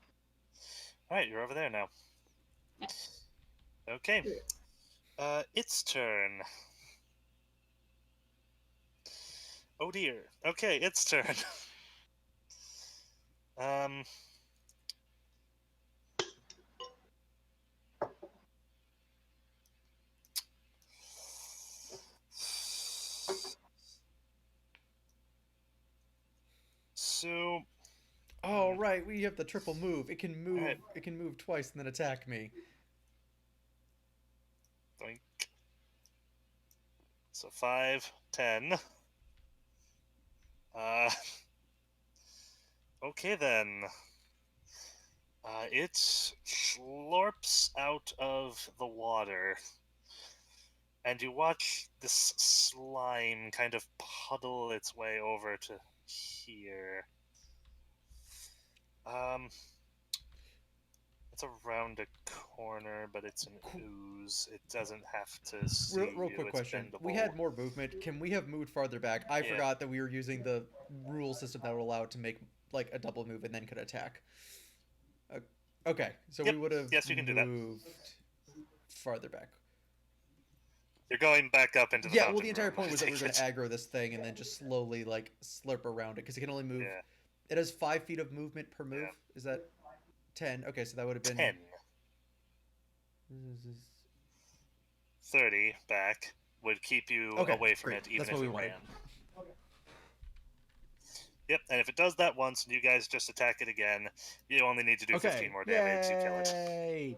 Alright, you're over there now. Yeah. Okay. Its turn. Oh dear. Okay, its turn. So, Oh right, we have the triple move. It can move. Alright. It can move twice and then attack me. doink. So 5, 10. Okay then. It slurps out of the water, and you watch this slime kind of puddle its way over to here. It's around a corner, but it's an ooze. It doesn't have to see Real you. quick It's question. bendable. We had more movement. Can we have moved farther back? I Yeah. forgot that we were using the rule system that would allow it to make like a double move and then could attack. Okay, so Yep. we would have Yes, you can do that. moved farther back. You're going back up into the Yeah, fountain well, the entire room, point I was that we were take going to it. aggro this thing and then just slowly like slurp around it because it can only move. Yeah. It has 5 feet of movement per move. Yeah. Is that 10? Okay, so that would have been 10. 30 back would keep you Okay, away from great. it, even That's if what we it wanted. ran. Yep, and if it does that once and you guys just attack it again, you only need to do 15 more damage. You kill it. Yay!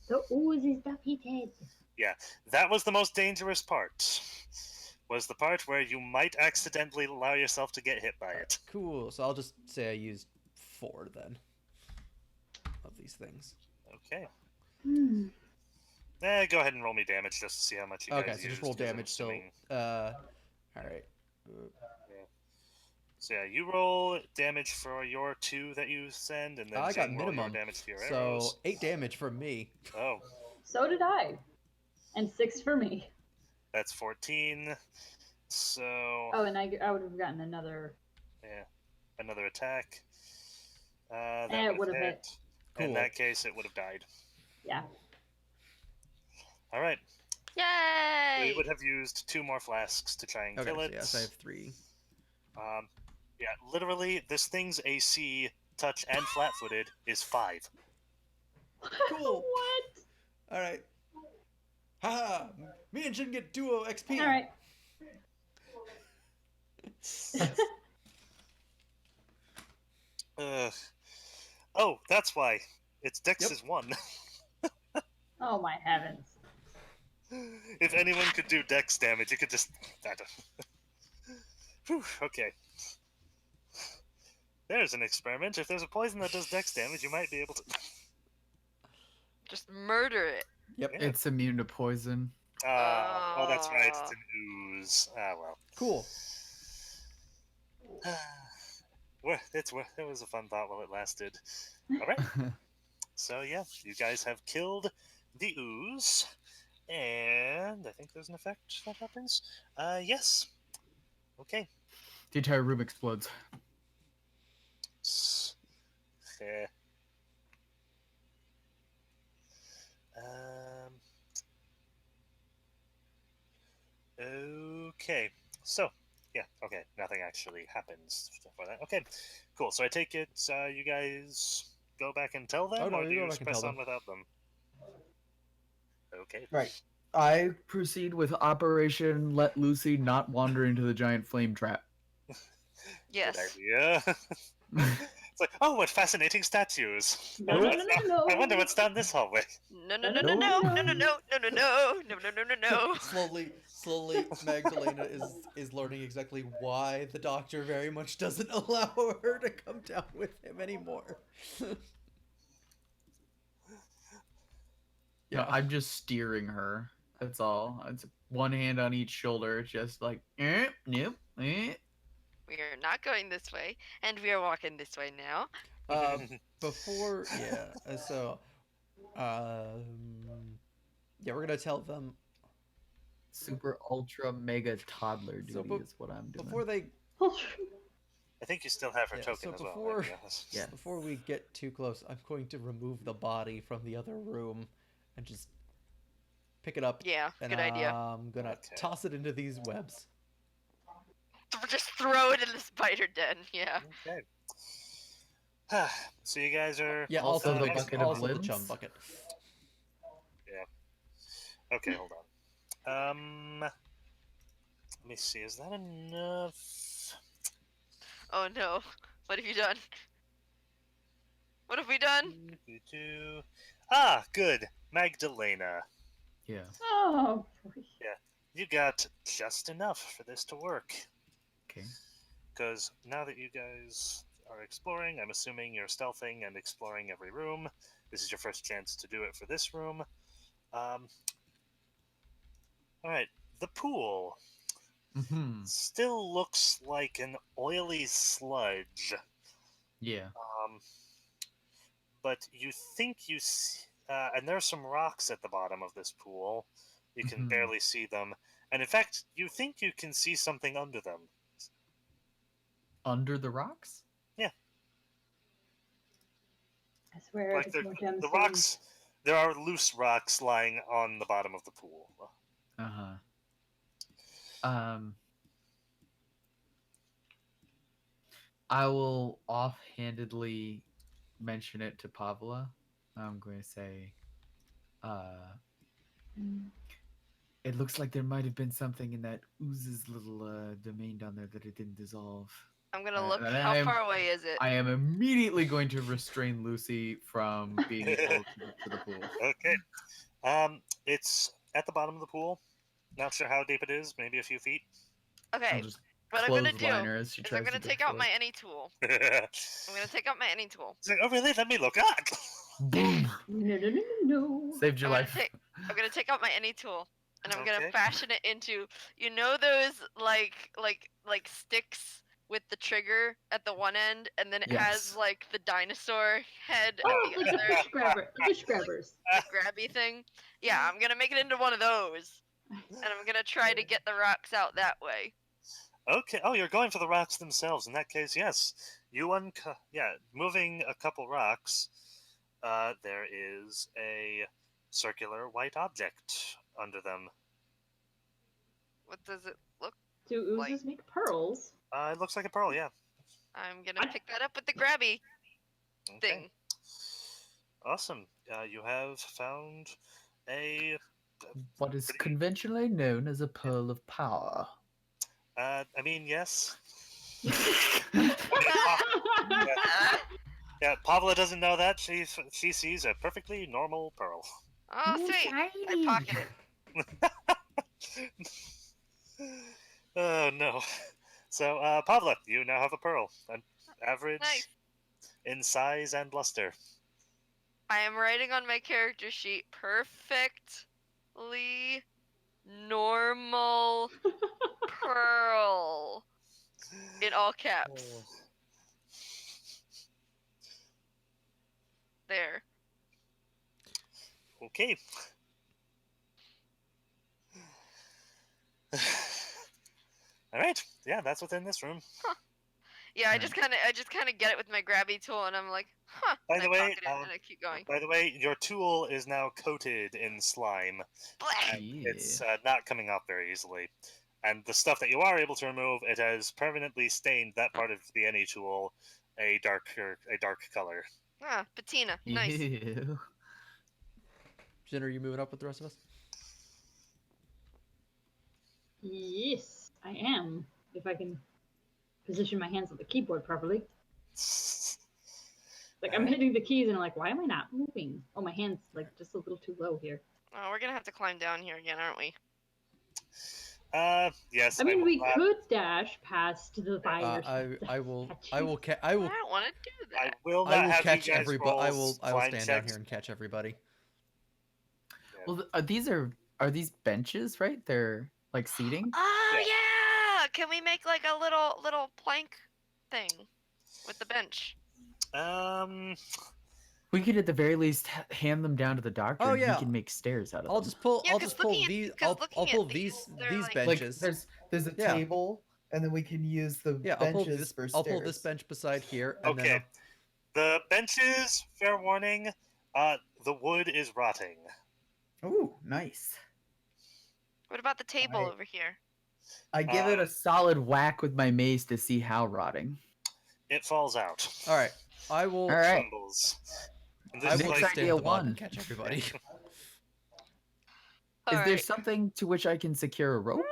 The ooze is defeated. Yeah, that was the most dangerous part. Was the part where you might accidentally allow yourself to get hit by it. Cool. So I'll just say I used 4 then of these things. Okay. Hmm. Go ahead and roll me damage just to see how much you guys Okay, so just used, roll 'cause I'm damage. So, assuming- all right. So yeah, you roll damage for your 2 that you send, and then I got Zane roll your minimum. damage to your So arrows. 8 damage from me. Oh, So did I. And 6 for me. that's 14. So Oh, and I would have gotten another. yeah, another attack. That it would would've have hit. hit. Cool. In that case, it would have died. Yeah. All right. Yay! We would have used 2 more flasks to try and Okay, kill so it. yes, I have 3. Yeah, literally, this thing's AC, touch, and flat-footed is 5. Cool. What? All right. Haha! Me and Jin get duo XP. All right. Oh, that's why. Its dex Yep. is 1. Oh my heavens. If anyone could do dex damage, you could just... Whew, okay. There's an experiment. If there's a poison that does dex damage, you might be able to... Just murder it. Yep. Yeah. It's immune to poison. Oh, that's right. It's an ooze. Ah, well. Cool. It was a fun thought while it lasted. All right. So yeah, you guys have killed the ooze, and I think there's an effect that happens. Yes. Okay. The entire room explodes. Okay. Okay. So, yeah. Okay. Nothing actually happens for that. Okay. Cool. So I take it you guys go back and tell them, Oh, no, or you do go you back just and press tell on them. without them? Okay. Right. I proceed with Operation Let Lucy not wander into the giant flame trap. Yes. Good idea. It's like, oh, what fascinating statues. No, no, no, no, no. I wonder what's down this hallway. No, no, no, no, no, no, no, no, no, no, no, no, no, no, no, no. Slowly, Magdalena is learning exactly why the doctor very much doesn't allow her to come down with him anymore. Yeah, I'm just steering her. That's all. It's one hand on each shoulder, just like, nope, We are not going this way, and we are walking this way now. Before, yeah. So, yeah, we're gonna tell them super ultra mega toddler So duty is what I'm doing. before they. I think you still have her Yeah, token so as well. before- Right? Yes. Yeah. Before we get too close, I'm going to remove the body from the other room and just pick it up. Yeah, And good idea. I'm gonna Okay. toss it into these webs. Just throw it in the spider den. Yeah. Okay. So you guys are Yeah, Also also the the bucket of also the limbs? chum bucket. Okay, hold on. Let me see. Is that enough? Oh no. What have you done? What have we done? Ah, good. Magdalena. Yeah. Oh, boy. You got just enough for this to work. Okay. Because now that you guys are exploring, I'm assuming you're stealthing and exploring every room. This is your first chance to do it for this room. Alright, the pool Mm-hmm. still looks like an oily sludge. Yeah. but you think you see, and there are some rocks at the bottom of this pool. You can Mhm. barely see them, and in fact, you think you can see something under them. Under the rocks? Yeah, I swear like it's more gemstones. the rocks. There are loose rocks lying on the bottom of the pool. Uh huh. I will offhandedly mention it to Pavla. I'm going to say, uh, Mm. it looks like there might have been something in that ooze's little domain down there that it didn't dissolve. I'm gonna look. And How far away is it? I am immediately going to restrain Lucy from being able to get to the pool. Okay. It's at the bottom of the pool. Not sure how deep it is. Maybe a few feet. I'll Okay. just What I'm gonna clothesline do her as she is tries I'm gonna to take get out for my it. any tool. It's I'm gonna take out my any tool. like, oh really? Let me look. Ah! Boom! No. Saved your I'm gonna life. I'm gonna take out my any tool, and I'm Okay. gonna fashion it into, you know, those like sticks with the trigger at the one end, and then it has Yes. like the dinosaur head at Oh, the like the other, fish grabber, the fish grabbers. the grabby thing. Yeah, I'm gonna make it into one of those, and I'm gonna try to get the rocks out that way. Okay. Oh, you're going for the rocks themselves. In that case, yes. Moving a couple rocks. There is a circular white object under them. What does it look Do like? oozes make pearls? It looks like a pearl. Yeah. I'm gonna What? pick that up with the grabby Okay. thing. Awesome. You have found a. What is Pretty- conventionally known as a pearl of power. I mean, yes. Ah! Yeah, Pavla doesn't know that. She sees a perfectly normal pearl. Oh, sweet! I pocket it. Oh no. So, Pavla, you now have a pearl. An average Nice. in size and luster. I am writing on my character sheet perfectly normal pearl in all caps. There. Okay. All right. Yeah, that's within this room. Yeah, I Right. just kind of get it with my grabby tool, and I'm like, huh. By And the I way, pocket it, and I keep going. By the way, your tool is now coated in slime, Blech! and Yeah. it's not coming off very easily. And the stuff that you are able to remove, it has permanently stained that part of the any tool a dark color. Ah, patina. Nice. Ew. Jen, are you moving up with the rest of us? Yes, I am. If I can position my hands on the keyboard properly. Like I'm Alright. hitting the keys and I'm like, why am I not moving? Oh, my hand's like just a little too low here. Oh, we're gonna have to climb down here again, aren't we? Yes. I mean, will we not- could dash past the fire. I will catch I you. will ca- I don't want to do I that. will not I will have catch you guys everybody. roll I will slime stand down checks. here and catch everybody. Well, are these benches, right? They're like seating. Oh Yeah. yeah! Can we make like a little plank thing with the bench? We could at the very least hand them down to the doctor. Oh, and yeah. he can make stairs out of I'll them. just pull. Yeah, I'll 'cause just pull looking at- these. 'cause I'll looking pull at these they're these like- benches. there's a Yeah. table, and then we can use the Yeah, I'll pull benches this. for I'll pull this stairs. bench beside here, and Okay. then The benches, fair warning, the wood is rotting. Ooh, nice. What about the table I- over here? I give it a solid whack with my mace to see how rotting. It falls out. all right. I will. All right. Crumbles. And I this will is Next just like, stay idea at the bottom and one. catch everybody. All Is there right. something to which I can secure a rope?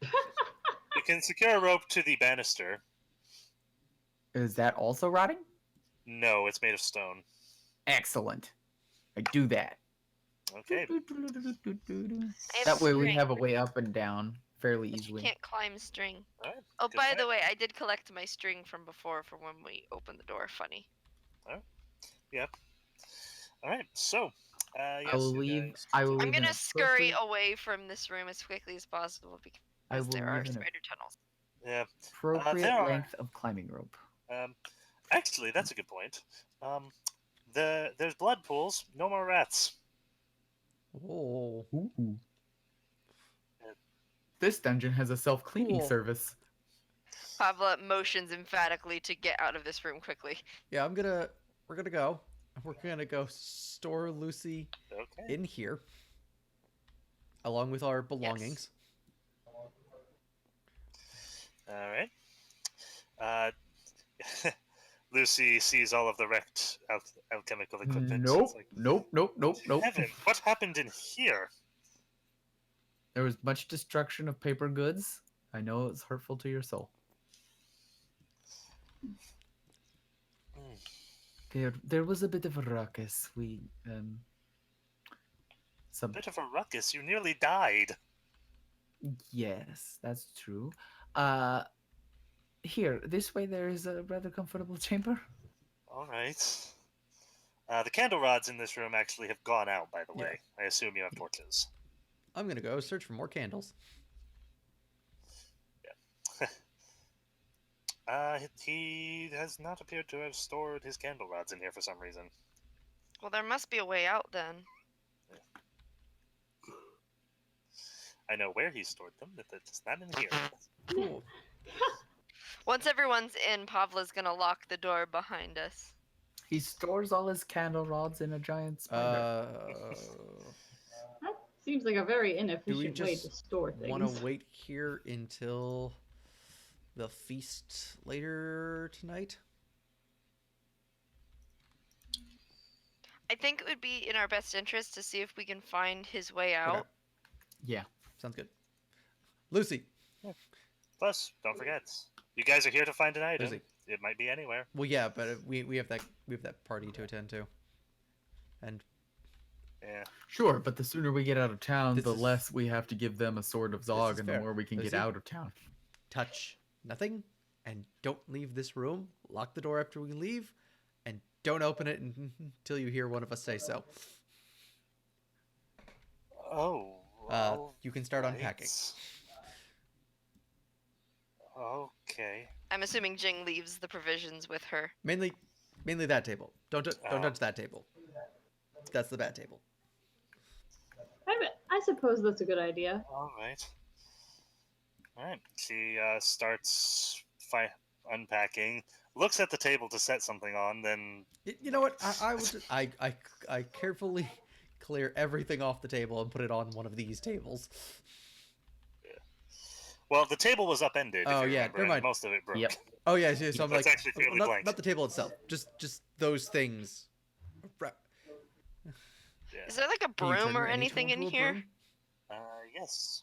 you can secure a rope to the banister. Is that also rotting? No, it's made of stone. Excellent. I do that. Okay. I That way we string. have a way up and down fairly But you easily. can't climb string. All right. Oh, good by plan. the way, I did collect my string from before for when we opened the door. Funny. All right. So, yes, I will you leave. guys I will I'm leave an gonna scurry appropriate- away from this room as quickly as possible I because will there are leave an spider tunnels. Yeah. appropriate there are- length of climbing rope. Um, Actually, that's a good point. There's blood pools. No more rats. Oh, Ooh. This dungeon has a self-cleaning Cool. service. Pavla motions emphatically to get out of this room quickly. yeah. We're gonna go. We're gonna go store Lucy Okay. in here, along with our belongings. All right. Uh, Lucy sees all of the wrecked alchemical equipment. Nope, It's like, nope. Heaven, what happened in here? There was much destruction of paper goods. I know it's hurtful to your soul. There was a bit of a ruckus. A bit of a ruckus. You nearly died. Yes, that's true. Here, this way there is a rather comfortable chamber. All right. The candle rods in this room actually have gone out, by the Yeah. way. I assume you have torches. I'm gonna go search for more candles. He has not appeared to have stored his candle rods in here for some reason. Well, there must be a way out then. I know where he stored them, but it's not in here. Cool. Once everyone's in, Pavla's gonna lock the door behind us. He stores all his candle rods in a giant spider. That seems like a very Do we inefficient way to just store things. want to wait here until the feast later tonight? I think it would be in our best interest to see if we can find his way out. Okay. Yeah. Sounds good. Lucy. Plus, don't forget, you guys are here to find an item. Lucy. It might be anywhere. Well, yeah, but we have that party to attend to, and Yeah. Sure, but the sooner we get out of town, This the is- less we have to give them a sword of is Zog, and fair. the more we can Lucy? get out of town. touch nothing, and don't leave this room. Lock the door after we leave, and don't open it until you hear one of us say so. Oh. You can start unpacking. Okay. I'm assuming Jing leaves the provisions with her. Mainly that table. Don't touch that table. That's the bad table. I suppose that's a good idea. All right. All right. She starts unpacking. Looks at the table to set something on. Then You know what? I carefully clear everything off the table and put it on one of these tables. well, the table was upended. Oh, if you yeah, remember, never and mind. most of it broke. Yep. Oh yeah, so I'm That's like, actually fairly not blank. the table itself, just those things. Yeah. Is there like a Can you turn broom or any anything tool in into a here? broom? Yes.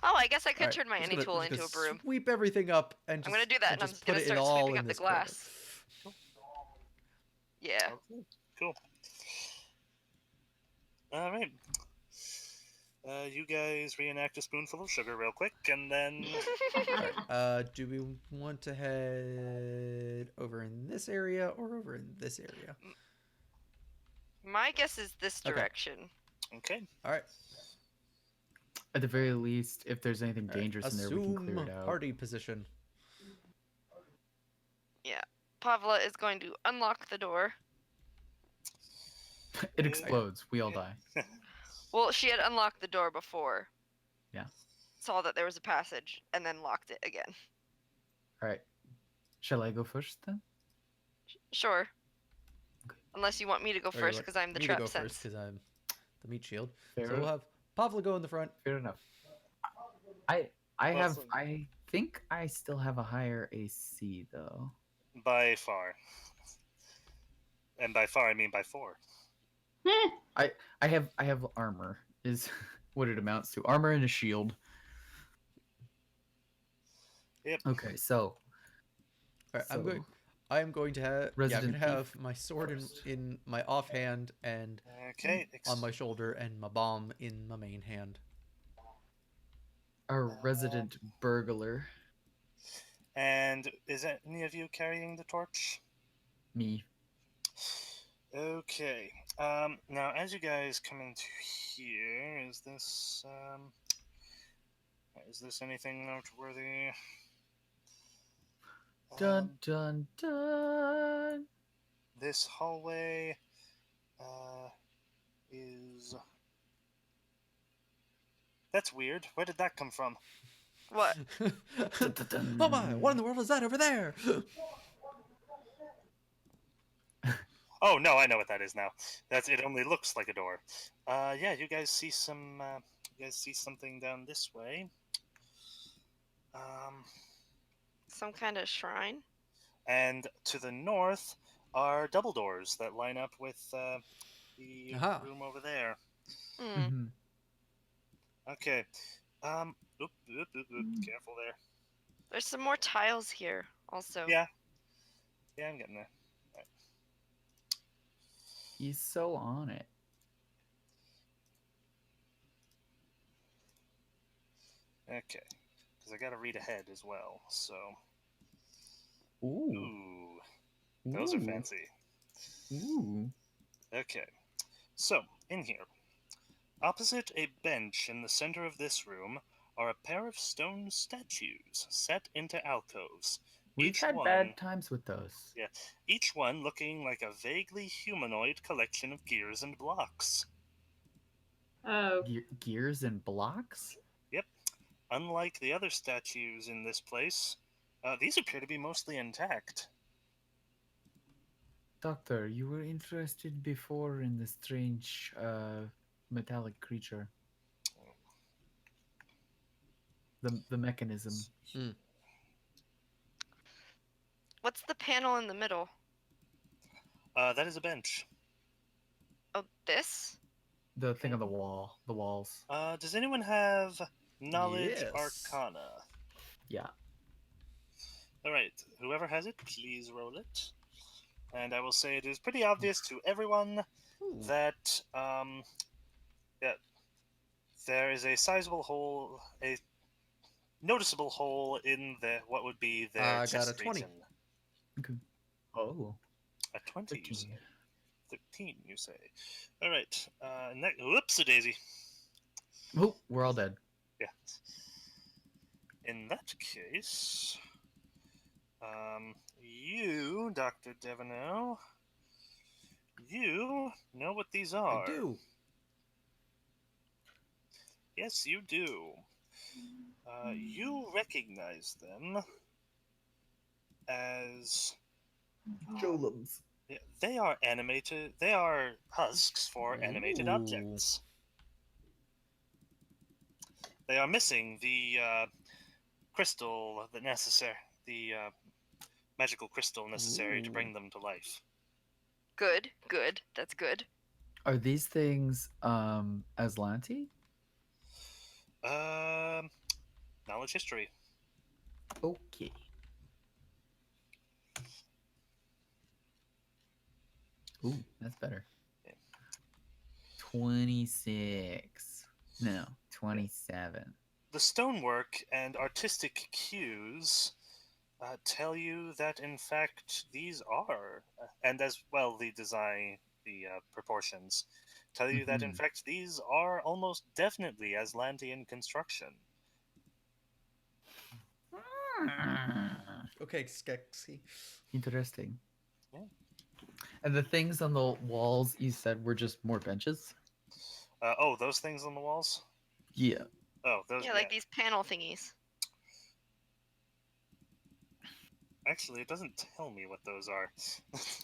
Oh, I guess I could Alright, turn my just any gonna- tool just into a gonna broom. Sweep everything up and just, I'm gonna do that, and I'm just just gonna put it start all sweeping in up the this corner. glass. Yeah. Okay. Cool. All right. You guys reenact a spoonful of sugar real quick, and then Alright, do we want to head over in this area or over in this area? My guess is this Okay. direction. okay. All right. At the very least, if there's anything All right. dangerous in there, we can clear Assume it out. party position. Pavla is going to unlock the door. It explodes. We all die. Well, she had unlocked the door before. Yeah. Saw that there was a passage, and then locked it again. All right. Shall I go first then? Sure. Okay. Unless you want me to go Or you first, want because I'm the me to trap go sense. first because I'm the meat shield. Fair, So we'll have Pavla go in the front. fair enough. I Awesome. I think I still have a higher AC though. By far. And by far, I mean by 4. I have armor is what it amounts to. Armor and a shield. Yep. Okay, so All right, So, I'm going to have. Yeah, I'm Resident gonna have Thief my sword first. in my offhand and Okay. on my shoulder, and my bomb in my main hand. our resident burglar, And is any of you carrying the torch? me. Okay. Now, as you guys come into here, is this anything noteworthy? Dun dun dun. This hallway is. That's weird. Where did that come from? What? Oh my! What in the world is that over there? Oh no, I know what that is now. That's it. Only looks like a door. Yeah, you guys see some. You guys see something down this way. Some kind of shrine? And to the north are double doors that line up with the Aha. room over there. Hmm. Mhm. Okay. Oop, careful there. There's some more tiles here, also. Yeah. Yeah, I'm getting there. He's so on it. Okay. Because I gotta read ahead as well. So. Ooh. Ooh. Those are fancy. Ooh. Okay. So, in here. Opposite a bench in the center of this room are a pair of stone statues set into alcoves. We've Each had one, bad times with those. yeah, each one looking like a vaguely humanoid collection of gears and blocks. Oh, Gears and blocks? Yep. Unlike the other statues in this place, these appear to be mostly intact. Doctor, you were interested before in the strange metallic creature. The mechanism. What's the panel in the middle? That is a bench. Oh, this? The thing on the wall. The walls. Does anyone have knowledge Yes. arcana? Yeah. Alright, whoever has it, please roll it. And I will say it is pretty obvious to everyone Ooh. that yeah, there is a sizable hole, a noticeable hole in the what would be their I got chest a 20. region. Okay. Oh. A 20, you 13. say? 13, you say? All right. Whoopsie daisy. Oh, we're all dead. Yeah. In that case, you, Dr. Devanel, you know what these are. I do. Yes, you do. You recognize them as Jolums. yeah, they are animated. They are husks for animated Ooh. objects. They are missing the crystal, the magical crystal necessary to Ooh. bring them to life. Good, good. That's good. Are these things Aslanti? Knowledge history. Okay. Ooh, that's better. Yeah. 26. No, 27. The stonework and artistic cues tell you that, in fact, these are, and as well the design, the proportions, tell you that, in Mhm. fact, these are almost definitely Aslantean construction. Okay, Skexy. Interesting. Yeah. And the things on the walls you said were just more benches? Oh, those things on the walls? Yeah. Oh, those, Yeah, like these panel thingies. Actually, it doesn't tell me what those are.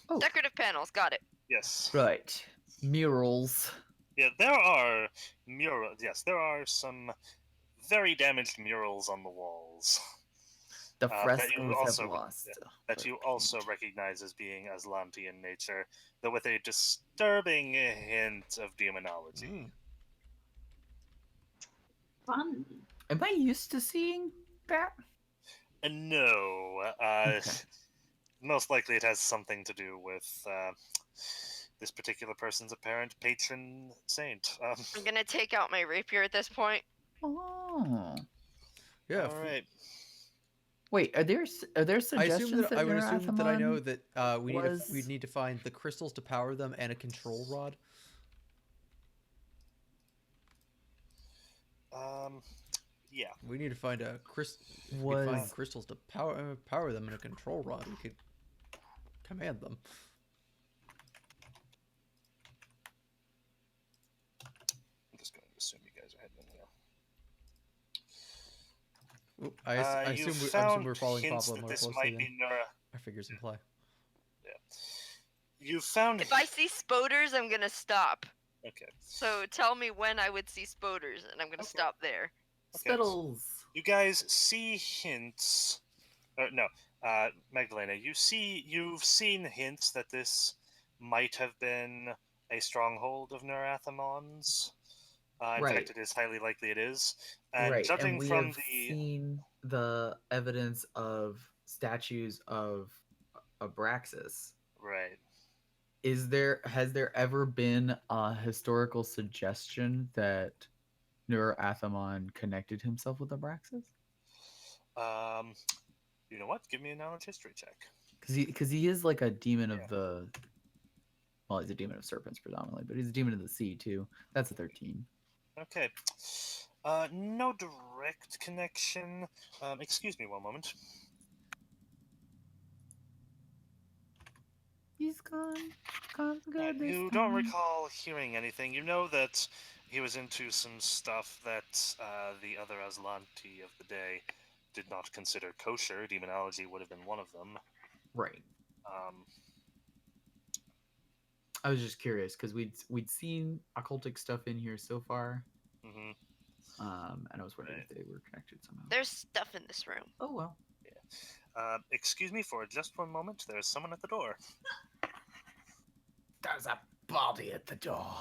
Oh. Decorative panels, got it. Yes. Right. Murals. Yeah, there are murals. Yes, there are some very damaged murals on the walls. The that frescoes you also have lost. that you also recognize as being Aslanti in nature, though with a disturbing hint of demonology. fun. Am I used to seeing that? No, Okay. most likely it has something to do with this particular person's apparent patron saint. I'm gonna take out my rapier at this point. Oh. Yeah. All right. Wait, are there I assume suggestions that I would assume that I know Nerathamon that we was- need to find the crystals to power them and a control rod. Yeah. We need to find a crystal. If we Was could find crystals to power them in a control rod, we could command them. I'm just going to assume you guys are heading in here. Oop, I You assume we're found following hints Pablo that more this closely might than be Nura. our figures imply. Yeah. You found. If I see spoders, I'm gonna stop. Okay. So tell me when I would see spoders, and I'm gonna Okay. stop there. Okay. Spittles. You guys see hints. No, Magdalena, you've seen hints that this might have been a stronghold of Nerathamon's. In Right. fact, it is highly likely it is. And Right, judging and we from have the seen the evidence of statues of Abraxas. right, Has there ever been a historical suggestion that Nur-Athamon connected himself with Abraxas? you know what? Give me a knowledge history check. Because he is like a demon Yeah. of the. Well, he's a demon of serpents predominantly, but he's a demon of the sea too. That's a 13. Okay. No direct connection. Excuse me one moment. He's gone. God's good this You don't recall hearing anything. You know that he was into some stuff that the other Aslanti of the day did not consider kosher. Demonology would have been one of them. Right. Um, I was just curious because we'd seen occultic stuff in here so far, mhm. and I was wondering Right. if they were connected somehow. There's stuff in this room. Oh well. Excuse me for just one moment. There's someone at the door. There's a body at the door,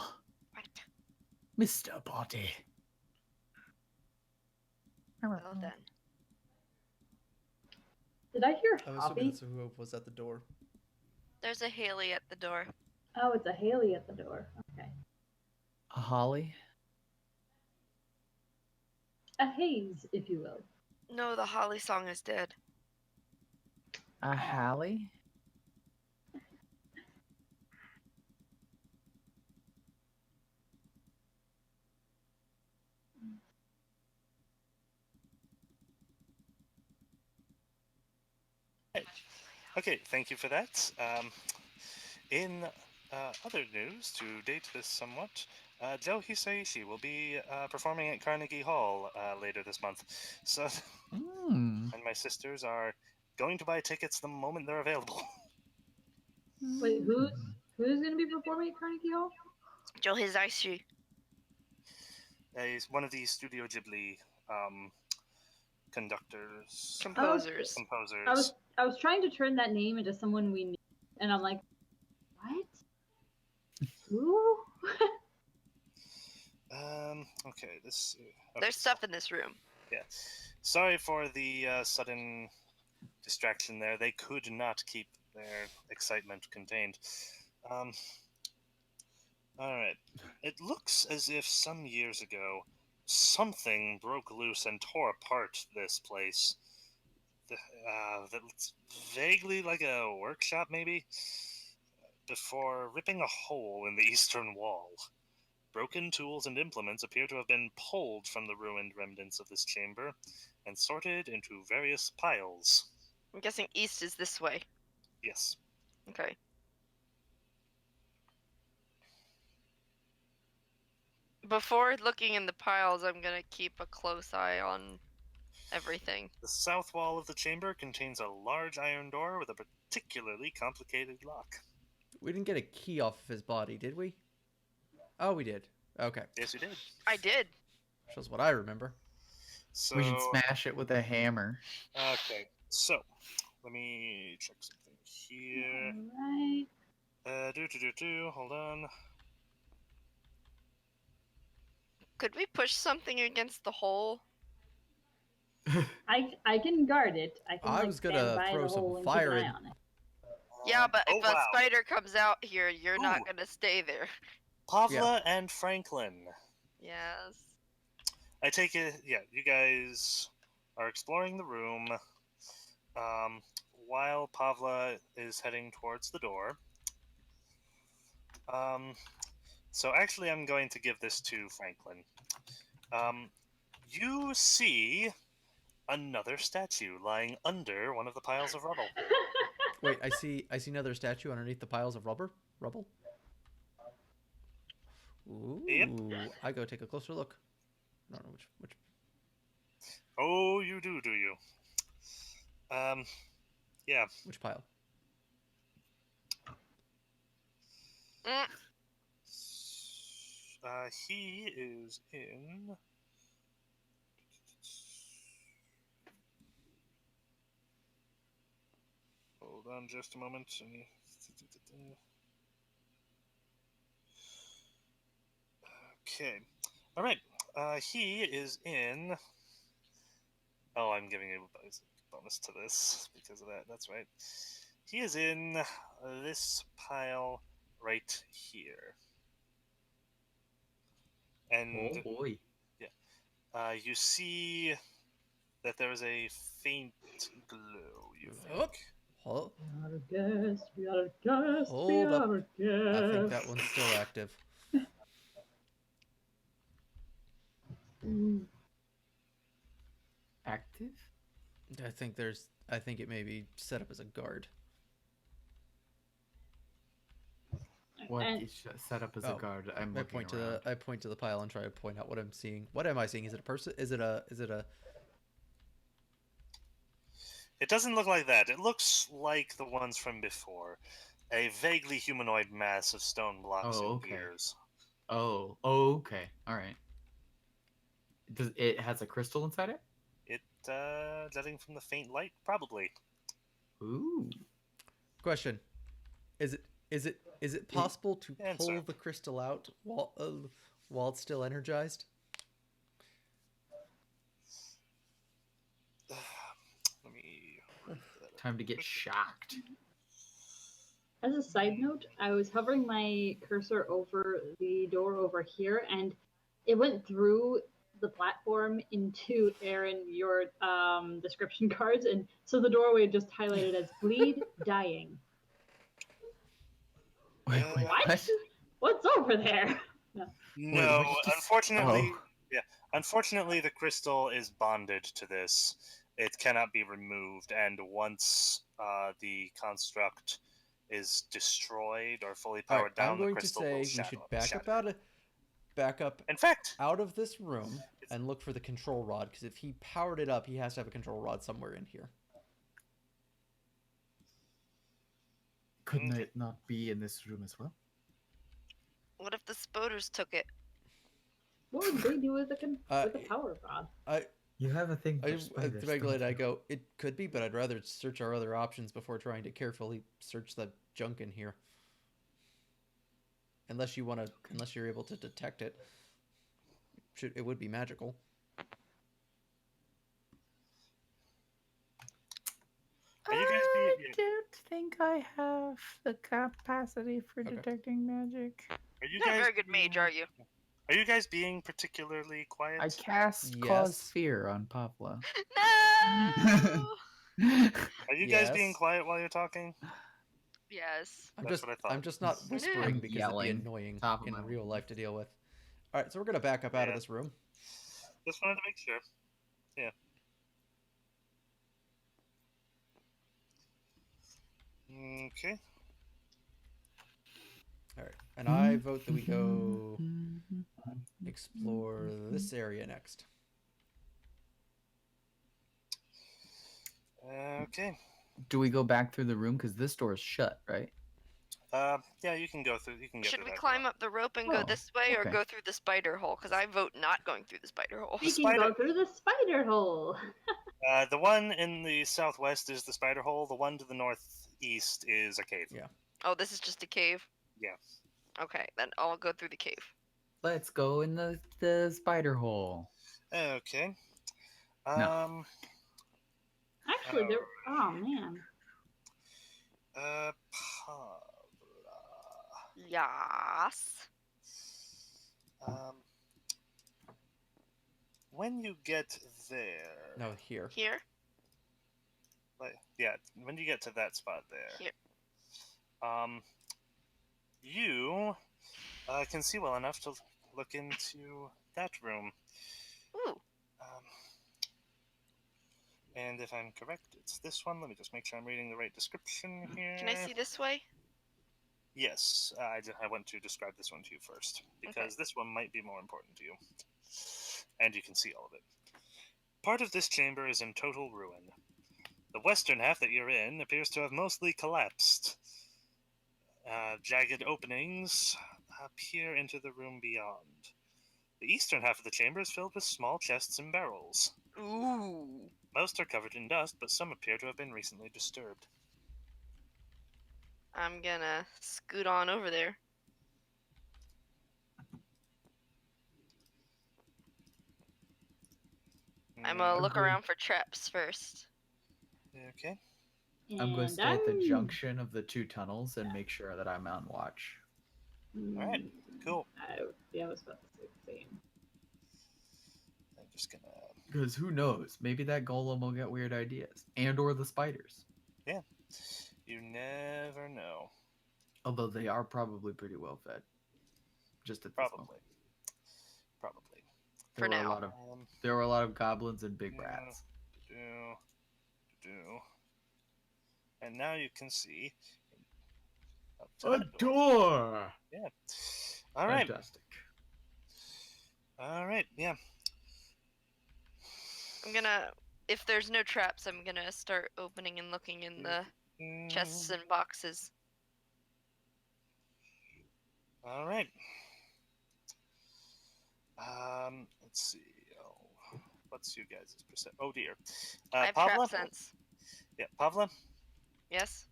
What? Mr. Body. Well then. Did I hear I'm assuming Hoppy? that's who was at the door. There's a Haley at the door. Oh, it's a Haley at the door. Okay. A Holly. A haze, if you will. No, the Hollysong is dead. A Hallie. Okay, thank you for that. In other news, to date this somewhat, Joe Hisaishi will be performing at Carnegie Hall later this month. So, Mm. and my sisters are going to buy tickets the moment they're available. Wait, who's gonna be performing at Carnegie Hall? Joe Hisaishi. He's one of the Studio Ghibli conductors, Composers. composers. I was trying to turn that name into someone we knew, and I'm like, what? Who? Okay, this. Okay. There's stuff in this room. Yeah. Sorry for the sudden distraction there. They could not keep their excitement contained. Alright. It looks as if some years ago, something broke loose and tore apart this place. That's vaguely like a workshop, maybe? Before ripping a hole in the eastern wall. Broken tools and implements appear to have been pulled from the ruined remnants of this chamber and sorted into various piles. I'm guessing east is this way. Yes. Okay. Before looking in the piles, I'm gonna keep a close eye on everything. The south wall of the chamber contains a large iron door with a particularly complicated lock. We didn't get a key off of his body, did we? Oh, we did. Okay. Yes, you did. I did. Shows what I remember. So We should smash it with a hammer. Okay, so let me check something here. Alright. Hold on. Could we push something against the hole? I can guard it. I can I like was stand gonna by throw the some hole and keep fire an eye in. on it. Yeah, but oh, if wow. a spider comes out here, you're not Ooh. gonna stay there. Pavla and Franklin. Yes. I take it, yeah, you guys are exploring the room while Pavla is heading towards the door. So actually, I'm going to give this to Franklin. you see another statue lying under one of the piles of rubble. Wait, I see another statue underneath the piles of rubble. Ooh, Yep. I go take a closer look. I don't know which. Oh, you do you? Yeah. Which pile? Mm. He is in. Hold on just a moment. Okay. All right. He is in. Oh, I'm giving you a bonus to this because of that. That's right. He is in this pile right here. And Oh boy. you see that there is a faint glow, you think. Oh, hold, We are a guest, we are a guest, we hold up. are a guest. I think that one's still active. Mm. Active? I think it may be set up as a guard. What And is set up as a Oh, guard? I'm I looking point around. to the pile and try to point out what I'm seeing. What am I seeing? Is it a person? Is it a It doesn't look like that. It looks like the ones from before. A vaguely humanoid mass of stone blocks Oh, and okay. gears. Oh, okay. All right. Does it has a crystal inside it? It, judging from the faint light, probably. Ooh. question? Is it possible to Answer. pull the crystal out while it's still energized? Let me. Time to get shocked. as a side note, I was hovering my cursor over the door over here, and it went through the platform into Aaron your description cards, and so the doorway just highlighted as bleed dying. Wait, What? What's over there? No, Wait, what you just- unfortunately, Oh. unfortunately, the crystal is bonded to this. It cannot be removed, and once the construct is destroyed or fully All right, powered down, I'm the going to crystal will say we shatter. should back up In fact, out of this room and look for the control rod, because if he powered it up, he has to have a control rod somewhere in here. Couldn't Okay. it not be in this room as well? What if the spoders took it? What would they do with Uh, a power rod? You have a thing for I spiders. speculate. don't I you? go. It could be, but I'd rather search our other options before trying to carefully search the junk in here. Unless you're able to detect it. It would be magical. Are you guys I being? don't think I have the capacity for Okay. detecting magic. Are you You're not a guys very good mage, are you? Are you guys being particularly quiet? I cast cause Yes. fear on Pavla. No. Are you guys being Yes. quiet while you're talking? Yes. That's what I thought. I'm just not whispering I'm because yelling, it'd be annoying top of in my real lungs. life to deal with. All right, so we're gonna back up out of Yeah. this room. Just wanted to make sure. Yeah. Okay. All right, and I vote that we go explore this area next. Okay. Do we go back through the room? Because this door is shut, right? Yeah, you can go through. You can get Should through we that climb door. up the rope and go Oh, this way, or okay. go through the spider hole? Because I vote not going through the spider hole. We can spider- go through the spider hole. The one in the southwest is the spider hole. The one to the northeast is a cave. Yeah. Oh, this is just a cave. Yeah. Okay, then I'll go through the cave. Let's go in the spider hole. Okay. No. Actually, there. Oh man. Pavla. Yes. When you get there. No, here. Here. Yeah, when you get to that spot there. Here. You can see well enough to look into that room. Ooh. And if I'm correct, it's this one. Let me just make sure I'm reading the right description here. Can I see this way? Yes, I want to describe this one to you first, because this one might be more important to you. And you can see all of it. Part of this chamber is in total ruin. The western half that you're in appears to have mostly collapsed. Jagged openings peer into the room beyond. The eastern half of the chamber is filled with small chests and barrels. Ooh. Most are covered in dust, but some appear to have been recently disturbed. I'm gonna scoot on over there. I'm gonna look Agree. around for traps first. Okay. I'm going to And stay at the junction of the two tunnels and make sure that I'm on watch. Alright, cool. Yeah, I was about to say the same. I'm just gonna... Because who knows? Maybe that golem will get weird ideas. And or the spiders. Yeah. You never know. Although they are probably pretty well fed. Just at this moment. Probably. There For now. There were a lot of goblins and big rats. And now you can see up to A that door! Yeah. Alright. Fantastic. Alright, yeah. I'm gonna, if there's no traps, I'm gonna start opening and looking in the chests and boxes. Alright. Let's see. Oh, what's you guys' percent? Oh dear. I have Pavla? trap sense. Yeah, Pavla? Yes?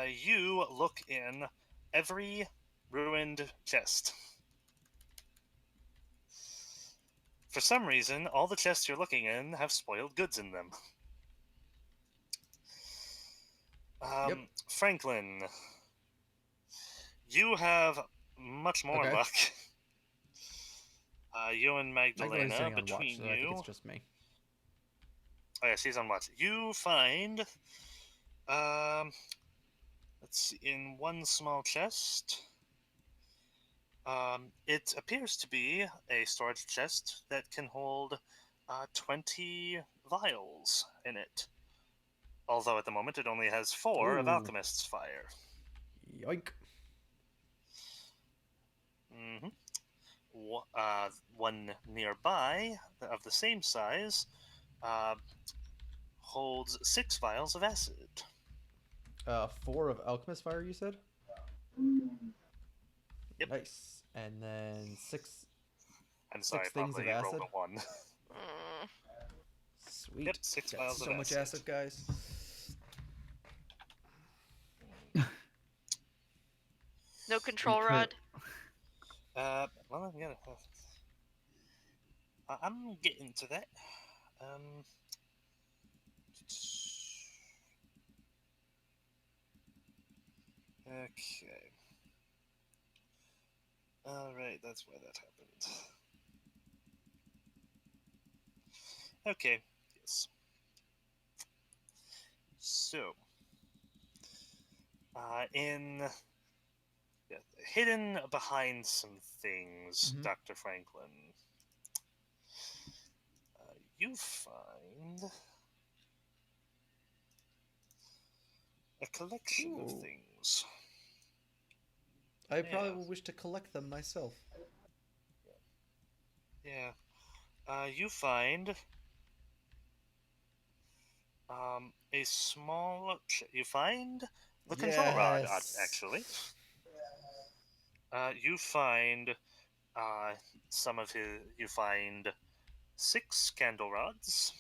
You look in every ruined chest. For some reason, all the chests you're looking in have spoiled goods in them. Yep. Franklin, you have much more luck. You and Magdalena's Magdalena, sitting on between watch, so you... I think it's just me. Oh yeah, she's on watch. You find... let's see, in one small chest... it appears to be a storage chest that can hold 20 vials in it. Although at the moment it only has 4 of Ooh. Alchemist's Fire. Yoink. Mm-hmm. One nearby, of the same size, holds 6 vials of acid. 4 of Alchemist Fire, you said? Yep. Nice. And then 6... I'm sorry, 6 things probably of you acid? rolled a 1. Sweet. Yep, 6 Got vials so of much acid. acid, guys. No control rod? Well, I'm gonna... I'm getting to that. Okay. Alright, that's why that happened. Okay, yes. So, hidden behind some things, Dr. Franklin, you find a collection of things. I probably will wish to collect them myself. Yeah. You find a small... you find the control rod, actually. You find some of his... you find 6 candle rods.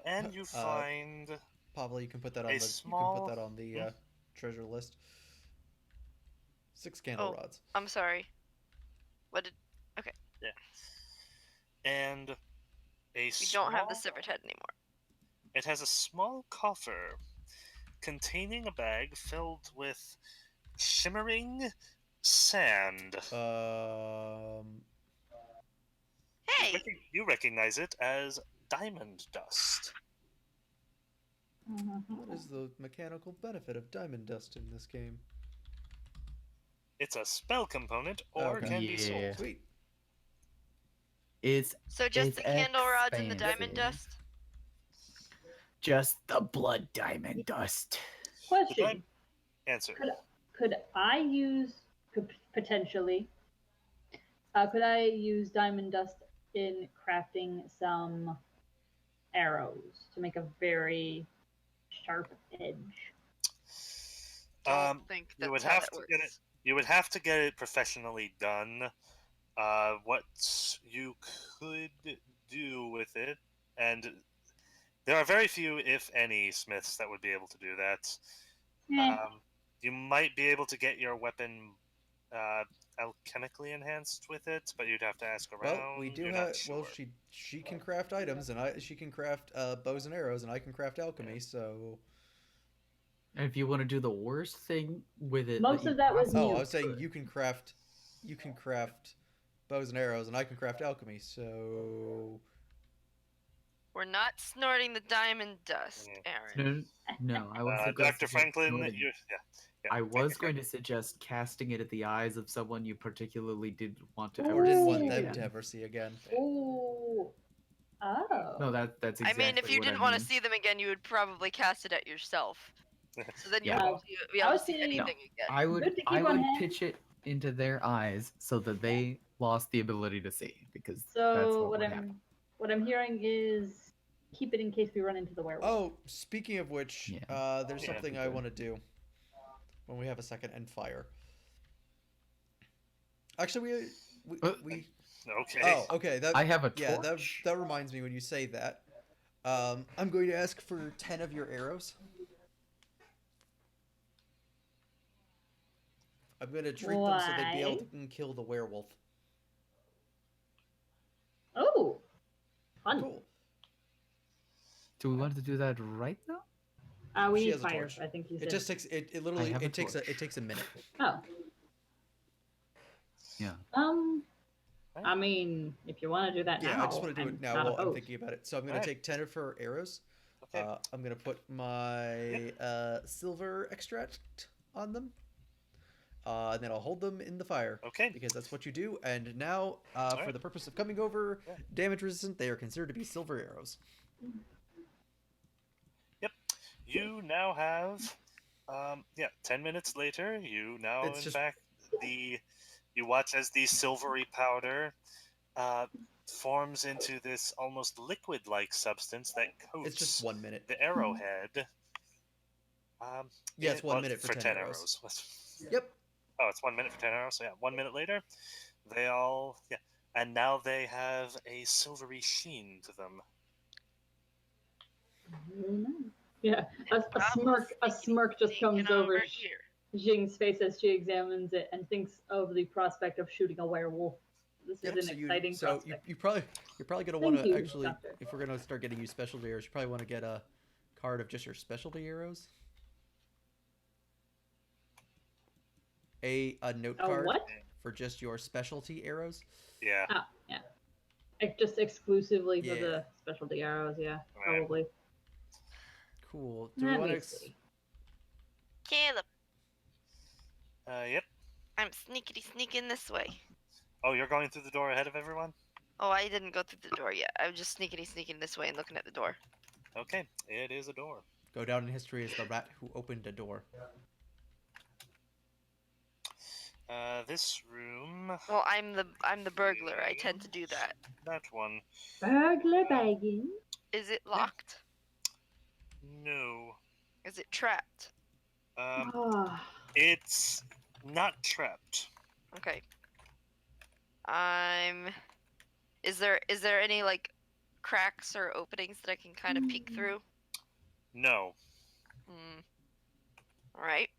And you find... Pablo, you can put that on the small... you can put that on the treasure list. 6 candle rods. I'm sorry. What did... Okay. Yeah. And We don't have the severed head anymore. It has a small coffer containing a bag filled with shimmering sand. Hey! You recognize it as diamond dust. What is the mechanical benefit of diamond dust in this game? It's a spell component, or can be sold. Sweet. It's So just It's the candle rods and the diamond expansive. dust? just the blood diamond dust. Question: Answer. Could I use potentially? Could I use diamond dust in crafting some arrows to make a very sharp edge? Don't think You that's would how have that to works. get it. You would have to get it professionally done. What you could do with it, and there are very few, if any, smiths that would be able to do that. Eh, You might be able to get your weapon alchemically enhanced with it, but you'd have to ask around. Well, we do You're have. not sure. Well, she can craft items, and she can craft bows and arrows, and I can craft alchemy. So. And if you want to do the worst thing with it, Most of that was possibly Oh, I you. was saying could. you can craft bows and arrows, and I can craft alchemy. So. We're not snorting the diamond dust, Aaron. No, I wasn't going to Dr. suggest Franklin, snorting. yeah. I was going to suggest casting it at the eyes of someone you particularly didn't want to Or ever didn't see want them again. to ever see again. Ooh. Oh. No, that's I exactly mean, if you what didn't I want to mean. see them again, you would probably cast it at yourself. So then you Yeah. wouldn't be I able was to see thinking- anything again. I Good would to I keep on would hand. pitch it into their eyes so that they lost the ability to see, because that's So what would happen. what I'm hearing is keep it in case we run into the werewolf. Oh, speaking of which, Yeah. there's Yeah. something I want to do when we have a second end fire. Actually, we Okay. Oh, okay. That I have a yeah. torch. That reminds me when you say that. I'm going to ask for 10 of your arrows. I'm going to treat them so they'd be able to kill the werewolf. Oh, fun. Cool. Do we want to do that right now? We She need has a fire. torch. I think you said. It just takes it literally have a it takes torch. it takes a minute. Oh. Yeah. I mean, if you want to do that now, Yeah, I just want to do it now not while I'm opposed. thinking about it. So I'm going to Alright. take 10 of her arrows. Okay. I'm going to put my silver extract on them. And then I'll hold them in the fire. Okay. Because that's what you do. And now, for Alright. the purpose of coming over Yeah. damage resistant, they are considered to be silver arrows. Yep. You now have 10 minutes later, you now It's in just- fact you watch as the silvery powder forms into this almost liquid-like substance that coats It's just 1 minute. the arrowhead. Yeah, it's 1 minute for 10 arrows. Yep. Oh, it's 1 minute for 10 arrows. So yeah, 1 minute later, they all and now they have a silvery sheen to them. Very nice. Yeah, a smirk just comes over here. Jing's face as she examines it and thinks of the prospect of shooting a werewolf. This is an exciting prospect. you're probably gonna Thank want to you, actually, Doctor. if we're gonna start getting you specialty arrows, you probably want to get a card of just your specialty arrows. A note A card what? for just your specialty arrows. Yeah. Ah, yeah. Just exclusively for Yeah. the specialty arrows, yeah, Right. probably. Cool. Do we Let want me to? see. Caleb, Yep. I'm sneaking this way. Oh, you're going through the door ahead of everyone? Oh, I didn't go through the door yet. I was just sneaking this way and looking at the door. Okay. It is a door. Go down in history as the rat who opened a door. This room. Well, I'm the burglar. I tend to do that. That one. Burglar bagging. Is it locked? No. Is it trapped? Ah, It's not trapped. Okay. Is there any like cracks or openings that I can kind of peek through? No. All right.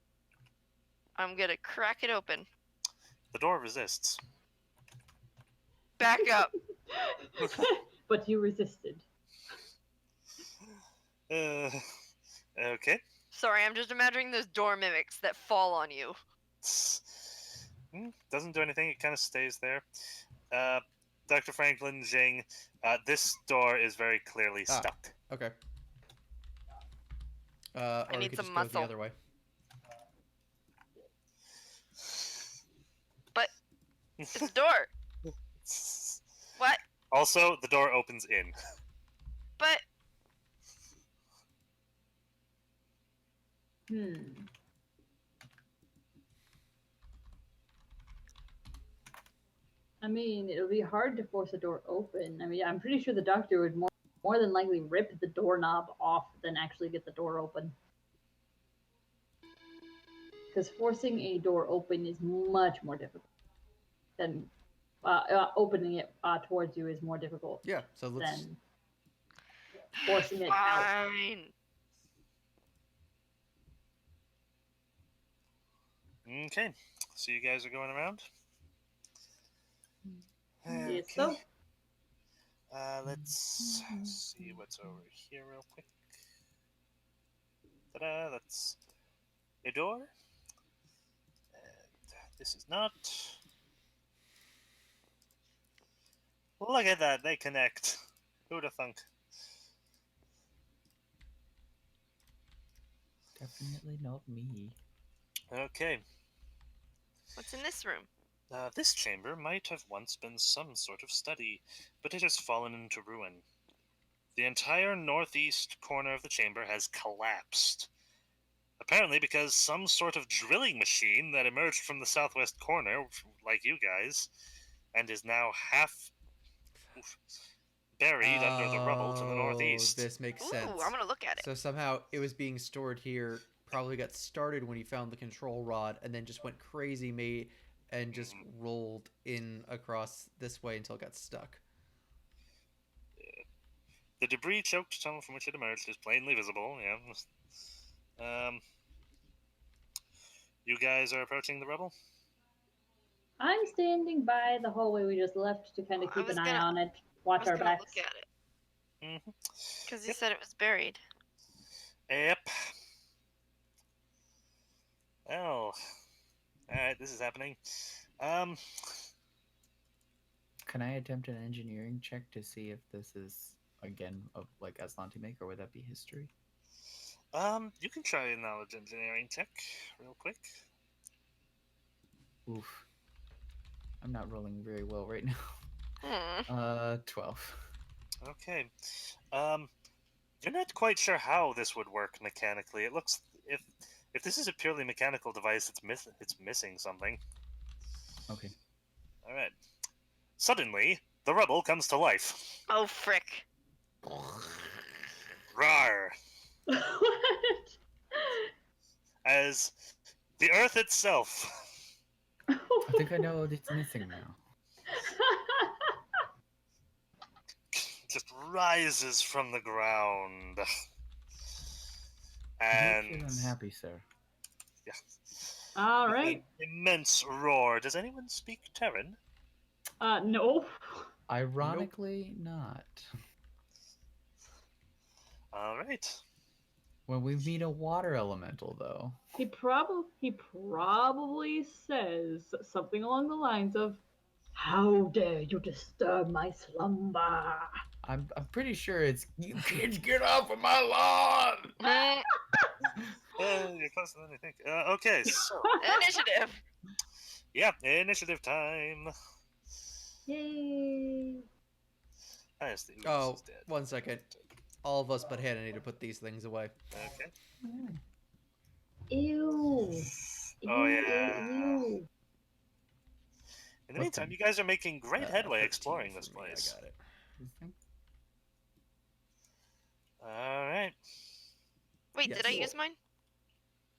I'm gonna crack it open. The door resists. Back up. but you resisted. Okay. Sorry, I'm just imagining those door mimics that fall on you. Doesn't do anything. It kind of stays there. Dr. Franklin, Jing, this door is very clearly stuck. Okay. Or we need could some just go muscle. the other way. But it's a door. What? Also, the door opens in. But I mean, it'll be hard to force a door open. I mean, I'm pretty sure the doctor would more than likely rip the doorknob off than actually get the door open. Because forcing a door open is much more difficult than opening it towards you is more difficult Yeah, so let's. than forcing it out. fine. Okay, so you guys are going around? Yes, so. Let's see what's over here real quick. Ta-da, that's a door. And this is not. Look at that, they connect. Who'da thunk? Definitely not me. Okay. What's in this room? This chamber might have once been some sort of study, but it has fallen into ruin. The entire northeast corner of the chamber has collapsed. Apparently because some sort of drilling machine that emerged from the southwest corner, like you guys, and is now half buried under the rubble to the northeast. This makes Ooh, sense. I'm gonna look at it. So somehow it was being stored here, probably got started when he found the control rod, and then just went crazy, and just rolled in across this way until it got stuck. The debris-choked tunnel from which it emerged is plainly visible, yeah. You guys are approaching the rubble? I'm standing by the hallway we just left to kind of keep an eye on it, watch our backs. Look at it. Mm-hmm. Because he said it was buried. Yep. Oh. Alright, this is happening. Can I attempt an engineering check to see if this is, again, of like Aslanti make, or would that be history? You can try a knowledge engineering check real quick. Oof. I'm not rolling very well right now. 12. Okay. You're not quite sure how this would work mechanically. It looks if this is a purely mechanical device, it's missing something. Okay. All right. Suddenly, the rubble comes to life. Oh, frick. Rawr! What? As the earth itself I think I know what it's missing now. just rises from the ground. I And hope you're unhappy, sir. yeah. All With right. an immense roar. Does anyone speak Terran? No. Ironically, not. All right. When we meet a water elemental, though. He probably says something along the lines of, "How dare you disturb my slumber?" I'm pretty sure it's, "You kids get off of my lawn!" You're closer than I think. Okay, so Initiative. yeah, initiative time. Yay! Nice, the ooze Oh, is dead. 1 second. All of us but Hannah need to put these things away. Okay. Ew. Oh, Ew, yeah. ew. In the meantime, you guys are making great headway 13 exploring for this me, place. I got it. This thing? All right. Wait, Yes. did I use mine?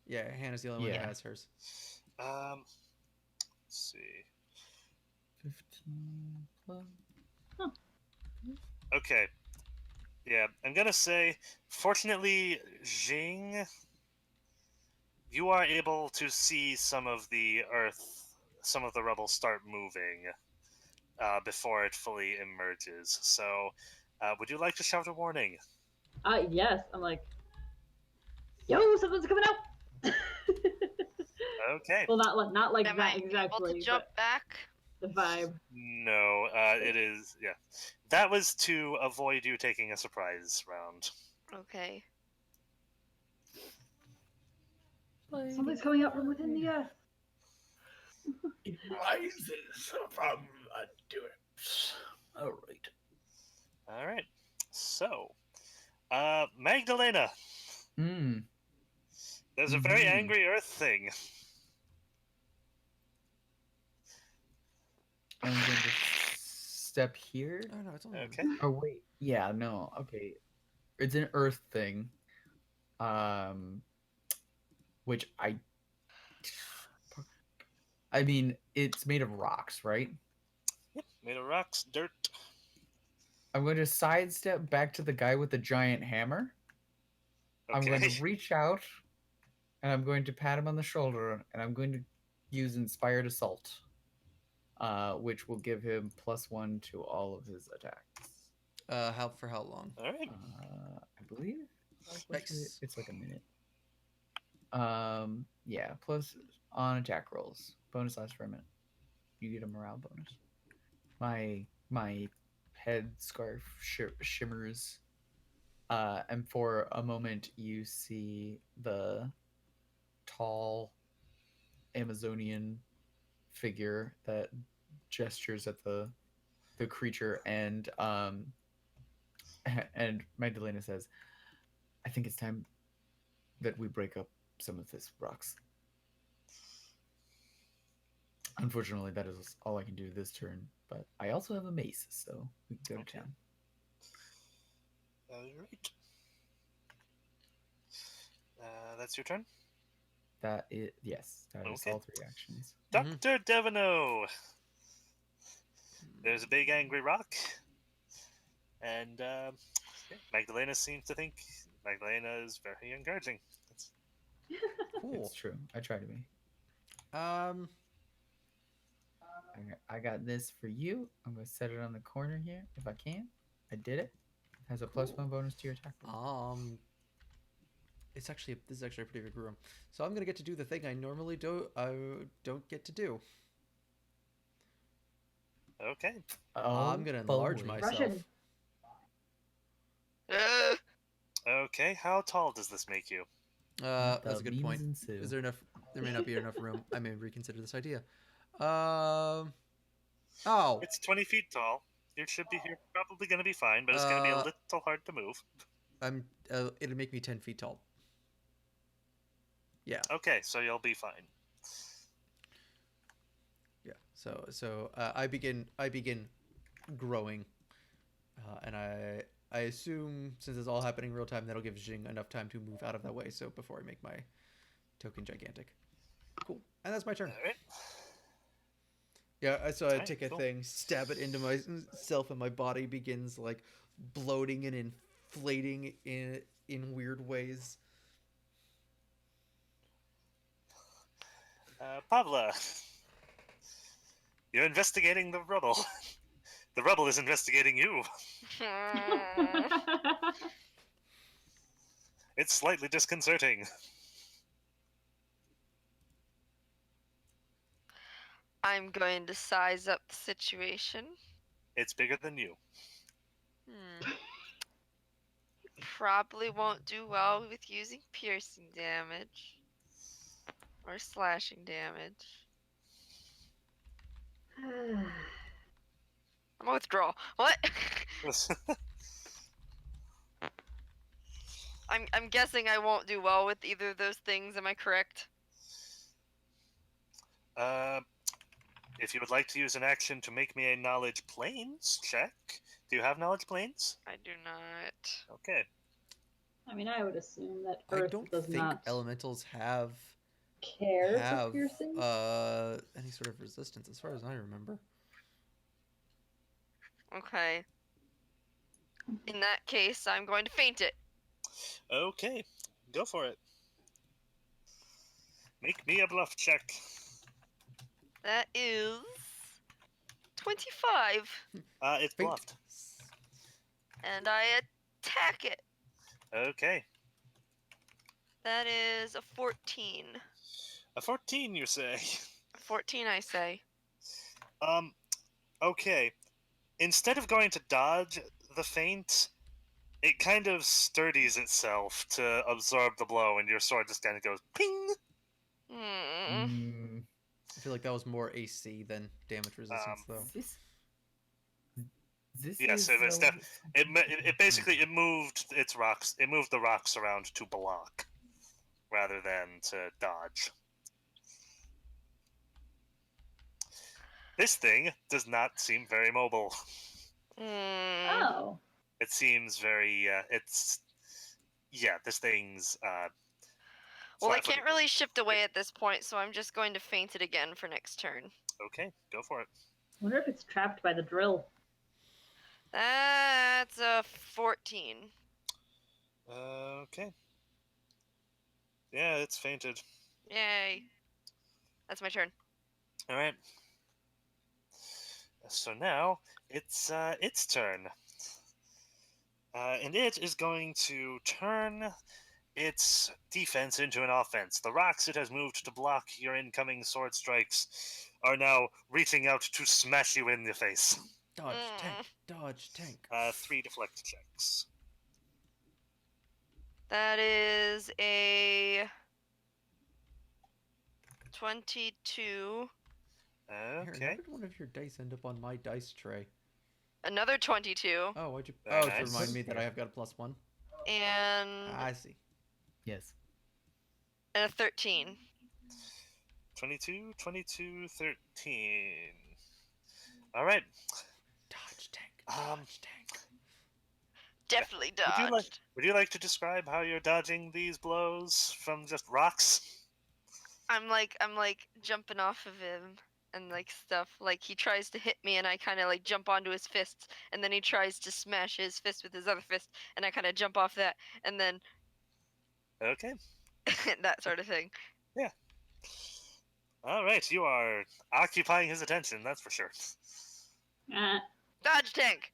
Yeah, Hannah's the only one Yeah. who has hers. Let's see. 15 plus. Okay. Yeah, I'm gonna say, fortunately, Jing, you are able to see some of the earth, some of the rubble start moving before it fully emerges. So, would you like to shout a warning? Yes. I'm like, yo, something's coming out. Okay. Well, not like Am that I able exactly, to jump but back? the vibe. No, it is, yeah. That was to avoid you taking a surprise round. Okay. Something's coming out from within the earth. It rises from a depths. Alright. All right. So, Magdalena, Mm. there's a very Mhm. angry Earth thing. I'm going to step here. Oh no, it's only Okay. Oh wait, yeah, no, okay. It's an earth thing. Um, which I mean, it's made of rocks, right? Yep. Made of rocks, dirt. I'm going to sidestep back to the guy with the giant hammer. I'm going to Okay. reach out and I'm going to pat him on the shoulder and I'm going to use Inspired Assault, which will give him +1 to all of his attacks. how long? All right. I believe Nice. it's like a minute. Yeah, plus on attack rolls. Bonus lasts for a minute. You get a morale bonus. My head scarf shimmers. And for a moment you see the tall Amazonian figure that gestures at the creature and Magdalena says, I think it's time that we break up some of this rocks. Unfortunately, that is all I can do this turn, but I also have a mace, so we can go to Okay. town. All right. That's your turn. Yes, that is Okay. all 3 actions. Mhm. Dr. Devino. There's a big angry rock, and Magdalena seems to think Magdalena is very encouraging. Cool. It's true. I try to be. Um, I got this for you. I'm gonna set it on the corner here if I can. I did it. Has a Cool. +1 bonus to your attack roll. this is actually a pretty big room, so I'm gonna get to do the thing I normally don't get to do. Okay. Oh, I'm gonna enlarge boy. myself. Russian. Uh, Okay. How tall does this make you? That's a good point. Beans ensue. Is there enough? There may not be enough room. I may reconsider this idea. Um. Oh. It's 20 feet tall. You should be here. Probably going to be fine, but it's going to be a little hard to move. I'm. It'll make me 10 feet tall. Yeah. Okay, so you'll be fine. Yeah. So I begin growing, and I assume since it's all happening real time, that'll give Jing enough time to move out of that way. So before I make my token gigantic. Cool. And that's my turn. All right. Yeah, so I Alright, take a cool. thing, stab it into myself, and my body begins like bloating and inflating in weird ways. Pavla, you're investigating the rubble. The rubble is investigating you. It's slightly disconcerting. I'm going to size up the situation. It's bigger than you. Probably won't do well with using piercing damage or slashing damage. I'm gonna withdraw. What? I'm guessing I won't do well with either of those things. Am I correct? If you would like to use an action to make me a knowledge planes check, do you have knowledge planes? I do not. Okay. I mean, I would assume that I Earth don't does think not elementals have care for piercing. any sort of resistance, as far as I remember. Okay. In that case, I'm going to faint it. Okay. Go for it. Make me a bluff check. That is 25, It's Fate. bluffed. and I attack it. Okay. That is a 14. A 14, you say? 14, I say. Okay. Instead of going to dodge the feint, it kind of sturdies itself to absorb the blow, and your sword just kind of goes ping. I feel like that was more AC than damage resistance, though. This This Yes, is it basically it moved its rocks. It moved the rocks around to block rather than to dodge. This thing does not seem very mobile. Oh. It seems very. This thing's. Well, I flat-footed. can't really shift away at this point, so I'm just going to feint it again for next turn. Okay, go for it. I wonder if it's trapped by the drill. That's a 14. Okay. Yeah, it's fainted. Yay. That's my turn. All right. So now it's turn, and it is going to turn its defense into an offense. The rocks it has moved to block your incoming sword strikes are now reaching out to smash you in the face. Dodge tank. Dodge tank. 3 deflect checks. That is a 22. Aaron, how Okay. did one of your dice end up on my dice tray? Another 22. Oh, why'd you? Very to nice. remind me that I have got a +1. And I see. Yes. a 13. 22, 22, 13. All right. Dodge tank. Um, Dodge tank. Definitely Would dodged. Would you like to describe how you're dodging these blows from just rocks? I'm like jumping off of him and like stuff. Like he tries to hit me and I kind of like jump onto his fists, and then he tries to smash his fist with his other fist and I kind of jump off that, and then Okay. that sort of thing. Yeah. All right, you are occupying his attention, that's for sure. Dodge tank.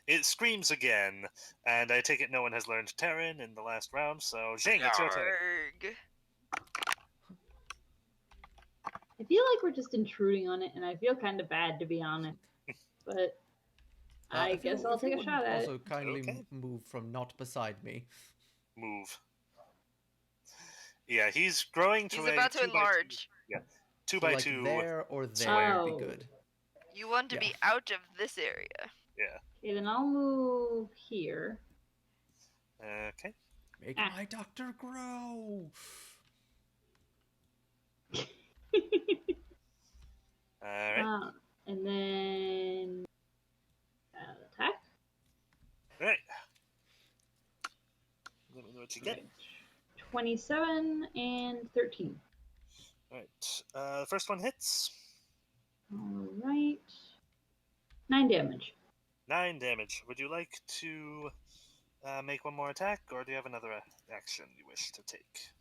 It screams again, and I take it no one has learned Terran in the last round, so Zhang, it's your turn. Yarg. I feel like we're just intruding on it, and I feel kind of bad, to be honest. But I If you- guess I'll if you take a would shot at also it. kindly Okay. move from not beside me. Move. Yeah, he's growing to He's a about to 2 by 2. enlarge. Yeah, 2 So by like 2. there or there square. would be Oh. good. You want to Yeah. be out of this area. Yeah. Okay, then I'll move here. Okay. Make Ah. my doctor grow. All right. And then attack. All right. Let me know what you get. Right. 27 and 13. All right. The first one hits. All right. 9 damage. 9 damage. Would you like to make one more attack, or do you have another action you wish to take?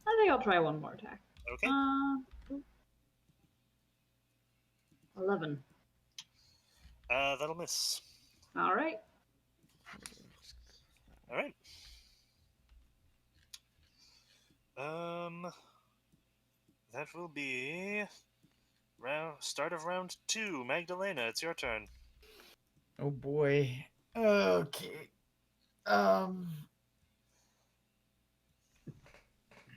I think I'll try one more attack. Okay. 11. That'll miss. All right. All right. That will be start of round 2. Magdalena, it's your turn. Oh boy. Okay.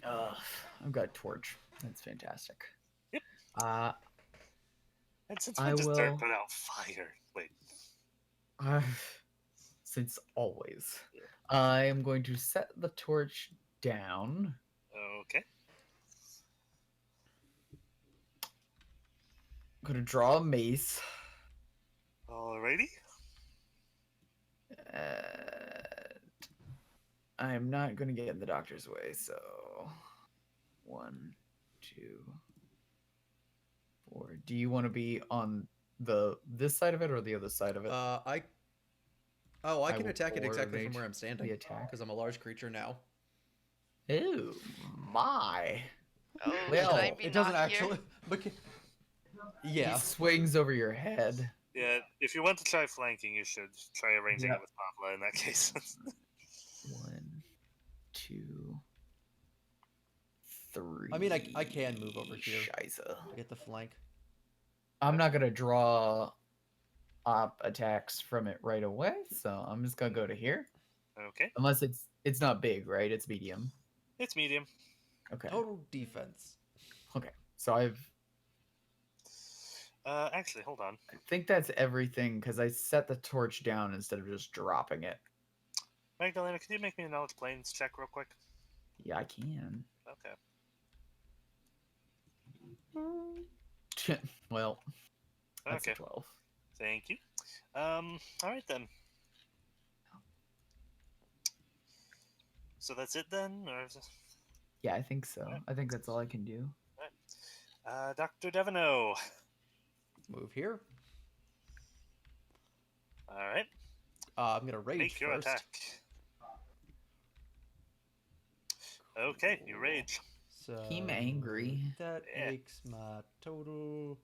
I've got torch. That's fantastic. Yep. And since I when does dirt will- put out fire? Wait. Since always. I am going to set the torch down. Okay. I'm going to draw a mace. Alrighty. I'm not going to get in the doctor's way, so 1, 2, 4. Do you want to be on this side of it or the other side of it? I I can will attack it exactly from coordinate where I'm standing the attack. because I'm a large creature now. Ew, my. Oh, Well, should I be It doesn't not here? actually. Yeah. He swings over your head. Yeah, if you want to try flanking, you should try arranging Yep. it with Pavla in that case. 1, 2, 3. I mean, I can move over here. Scheisse. to get the flank. I'm not gonna draw up attacks from it right away, so I'm just gonna go to here. Okay. Unless it's not big, right? It's medium. It's medium. Okay. Total defense. Okay. So I've Actually, hold on. I think that's everything because I set the torch down instead of just dropping it. Magdalena, could you make me a knowledge planes check real quick? Yeah, I can. Okay. Well, that's Okay. a 12. Thank you. All right then. So that's it then, or is it... Yeah, I think so. Alright. I think that's all I can do. Dr. Devino. Move here. All right. I'm gonna rage Make your first. attack. Okay, you rage. So Team angry. That Yeah. makes my total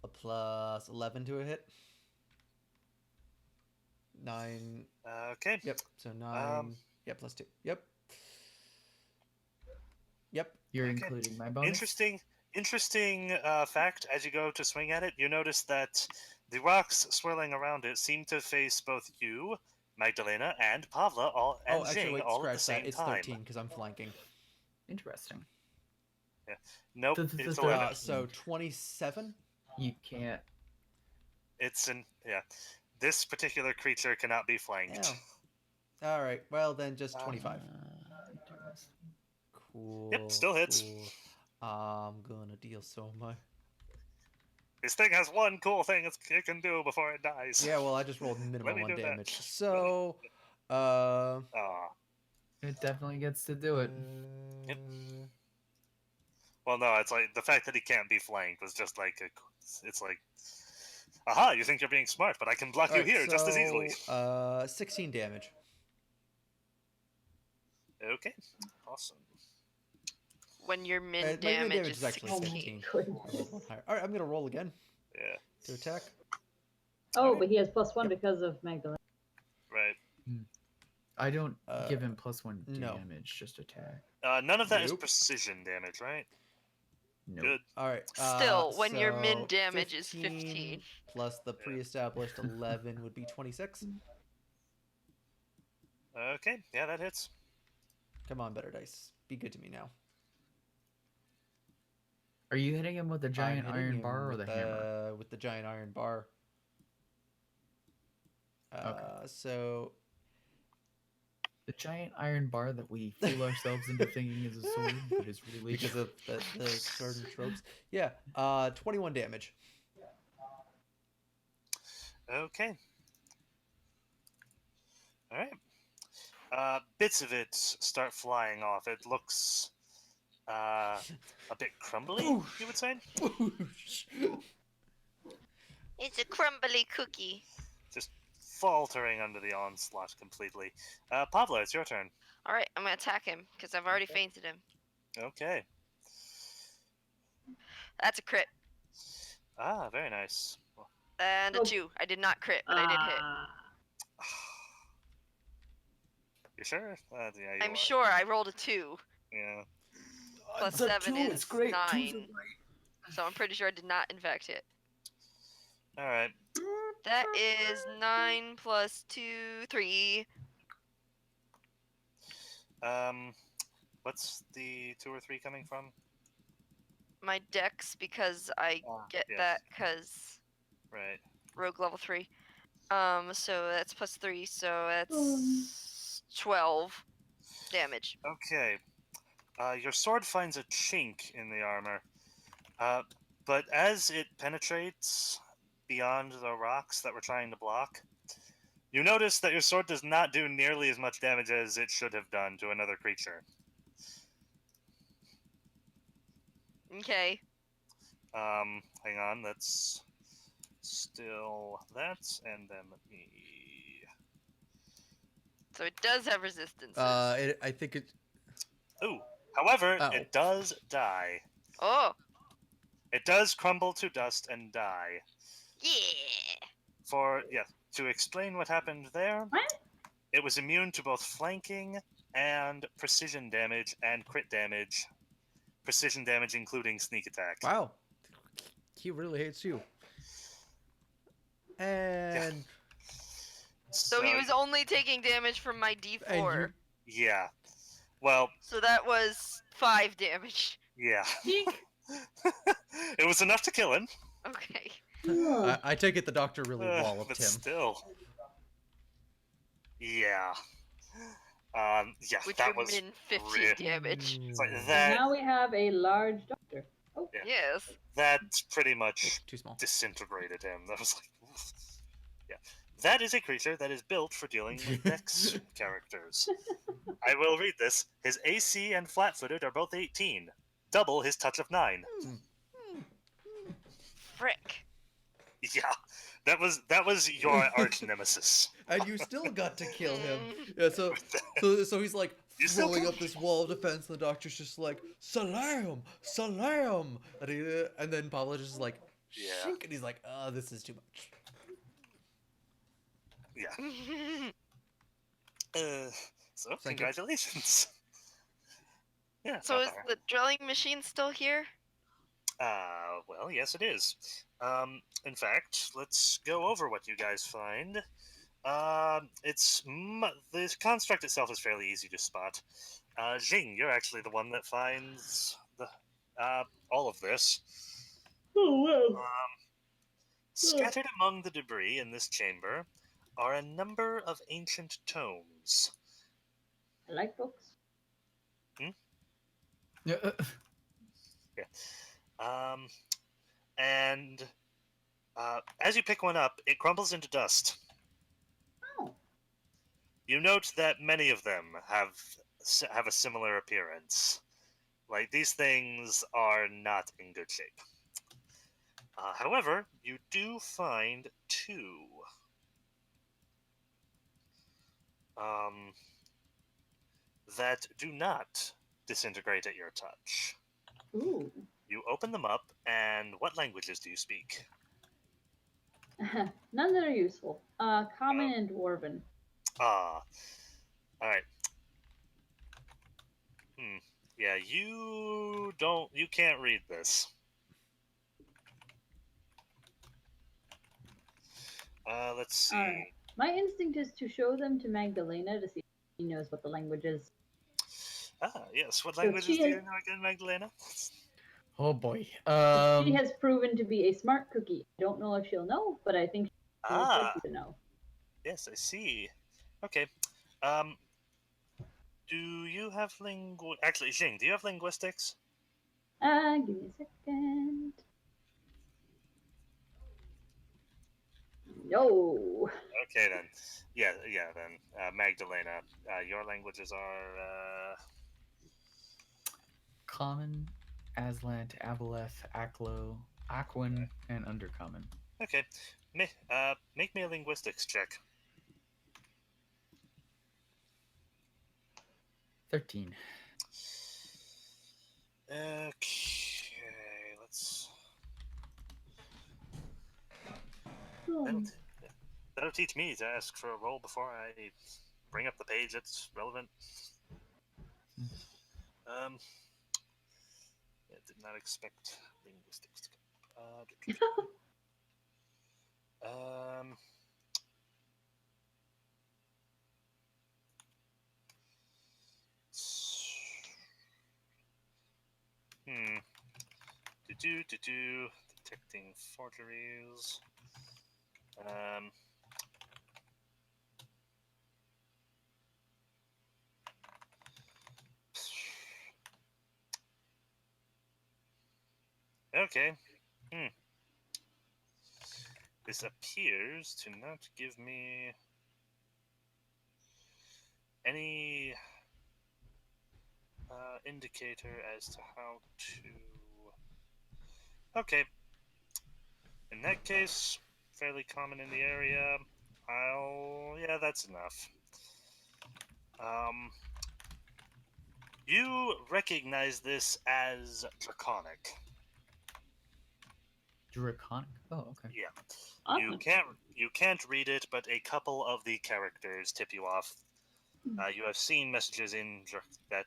a plus 11 to a hit. 9. Okay. Yep. So 9. Yeah, plus 2. Yep. Yep. You're Okay. including my bonus? Interesting fact. As you go to swing at it, you notice that the rocks swirling around it seem to face both you, Magdalena, and Pavla, and actually, Jing wait, all at the scratch same that. It's time. 13 because I'm flanking. Interesting. Nope. Th- th- It's th- 11. So 27. You can't. It's in. Yeah. This particular creature cannot be flanked. Oh. All right. Well, then just 25. Interesting. Cool. Yep, still hits. Cool. I'm gonna deal so much. This thing has one cool thing it can do before it dies. Yeah, well, I just rolled Let minimum me on do that. damage. So, Aw. It definitely gets to do it. Yep. Well, no, it's like the fact that he can't be flanked was just like it's like, aha! You think you're being smart, but I can block you Alright, here just as easily. 16 damage. Okay, awesome. When your min My damage is actually 16. 15. I rolled one higher. Alright, I'm gonna roll again Yeah, to attack. Oh, but he has +1 because of Magdalene. right. I don't give him +1 no. damage, just attack. None of that is Nope. precision damage, right? Nope. Good. Alright. Still, when your min so damage is 15. plus the pre-established 11 would be 26. Okay, yeah, that hits. Come on, better dice. Be good to me now. Are you hitting him with the giant I'm hitting iron him bar or with the hammer? With the giant iron bar. Okay. So The giant iron bar that we fool ourselves into thinking is a sword, but is really because of the certain tropes. Yeah, 21 damage. Okay. All right. Bits of it start flying off. It looks a bit crumbly, you would say. It's a crumbly cookie. Just faltering under the onslaught completely. Pavla, it's your turn. Alright, I'm gonna attack him, because I've already fainted him. Okay. That's a crit. Ah, very nice. And a Oh. 2. I did not crit, but I did hit. You sure? Yeah, you I'm are. sure I rolled a 2. Yeah. Plus It's a 7 two, is it's great. 9. Twos are great. So I'm pretty sure I did not, in fact, hit. All right. That is 9 plus 2, 3. What's the 2 or 3 coming from? My dex, because I get yes. that, because Right. rogue level 3. So that's plus 3, so that's 12 damage. Okay. Your sword finds a chink in the armor, but as it penetrates beyond the rocks that we're trying to block, you notice that your sword does not do nearly as much damage as it should have done to another creature. Okay. Hang on, that's still that, and then let me... So it does have resistance. I think it. Ooh, however, Oh. it does die. Oh, It does crumble to dust and die. yeah. To explain what happened there, What? it was immune to both flanking and precision damage and crit damage. Precision damage including sneak attack. Wow, he really hates you. And So he was only taking damage from my D4. And Yeah. Well, So that was 5 damage. yeah. It was enough to kill him. Okay. Ugh. I take it the doctor really walloped but him. still. Yeah. Yeah, Which that would was mean 15 re- damage. It's like And that. now we have a large doctor. Oh, Yeah. Yes. That pretty much Too small. disintegrated him. That was like, oof. Yeah. That is a creature that is built for dealing with Dex characters. I will read this. His AC and flat-footed are both 18, double his touch of 9. Frick. Yeah, that was your arch nemesis. And you still got to kill him. Mm. Yeah, so he's like You still throwing killed up this wall of defense, and the doctor's just like, Salam! Salam! And then Pablo just is like, Yeah. shink, and he's like, oh, this is too much. Yeah. So Thank you. congratulations. Yeah. So is Pathfinder. the drilling machine still here? Well, yes, it is. In fact, let's go over what you guys find. The construct itself is fairly easy to spot. Jing, you're actually the one that finds all of this. oh well. Scattered among the debris in this chamber are a number of ancient tomes. I like books. Yeah. And as you pick one up, it crumbles into dust. Oh. You note that many of them have a similar appearance. Like, these things are not in good shape. However, you do find two. That do not disintegrate at your touch. Ooh. You open them up, and what languages do you speak? None that are useful. Common and Dwarven. Alright. Yeah, you can't read this. Let's see. Alright. My instinct is to show them to Magdalena to see if she knows what the language is. Yes. What So languages she do you has- know again, Magdalena? Oh boy. She has proven to be a smart cookie. I don't know if she'll know, but I think she will Ah, you to know. yes, I see. Okay. Um, do you have Actually, Jing, do you have linguistics? Give me a second. No. Okay, then. Yeah, then. Magdalena, your languages are, Common, Aslant, Aboleth, Aklo, Aquan, and Undercommon. okay. Make me a linguistics check. 13. Okay, let's... Hmm. That'll teach me to ask for a roll before I bring up the page that's relevant. I did not expect linguistics to come. Detecting forgeries. Okay. This appears to not give me any indicator as to how to... Okay. In that case, fairly common in the area. Yeah, that's enough. You recognize this as Draconic. Draconic? Oh, okay. Yeah. Awesome. You can't read it, but a couple of the characters tip you off. You have seen messages that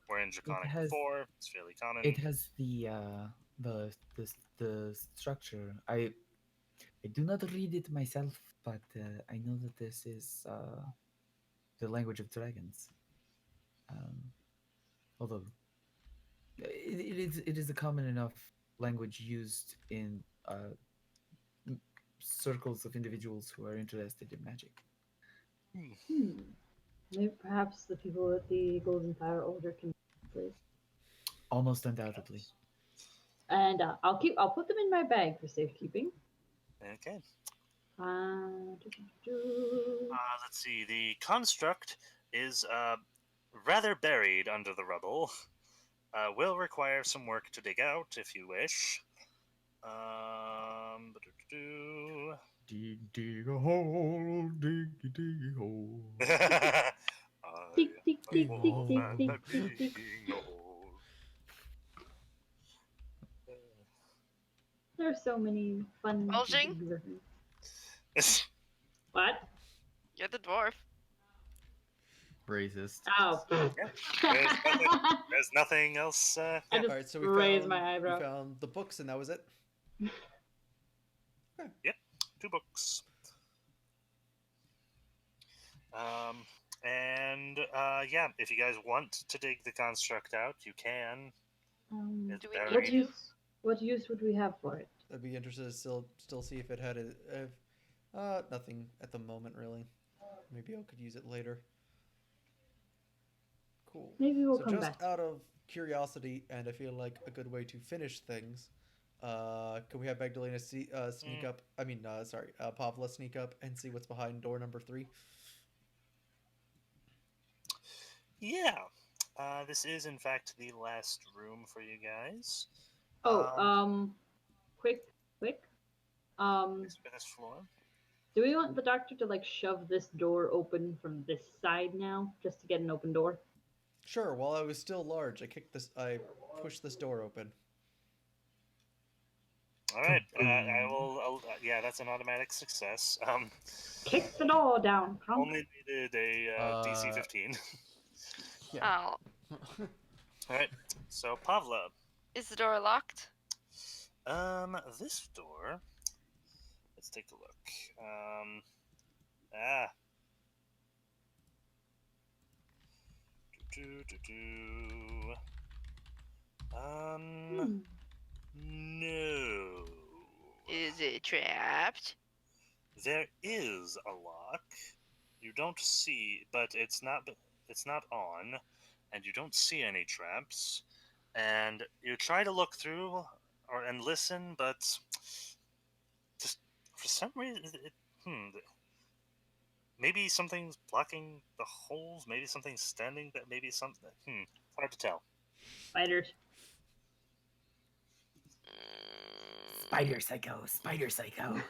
were in Draconic has- before. It's fairly common. It has the structure. I do not read it myself, but I know that this is the language of dragons. Although it is a common enough language used in circles of individuals who are interested in magic. Maybe perhaps the people at the Golden Fire Order can translate. Almost undoubtedly. And I'll put them in my bag for safekeeping. Okay. Do-do-do-do. Let's see. The construct is rather buried under the rubble. Will require some work to dig out if you wish. Ba-do-do-do. Dig a hole, dig a hole. Tick, tick, tick, I tick, am tick, a tick, man tick, tick. digging a hole. There are so many fun Bulging? references. What? You're the dwarf. Racist. Oh. There's nothing else. I Yeah. just All right, so raised my eyebrow. we found the books, and that was it. Yep, 2 books. Yeah, if you guys want to dig the construct out, you can. It's Do we buried. need to? What use would we have for it? I'd be interested to still see if it had nothing at the moment really. Maybe I could use it later. Cool. Maybe we'll So come just back. out of curiosity, and I feel like a good way to finish things, can we have Magdalena sneak up? I mean, Pavla sneak up and see what's behind door number 3. Yeah. This is, in fact, the last room for you guys. Quick. This floor. Do we want the doctor to like shove this door open from this side now, just to get an open door? Sure. While I was still large, I pushed this door open. All right. I will. Yeah, that's an automatic success. Kick the door down. Only needed a DC 15. Oh. All right. So Pavla. Is the door locked? This door. Let's take a look. No. Is it trapped? There is a lock. You don't see, but it's not on, and you don't see any traps. And you try to look through and listen, but just for some reason, maybe something's blocking the holes. Maybe something's standing. That maybe something. It's hard to tell. Spiders. Spider psycho, spider psycho.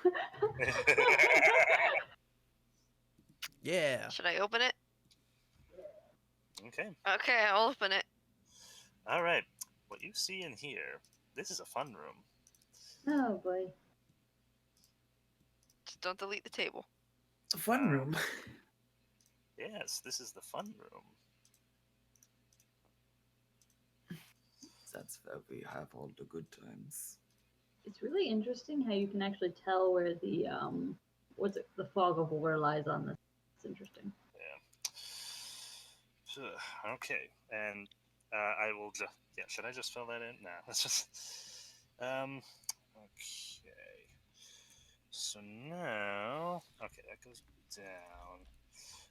Yeah. Should I open it? Okay. Okay, I'll open it. All right. What you see in here, this is a fun room. Oh boy. Just don't delete the table. It's a fun room. Yes, this is the fun room. That's where we have all the good times. It's really interesting how you can actually tell where the the fog of war lies on this. It's interesting. Yeah. Okay, and I will just. Yeah, should I just fill that in? Nah, let's just. Okay. So now, okay, that goes down.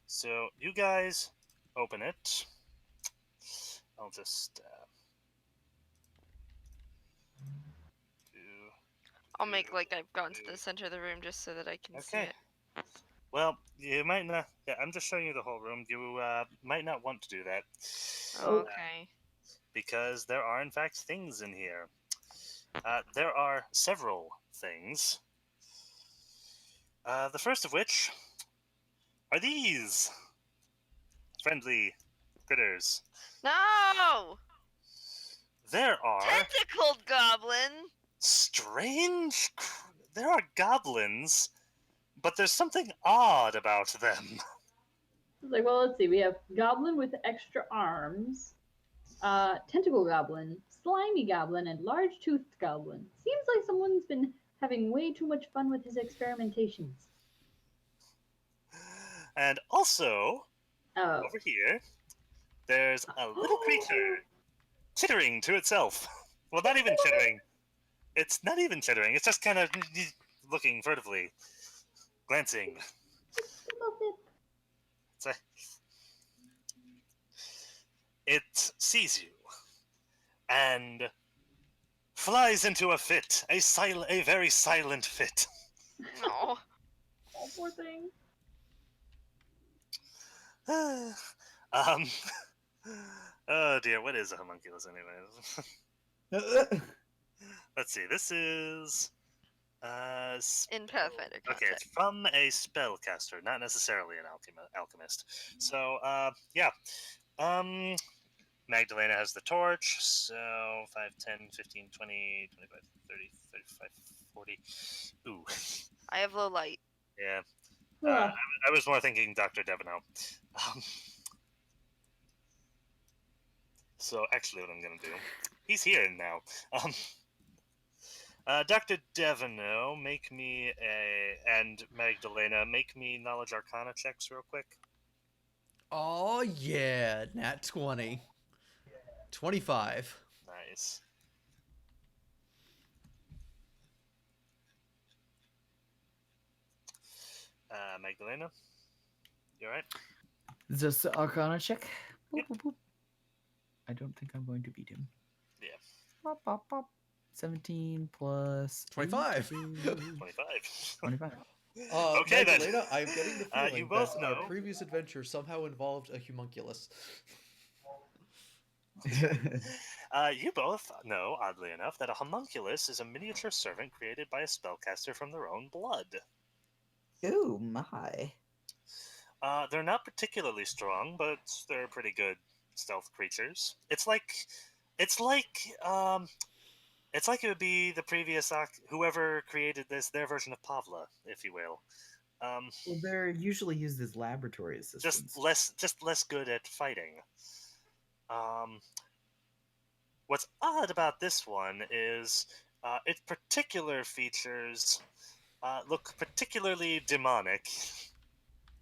So you guys open it. I'll just. I'll make like I've gone to the center of the room just so that I can see Okay. it. Well, you might not. Yeah, I'm just showing you the whole room. You might not want to do that. Okay. Because there are, in fact, things in here. There are several things. The first of which are these friendly critters. No! There are Tentacled goblin! strange. There are goblins, but there's something odd about them. It's like, well, let's see. We have goblin with extra arms, tentacle goblin, slimy goblin, and large toothed goblin. Seems like someone's been having way too much fun with his experimentations. And also, Oh. over here, there's a little creature chittering to itself. Well, not even chittering. It's not even chittering. It's just kind of looking furtively, glancing. It's still a whip. It's a, it sees you and flies into a fit, a very silent fit. No. Oh, poor thing. um. Oh dear, what is a homunculus, anyways? Let's see. This is In Pathfinder okay, it's context. from a spellcaster, not necessarily an alchemist. So, yeah. Um, Magdalena has the torch, so 5, 10, 15, 20, 25, 30, 35, 40. Ooh, I have low light. yeah. Ugh. I was more thinking Dr. Devino. So, actually, what I'm going to do, he's here now. Dr. Devino, make me and Magdalena, make me knowledge arcana checks real quick. Oh yeah, nat 20. 25. Nice. Magdalena, you alright? Just the Arcana check. Boop, Yep. boop, boop. I don't think I'm going to beat him. Yeah. Pop, pop, pop. 17 plus 25. 25. 25. Okay, then. Magdalena, I'm getting the feeling you both that our know. previous adventure somehow involved a homunculus. You both know, oddly enough, that a homunculus is a miniature servant created by a spellcaster from their own blood. Oh my. They're not particularly strong, but they're pretty good stealth creatures. It's like it would be the previous whoever created this, their version of Pavla, if you will. Well, they're usually used as laboratory assistants. Just less good at fighting. What's odd about this one is its particular features look particularly demonic,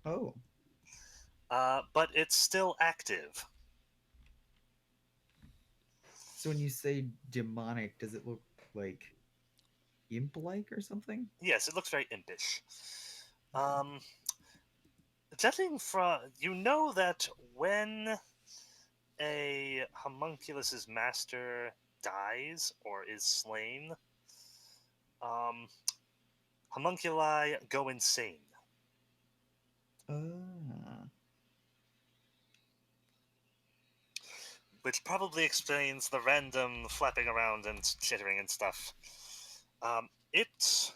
Oh. but it's still active. So when you say demonic, does it look like imp-like or something? Yes, it looks very impish. Judging from, you know that when a homunculus's master dies or is slain, homunculi go insane. Ah. Which probably explains the random flapping around and chittering and stuff. It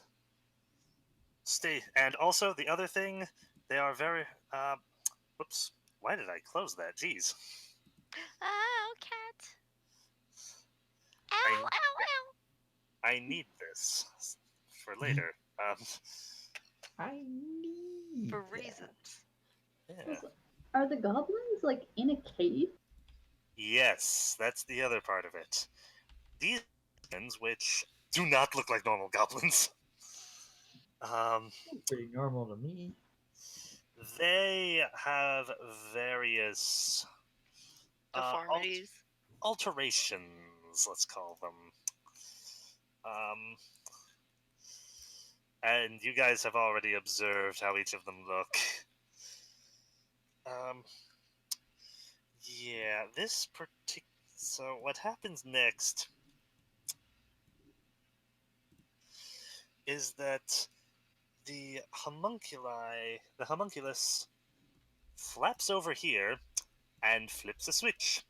and also the other thing, they are very. Whoops! Why did I close that? Jeez. Oh, cat. I Ow, ow, ow. I need this for later. I need For that. reasons. Yeah. Are the goblins like in a cave? Yes, that's the other part of it. These goblins, which do not look like normal goblins, Pretty normal to me. they have various Deformities. alterations, let's call them. Um, and you guys have already observed how each of them look. Yeah, this particular. So, what happens next is that the homunculus flaps over here and flips a switch.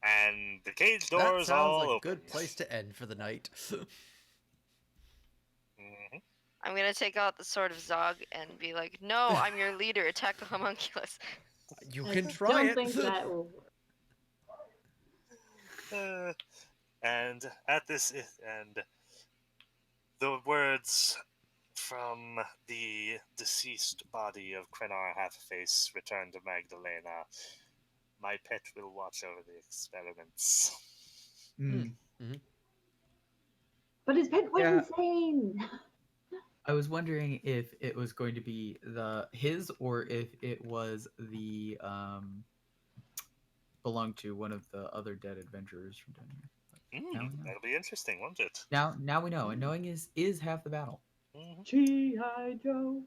And the cage That doors sounds all like a open. good place to end for the night. Mhm. I'm gonna take out the sword of Zog and be like, "No, I'm your leader. Attack the homunculus." You I can try don't it. think that will work. And at this, and the words from the deceased body of Krenar Halfface return to Magdalena. My pet will watch over the experiments. Mm. But his pet went Yeah. insane. I was wondering if it was going to be his or if it was the belonged to one of the other dead adventurers from down here. No. That'll be interesting, won't it? Now we know, and knowing is half the battle. Mhm. G.I. Joe.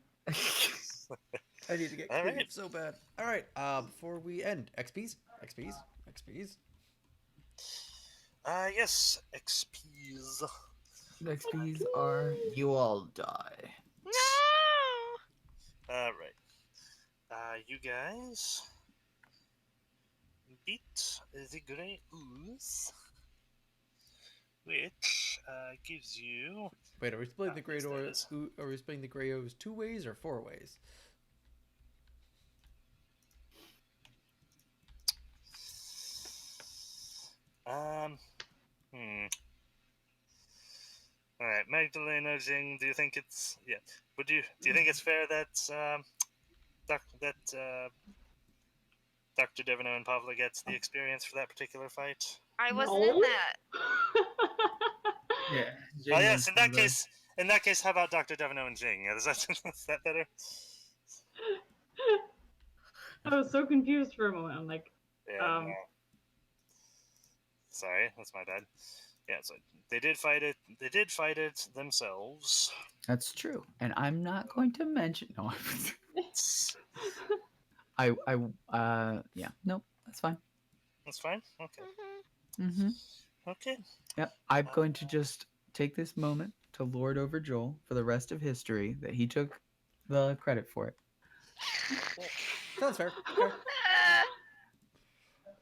I need to get All creative right. so bad. All right. Before we end, XPs. Yes, XPs. XPs are you all die. No. All right. You guys beat the Grey Ooze, which gives you. Wait, are we splitting the Yes, there it is. Are we splitting the Grey O's 2 ways or 4 ways? Um. Hmm. All right, Magdalena Jing. Do you think it's Do you think it's fair that Dr. Devino and Pavla gets the experience for that particular fight? I wasn't in No. that. Yeah. Oh yes. In that case, how about Dr. Devino and Jing? Is that better? I was so confused for a moment. I'm like, Yeah. No. Sorry, that's my bad. Yeah. So they did fight it. They did fight it themselves. That's true, and I'm not going to mention. No, yeah, nope, that's fine. That's fine. Okay. Mm-hmm. Okay. Yep, I'm going to just take this moment to lord over Joel for the rest of history that he took the credit for it. Sounds fair. Okay.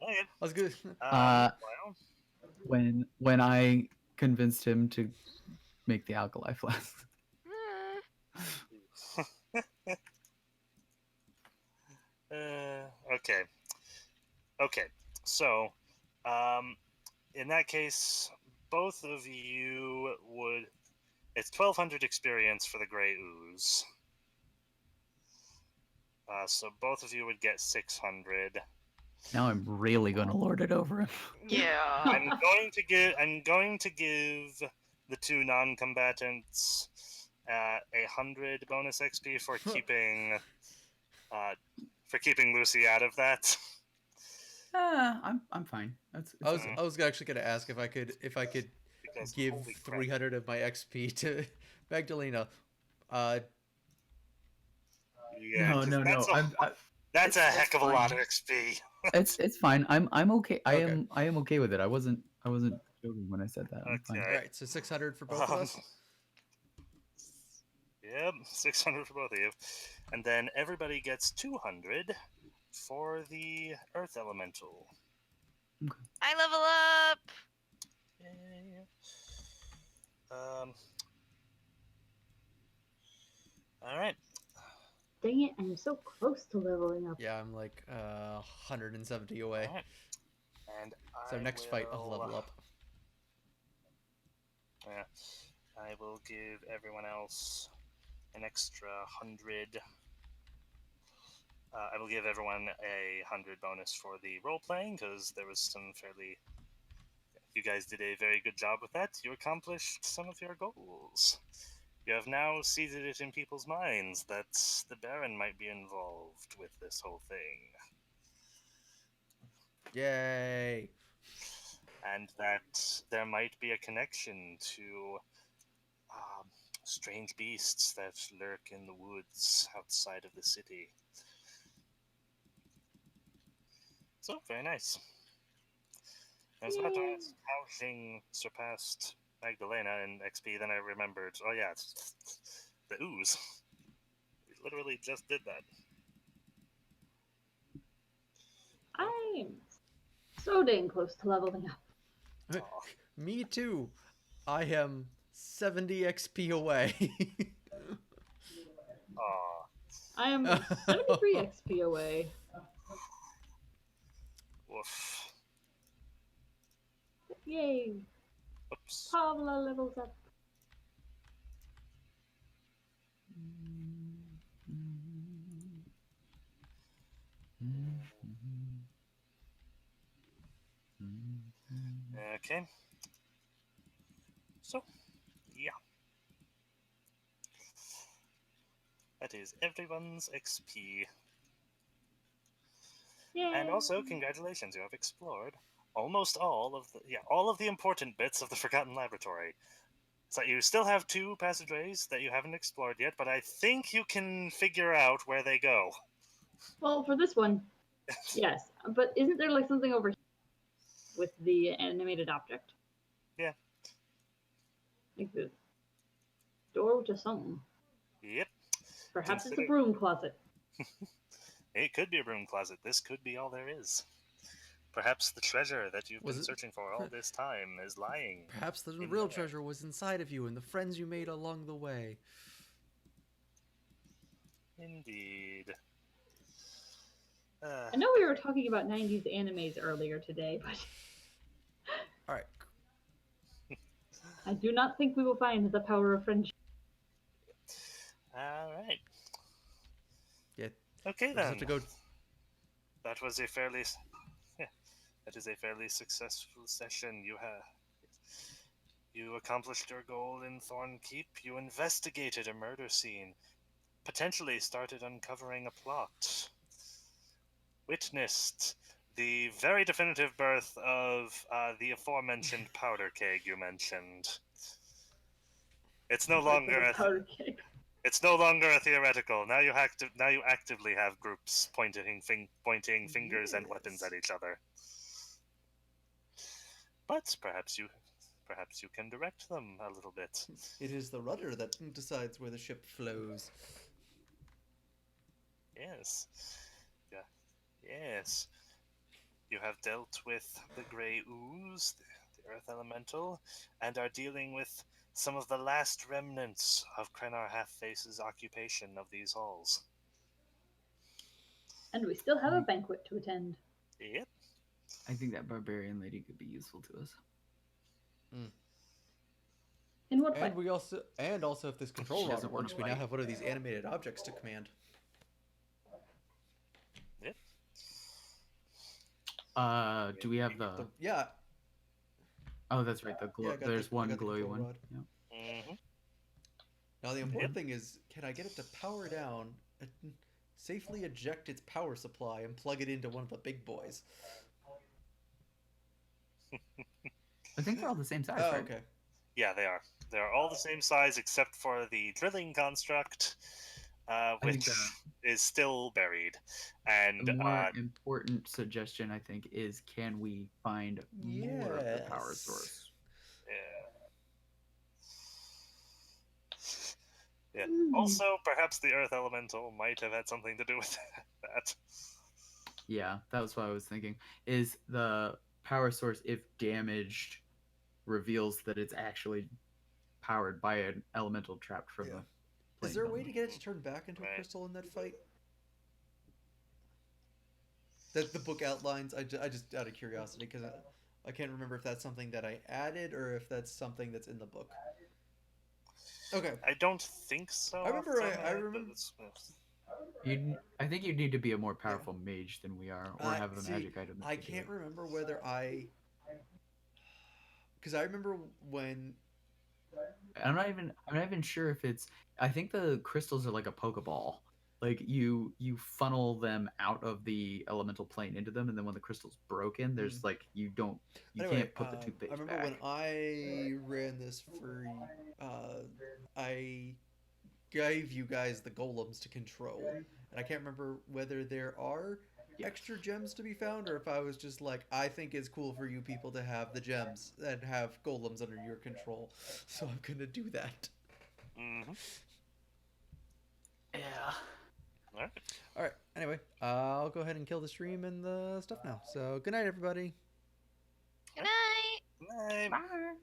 Okay. I was good. Well, When I convinced him to make the alkali flask. okay. Okay. So, in that case, both of you would. It's 1,200 experience for the Grey Ooze. So both of you would get 600. Now I'm really going to lord it over him. Yeah. I'm going to give the two non-combatants 100 bonus XP for keeping Lucy out of that. I'm fine. It's okay. I was actually gonna ask if I could Because give holy crap. 300 of my XP to Magdalena. Yeah, No. That's a heck of a fine. lot of XP. It's fine. I'm okay. I Okay. am okay with it. I wasn't joking when I said that. I'm fine. Okay. All right, so 600 for both of us. Yep, 600 for both of you. And then everybody gets 200 for the Earth Elemental. I level up. Yay. All right. dang it, I'm so close to leveling up. Yeah, I'm like 170 away. All right. And So next fight, I'll level up. Yeah, I will give everyone else an extra 100. I will give everyone 100 bonus for the role playing because there was some fairly. You guys did a very good job with that. You accomplished some of your goals. You have now seeded it in people's minds that the Baron might be involved with this whole thing. Yay! And that there might be a connection to strange beasts that lurk in the woods outside of the city. So, very nice. I was about to ask how Xing surpassed Magdalena in XP, then I remembered, oh yeah, it's the ooze. We literally just did that. I'm so dang close to leveling up. Me too. I am 70 XP away. Aw. I am 73 XP away. Woof. Yay! Oops. Pavla levels up. Okay. So, yeah. That is everyone's XP. Yay! And also, congratulations, you have explored almost all of the important bits of the Forgotten Laboratory. So you still have 2 passageways that you haven't explored yet, but I think you can figure out where they go. Well, for this one, yes. But isn't there like something over here with the animated object? Yeah. Like the door to something. Yep. Perhaps it's a Consider- broom closet. It could be a broom closet. This could be all there is. Perhaps the treasure that you've Was been it- searching for all this time is lying. Perhaps the in real there. treasure was inside of you and the friends you made along the way. Indeed. I know we were talking about 90s animes earlier today, but All right. I do not think we will find the power of friendship. All right. Yeah. Okay We'll just then. have to go. That was a fairly, that is a fairly successful session. You accomplished your goal in Thornkeep. You investigated a murder scene, potentially started uncovering a plot, witnessed the very definitive birth of the aforementioned powder keg you mentioned. It's no longer a powder keg. it's no longer a theoretical. Now you actively have groups pointing fingers and weapons at each other. But perhaps you can direct them a little bit. It is the rudder that decides where the ship flows. Yes. Yeah. Yes. You have dealt with the grey ooze, the earth elemental, and are dealing with some of the last remnants of Krenar Halfface's occupation of these halls. And we still have a banquet to attend. Yep. I think that barbarian lady could be useful to us. In what way? And also if this control She rod doesn't wanna works, we now fight. have one of these animated objects to command. Yep. Do we have the? Yeah. Oh, that's right. The glow. Yeah, I got There's the- I one got the glowy control one. rod. Yeah. Mm-hmm. Now the important thing is, can I get it to power down, safely eject its power supply, and plug it into one of the big boys? I think they're all the same size, Oh, right? okay. Yeah, they are. They are all the same size except for the drilling construct, think, which is still buried. And The more important suggestion, I think, is can we find more of the power Yes. source? yeah. Also, perhaps the earth elemental might have had something to do with that. Yeah, that was what I was thinking. Is the power source, if damaged, reveals that it's actually powered by an elemental trapped from Yeah. the Is plane there a above way me. to get it to turn back into a Right. crystal in that fight? That the book outlines. I just out of curiosity, because I can't remember if that's something that I added or if that's something that's in the book. Okay. I don't think so. I remember. I but remember. I think you'd need to be a more powerful mage than we are, or have a See, magic item. That I could do can't it. remember whether because I remember when. I'm not even sure if it's. I think the crystals are like a Pokeball. Like you funnel them out of the elemental plane into them, and then when the crystal's broken, there's like you Anyway, can't put the I toothpaste remember back. when I ran this for. I gave you guys the golems to control, and I can't remember whether there are extra gems to be found, or if I was just like, I think it's cool for you people to have the gems and have golems under your control, so I'm gonna do that. Mm-hmm. Yeah. All right. All right. Anyway, I'll go ahead and kill the stream and the stuff now. So good night, everybody. Good night. Good night. Bye.